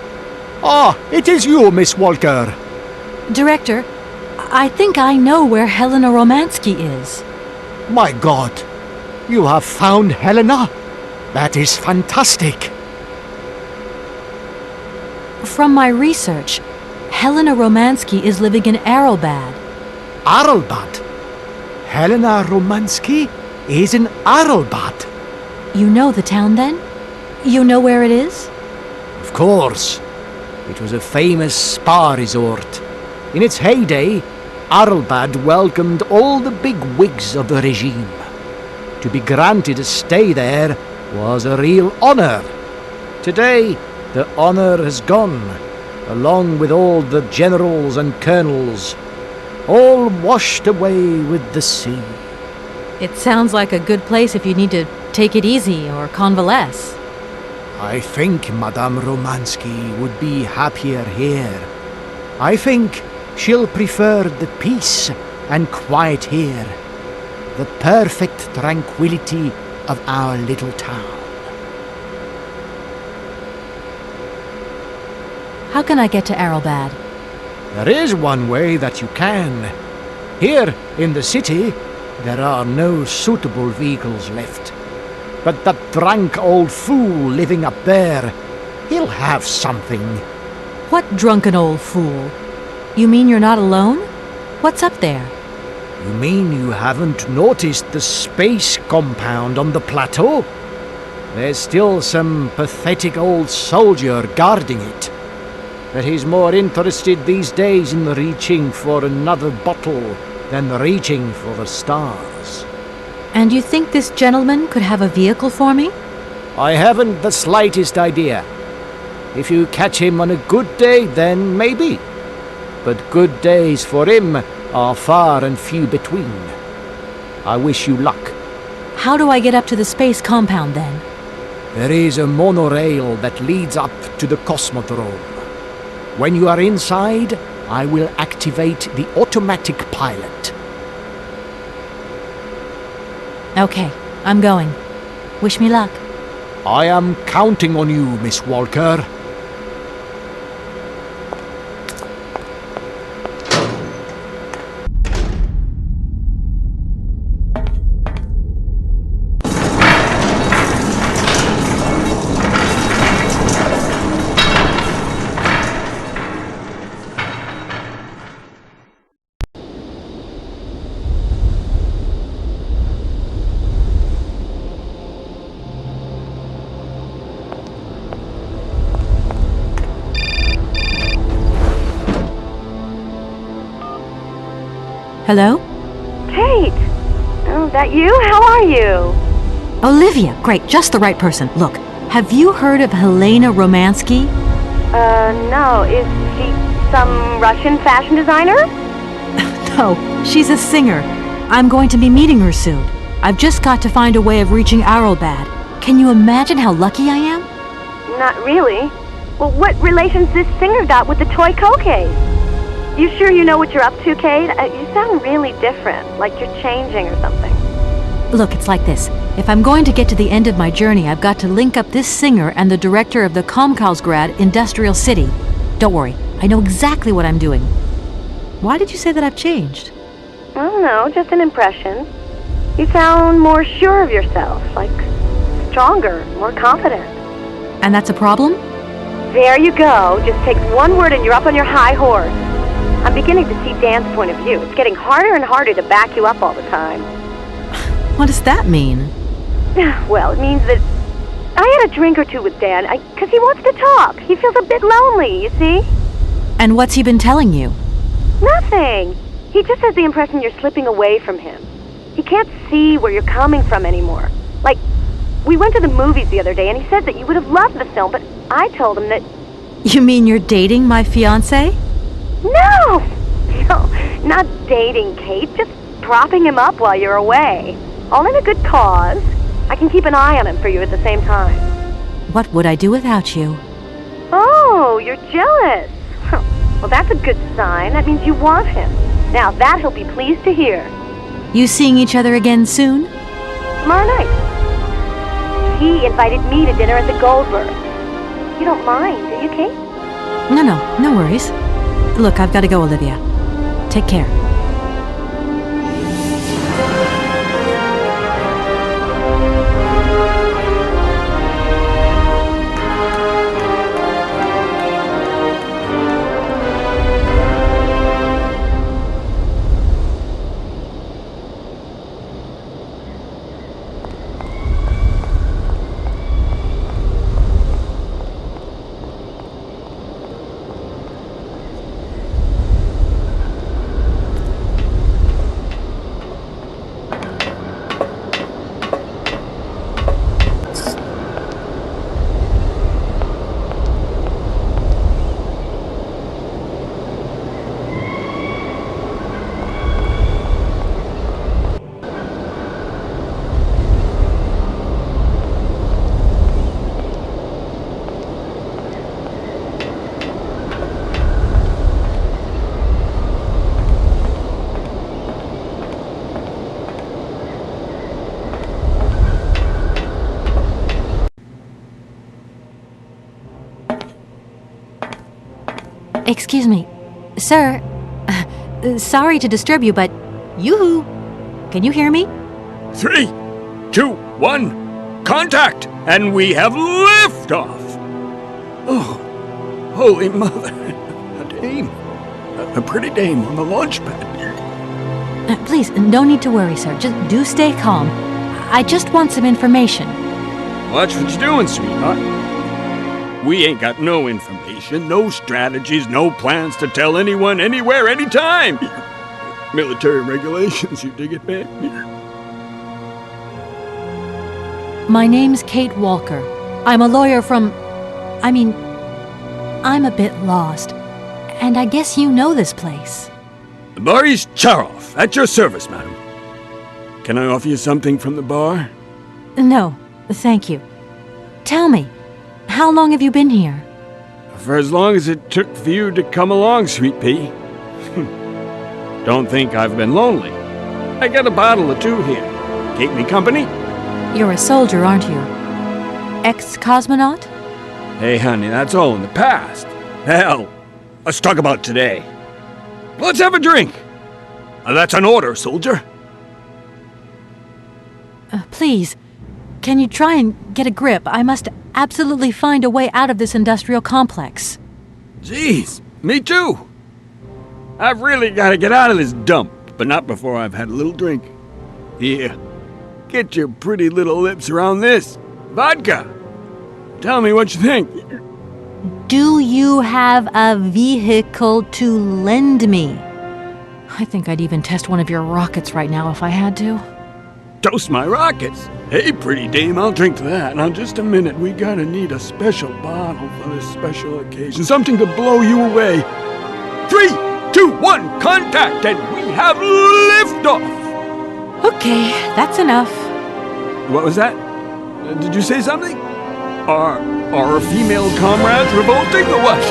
Ah, it is you, Miss Walker. Director, I think I know where Helena Romansky is. My God, you have found Helena? That is fantastic. From my research, Helena Romansky is living in Arlbad. Arlbad? Helena Romansky is in Arlbad. You know the town, then? You know where it is? Of course. It was a famous spa resort. In its heyday, Arlbad welcomed all the big wigs of the regime. To be granted a stay there was a real honor. Today, the honor has gone, along with all the generals and colonels, all washed away with the sea. It sounds like a good place if you need to take it easy or convalesce. I think Madame Romansky would be happier here. I think she'll prefer the peace and quiet here, the perfect tranquility of our little town. How can I get to Arlbad? There is one way that you can. Here in the city, there are no suitable vehicles left. But that drunk old fool living up there, he'll have something. What drunken old fool? You mean you're not alone? What's up there? You mean you haven't noticed the space compound on the plateau? There's still some pathetic old soldier guarding it. But he's more interested these days in reaching for another bottle than reaching for the stars. And you think this gentleman could have a vehicle for me? I haven't the slightest idea. If you catch him on a good day, then maybe. But good days for him are far and few between. I wish you luck. How do I get up to the space compound, then? There is a monorail that leads up to the Cosmodrome. When you are inside, I will activate the automatic pilot. Okay, I'm going. Wish me luck. I am counting on you, Miss Walker. Hello? Kate! Oh, that you? How are you? Olivia, great, just the right person. Look, have you heard of Helena Romansky? No. Is she some Russian fashion designer? No, she's a singer. I'm going to be meeting her soon. I've just got to find a way of reaching Arlbad. Can you imagine how lucky I am? Not really. Well, what relation's this singer got with the toy case? You sure you know what you're up to, Kate? You sound really different, like you're changing or something. Look, it's like this. If I'm going to get to the end of my journey, I've got to link up this singer and the director of the Komkalsgrad Industrial City. Don't worry, I know exactly what I'm doing. Why did you say that I've changed? I don't know, just an impression. You sound more sure of yourself, like stronger, more confident. And that's a problem? There you go. Just takes one word and you're up on your high horse. I'm beginning to see Dan's point of view. It's getting harder and harder to back you up all the time. What does that mean? Well, it means that I had a drink or two with Dan, because he wants to talk. He feels a bit lonely, you see? And what's he been telling you? Nothing. He just has the impression you're slipping away from him. He can't see where you're coming from anymore. Like, we went to the movies the other day, and he said that you would have loved the film, but I told him that... You mean you're dating my fiancé? No, not dating, Kate. Just propping him up while you're away. All in a good cause. I can keep an eye on him for you at the same time. What would I do without you? Oh, you're jealous. Well, that's a good sign. That means you want him. Now, that he'll be pleased to hear. You seeing each other again soon? Tomorrow night. He invited me to dinner at the Goldberg. You don't mind, do you, Kate? No worries. Look, I've got to go, Olivia. Take care. Excuse me. Sir, sorry to disturb you, but yoo-hoo! Can you hear me? 3, 2, 1, contact! And we have liftoff! Oh, holy mother. A dame. A pretty dame on the launch pad. Please, no need to worry, sir. Just do stay calm. I just want some information. Watch what you're doing, sweetheart. We ain't got no information, no strategies, no plans to tell anyone, anywhere, anytime. Military regulations, you dig it, man? My name's Kate Walker. I'm a lawyer from... I'm a bit lost. And I guess you know this place. Boris Charov, at your service, madam. Can I offer you something from the bar? No, thank you. Tell me, how long have you been here? For as long as it took for you to come along, sweet pea. Don't think I've been lonely. I got a bottle or two here. Keep me company? You're a soldier, aren't you? Ex-cosmonaut? Hey, honey, that's all in the past. Hell, let's talk about today. Let's have a drink. That's an order, soldier. Please, can you try and get a grip? I must absolutely find a way out of this industrial complex. Jeez, me too. I've really got to get out of this dump, but not before I've had a little drink. Here, get your pretty little lips around this. Vodka. Tell me what you think. Do you have a vehicle to lend me? I think I'd even test one of your rockets right now if I had to. Toast my rockets. Hey, pretty dame, I'll drink to that. Now, just a minute. We gotta need a special bottle for this special occasion. Something to blow you away. 3, 2, 1, contact, and we have liftoff. Okay, that's enough. What was that? Did you say something? Are our female comrades revolting or what?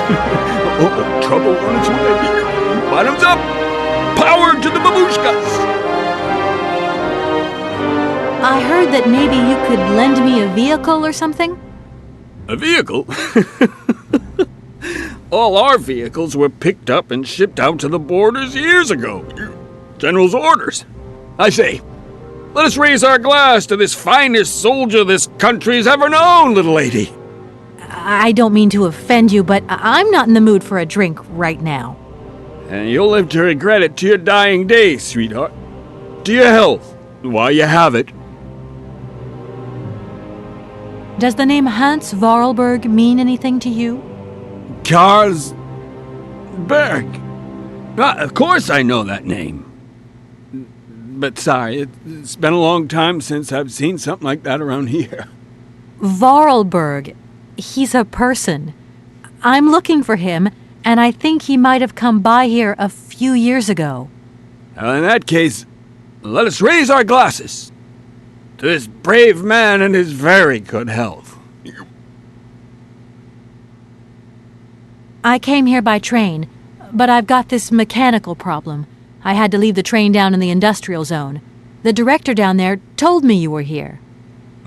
Oh, trouble on its way. Bottoms up. Power to the babushkas. I heard that maybe you could lend me a vehicle or something? A vehicle? All our vehicles were picked up and shipped out to the borders years ago. General's orders. I say, let us raise our glass to this finest soldier this country's ever known, little lady. I don't mean to offend you, but I'm not in the mood for a drink right now. And you'll live to regret it to your dying days, sweetheart. To your health, while you have it. Does the name Hans Vorarlberg mean anything to you? Karlsberg. Of course I know that name. But sorry, it's been a long time since I've seen something like that around here. Vorarlberg. He's a person. I'm looking for him, and I think he might have come by here a few years ago. Well, in that case, let us raise our glasses to this brave man and his very good health. I came here by train, but I've got this mechanical problem. I had to leave the train down in the industrial zone. The director down there told me you were here.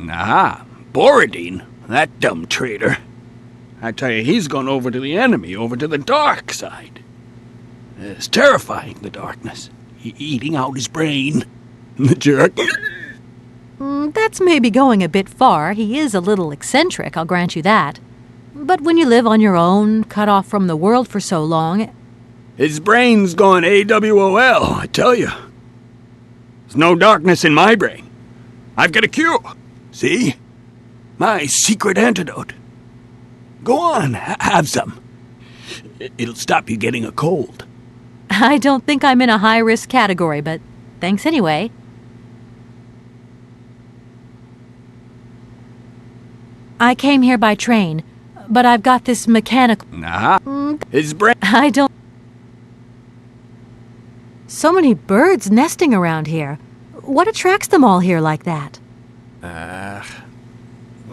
Ah, Borodine, that dumb traitor. I tell you, he's gone over to the enemy, over to the dark side. It's terrifying, the darkness. Eating out his brain. The jerk. That's maybe going a bit far. He is a little eccentric, I'll grant you that. But when you live on your own, cut off from the world for so long... His brain's gone AWOL, I tell you. There's no darkness in my brain. I've got a cure. See? My secret antidote. Go on, have some. It'll stop you getting a cold. I don't think I'm in a high-risk category, but thanks anyway. I came here by train, but I've got this mechanical... His brain... I don't... So many birds nesting around here. What attracts them all here like that?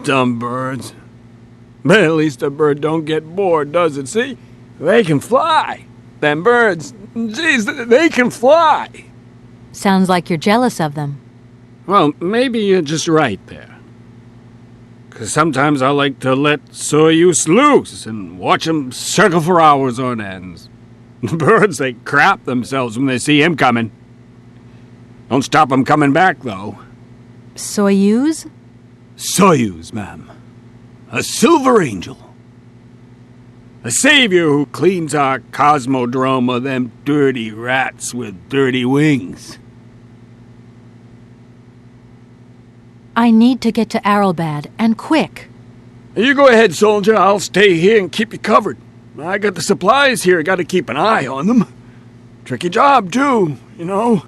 Dumb birds. But at least a bird don't get bored, does it? See? They can fly. Them birds, jeez, they can fly. Sounds like you're jealous of them. Well, maybe you're just right there. 'Cause sometimes I like to let Soyuz loose and watch 'em circle for hours on ends. The birds, they crap themselves when they see him coming. Don't stop 'em coming back, though. Soyuz? Soyuz, ma'am. A silver angel. A savior who cleans our cosmodrome of them dirty rats with dirty wings. I need to get to Aralbad, and quick. You go ahead, soldier. I'll stay here and keep you covered. I got the supplies here. Got to keep an eye on them. Tricky job, too, you know.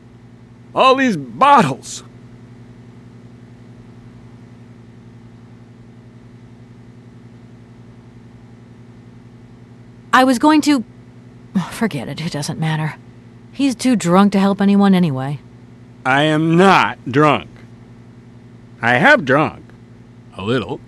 All these bottles. I was going to... Forget it, it doesn't matter. He's too drunk to help anyone anyway. I am not drunk. I have drunk. A little.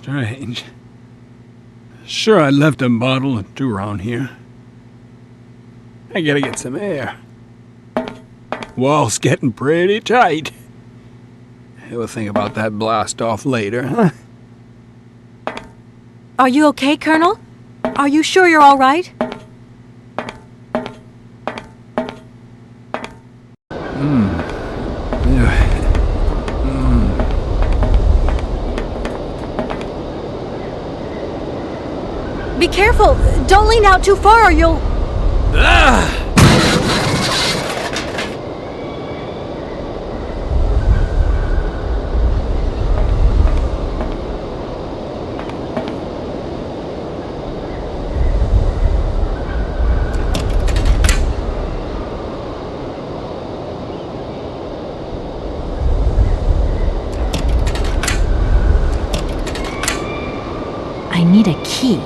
Strange. Sure, I left a bottle or two around here. I gotta get some air. Wall's getting pretty tight. We'll think about that blast off later, huh? Are you okay, Colonel? Are you sure you're all right? Be careful! Don't lean out too far or you'll... I need a key.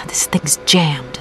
This thing's jammed.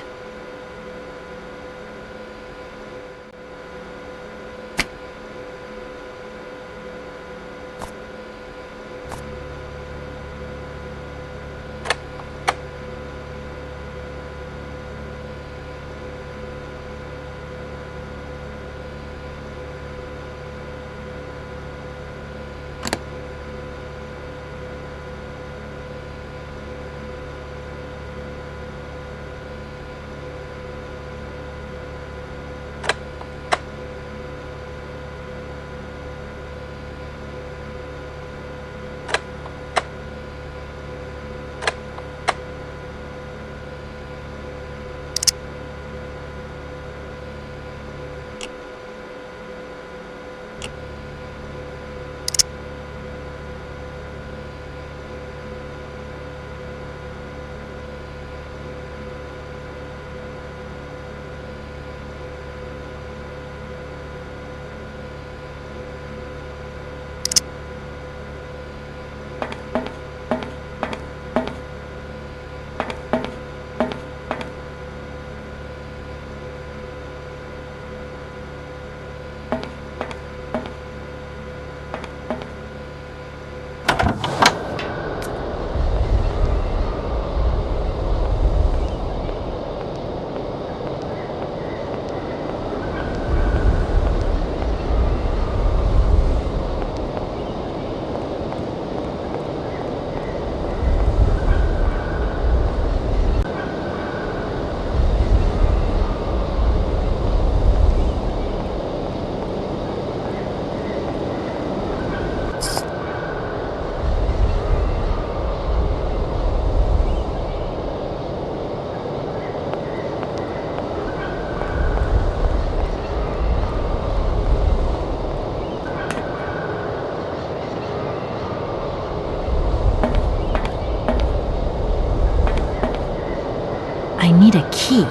I need a key.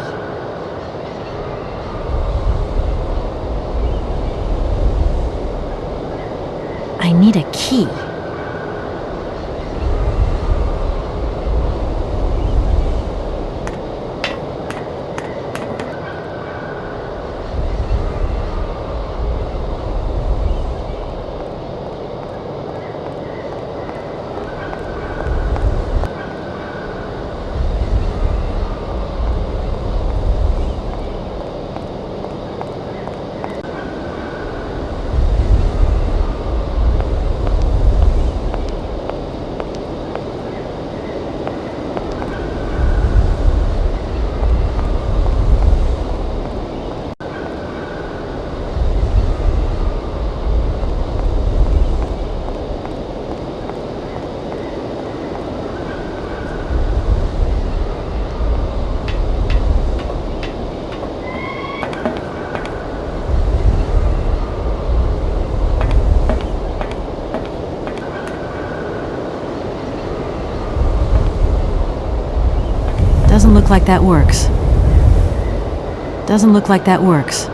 I need a key. Doesn't look like that works. Doesn't look like that works.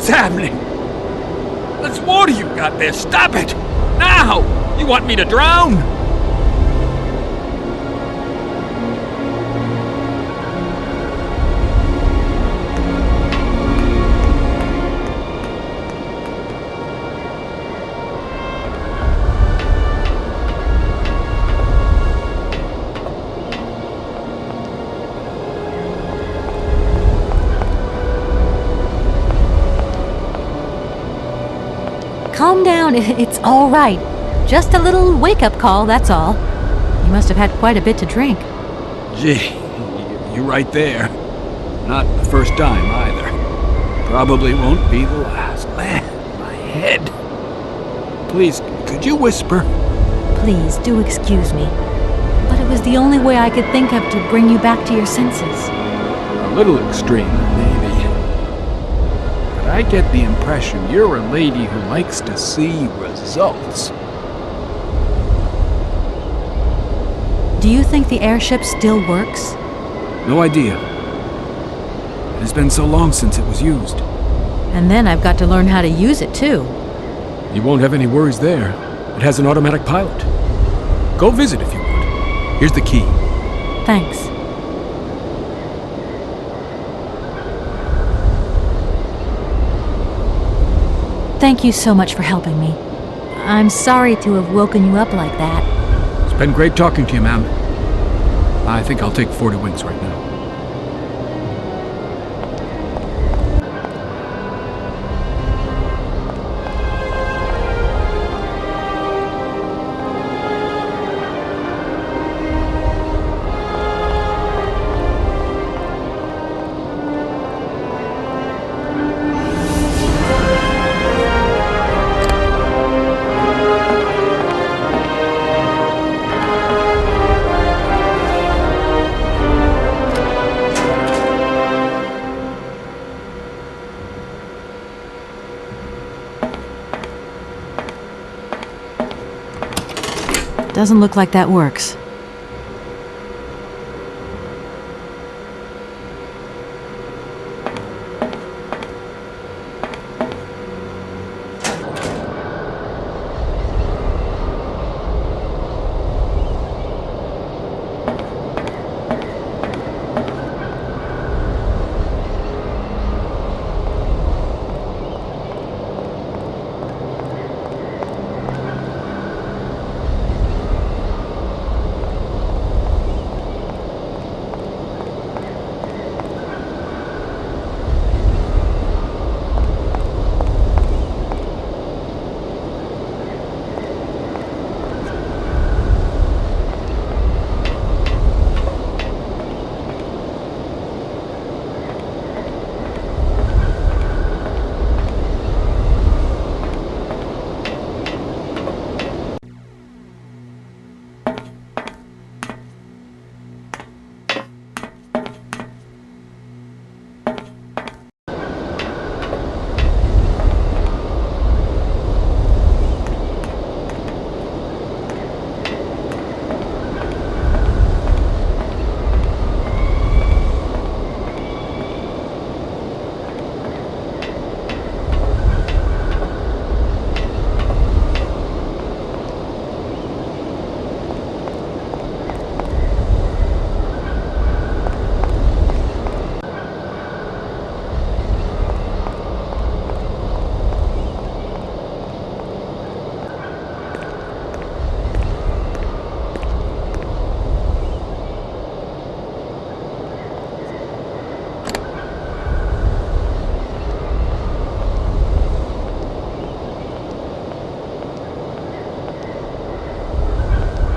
What's happening? There's water you got there. Stop it! Now! You want me to drown? Calm down, it's all right. Just a little wake-up call, that's all. You must have had quite a bit to drink. Gee, you're right there. Not the first time, either. Probably won't be the last. Man, my head. Please, could you whisper? Please, do excuse me. But it was the only way I could think of to bring you back to your senses. A little extreme, maybe. But I get the impression you're a lady who likes to see results. Do you think the airship still works? No idea. It has been so long since it was used. And then I've got to learn how to use it, too. You won't have any worries there. It has an automatic pilot. Go visit if you want. Here's the key. Thanks. Thank you so much for helping me. I'm sorry to have woken you up like that. It's been great talking to you, ma'am. I think I'll take 40 winks right now. Doesn't look like that works.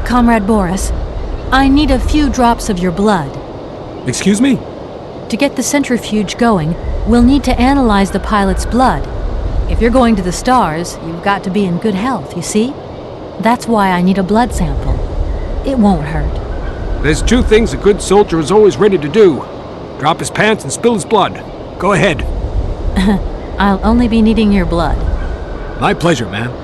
Comrade Boris, I need a few drops of your blood. Excuse me? To get the centrifuge going, we'll need to analyze the pilot's blood. If you're going to the stars, you've got to be in good health, you see? That's why I need a blood sample. It won't hurt. There's two things a good soldier is always ready to do. Drop his pants and spill his blood. Go ahead. I'll only be needing your blood. My pleasure, ma'am.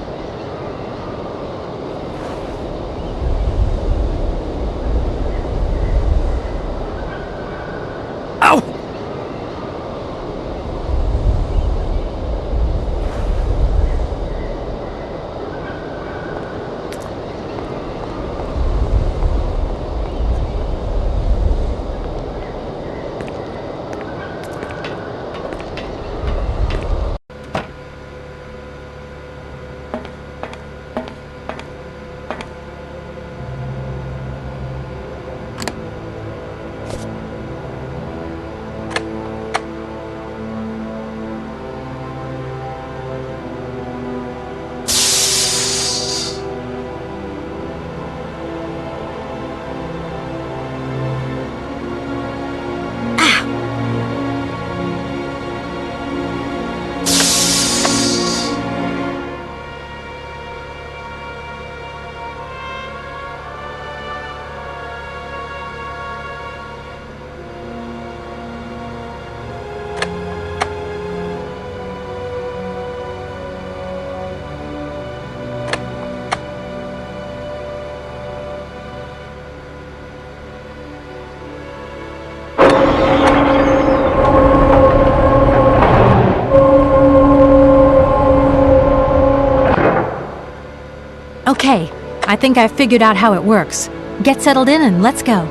Okay, I think I've figured out how it works. Get settled in and let's go.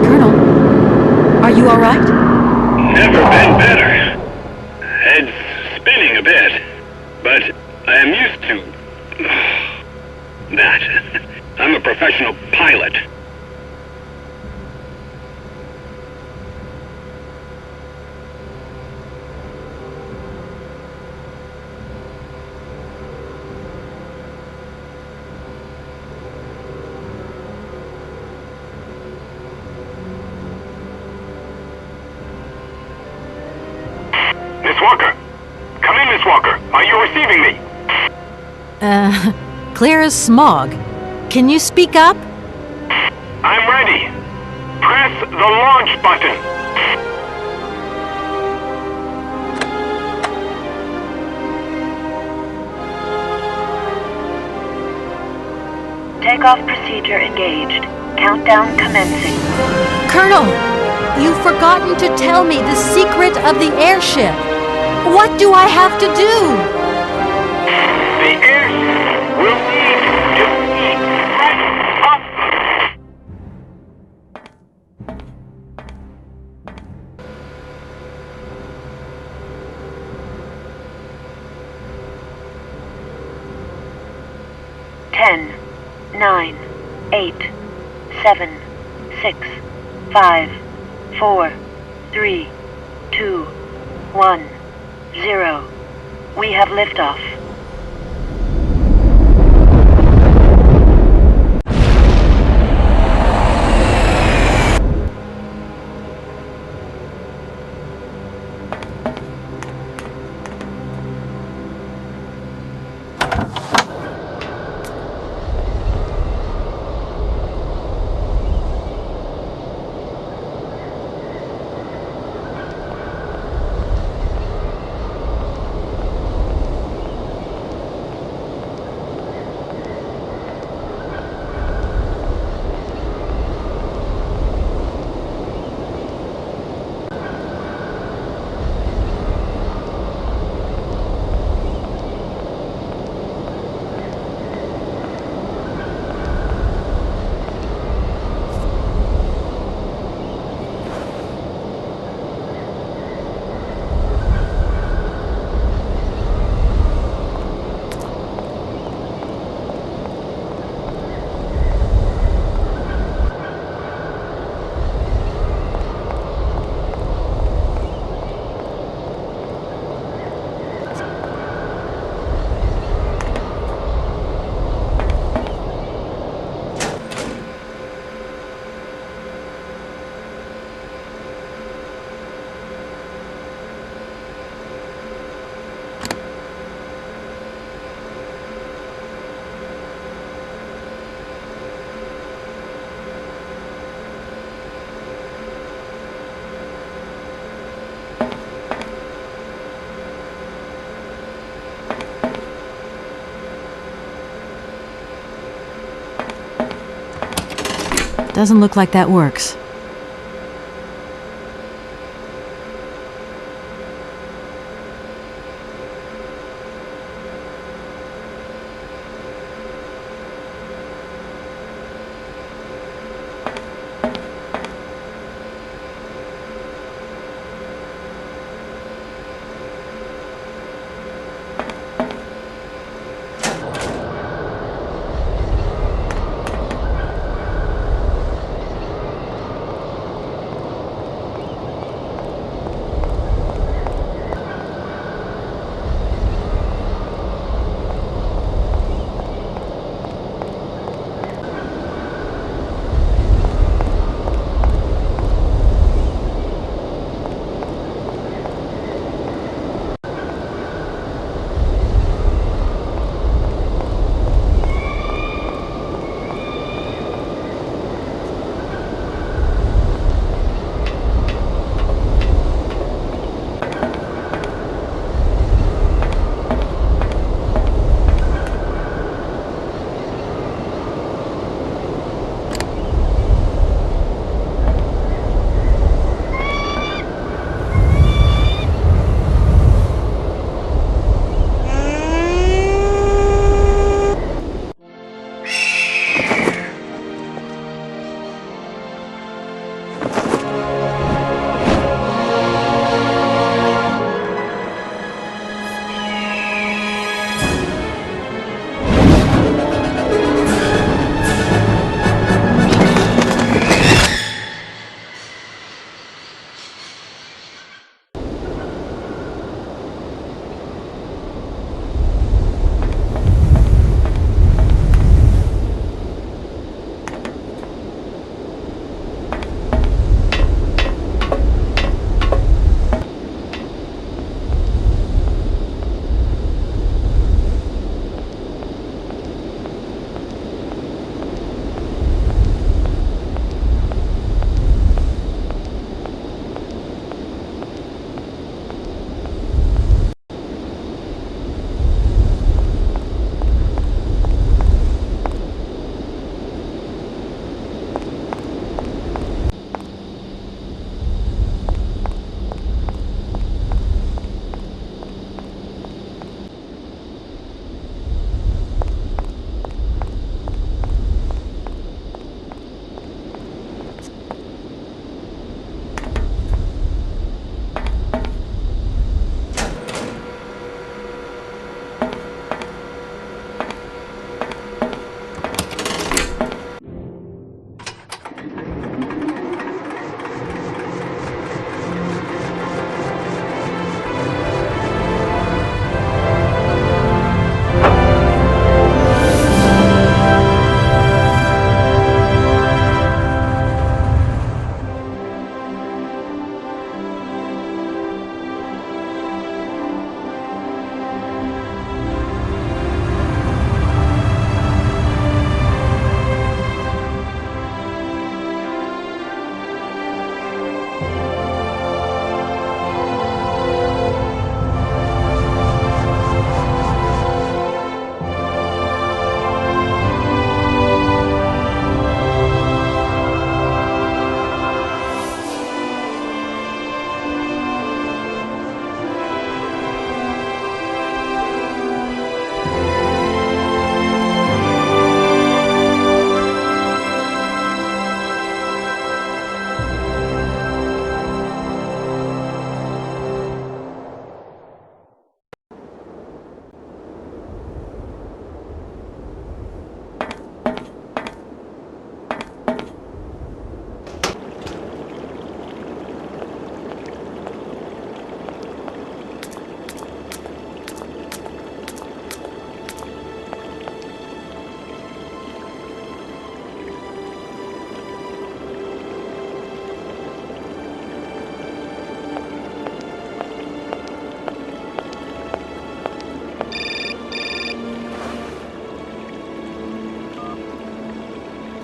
Colonel, are you all right? Never been better. Head's spinning a bit, but I am used to that. I'm a professional pilot. Miss Walker! Come in, Miss Walker! Are you receiving me? Clear as smog. Can you speak up? I'm ready. Press the launch button. Takeoff procedure engaged. Countdown commencing. Colonel, you've forgotten to tell me the secret of the airship. What do I have to do? The airship will need to be right up. Ten, 9, 8, 7, 6, 5, 4, 3, 2, 1, 0. We have liftoff. Doesn't look like that works.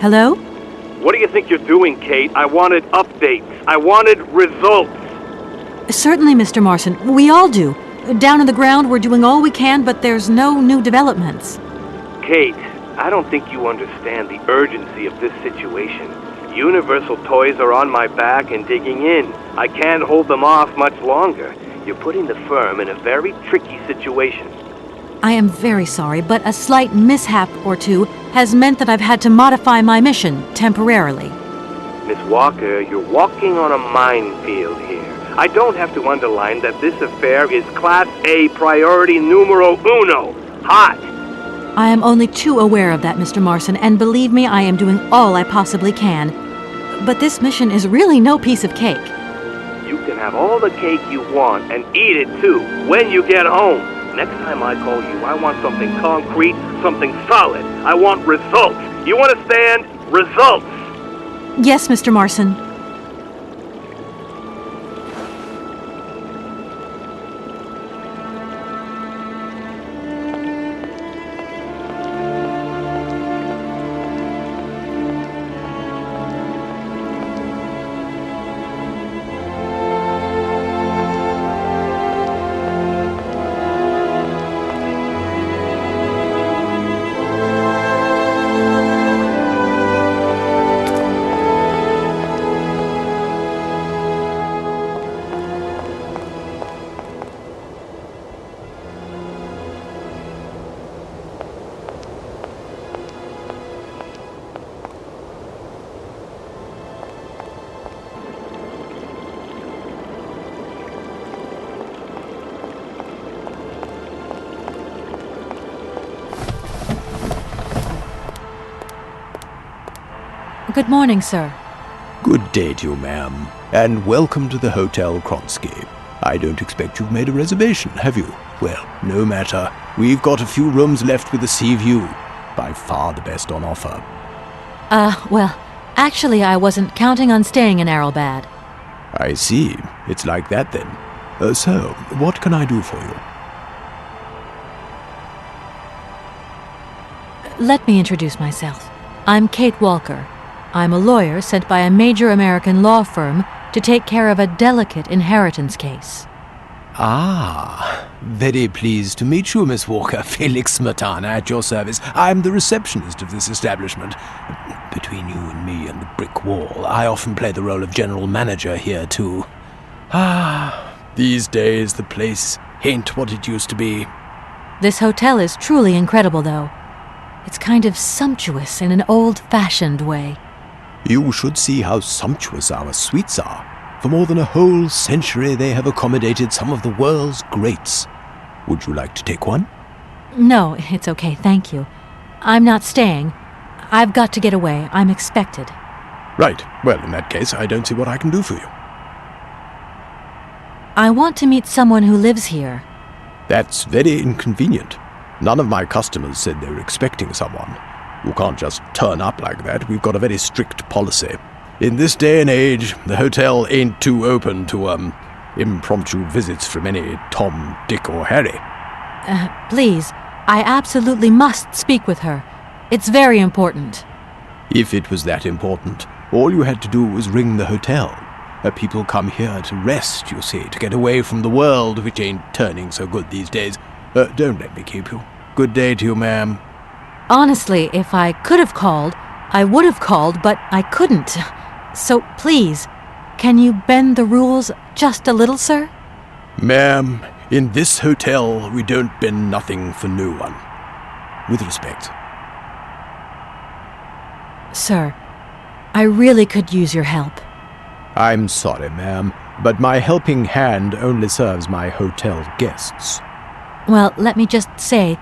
Hello? What do you think you're doing, Kate? I wanted updates. I wanted results. Certainly, Mr. Marson. We all do. Down on the ground, we're doing all we can, but there's no new developments. Kate, I don't think you understand the urgency of this situation. Universal Toys are on my back and digging in. I can't hold them off much longer. You're putting the firm in a very tricky situation. I am very sorry, but a slight mishap or two has meant that I've had to modify my mission temporarily. Miss Walker, you're walking on a minefield here. I don't have to underline that this affair is Class A priority numero uno. Hot! I am only too aware of that, Mr. Marson, and believe me, I am doing all I possibly can. But this mission is really no piece of cake. You can have all the cake you want and eat it too when you get home. Next time I call you, I want something concrete, something solid. I want results. You understand? Results! Yes, Mr. Marson. Good morning, sir. Good day to you, ma'am, and welcome to the Hotel Kronsky. I don't expect you've made a reservation, have you? Well, no matter. We've got a few rooms left with a sea view. By far the best on offer. Well, actually I wasn't counting on staying in Arrowbad. I see. It's like that then. So, what can I do for you? Let me introduce myself. I'm Kate Walker. I'm a lawyer sent by a major American law firm to take care of a delicate inheritance case. Ah, very pleased to meet you, Miss Walker. Felix Smetana at your service. I'm the receptionist of this establishment. Between you and me and the brick wall, I often play the role of general manager here, too. These days the place ain't what it used to be. This hotel is truly incredible, though. It's kind of sumptuous in an old-fashioned way. You should see how sumptuous our suites are. For more than a whole century, they have accommodated some of the world's greats. Would you like to take one? No, it's okay, thank you. I'm not staying. I've got to get away. I'm expected. Right. Well, in that case, I don't see what I can do for you. I want to meet someone who lives here. That's very inconvenient. None of my customers said they were expecting someone. You can't just turn up like that. We've got a very strict policy. In this day and age, the hotel ain't too open to, impromptu visits from any Tom, Dick, or Harry. Please, I absolutely must speak with her. It's very important. If it was that important, all you had to do was ring the hotel. People come here to rest, you see, to get away from the world, which ain't turning so good these days. Don't let me keep you. Good day to you, ma'am. Honestly, if I could have called, I would have called, but I couldn't. So please, can you bend the rules just a little, sir? Ma'am, in this hotel, we don't bend nothing for no one. With respect. Sir, I really could use your help. I'm sorry, ma'am, but my helping hand only serves my hotel guests. Well, let me just say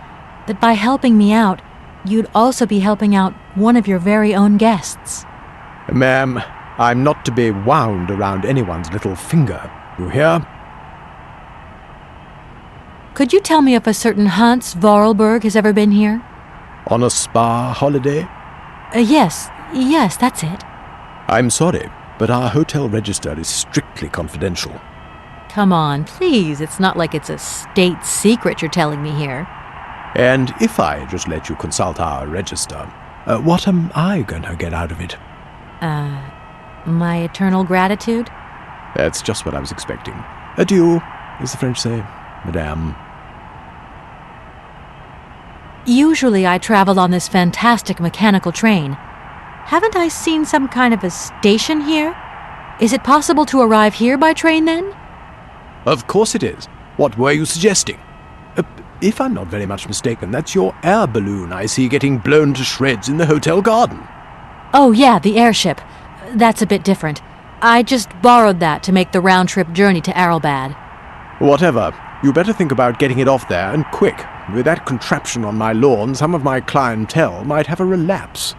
that by helping me out, you'd also be helping out one of your very own guests. Ma'am, I'm not to be wound around anyone's little finger. You hear? Could you tell me if a certain Hans Vorarlberg has ever been here? On a spa holiday? Yes, that's it. I'm sorry, but our hotel register is strictly confidential. Come on, please. It's not like it's a state secret you're telling me here. And if I just let you consult our register, What am I gonna get out of it? My eternal gratitude? That's just what I was expecting. Adieu, as the French say, madame. Usually I travel on this fantastic mechanical train. Haven't I seen some kind of a station here? Is it possible to arrive here by train then? Of course it is. What were you suggesting? If I'm not very much mistaken, that's your air balloon I see getting blown to shreds in the hotel garden. Oh yeah, the airship. That's a bit different. I just borrowed that to make the round-trip journey to Aralbad. Whatever. You better think about getting it off there, and quick. With that contraption on my lawn, some of my clientele might have a relapse.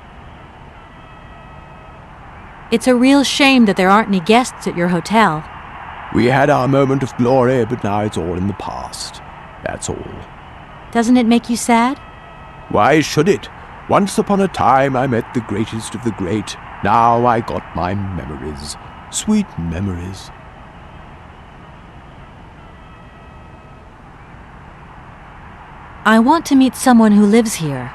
It's a real shame that there aren't any guests at your hotel. We had our moment of glory, but now it's all in the past. That's all. Doesn't it make you sad? Why should it? Once upon a time I met the greatest of the great. Now I got my memories. Sweet memories. I want to meet someone who lives here.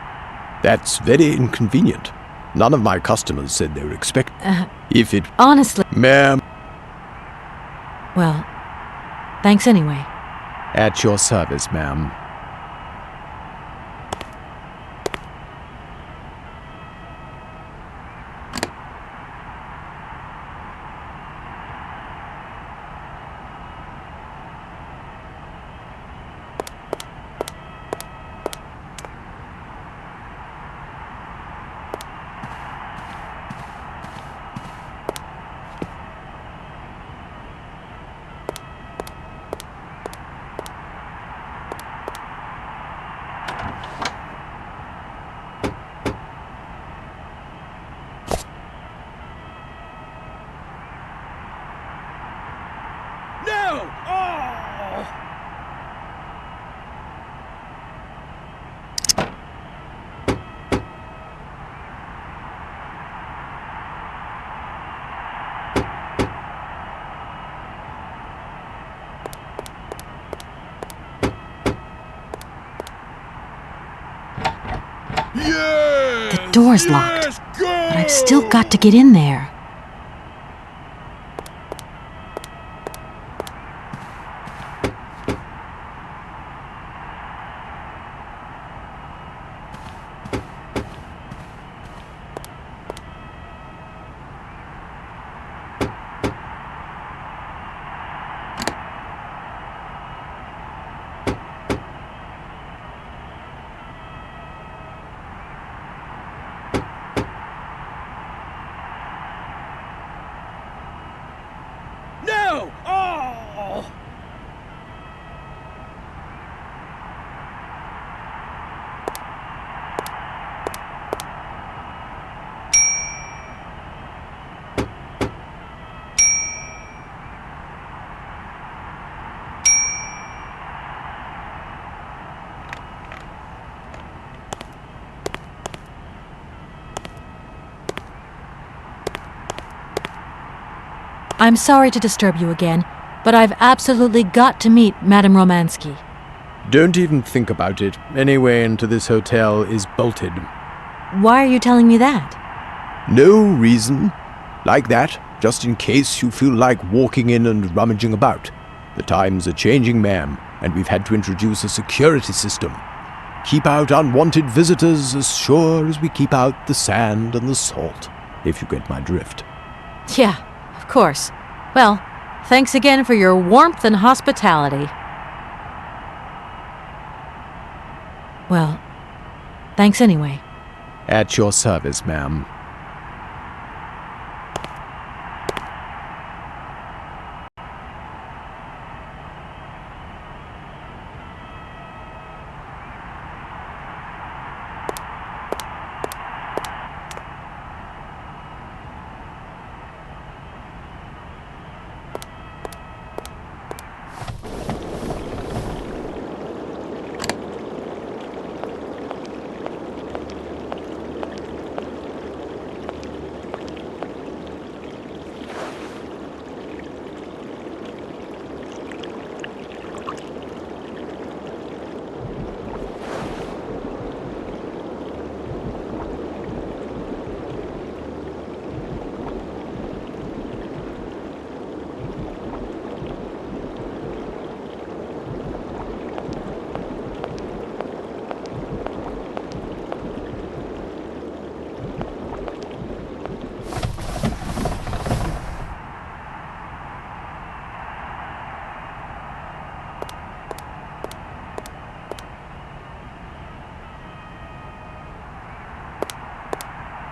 That's very inconvenient. None of my customers said they were expecting. If it... Honestly... Ma'am... Well, thanks anyway. At your service, ma'am. The door's locked, but I've still got to get in there. I'm sorry to disturb you again, but I've absolutely got to meet Madame Romansky. Don't even think about it. Any way into this hotel is bolted. Why are you telling me that? No reason. Like that, just in case you feel like walking in and rummaging about. The times are changing, ma'am, and we've had to introduce a security system. Keep out unwanted visitors as sure as we keep out the sand and the salt, if you get my drift. Yeah, of course. Well, thanks again for your warmth and hospitality. Well, thanks anyway. At your service, ma'am.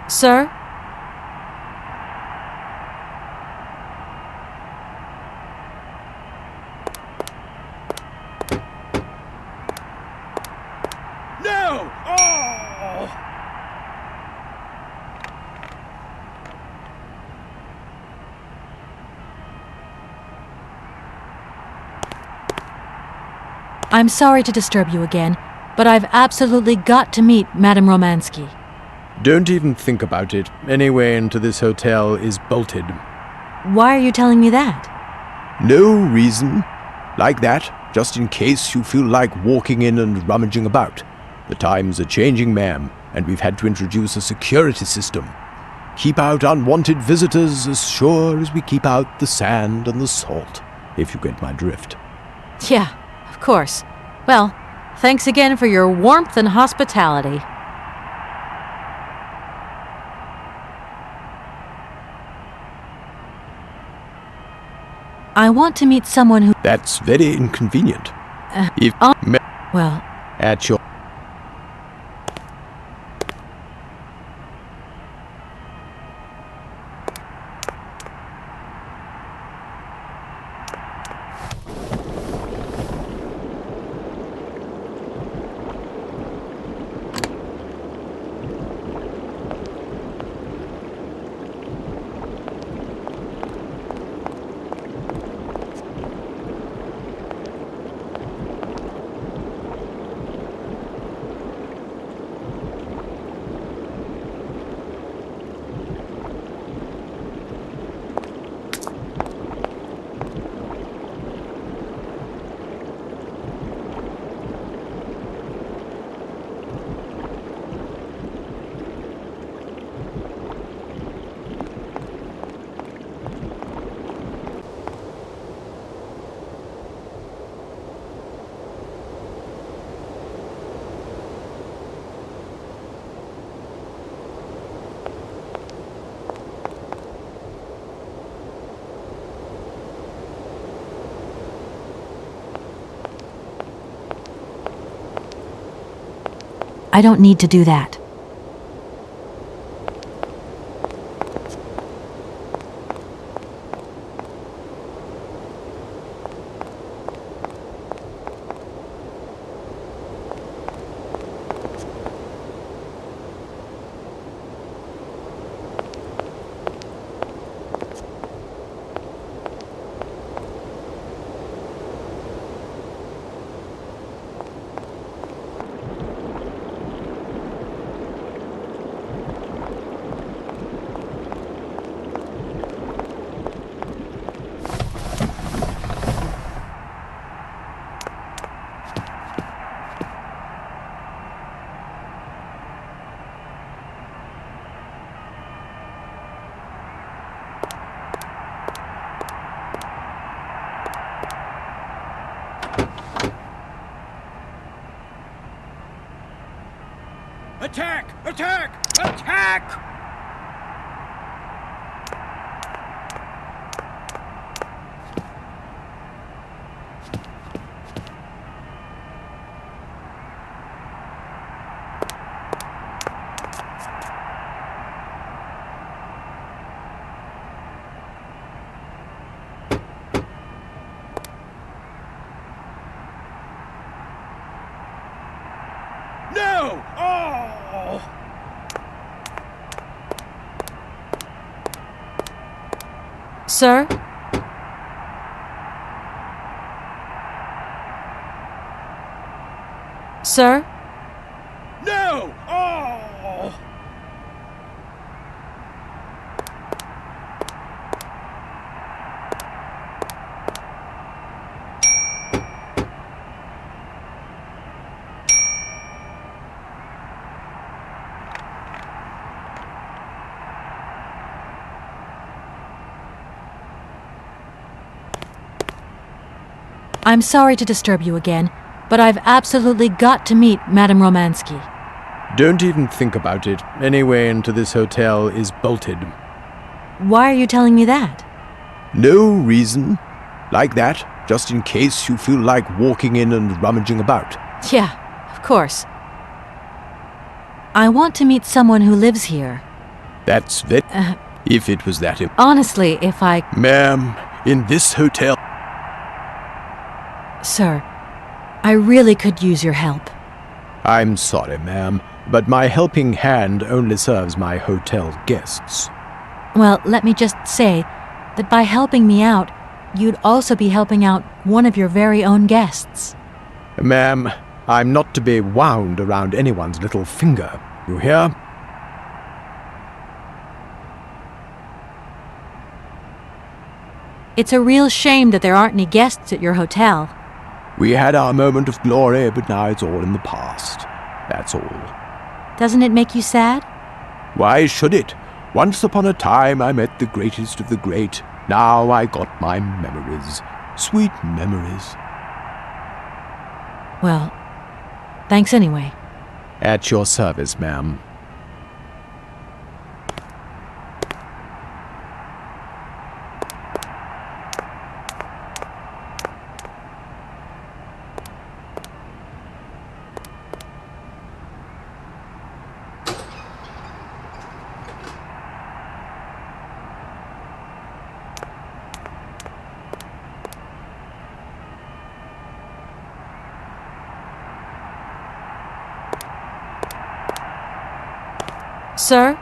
Sir? No! Oh! I'm sorry to disturb you again, but I've absolutely got to meet Madame Romansky. Don't even think about it. Any way into this hotel is bolted. Why are you telling me that? No reason. Like that, just in case you feel like walking in and rummaging about. The times are changing, ma'am, and we've had to introduce a security system. Keep out unwanted visitors as sure as we keep out the sand and the salt, if you get my drift. Yeah, of course. Well, thanks again for your warmth and hospitality. I want to meet someone who... That's very inconvenient. Well... At your... I don't need to do that. Attack! Attack! Attack! No! Oh! Sir? Sir? No! Oh! I'm sorry to disturb you again, but I've absolutely got to meet Madame Romansky. Don't even think about it. Any way into this hotel is bolted. Why are you telling me that? No reason. Like that, just in case you feel like walking in and rummaging about. Yeah, of course. I want to meet someone who lives here. That's it. If it was that Honestly, if I... Ma'am, in this hotel... Sir, I really could use your help. I'm sorry, ma'am, but my helping hand only serves my hotel guests. Well, let me just say that by helping me out, you'd also be helping out one of your very own guests. Ma'am, I'm not to be wound around anyone's little finger. You hear? It's a real shame that there aren't any guests at your hotel. We had our moment of glory, but now it's all in the past. That's all. Doesn't it make you sad? Why should it? Once upon a time I met the greatest of the great. Now I got my memories. Sweet memories. Well, thanks anyway. At your service, ma'am. Sir?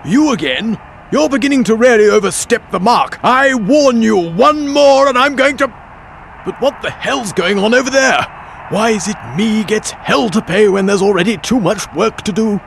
You again? You're beginning to really overstep the mark. I warn you, one more and I'm going to... But what the hell's going on over there? Why is it me gets hell to pay when there's already too much work to do?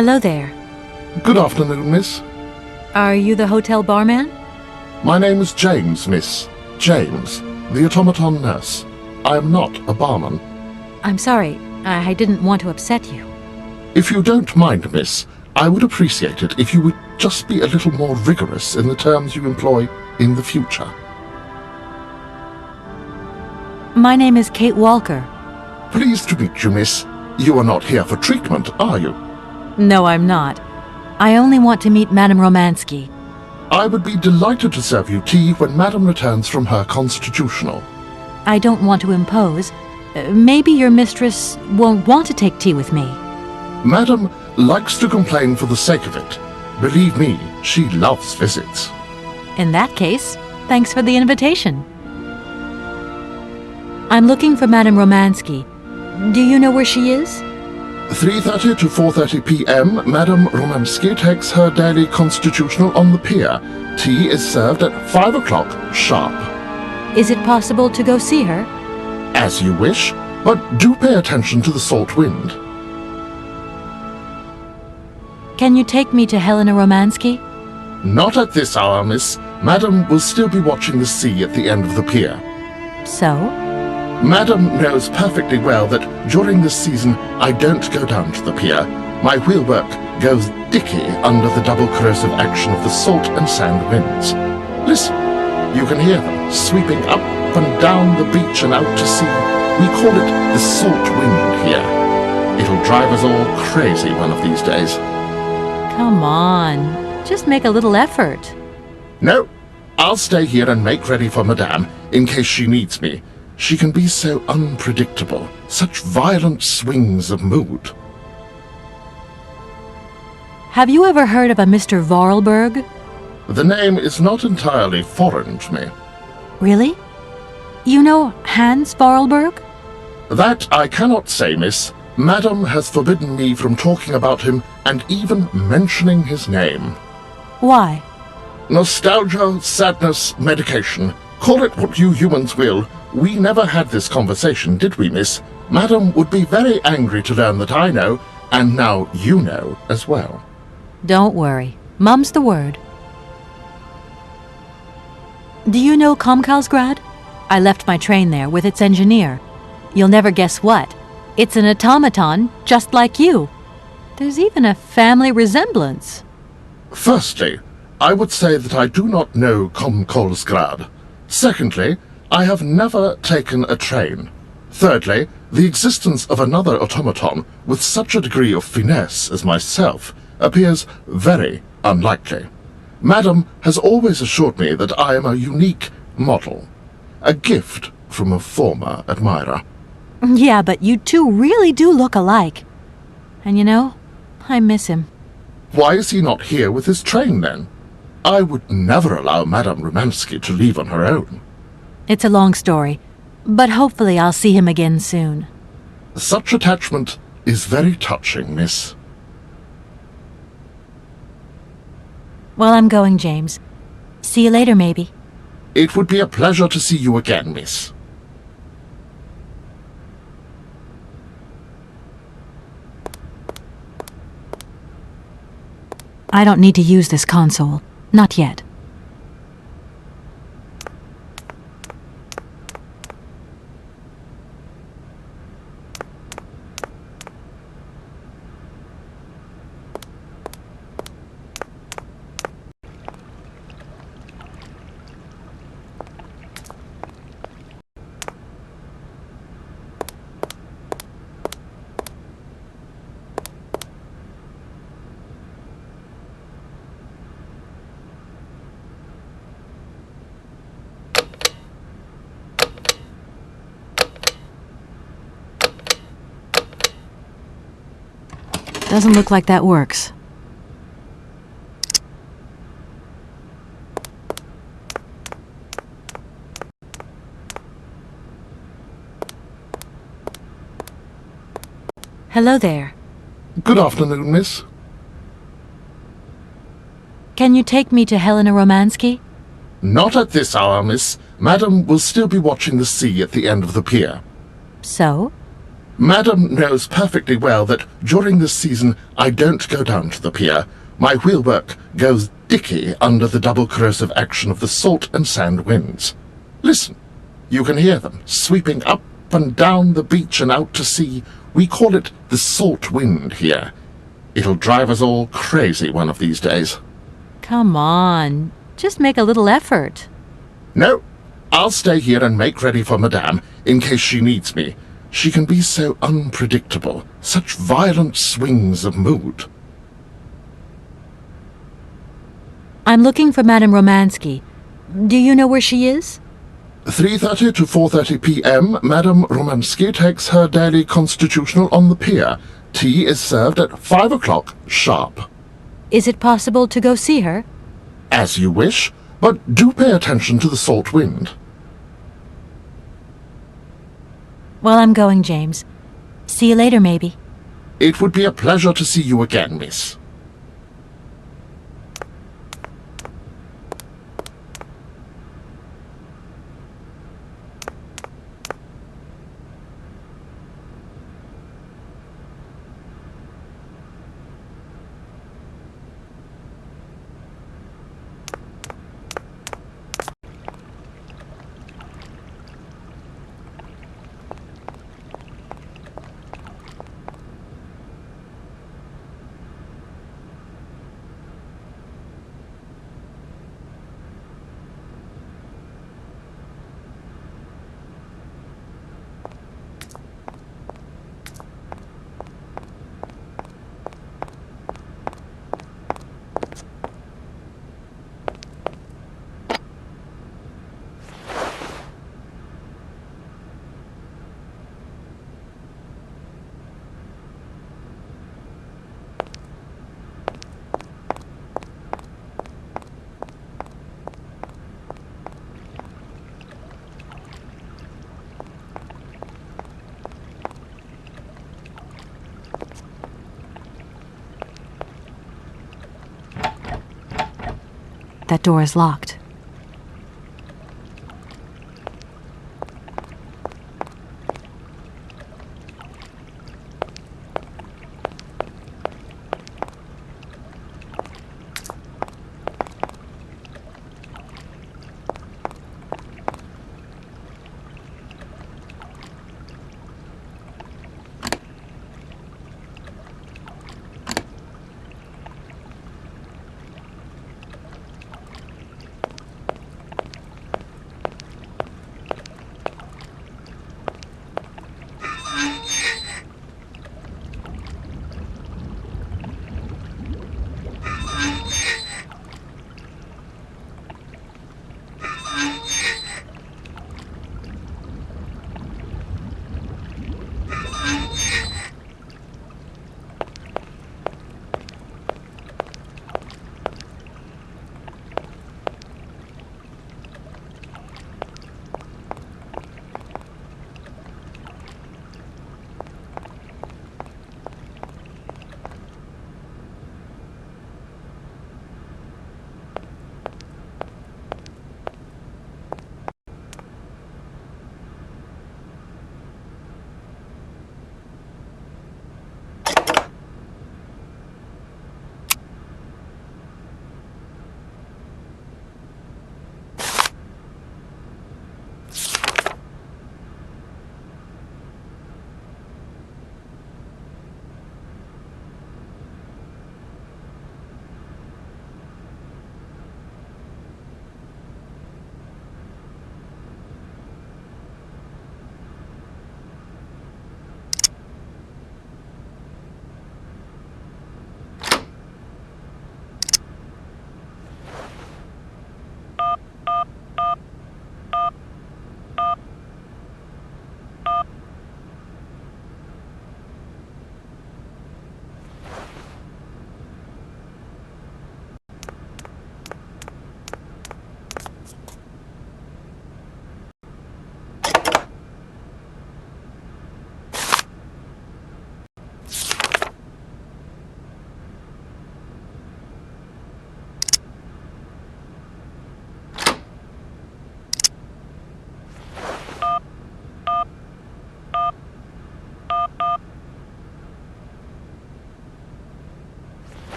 Hello there. Good afternoon, miss. Are you the hotel barman? My name is James, miss. James, the automaton nurse. I am not a barman. I'm sorry. I didn't want to upset you. If you don't mind, miss, I would appreciate it if you would just be a little more rigorous in the terms you employ in the future. My name is Kate Walker. Pleased to meet you, miss. You are not here for treatment, are you? No, I'm not. I only want to meet Madame Romansky. I would be delighted to serve you tea when Madame returns from her constitutional. I don't want to impose, Maybe your mistress won't want to take tea with me. Madam likes to complain for the sake of it. Believe me, she loves visits. In that case, thanks for the invitation. I'm looking for Madame Romansky. Do you know where she is? 3:30 to 4:30 p.m., Madame Romansky takes her daily constitutional on the pier. Tea is served at 5 o'clock sharp. Is it possible to go see her? As you wish, but do pay attention to the salt wind. Can you take me to Helena Romansky? Not at this hour, miss. Madam will still be watching the sea at the end of the pier. So? Madam knows perfectly well that during this season I don't go down to the pier. My wheelwork goes dicky under the double corrosive action of the salt and sand winds. Listen, you can hear them sweeping up and down the beach and out to sea. We call it the salt wind here. It'll drive us all crazy one of these days. Come on, just make a little effort. No, I'll stay here and make ready for Madame in case she needs me. She can be so unpredictable, such violent swings of mood. Have you ever heard of a Mr. Vorarlberg? The name is not entirely foreign to me. Really? You know Hans Vorarlberg? That I cannot say, miss. Madam has forbidden me from talking about him and even mentioning his name. Why? Nostalgia, sadness, medication. Call it what you humans will. We never had this conversation, did we, miss? Madam would be very angry to learn that I know, and now you know as well. Don't worry. Mum's the word. Do you know Komkalsgrad? I left my train there with its engineer. You'll never guess what. It's an automaton just like you. There's even a family resemblance. Firstly, I would say that I do not know Komkalsgrad. Secondly, I have never taken a train. Thirdly, the existence of another automaton with such a degree of finesse as myself appears very unlikely. Madam has always assured me that I am a unique model, a gift from a former admirer. Yeah, but you two really do look alike. And you know, I miss him. Why is he not here with his train, then? I would never allow Madame Romansky to leave on her own. It's a long story, but hopefully I'll see him again soon. Such attachment is very touching, miss. Well, I'm going, James. See you later, maybe. It would be a pleasure to see you again, miss. I don't need to use this console. Not yet. Doesn't look like that works. Hello there. Good afternoon, miss. Can you take me to Helena Romansky? Not at this hour, miss. Madam will still be watching the sea at the end of the pier. So? Madam knows perfectly well that during this season I don't go down to the pier. My wheelwork goes dicky under the double corrosive action of the salt and sand winds. Listen, you can hear them sweeping up and down the beach and out to sea. We call it the salt wind here. It'll drive us all crazy one of these days. Come on, just make a little effort. No, I'll stay here and make ready for Madame in case she needs me. She can be so unpredictable, such violent swings of mood. I'm looking for Madame Romansky. Do you know where she is? 3:30 to 4:30 p.m., Madame Romansky takes her daily constitutional on the pier. Tea is served at 5 o'clock sharp. Is it possible to go see her? As you wish, but do pay attention to the salt wind. Well, I'm going, James. See you later, maybe. It would be a pleasure to see you again, miss. That door is locked.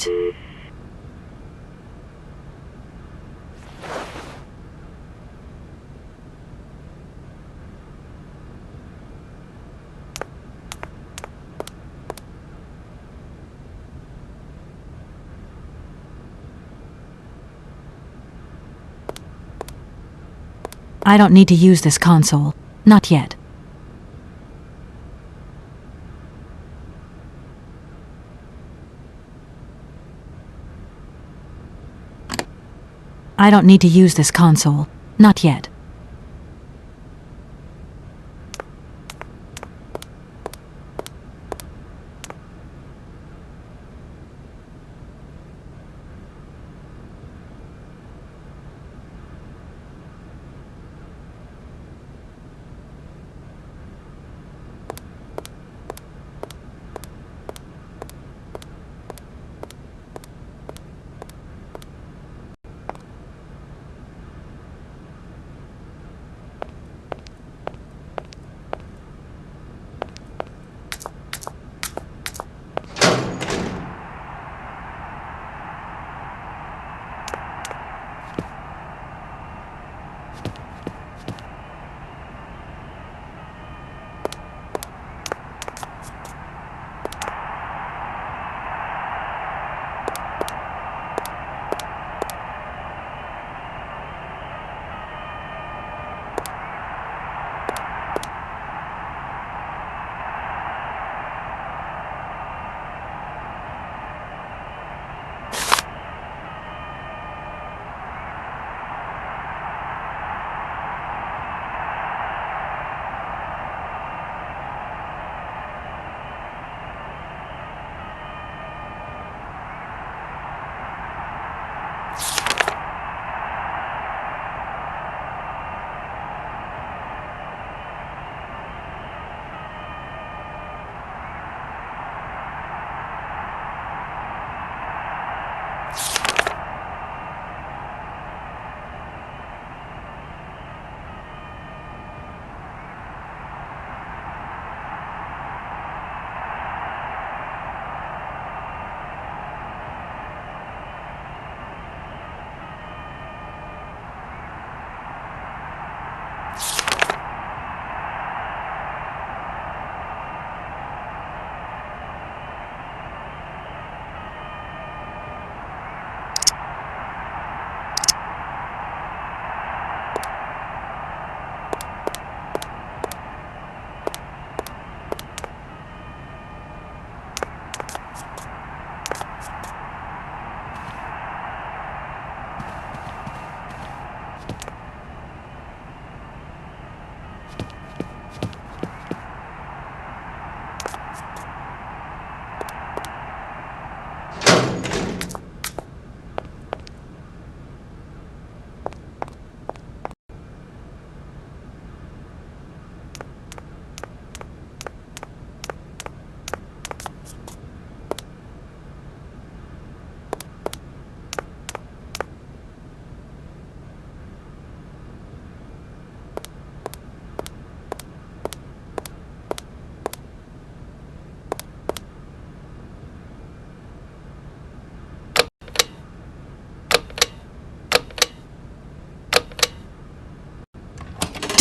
it. I don't need to use this console. Not yet. I don't need to use this console. Not yet.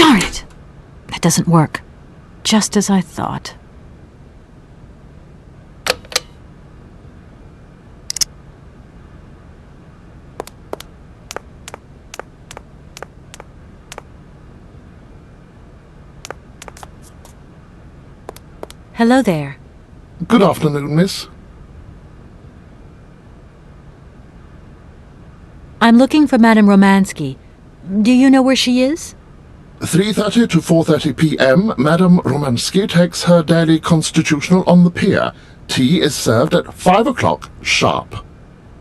Darn it! That doesn't work. Just as I thought. Hello there. Good afternoon, miss. I'm looking for Madame Romansky. Do you know where she is? 3:30 to 4:30 p.m., Madame Romansky takes her daily constitutional on the pier. Tea is served at 5 o'clock sharp.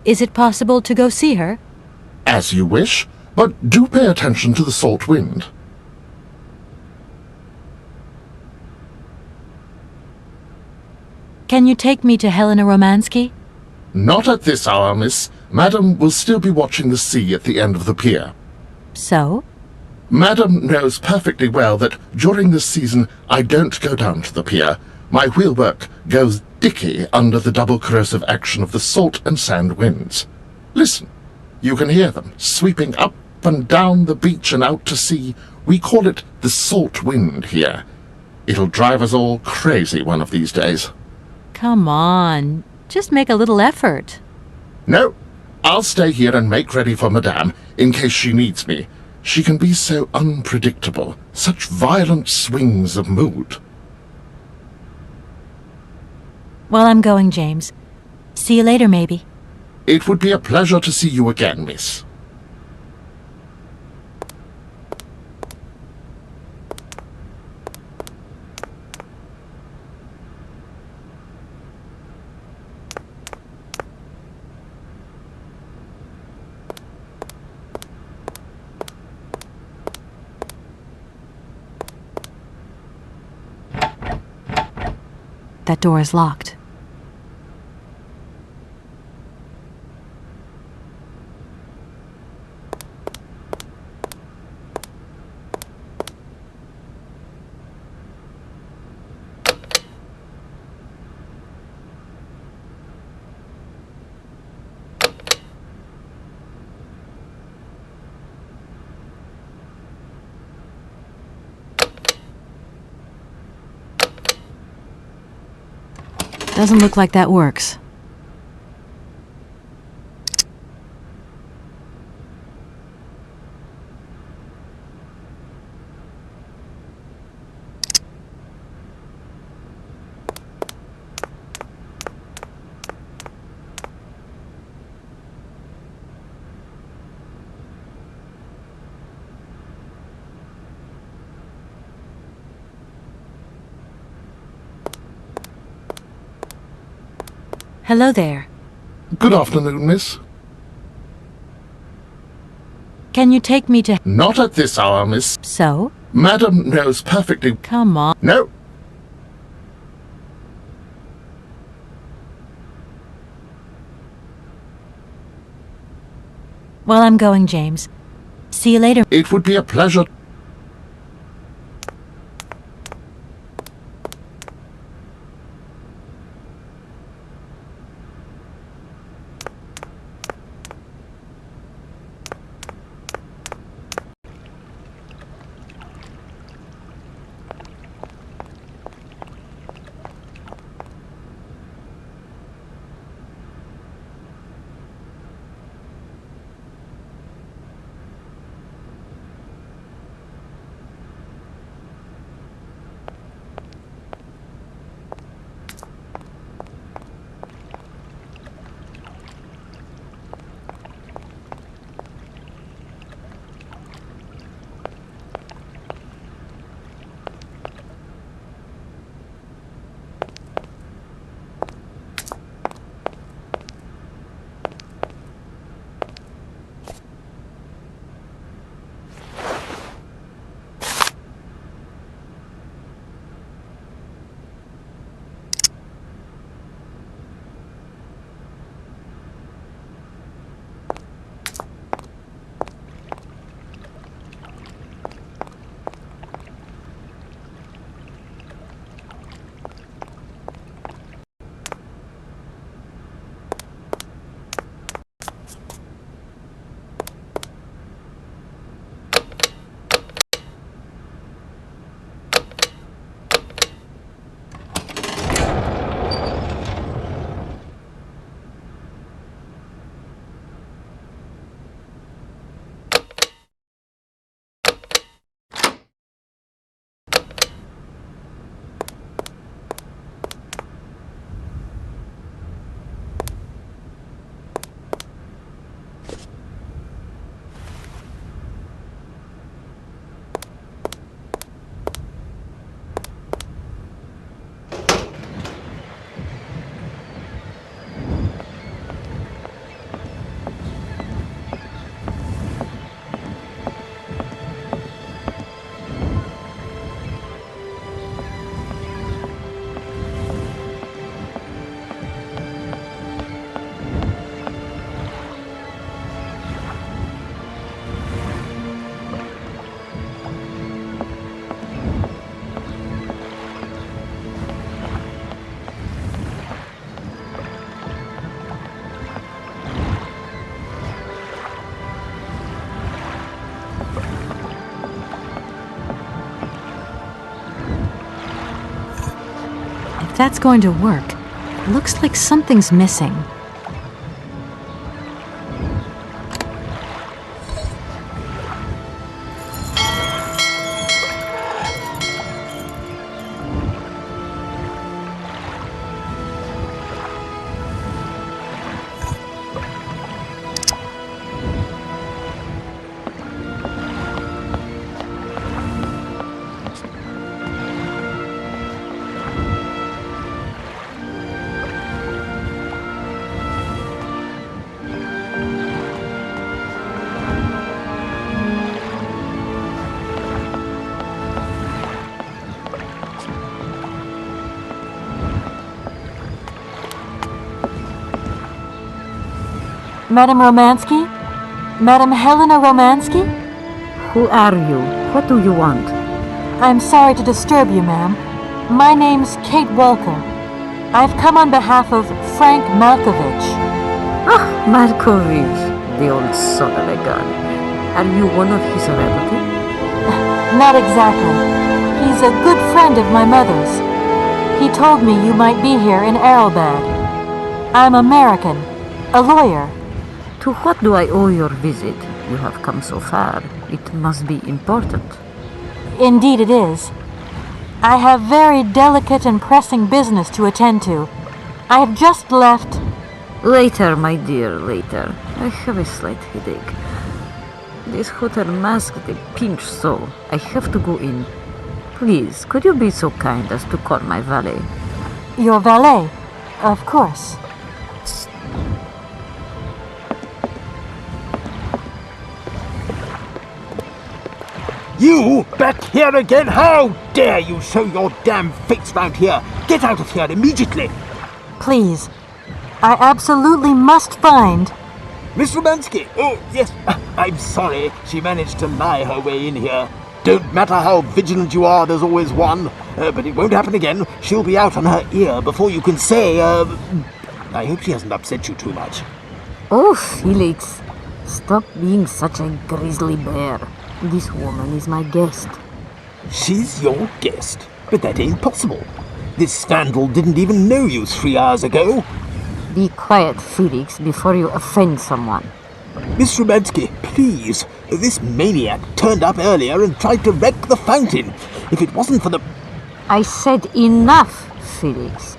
Is it possible to go see her? As you wish, but do pay attention to the salt wind. Can you take me to Helena Romansky? Not at this hour, miss. Madam will still be watching the sea at the end of the pier. So? Madam knows perfectly well that during this season I don't go down to the pier. My wheelwork goes sticky under the double corrosive action of the salt and sand winds. Listen, you can hear them sweeping up and down the beach and out to sea. We call it the salt wind here. It'll drive us all crazy one of these days. Come on, just make a little effort. No, I'll stay here and make ready for Madame in case she needs me. She can be so unpredictable, such violent swings of mood. Well, I'm going, James. See you later, maybe. It would be a pleasure to see you again, miss. That door is locked. Doesn't look like that works. Hello there. Good afternoon, miss. Can you take me to... Not at this hour, miss. So? Madam knows perfectly... Come on. No. Well, I'm going, James. See you later. It would be a pleasure. that's going to work. Looks like something's missing. Madame Romansky? Madame Helena Romansky? Who are you? What do you want? I'm sorry to disturb you, ma'am. My name's Kate Walker. I've come on behalf of Frank Malkovich. Ah, Malkovich, the old son of a gun. Are you one of his relatives? Not exactly. He's a good friend of my mother's. He told me you might be here in Arrowbad. I'm American, a lawyer. To what do I owe your visit? You have come so far. It must be important. Indeed it is. I have very delicate and pressing business to attend to. I have just left... Later, my dear, later. I have a slight headache. This hotel mask, they pinch so. I have to go in. Please, could you be so kind as to call my valet? Your valet? Of course. You back here again? How dare you show your damn face round here? Get out of here immediately! Please. I absolutely must find... Miss Romansky! Oh, yes. I'm sorry. She managed to lie her way in here. Don't matter how vigilant you are, there's always one. But it won't happen again. She'll be out on her ear before you can say, I hope she hasn't upset you too much. Oh, Felix. Stop being such a grizzly bear. This woman is my guest. She's your guest? But that ain't possible. This vandal didn't even know you 3 hours ago. Be quiet, Felix, before you offend someone. Miss Romansky, please. This maniac turned up earlier and tried to wreck the fountain. If it wasn't for the... I said enough, Felix.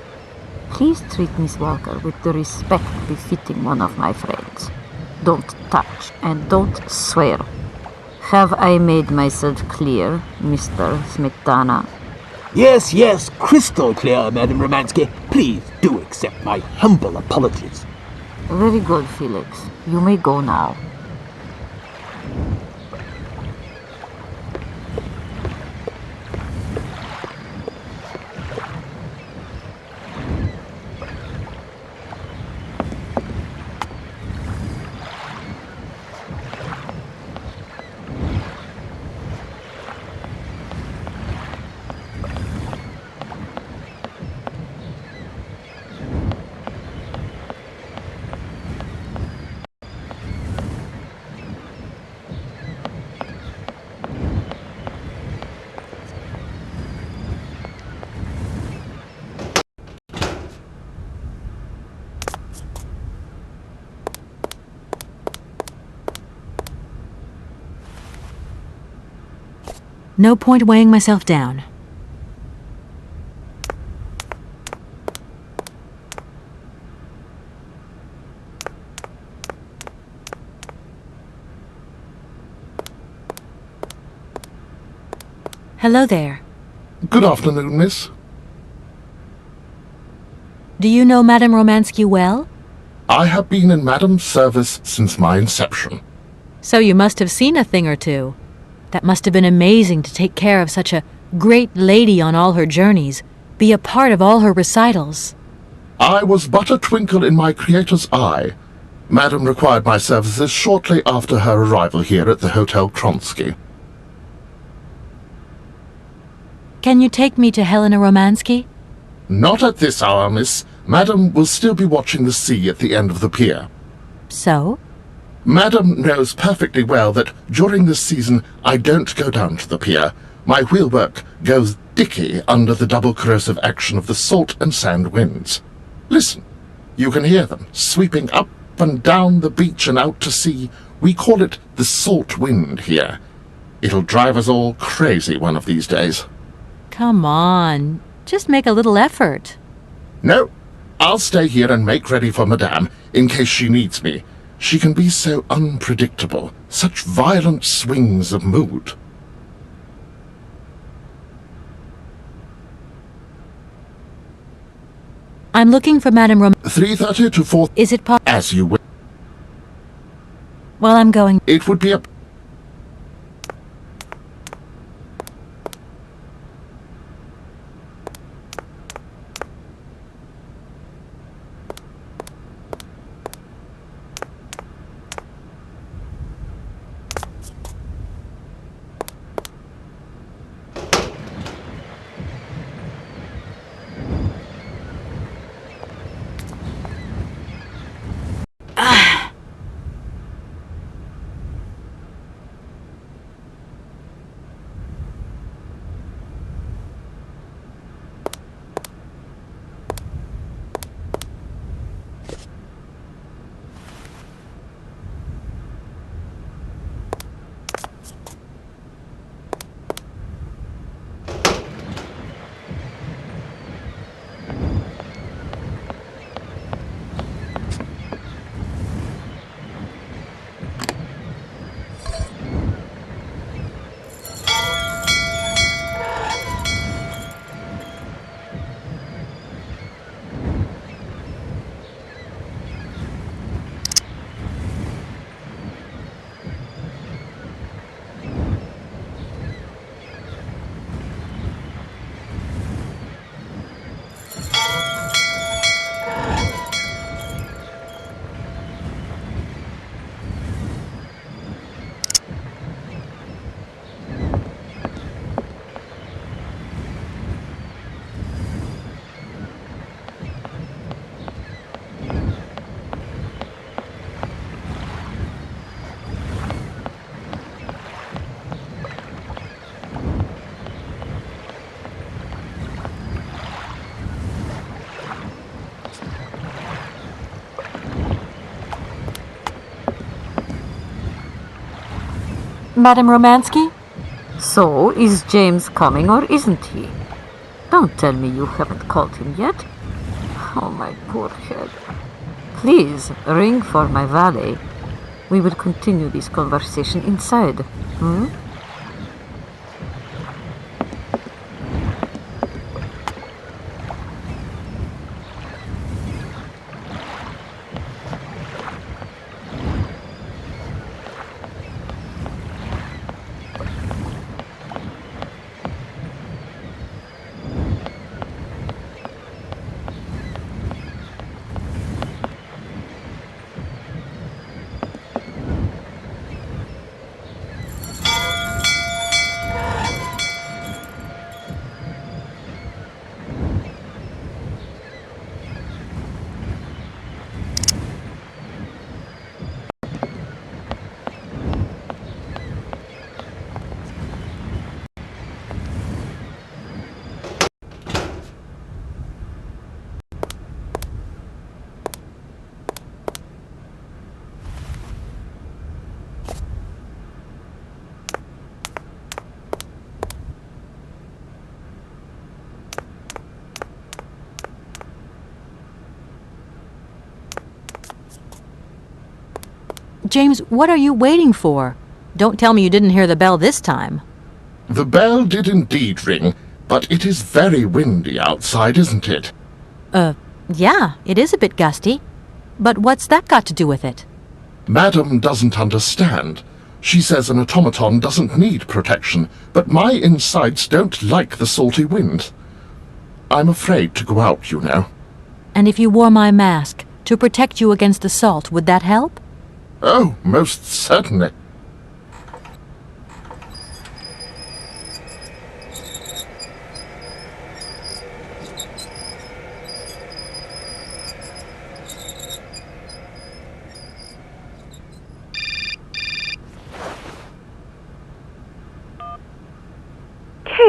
Please treat Miss Walker with the respect befitting one of my friends. Don't touch and don't swear. Have I made myself clear, Mr. Smetana? Yes, yes, crystal clear, Madame Romansky. Please do accept my humble apologies. Very good, Felix. You may go now. No point weighing myself down. Hello there. Good afternoon, miss. Do you know Madame Romansky well? I have been in Madame's service since my inception. So you must have seen a thing or two. That must have been amazing to take care of such a great lady on all her journeys, be a part of all her recitals. I was but a twinkle in my Creator's eye. Madame required my services shortly after her arrival here at the Hotel Kronsky. Can you take me to Helena Romansky? Not at this hour, miss. Madame will still be watching the sea at the end of the pier. So? Madame knows perfectly well that during this season I don't go down to the pier. My wheelwork goes dicky under the double corrosive action of the salt and sand winds. Listen, you can hear them sweeping up and down the beach and out to sea. We call it the salt wind here. It'll drive us all crazy one of these days. Come on, just make a little effort. No, I'll stay here and make ready for Madame in case she needs me. She can be so unpredictable, such violent swings of mood. I'm looking for Madame 3:30 to 4. Is it possible? As you will. Well, I'm going. It would be a... Madame Romansky? So, is James coming or isn't he? Don't tell me you haven't called him yet. Oh, my poor head. Please, ring for my valet. We will continue this conversation inside. Hmm? James, what are you waiting for? Don't tell me you didn't hear the bell this time. The bell did indeed ring, but it is very windy outside, isn't it? Yeah, it is a bit gusty. But what's that got to do with it? Madam doesn't understand. She says an automaton doesn't need protection, but my insides don't like the salty wind. I'm afraid to go out, you know. And if you wore my mask to protect you against the salt, would that help? Oh, most certainly.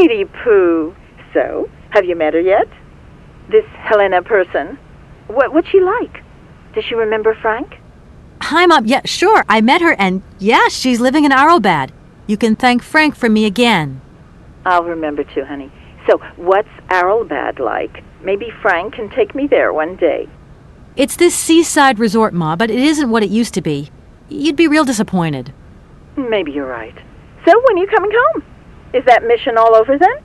Katie Pooh. So, have you met her yet? This Helena person? What's she like? Does she remember Frank? Hi, Mom. Yeah, sure. I met her, and yeah, she's living in Arrowbad. You can thank Frank for me again. I'll remember too, honey. So, what's Arrowbad like? Maybe Frank can take me there one day. It's this seaside resort, Ma, but it isn't what it used to be. You'd be real disappointed. Maybe you're right. So, when are you coming home? Is that mission all over then?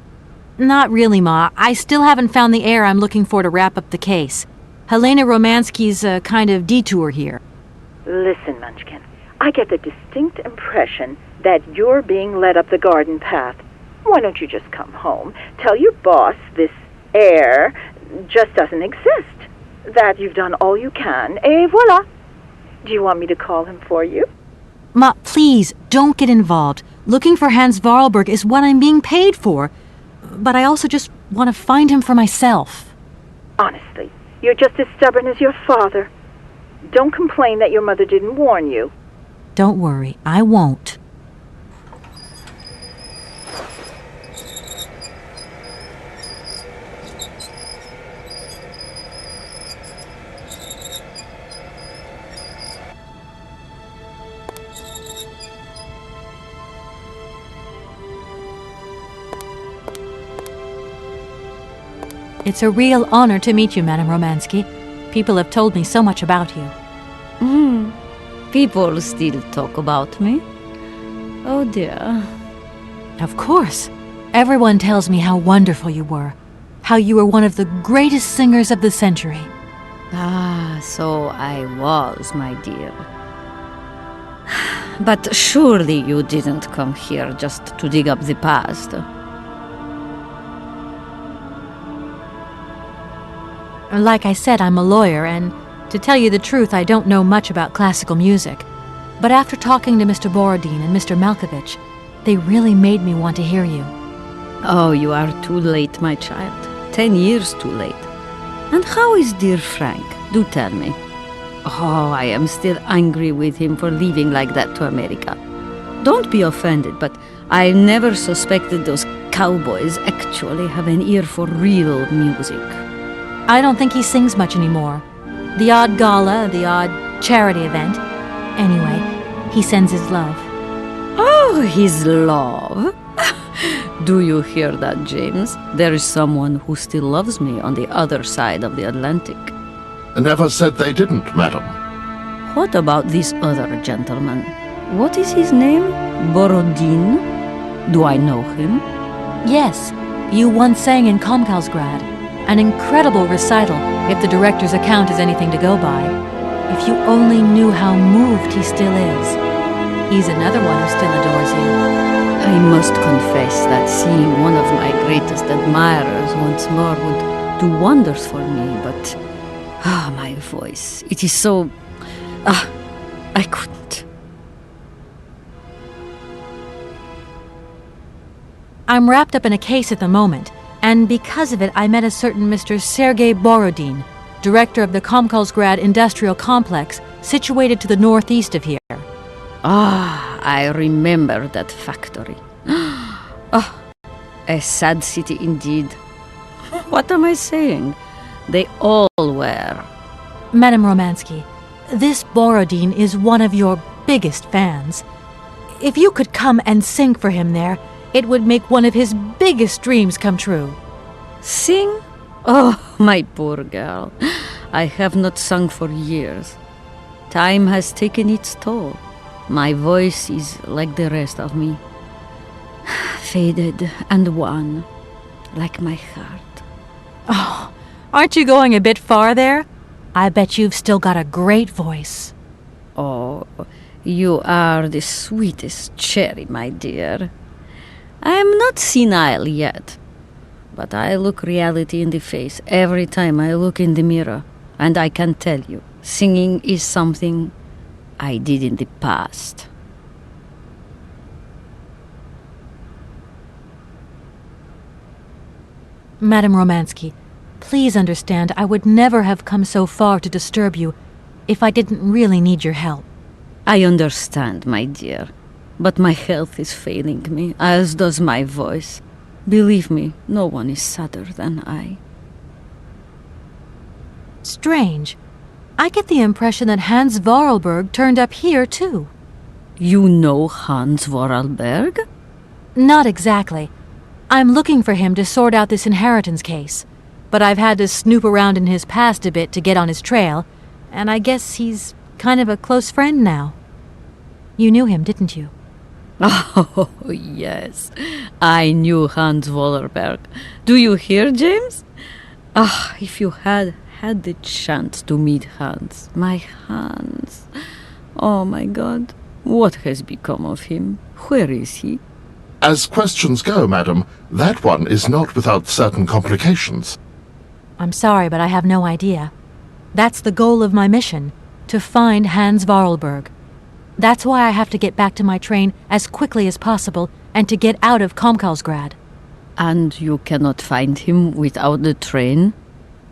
Not really, Ma. I still haven't found the heir I'm looking for to wrap up the case. Helena Romansky's a kind of detour here. Listen, Munchkin, I get the distinct impression that you're being led up the garden path. Why don't you just come home, tell your boss this heir just doesn't exist, that you've done all you can, et voila. Do you want me to call him for you? Ma, please, don't get involved. Looking for Hans Vorarlberg is what I'm being paid for. But I also just want to find him for myself. Honestly, you're just as stubborn as your father. Don't complain that your mother didn't warn you. Don't worry, I won't. It's a real honor to meet you, Madame Romansky. People have told me so much about you. People still talk about me. Oh dear. Of course. Everyone tells me how wonderful you were. How you were one of the greatest singers of the century. Ah, so I was, my dear. But surely you didn't come here just to dig up the past. Like I said, I'm a lawyer, and to tell you the truth, I don't know much about classical music. But after talking to Mr. Borodin and Mr. Malkovich, they really made me want to hear you. Oh, you are too late, my child. 10 years too late. And how is dear Frank? Do tell me. Oh, I am still angry with him for leaving like that to America. Don't be offended, but I never suspected those cowboys actually have an ear for real music. I don't think he sings much anymore. The odd gala, the odd charity event. Anyway, he sends his love. Oh, his love? Do you hear that, James? There is someone who still loves me on the other side of the Atlantic. Never said they didn't, madam. What about this other gentleman? What is his name? Borodin? Do I know him? Yes, you once sang in Komkalsgrad. An incredible recital, if the director's account is anything to go by. If you only knew how moved he still is. He's another one who still adores you. I must confess that seeing one of my greatest admirers once more would do wonders for me, but... my voice. It is so... I couldn't. I'm wrapped up in a case at the moment. And because of it, I met a certain Mr. Sergei Borodin, director of the Komkalsgrad Industrial Complex, situated to the northeast of here. Ah, I remember that factory. A sad city indeed. What am I saying? They all were. Madame Romansky, this Borodin is one of your biggest fans. If you could come and sing for him there, it would make one of his biggest dreams come true. Sing? Oh, my poor girl. I have not sung for years. Time has taken its toll. My voice is like the rest of me. Faded and wan, like my heart. Oh, aren't you going a bit far there? I bet you've still got a great voice. Oh, you are the sweetest cherry, my dear. I am not senile yet, but I look reality in the face every time I look in the mirror, and I can tell you, singing is something I did in the past. Madame Romansky, please understand I would never have come so far to disturb you if I didn't really need your help. I understand, my dear, but my health is failing me, as does my voice. Believe me, no one is sadder than I. Strange. I get the impression that Hans Vorarlberg turned up here, too. You know Hans Vorarlberg? Not exactly. I'm looking for him to sort out this inheritance case. But I've had to snoop around in his past a bit to get on his trail, and I guess he's kind of a close friend now. You knew him, didn't you? Oh, yes. I knew Hans Vorarlberg. Do you hear, James? Ah, if you had the chance to meet Hans. My Hans. Oh, my God. What has become of him? Where is he? As questions go, madam, that one is not without certain complications. I'm sorry, but I have no idea. That's the goal of my mission, to find Hans Vorarlberg. That's why I have to get back to my train as quickly as possible and to get out of Komkalsgrad. And you cannot find him without the train?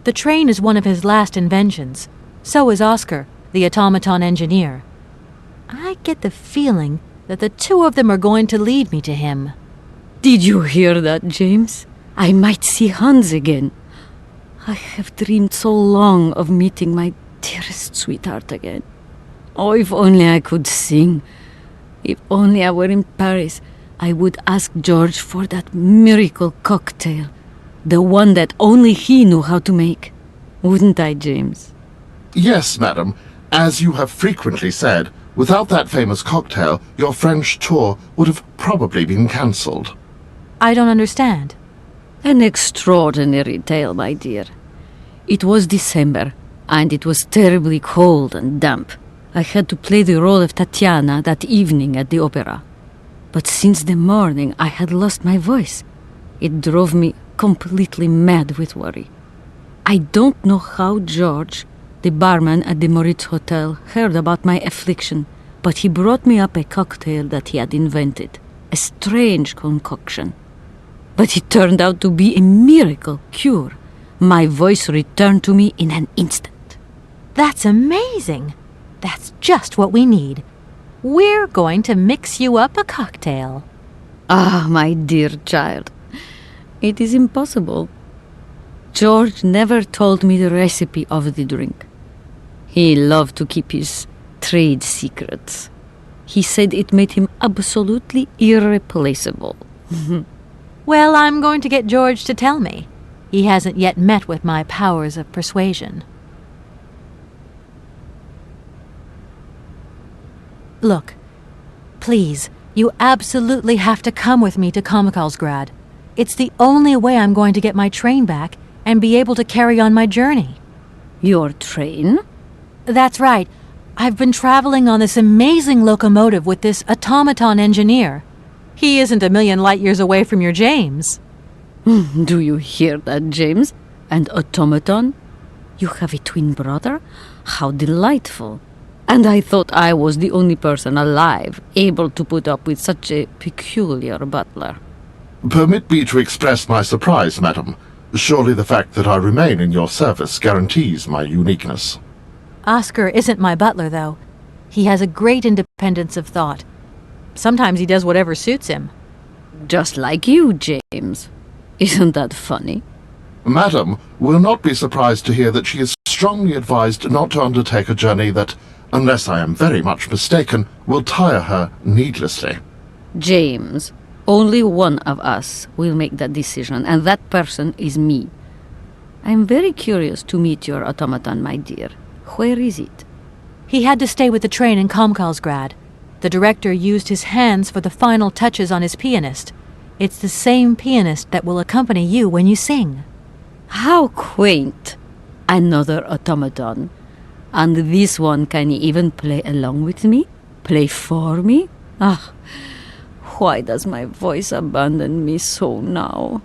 The train is one of his last inventions. So is Oscar, the automaton engineer. I get the feeling that the two of them are going to lead me to him. Did you hear that, James? I might see Hans again. I have dreamed so long of meeting my dearest sweetheart again. Oh, if only I could sing. If only I were in Paris, I would ask George for that miracle cocktail. The one that only he knew how to make. Wouldn't I, James? Yes, madam. As you have frequently said, without that famous cocktail, your French tour would have probably been cancelled. I don't understand. An extraordinary tale, my dear. It was December, and it was terribly cold and damp. I had to play the role of Tatiana that evening at the opera. But since the morning, I had lost my voice. It drove me completely mad with worry. I don't know how George, the barman at the Moritz Hotel, heard about my affliction, but he brought me up a cocktail that he had invented. A strange concoction. But it turned out to be a miracle cure. My voice returned to me in an instant. That's amazing. That's just what we need. We're going to mix you up a cocktail. Ah, my dear child. It is impossible. George never told me the recipe of the drink. He loved to keep his trade secrets. He said it made him absolutely irreplaceable. Well, I'm going to get George to tell me. He hasn't yet met with my powers of persuasion. Look, please, you absolutely have to come with me to Komkalsgrad. It's the only way I'm going to get my train back and be able to carry on my journey. Your train? That's right. I've been traveling on this amazing locomotive with this automaton engineer. He isn't a million light years away from your James. Do you hear that, James? And automaton? You have a twin brother? How delightful. And I thought I was the only person alive able to put up with such a peculiar butler. Permit me to express my surprise, madam. Surely the fact that I remain in your service guarantees my uniqueness. Oscar isn't my butler, though. He has a great independence of thought. Sometimes he does whatever suits him. Just like you, James. Isn't that funny? Madam will not be surprised to hear that she is strongly advised not to undertake a journey that, unless I am very much mistaken, will tire her needlessly. James, only one of us will make that decision, and that person is me. I'm very curious to meet your automaton, my dear. Where is it? He had to stay with the train in Komkalsgrad. The director used his hands for the final touches on his pianist. It's the same pianist that will accompany you when you sing. How quaint! Another automaton. And this one can even play along with me? Play for me? Ah, why does my voice abandon me so now?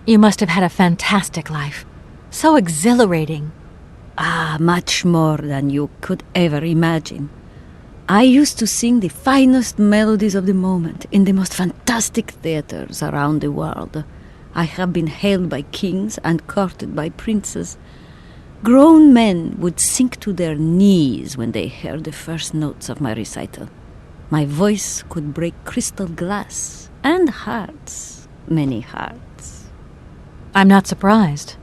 You must have had a fantastic life. So exhilarating. Ah, much more than you could ever imagine. I used to sing the finest melodies of the moment in the most fantastic theaters around the world. I have been hailed by kings and courted by princes. Grown men would sink to their knees when they heard the first notes of my recital. My voice could break crystal glass and hearts, many hearts. I'm not surprised.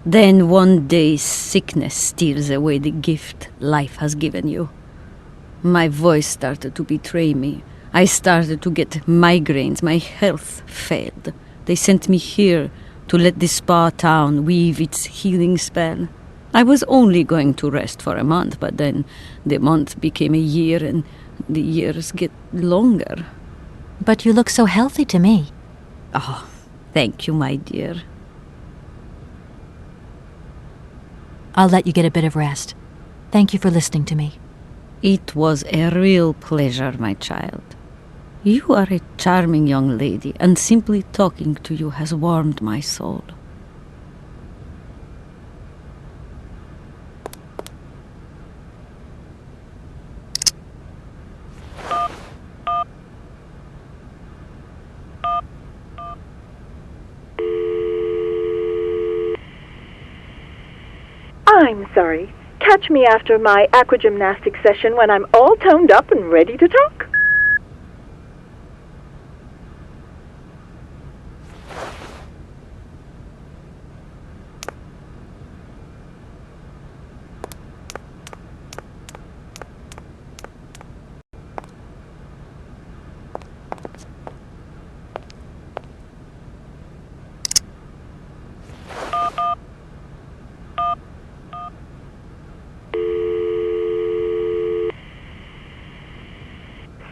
Then one day sickness steals away the gift life has given you. My voice started to betray me. I started to get migraines. My health failed. They sent me here to let this spa town weave its healing spell. I was only going to rest for a month, but then the month became a year and the years get longer. But you look so healthy to me. Oh, thank you, my dear. I'll let you get a bit of rest. Thank you for listening to me. It was a real pleasure, my child. You are a charming young lady, and simply talking to you has warmed my soul. I'm sorry. Catch me after my aquagymnastic session when I'm all toned up and ready to talk.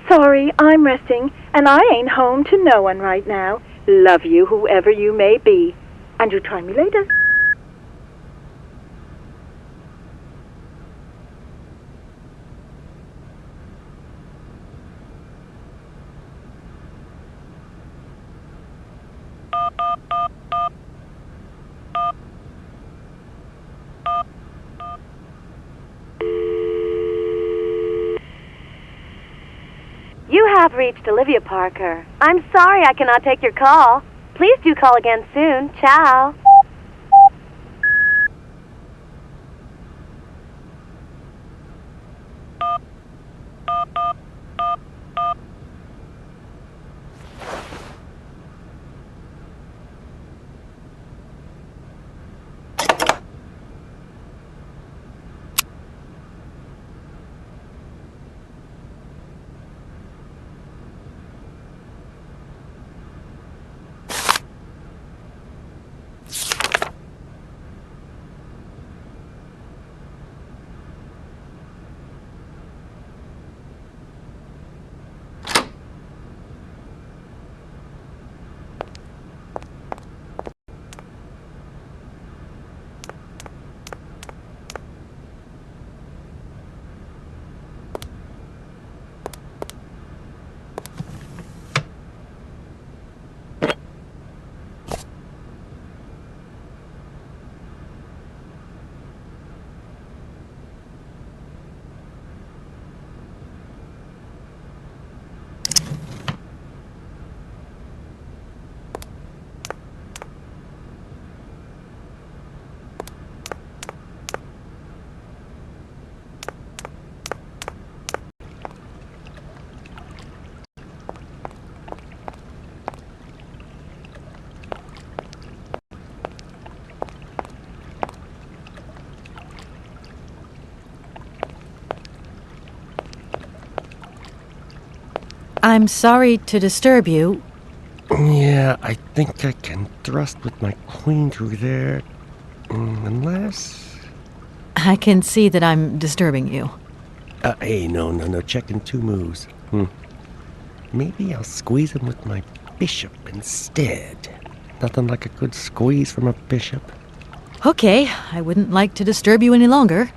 Sorry, I'm resting, and I ain't home to no one right now. Love you, whoever you may be. And you try me later. You have reached Olivia Parker. I'm sorry I cannot take your call. Please do call again soon. Ciao. I'm sorry to disturb you. Yeah, I think I can thrust with my queen through there. Unless... I can see that I'm disturbing you. Hey, no, checking two moves. Maybe I'll squeeze him with my bishop instead. Nothing like a good squeeze from a bishop. Okay, I wouldn't like to disturb you any longer.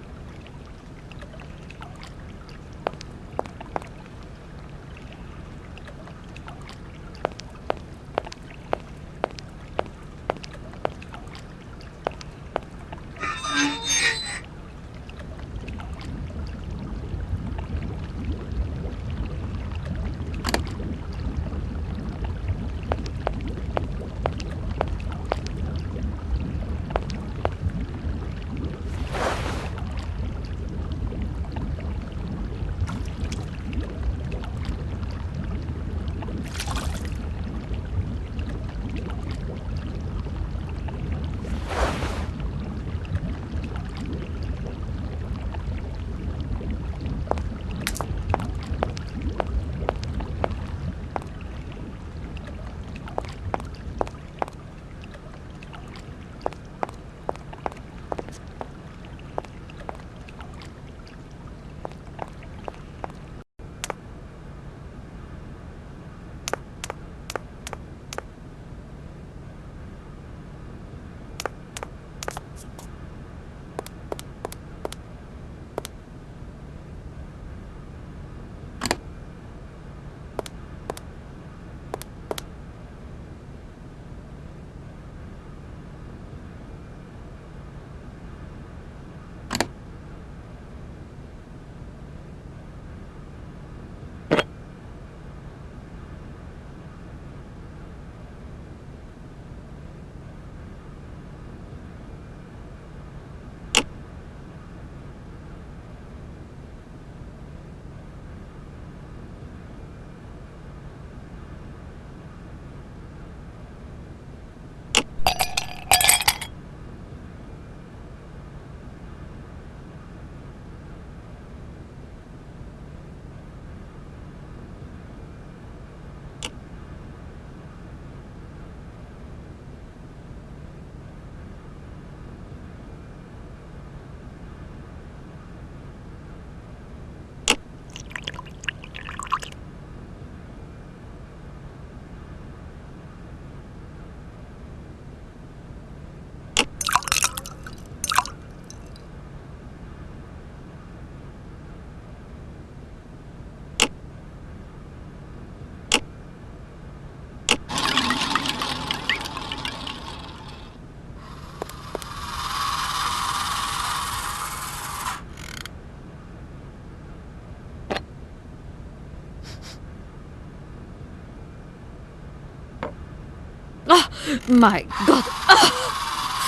My God.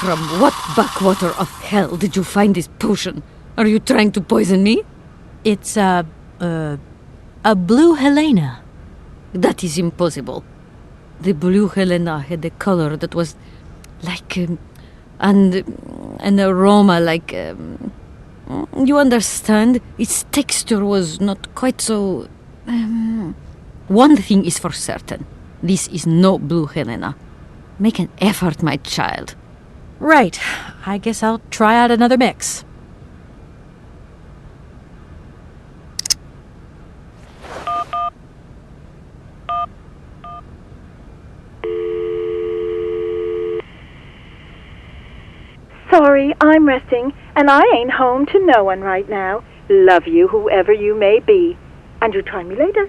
From what backwater of hell did you find this potion? Are you trying to poison me? It's, a blue Helena. That is impossible. The blue Helena had a color that was like, and an aroma like, you understand? Its texture was not quite so... One thing is for certain. This is no blue Helena. Make an effort, my child. Right. I guess I'll try out another mix. Sorry, I'm resting, and I ain't home to no one right now. Love you, whoever you may be. And you try me later.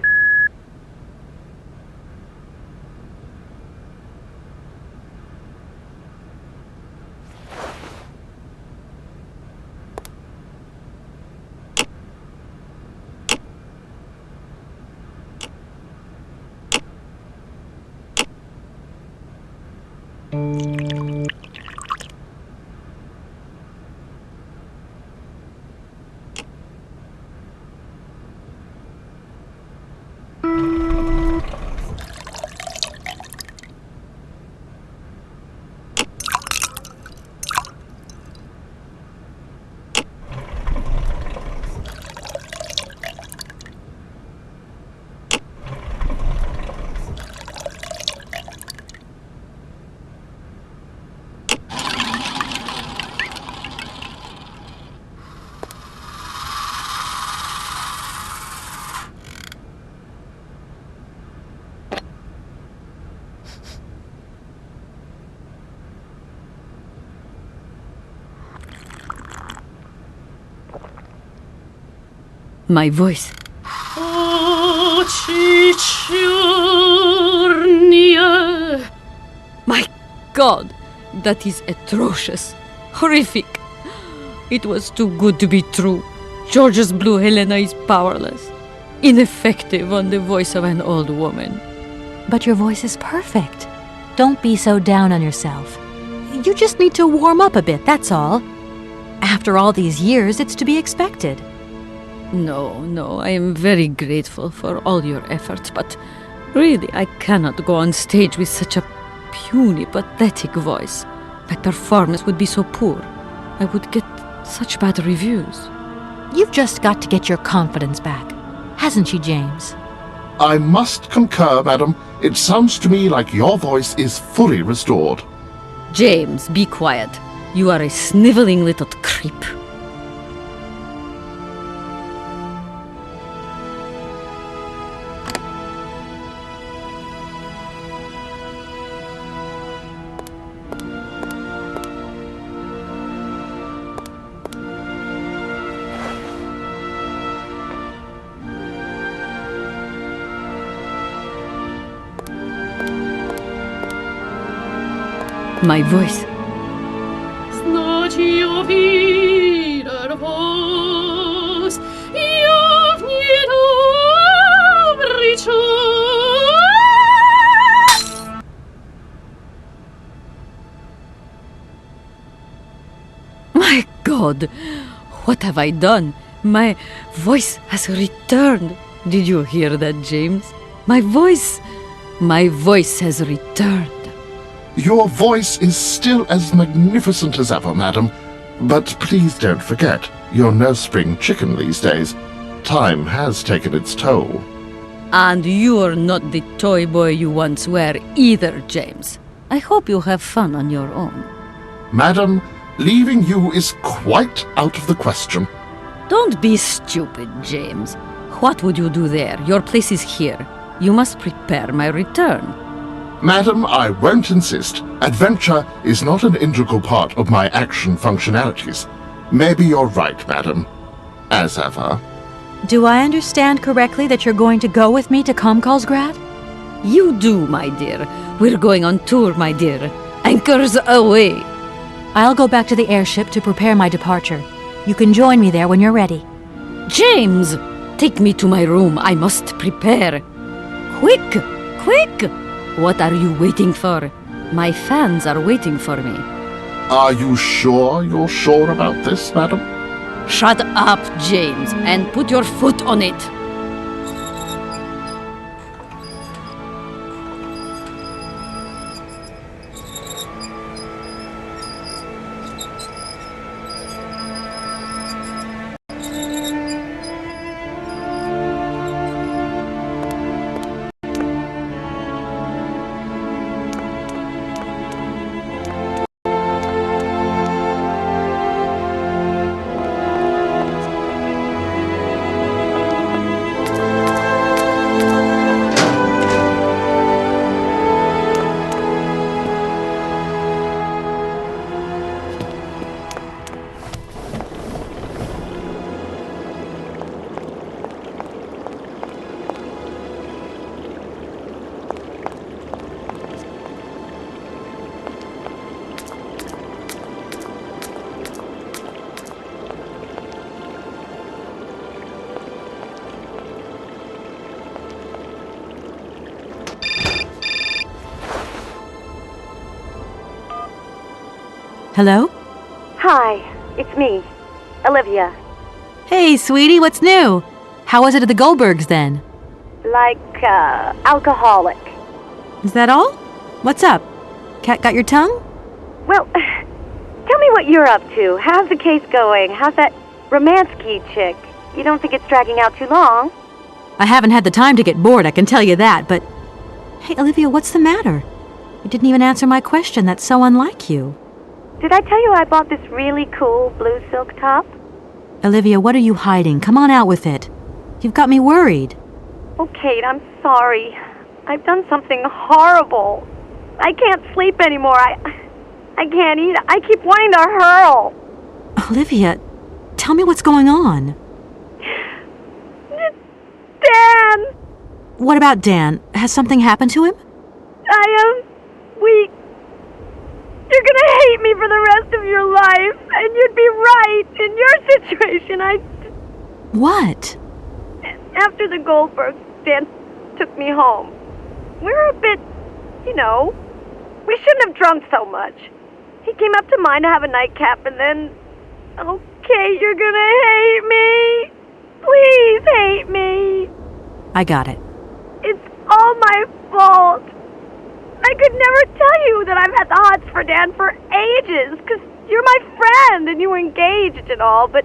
My voice. My God, that is atrocious. Horrific. It was too good to be true. George's blue Helena is powerless. Ineffective on the voice of an old woman. But your voice is perfect. Don't be so down on yourself. You just need to warm up a bit, that's all. After all these years, it's to be expected. No, I am very grateful for all your efforts, but really, I cannot go on stage with such a puny, pathetic voice. My performance would be so poor. I would get such bad reviews. You've just got to get your confidence back. Hasn't she, James? I must concur, madam. It sounds to me like your voice is fully restored. James, be quiet. You are a sniveling little creep. My voice. My God, what have I done? My voice has returned. Did you hear that, James? My voice has returned. Your voice is still as magnificent as ever, madam. But please don't forget, you're no spring chicken these days. Time has taken its toll. And you're not the toy boy you once were either, James. I hope you have fun on your own. Madam, leaving you is quite out of the question. Don't be stupid, James. What would you do there? Your place is here. You must prepare my return. Madam, I won't insist. Adventure is not an integral part of my action functionalities. Maybe you're right, madam. As ever. Do I understand correctly that you're going to go with me to Comcalsgrad? You do, my dear. We're going on tour, my dear. Anchors away. I'll go back to the airship to prepare my departure. You can join me there when you're ready. James! Take me to my room. I must prepare. Quick! Quick! What are you waiting for? My fans are waiting for me. Are you sure you're sure about this, madam? Shut up, James, and put your foot on it. Hello? Hi, it's me, Olivia. Hey, sweetie, what's new? How was it at the Goldbergs then? Like, alcoholic. Is that all? What's up? Cat got your tongue? Well, tell me what you're up to. How's the case going? How's that Romansky chick? You don't think it's dragging out too long? I haven't had the time to get bored, I can tell you that, but... Hey, Olivia, what's the matter? You didn't even answer my question. That's so unlike you. Did I tell you I bought this really cool blue silk top? Olivia, what are you hiding? Come on out with it. You've got me worried. Oh, Kate, I'm sorry. I've done something horrible. I can't sleep anymore. I can't eat. I keep wanting to hurl. Olivia, tell me what's going on. Dan! What about Dan? Has something happened to him? You're gonna hate me for the rest of your life, and you'd be right. In your situation, What? After the Goldbergs, Dan took me home. We were a bit, we shouldn't have drunk so much. He came up to mine to have a nightcap, and then... Okay, you're gonna hate me. Please hate me. I got it. It's all my fault. I could never tell you that I've had the hots for Dan for ages, because you're my friend and you were engaged and all, but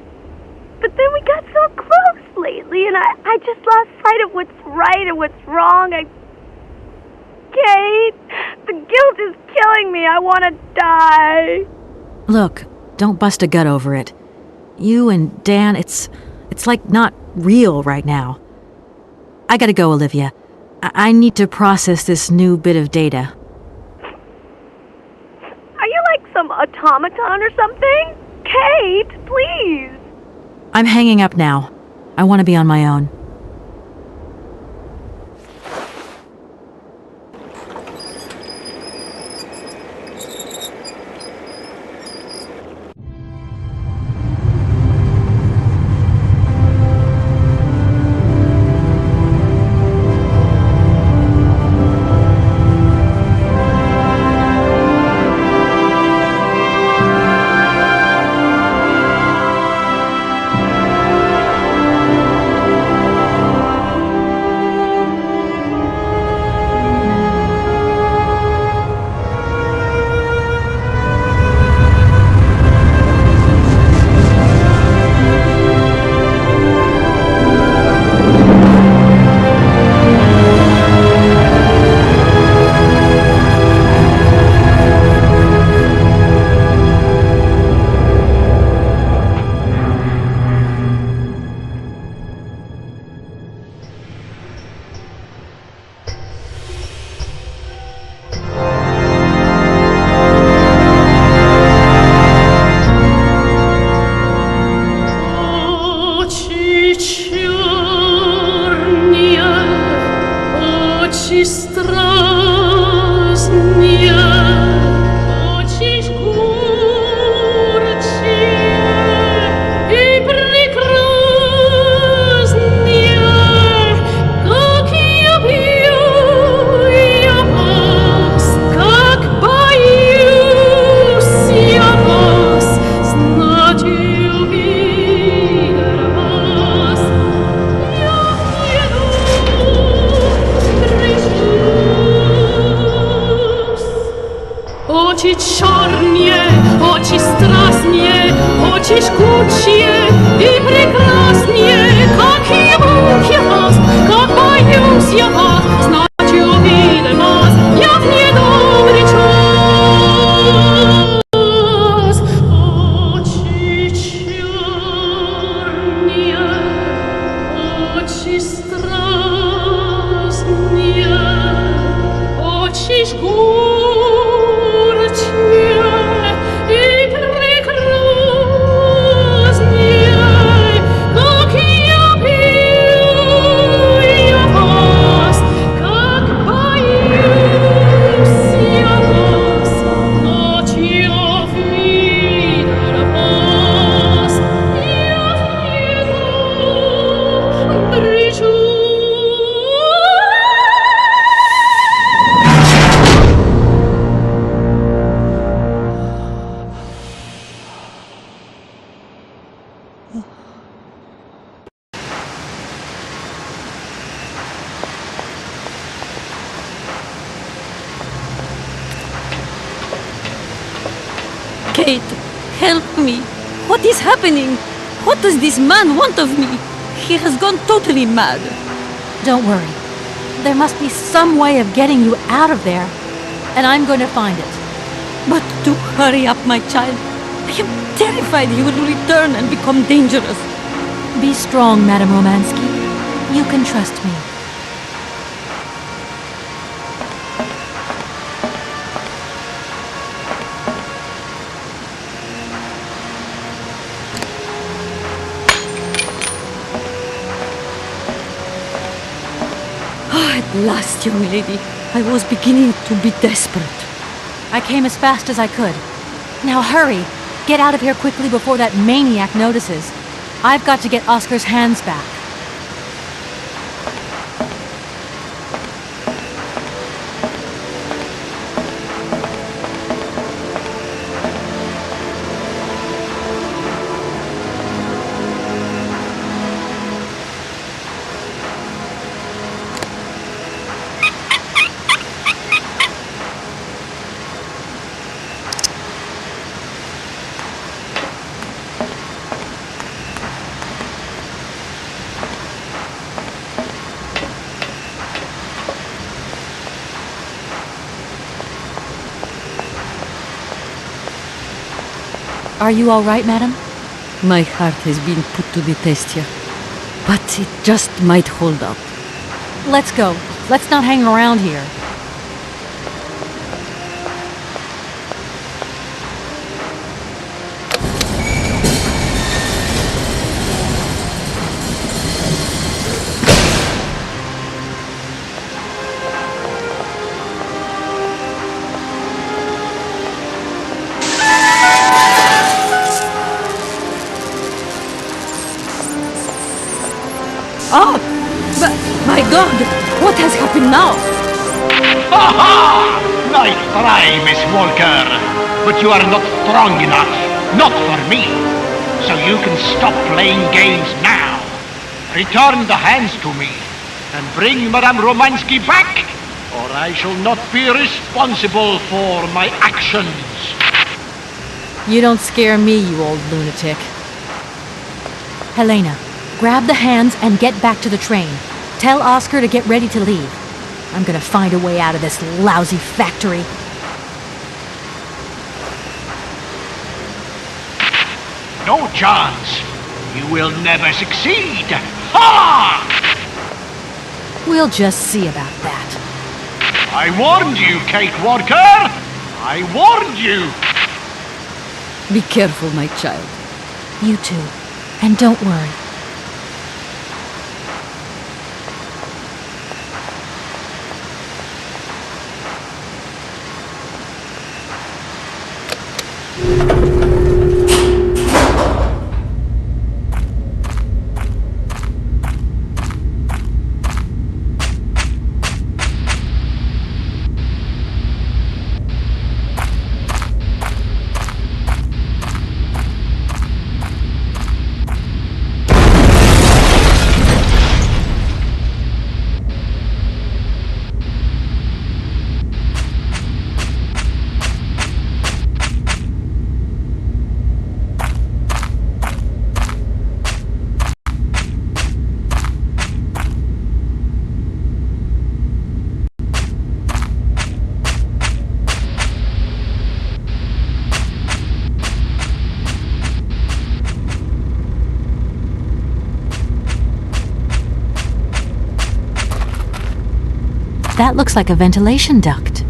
then we got so close lately, and I just lost sight of what's right and what's wrong. Kate, the guilt is killing me. I want to die. Look, don't bust a gut over it. You and Dan, it's like not real right now. I gotta go, Olivia. I need to process this new bit of data. Are you like some automaton or something? Kate, please. I'm hanging up now. I want to be on my own. черные, очень страстные, очень жгучие и прекрасные, как ему я вас, как боюсь я вас, знать увидел вас, я в недобрый час. Очи черные, очи страстные, очи жгучие и прекрасные, как я пью я вас, как боюсь я вас, ночь я видел вас, я в брежу. Kate, help me. What is happening? What does this man want of me? He has gone totally mad. Don't worry. There must be some way of getting you out of there, and I'm going to find it. But do hurry up, my child. I am terrified he will return and become dangerous. Be strong, Madame Romansky. You can trust me. At last, young lady. I was beginning to be desperate. I came as fast as I could. Now hurry! Get out of here quickly before that maniac notices. I've got to get Oscar's hands back. Are you all right, madam? My heart has been put to the test here, but it just might hold up. Let's go. Let's not hang around here. Oh! But, my God! What has happened now? Aha! Nice try, Miss Walker. But you are not strong enough. Not for me. So you can stop playing games now. Return the hands to me. And bring Madame Romansky back, or I shall not be responsible for my actions. You don't scare me, you old lunatic. Helena, grab the hands and get back to the train. Tell Oscar to get ready to leave. I'm gonna find a way out of this lousy factory. No chance. You will never succeed. Ha! We'll just see about that. I warned you, Kate Walker. I warned you. Be careful, my child. You too. And don't worry. That looks like a ventilation duct.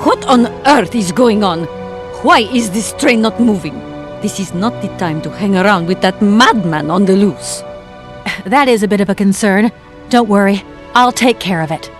What on earth is going on? Why is this train not moving? This is not the time to hang around with that madman on the loose. That is a bit of a concern. Don't worry, I'll take care of it.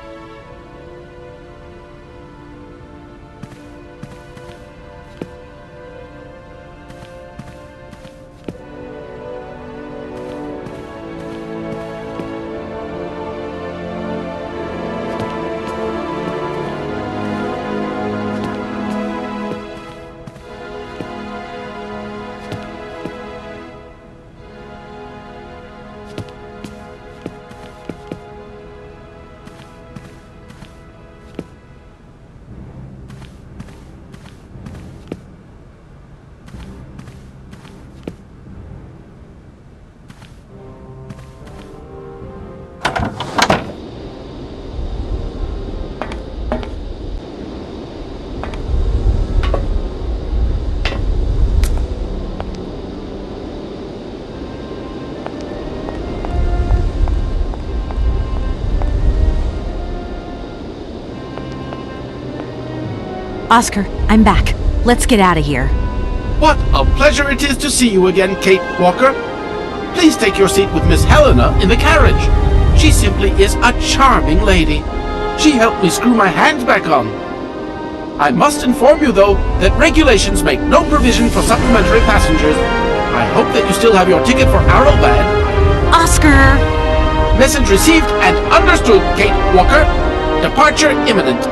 Oscar, I'm back. Let's get out of here. What a pleasure it is to see you again, Kate Walker. Please take your seat with Miss Helena in the carriage. She simply is a charming lady. She helped me screw my hands back on. I must inform you, though, that regulations make no provision for supplementary passengers. I hope that you still have your ticket for Arrowbad. Oscar! Message received and understood, Kate Walker. Departure imminent.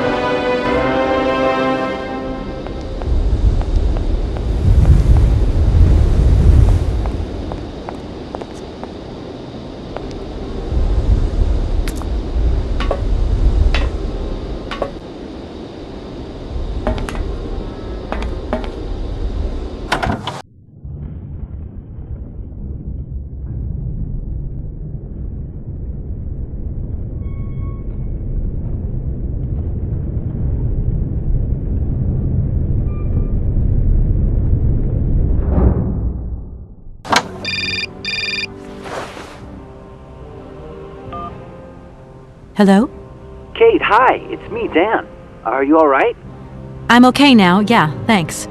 Hello? Kate, hi. It's me, Dan. Are you alright? I'm okay now, yeah, thanks.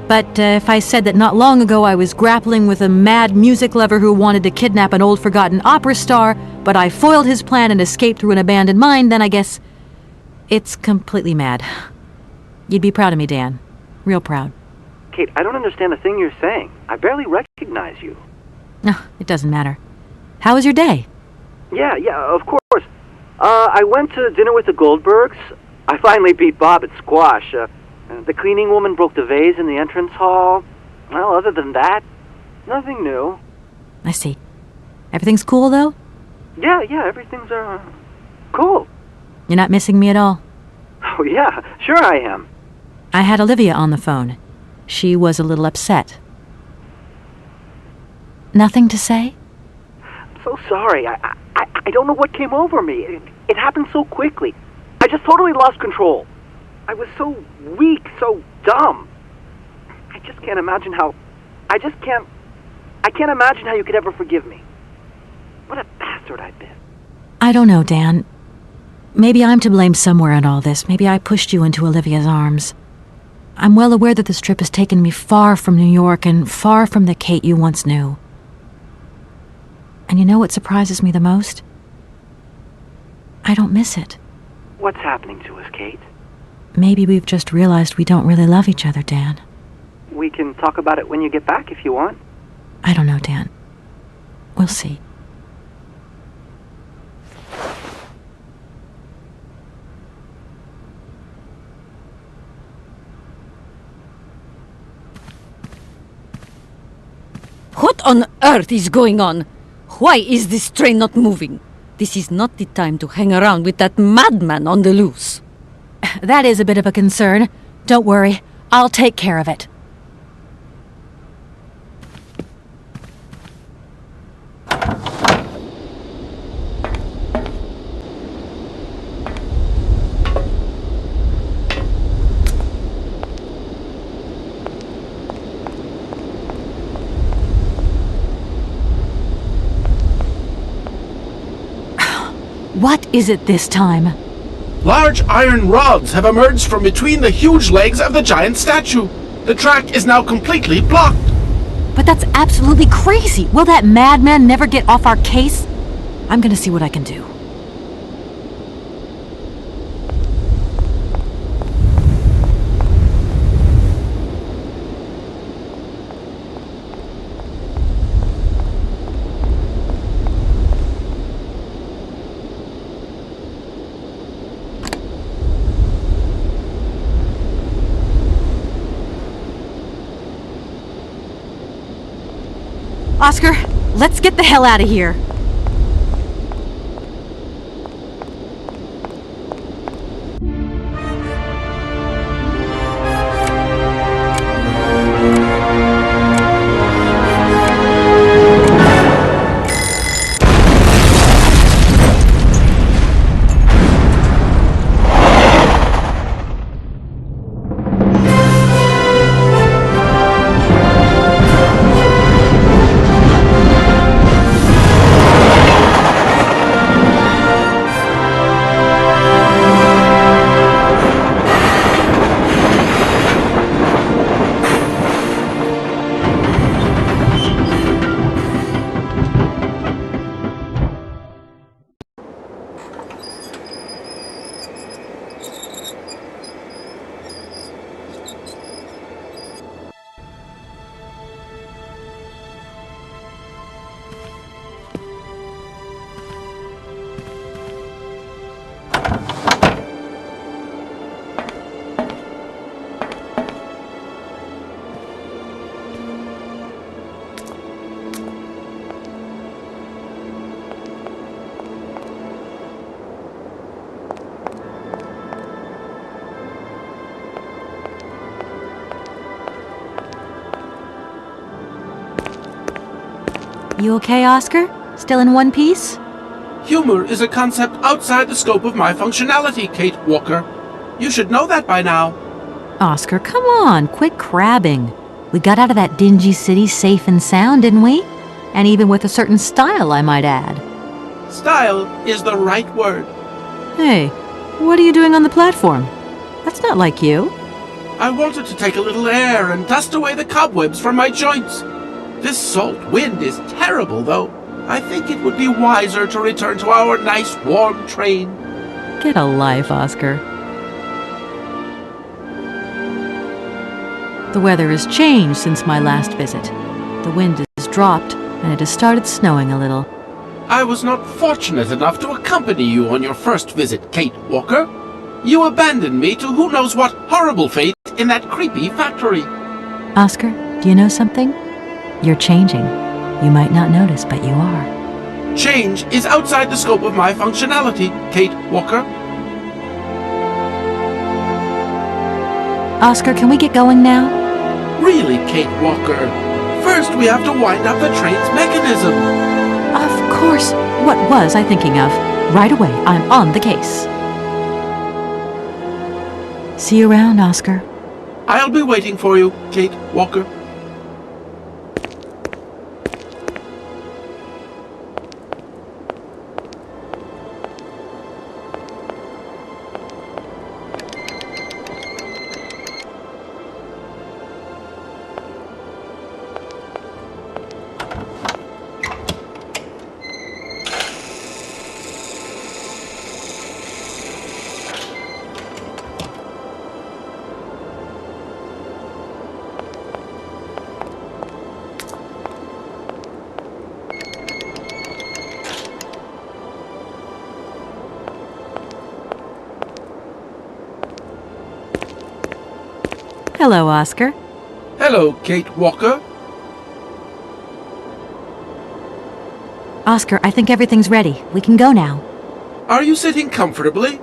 But if I said that not long ago I was grappling with a mad music lover who wanted to kidnap an old forgotten opera star, but I foiled his plan and escaped through an abandoned mine, then I guess it's completely mad. You'd be proud of me, Dan. Real proud. Kate, I don't understand a thing you're saying. I barely recognize you. No, it doesn't matter. How was your day? Yeah, of course. I went to dinner with the Goldbergs. I finally beat Bob at squash. The cleaning woman broke the vase in the entrance hall. Well, other than that, nothing new. I see. Everything's cool, though? Yeah, everything's, cool. You're not missing me at all? Oh, yeah, sure I am. I had Olivia on the phone. She was a little upset. Nothing to say? I'm so sorry. I don't know what came over me. It happened so quickly. I just totally lost control. I was so weak, so dumb. I just can't imagine how... I can't imagine how you could ever forgive me. What a bastard I've been. I don't know, Dan. Maybe I'm to blame somewhere in all this. Maybe I pushed you into Olivia's arms. I'm well aware that this trip has taken me far from New York and far from the Kate you once knew. And you know what surprises me the most? I don't miss it. What's happening to us, Kate? Maybe we've just realized we don't really love each other, Dan. We can talk about it when you get back if you want. I don't know, Dan. We'll see. What on earth is going on? Why is this train not moving? This is not the time to hang around with that madman on the loose. That is a bit of a concern. Don't worry, I'll take care of it. What is it this time? Large iron rods have emerged from between the huge legs of the giant statue. The track is now completely blocked. But that's absolutely crazy! Will that madman never get off our case? I'm gonna see what I can do. Oscar, let's get the hell out of here. You okay, Oscar? Still in one piece? Humor is a concept outside the scope of my functionality, Kate Walker. You should know that by now. Oscar, come on, quit crabbing. We got out of that dingy city safe and sound, didn't we? And even with a certain style, I might add. Style is the right word. Hey, what are you doing on the platform? That's not like you. I wanted to take a little air and dust away the cobwebs from my joints. This salt wind is terrible, though. I think it would be wiser to return to our nice, warm train. Get a life, Oscar. The weather has changed since my last visit. The wind has dropped, and it has started snowing a little. I was not fortunate enough to accompany you on your first visit, Kate Walker. You abandoned me to who knows what horrible fate in that creepy factory. Oscar, do you know something? You're changing. You might not notice, but you are. Change is outside the scope of my functionality, Kate Walker. Oscar, can we get going now? Really, Kate Walker. First, we have to wind up the train's mechanism. Of course. What was I thinking of? Right away, I'm on the case. See you around, Oscar. I'll be waiting for you, Kate Walker. Hello, Oscar. Hello, Kate Walker. Oscar, I think everything's ready. We can go now. Are you sitting comfortably?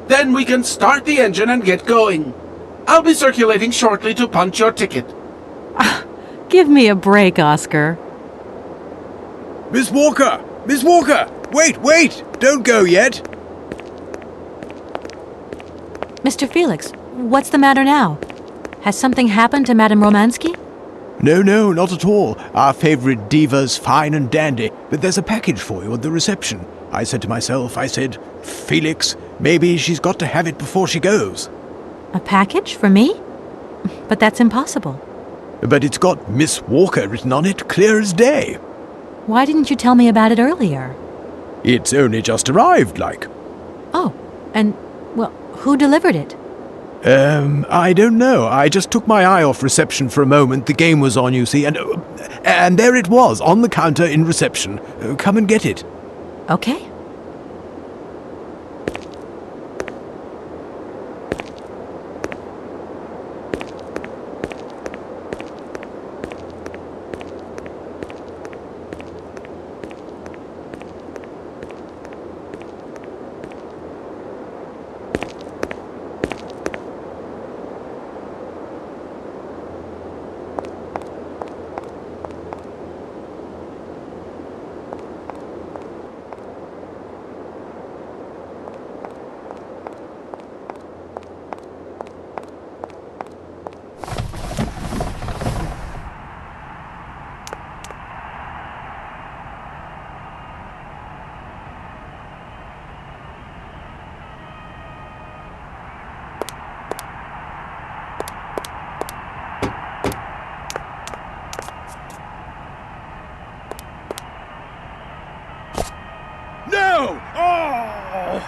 Then we can start the engine and get going. I'll be circulating shortly to punch your ticket. Give me a break, Oscar. Miss Walker! Miss Walker! Wait! Don't go yet! Mr. Felix, what's the matter now? Has something happened to Madame Romansky? No, not at all. Our favorite diva's fine and dandy, but there's a package for you at the reception. I said to myself, Felix, maybe she's got to have it before she goes. A package for me? But that's impossible. But it's got Miss Walker written on it, clear as day. Why didn't you tell me about it earlier? It's only just arrived, like. Oh, and, well, who delivered it? I don't know. I just took my eye off reception for a moment. The game was on, you see, and there it was, on the counter in reception. Come and get it. Okay. No! Oh!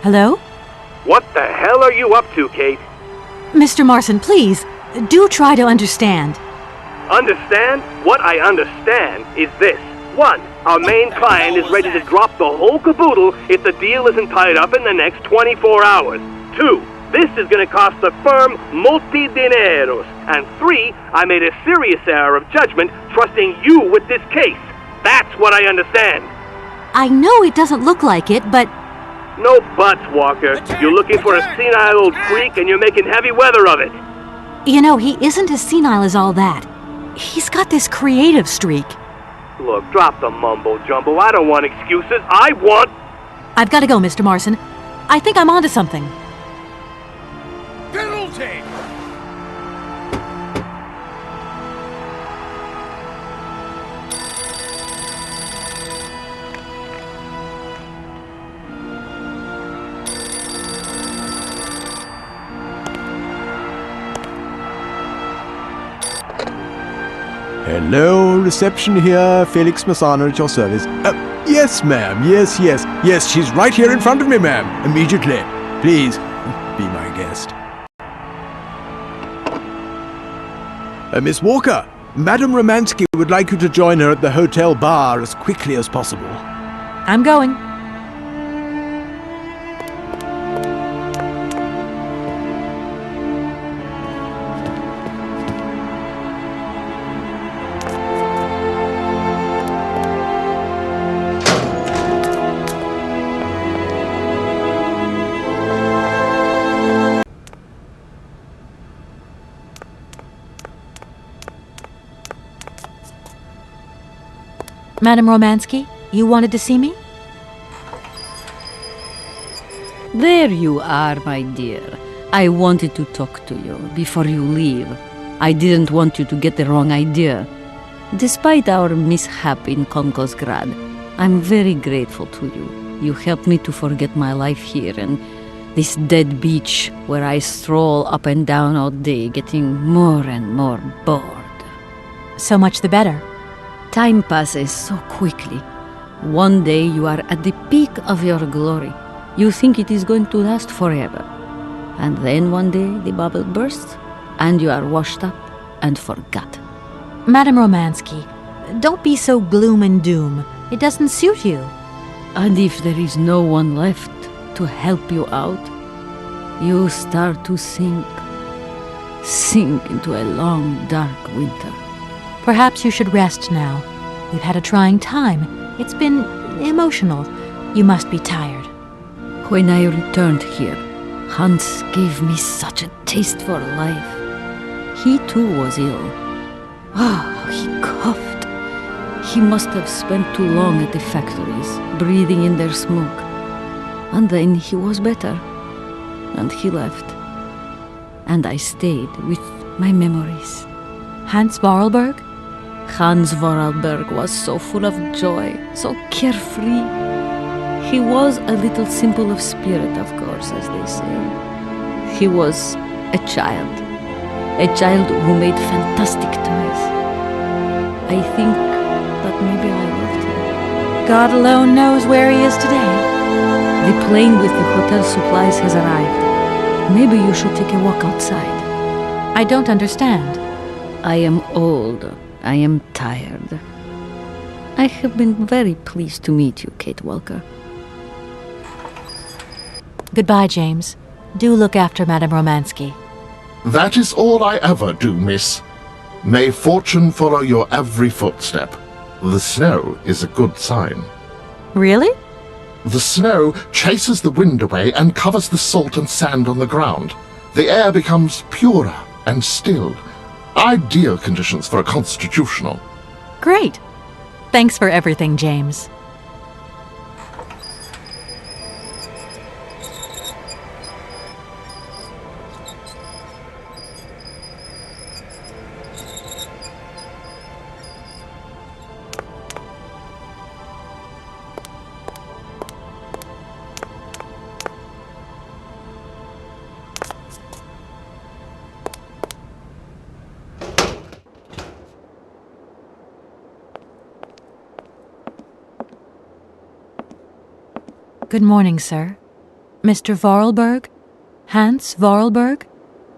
Hello? What the hell are you up to, Kate? Mr. Marson, please, do try to understand. Understand? What I understand is this. 1. Our main client is ready to drop the whole caboodle if the deal isn't tied up in the next 24 hours. 2. This is going to cost the firm multi-dineros. And 3. I made a serious error of judgment trusting you with this case. That's what I understand. I know it doesn't look like it, but... No buts, Walker. You're looking for a senile old freak and you're making heavy weather of it. You know, he isn't as senile as all that. He's got this creative streak. Look, drop the mumbo-jumbo. I don't want excuses. I want... I've got to go, Mr. Marson. I think I'm onto something. Penalty! Hello, reception here. Felix Massano at your service. Yes, ma'am. Yes, she's right here in front of me, ma'am. Immediately. Please, be my guest. Miss Walker, Madame Romansky would like you to join her at the hotel bar as quickly as possible. I'm going. Madame Romansky, you wanted to see me? There you are, my dear. I wanted to talk to you before you leave. I didn't want you to get the wrong idea. Despite our mishap in Konkosgrad, I'm very grateful to you. You helped me to forget my life here and this dead beach where I stroll up and down all day, getting more and more bored. So much the better. Time passes so quickly. One day you are at the peak of your glory. You think it is going to last forever. And then one day the bubble bursts, and you are washed up and forgot. Madame Romansky, don't be so gloom and doom. It doesn't suit you. And if there is no one left to help you out, you start to sink into a long, dark winter. Perhaps you should rest now. We've had a trying time. It's been emotional. You must be tired. When I returned here, Hans gave me such a taste for life. He too was ill. He coughed. He must have spent too long at the factories, breathing in their smoke. And then he was better. And he left. And I stayed with my memories. Hans Vorarlberg? Hans Vorarlberg was so full of joy, so carefree. He was a little simple of spirit, of course, as they say. He was a child who made fantastic toys. I think that maybe I loved him. God alone knows where he is today. The plane with the hotel supplies has arrived. Maybe you should take a walk outside. I don't understand. I am old. I am tired. I have been very pleased to meet you, Kate Walker. Goodbye, James. Do look after Madame Romansky. That is all I ever do, miss. May fortune follow your every footstep. The snow is a good sign. Really? The snow chases the wind away and covers the salt and sand on the ground. The air becomes purer and still. Ideal conditions for a constitutional. Great. Thanks for everything, James. Good morning, sir. Mr. Vorarlberg? Hans Vorarlberg?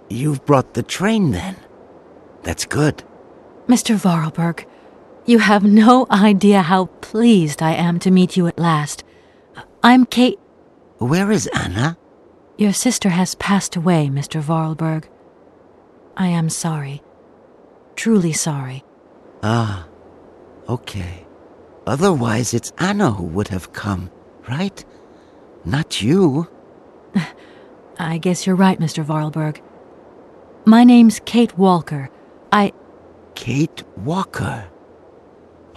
You've brought the train, then. That's good. Mr. Vorarlberg, you have no idea how pleased I am to meet you at last. I'm Kate... Where is Anna? Your sister has passed away, Mr. Vorarlberg. I am sorry. Truly sorry. Ah, okay. Otherwise, it's Anna who would have come, right? Not you. I guess you're right, Mr. Vorarlberg. My name's Kate Walker. Kate Walker.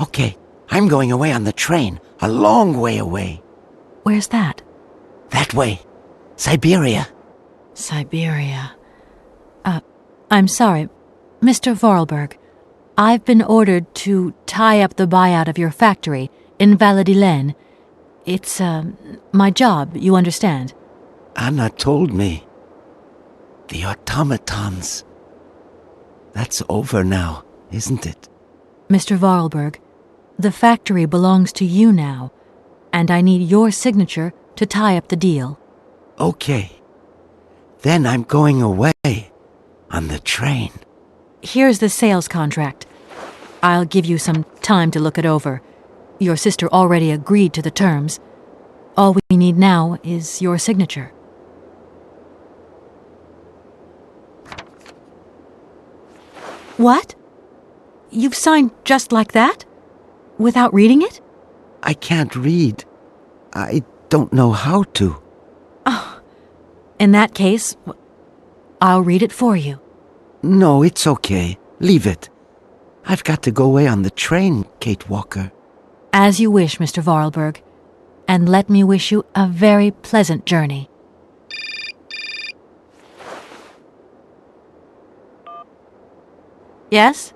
Okay, I'm going away on the train. A long way away. Where's that? That way. Syberia. Syberia. I'm sorry. Mr. Vorarlberg, I've been ordered to tie up the buyout of your factory in Valladolid. It's, my job, you understand. Anna told me. The automatons. That's over now, isn't it? Mr. Vorarlberg, the factory belongs to you now, and I need your signature to tie up the deal. Okay. Then I'm going away on the train. Here's the sales contract. I'll give you some time to look it over. Your sister already agreed to the terms. All we need now is your signature. What? You've signed just like that? Without reading it? I can't read. I don't know how to. Oh, in that case, I'll read it for you. No, it's okay. Leave it. I've got to go away on the train, Kate Walker. As you wish, Mr. Vorarlberg. And let me wish you a very pleasant journey. Yes?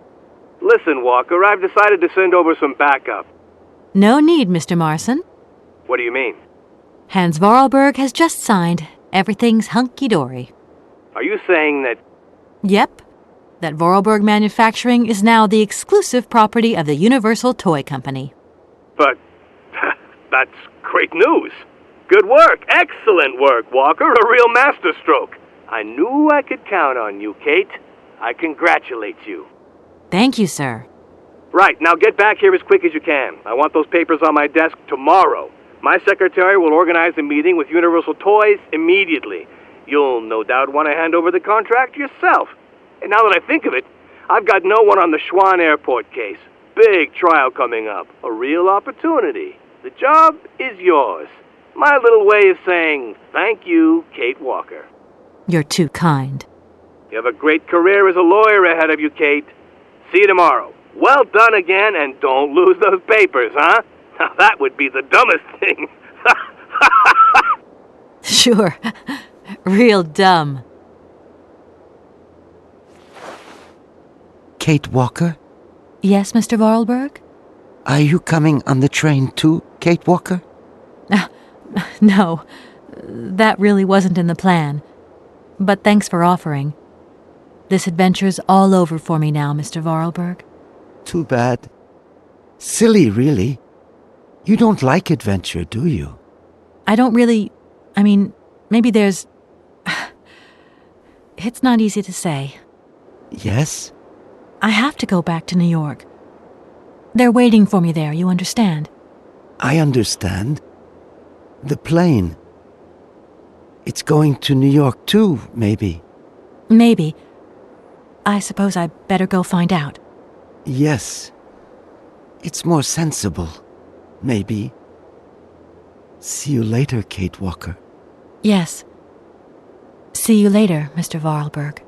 Listen, Walker, I've decided to send over some backup. No need, Mr. Marson. What do you mean? Hans Vorarlberg has just signed. Everything's hunky-dory. Are you saying that... Yep. That Vorarlberg Manufacturing is now the exclusive property of the Universal Toy Company. But... that's great news. Good work. Excellent work, Walker. A real masterstroke. I knew I could count on you, Kate. I congratulate you. Thank you, sir. Right, now get back here as quick as you can. I want those papers on my desk tomorrow. My secretary will organize a meeting with Universal Toys immediately. You'll no doubt want to hand over the contract yourself. And now that I think of it, I've got no one on the Schwann Airport case. Big trial coming up. A real opportunity. The job is yours. My little way of saying thank you, Kate Walker. You're too kind. You have a great career as a lawyer ahead of you, Kate. See you tomorrow. Well done again, and don't lose those papers, huh? Now that would be the dumbest thing. Sure. Real dumb. Kate Walker? Yes, Mr. Vorarlberg? Are you coming on the train too, Kate Walker? No. That really wasn't in the plan. But thanks for offering. This adventure's all over for me now, Mr. Vorarlberg. Too bad. Silly, really. You don't like adventure, do you? I don't really... I mean, maybe there's... It's not easy to say. Yes? I have to go back to New York. They're waiting for me there, you understand? I understand. The plane. It's going to New York too, maybe. Maybe. I suppose I better go find out. Yes. It's more sensible. Maybe. See you later, Kate Walker. Yes. See you later, Mr. Vorarlberg.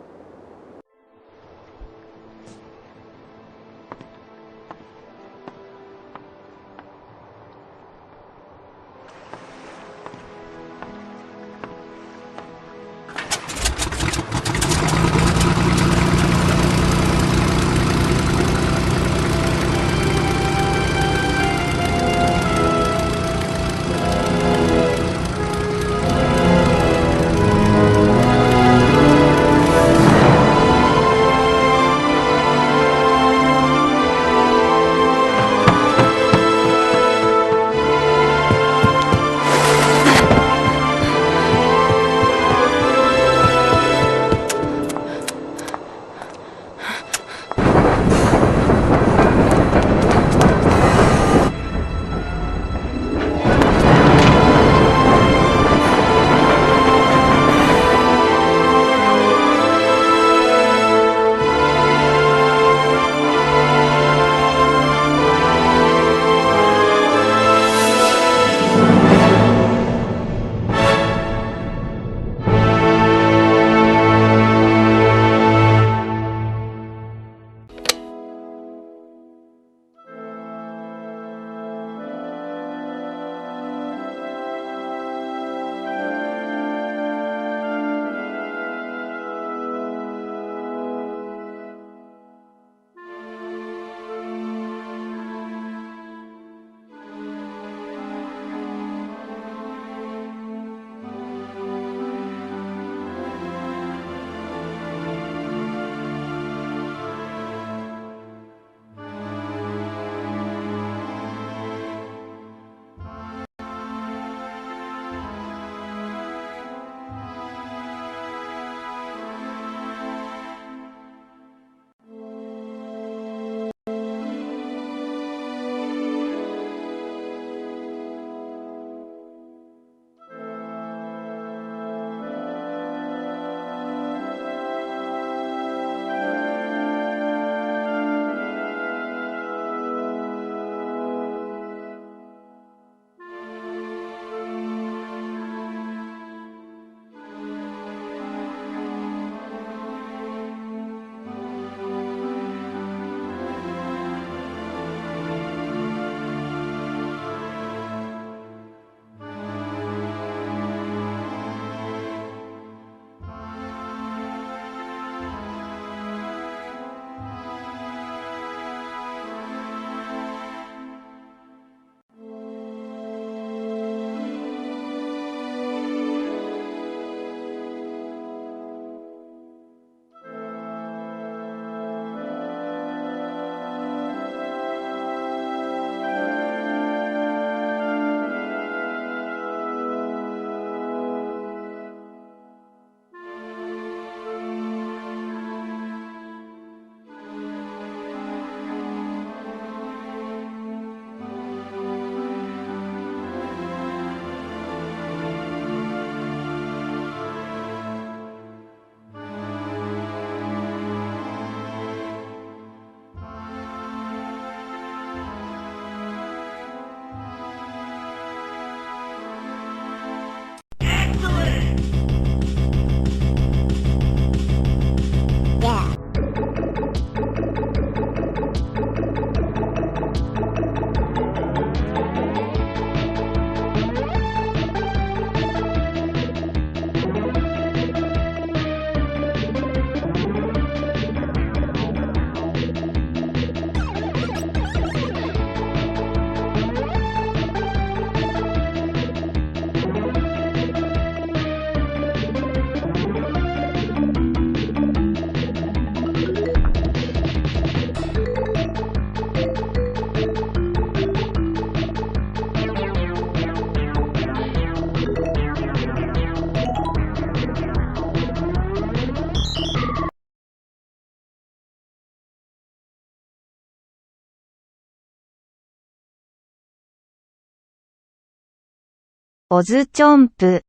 OzChomp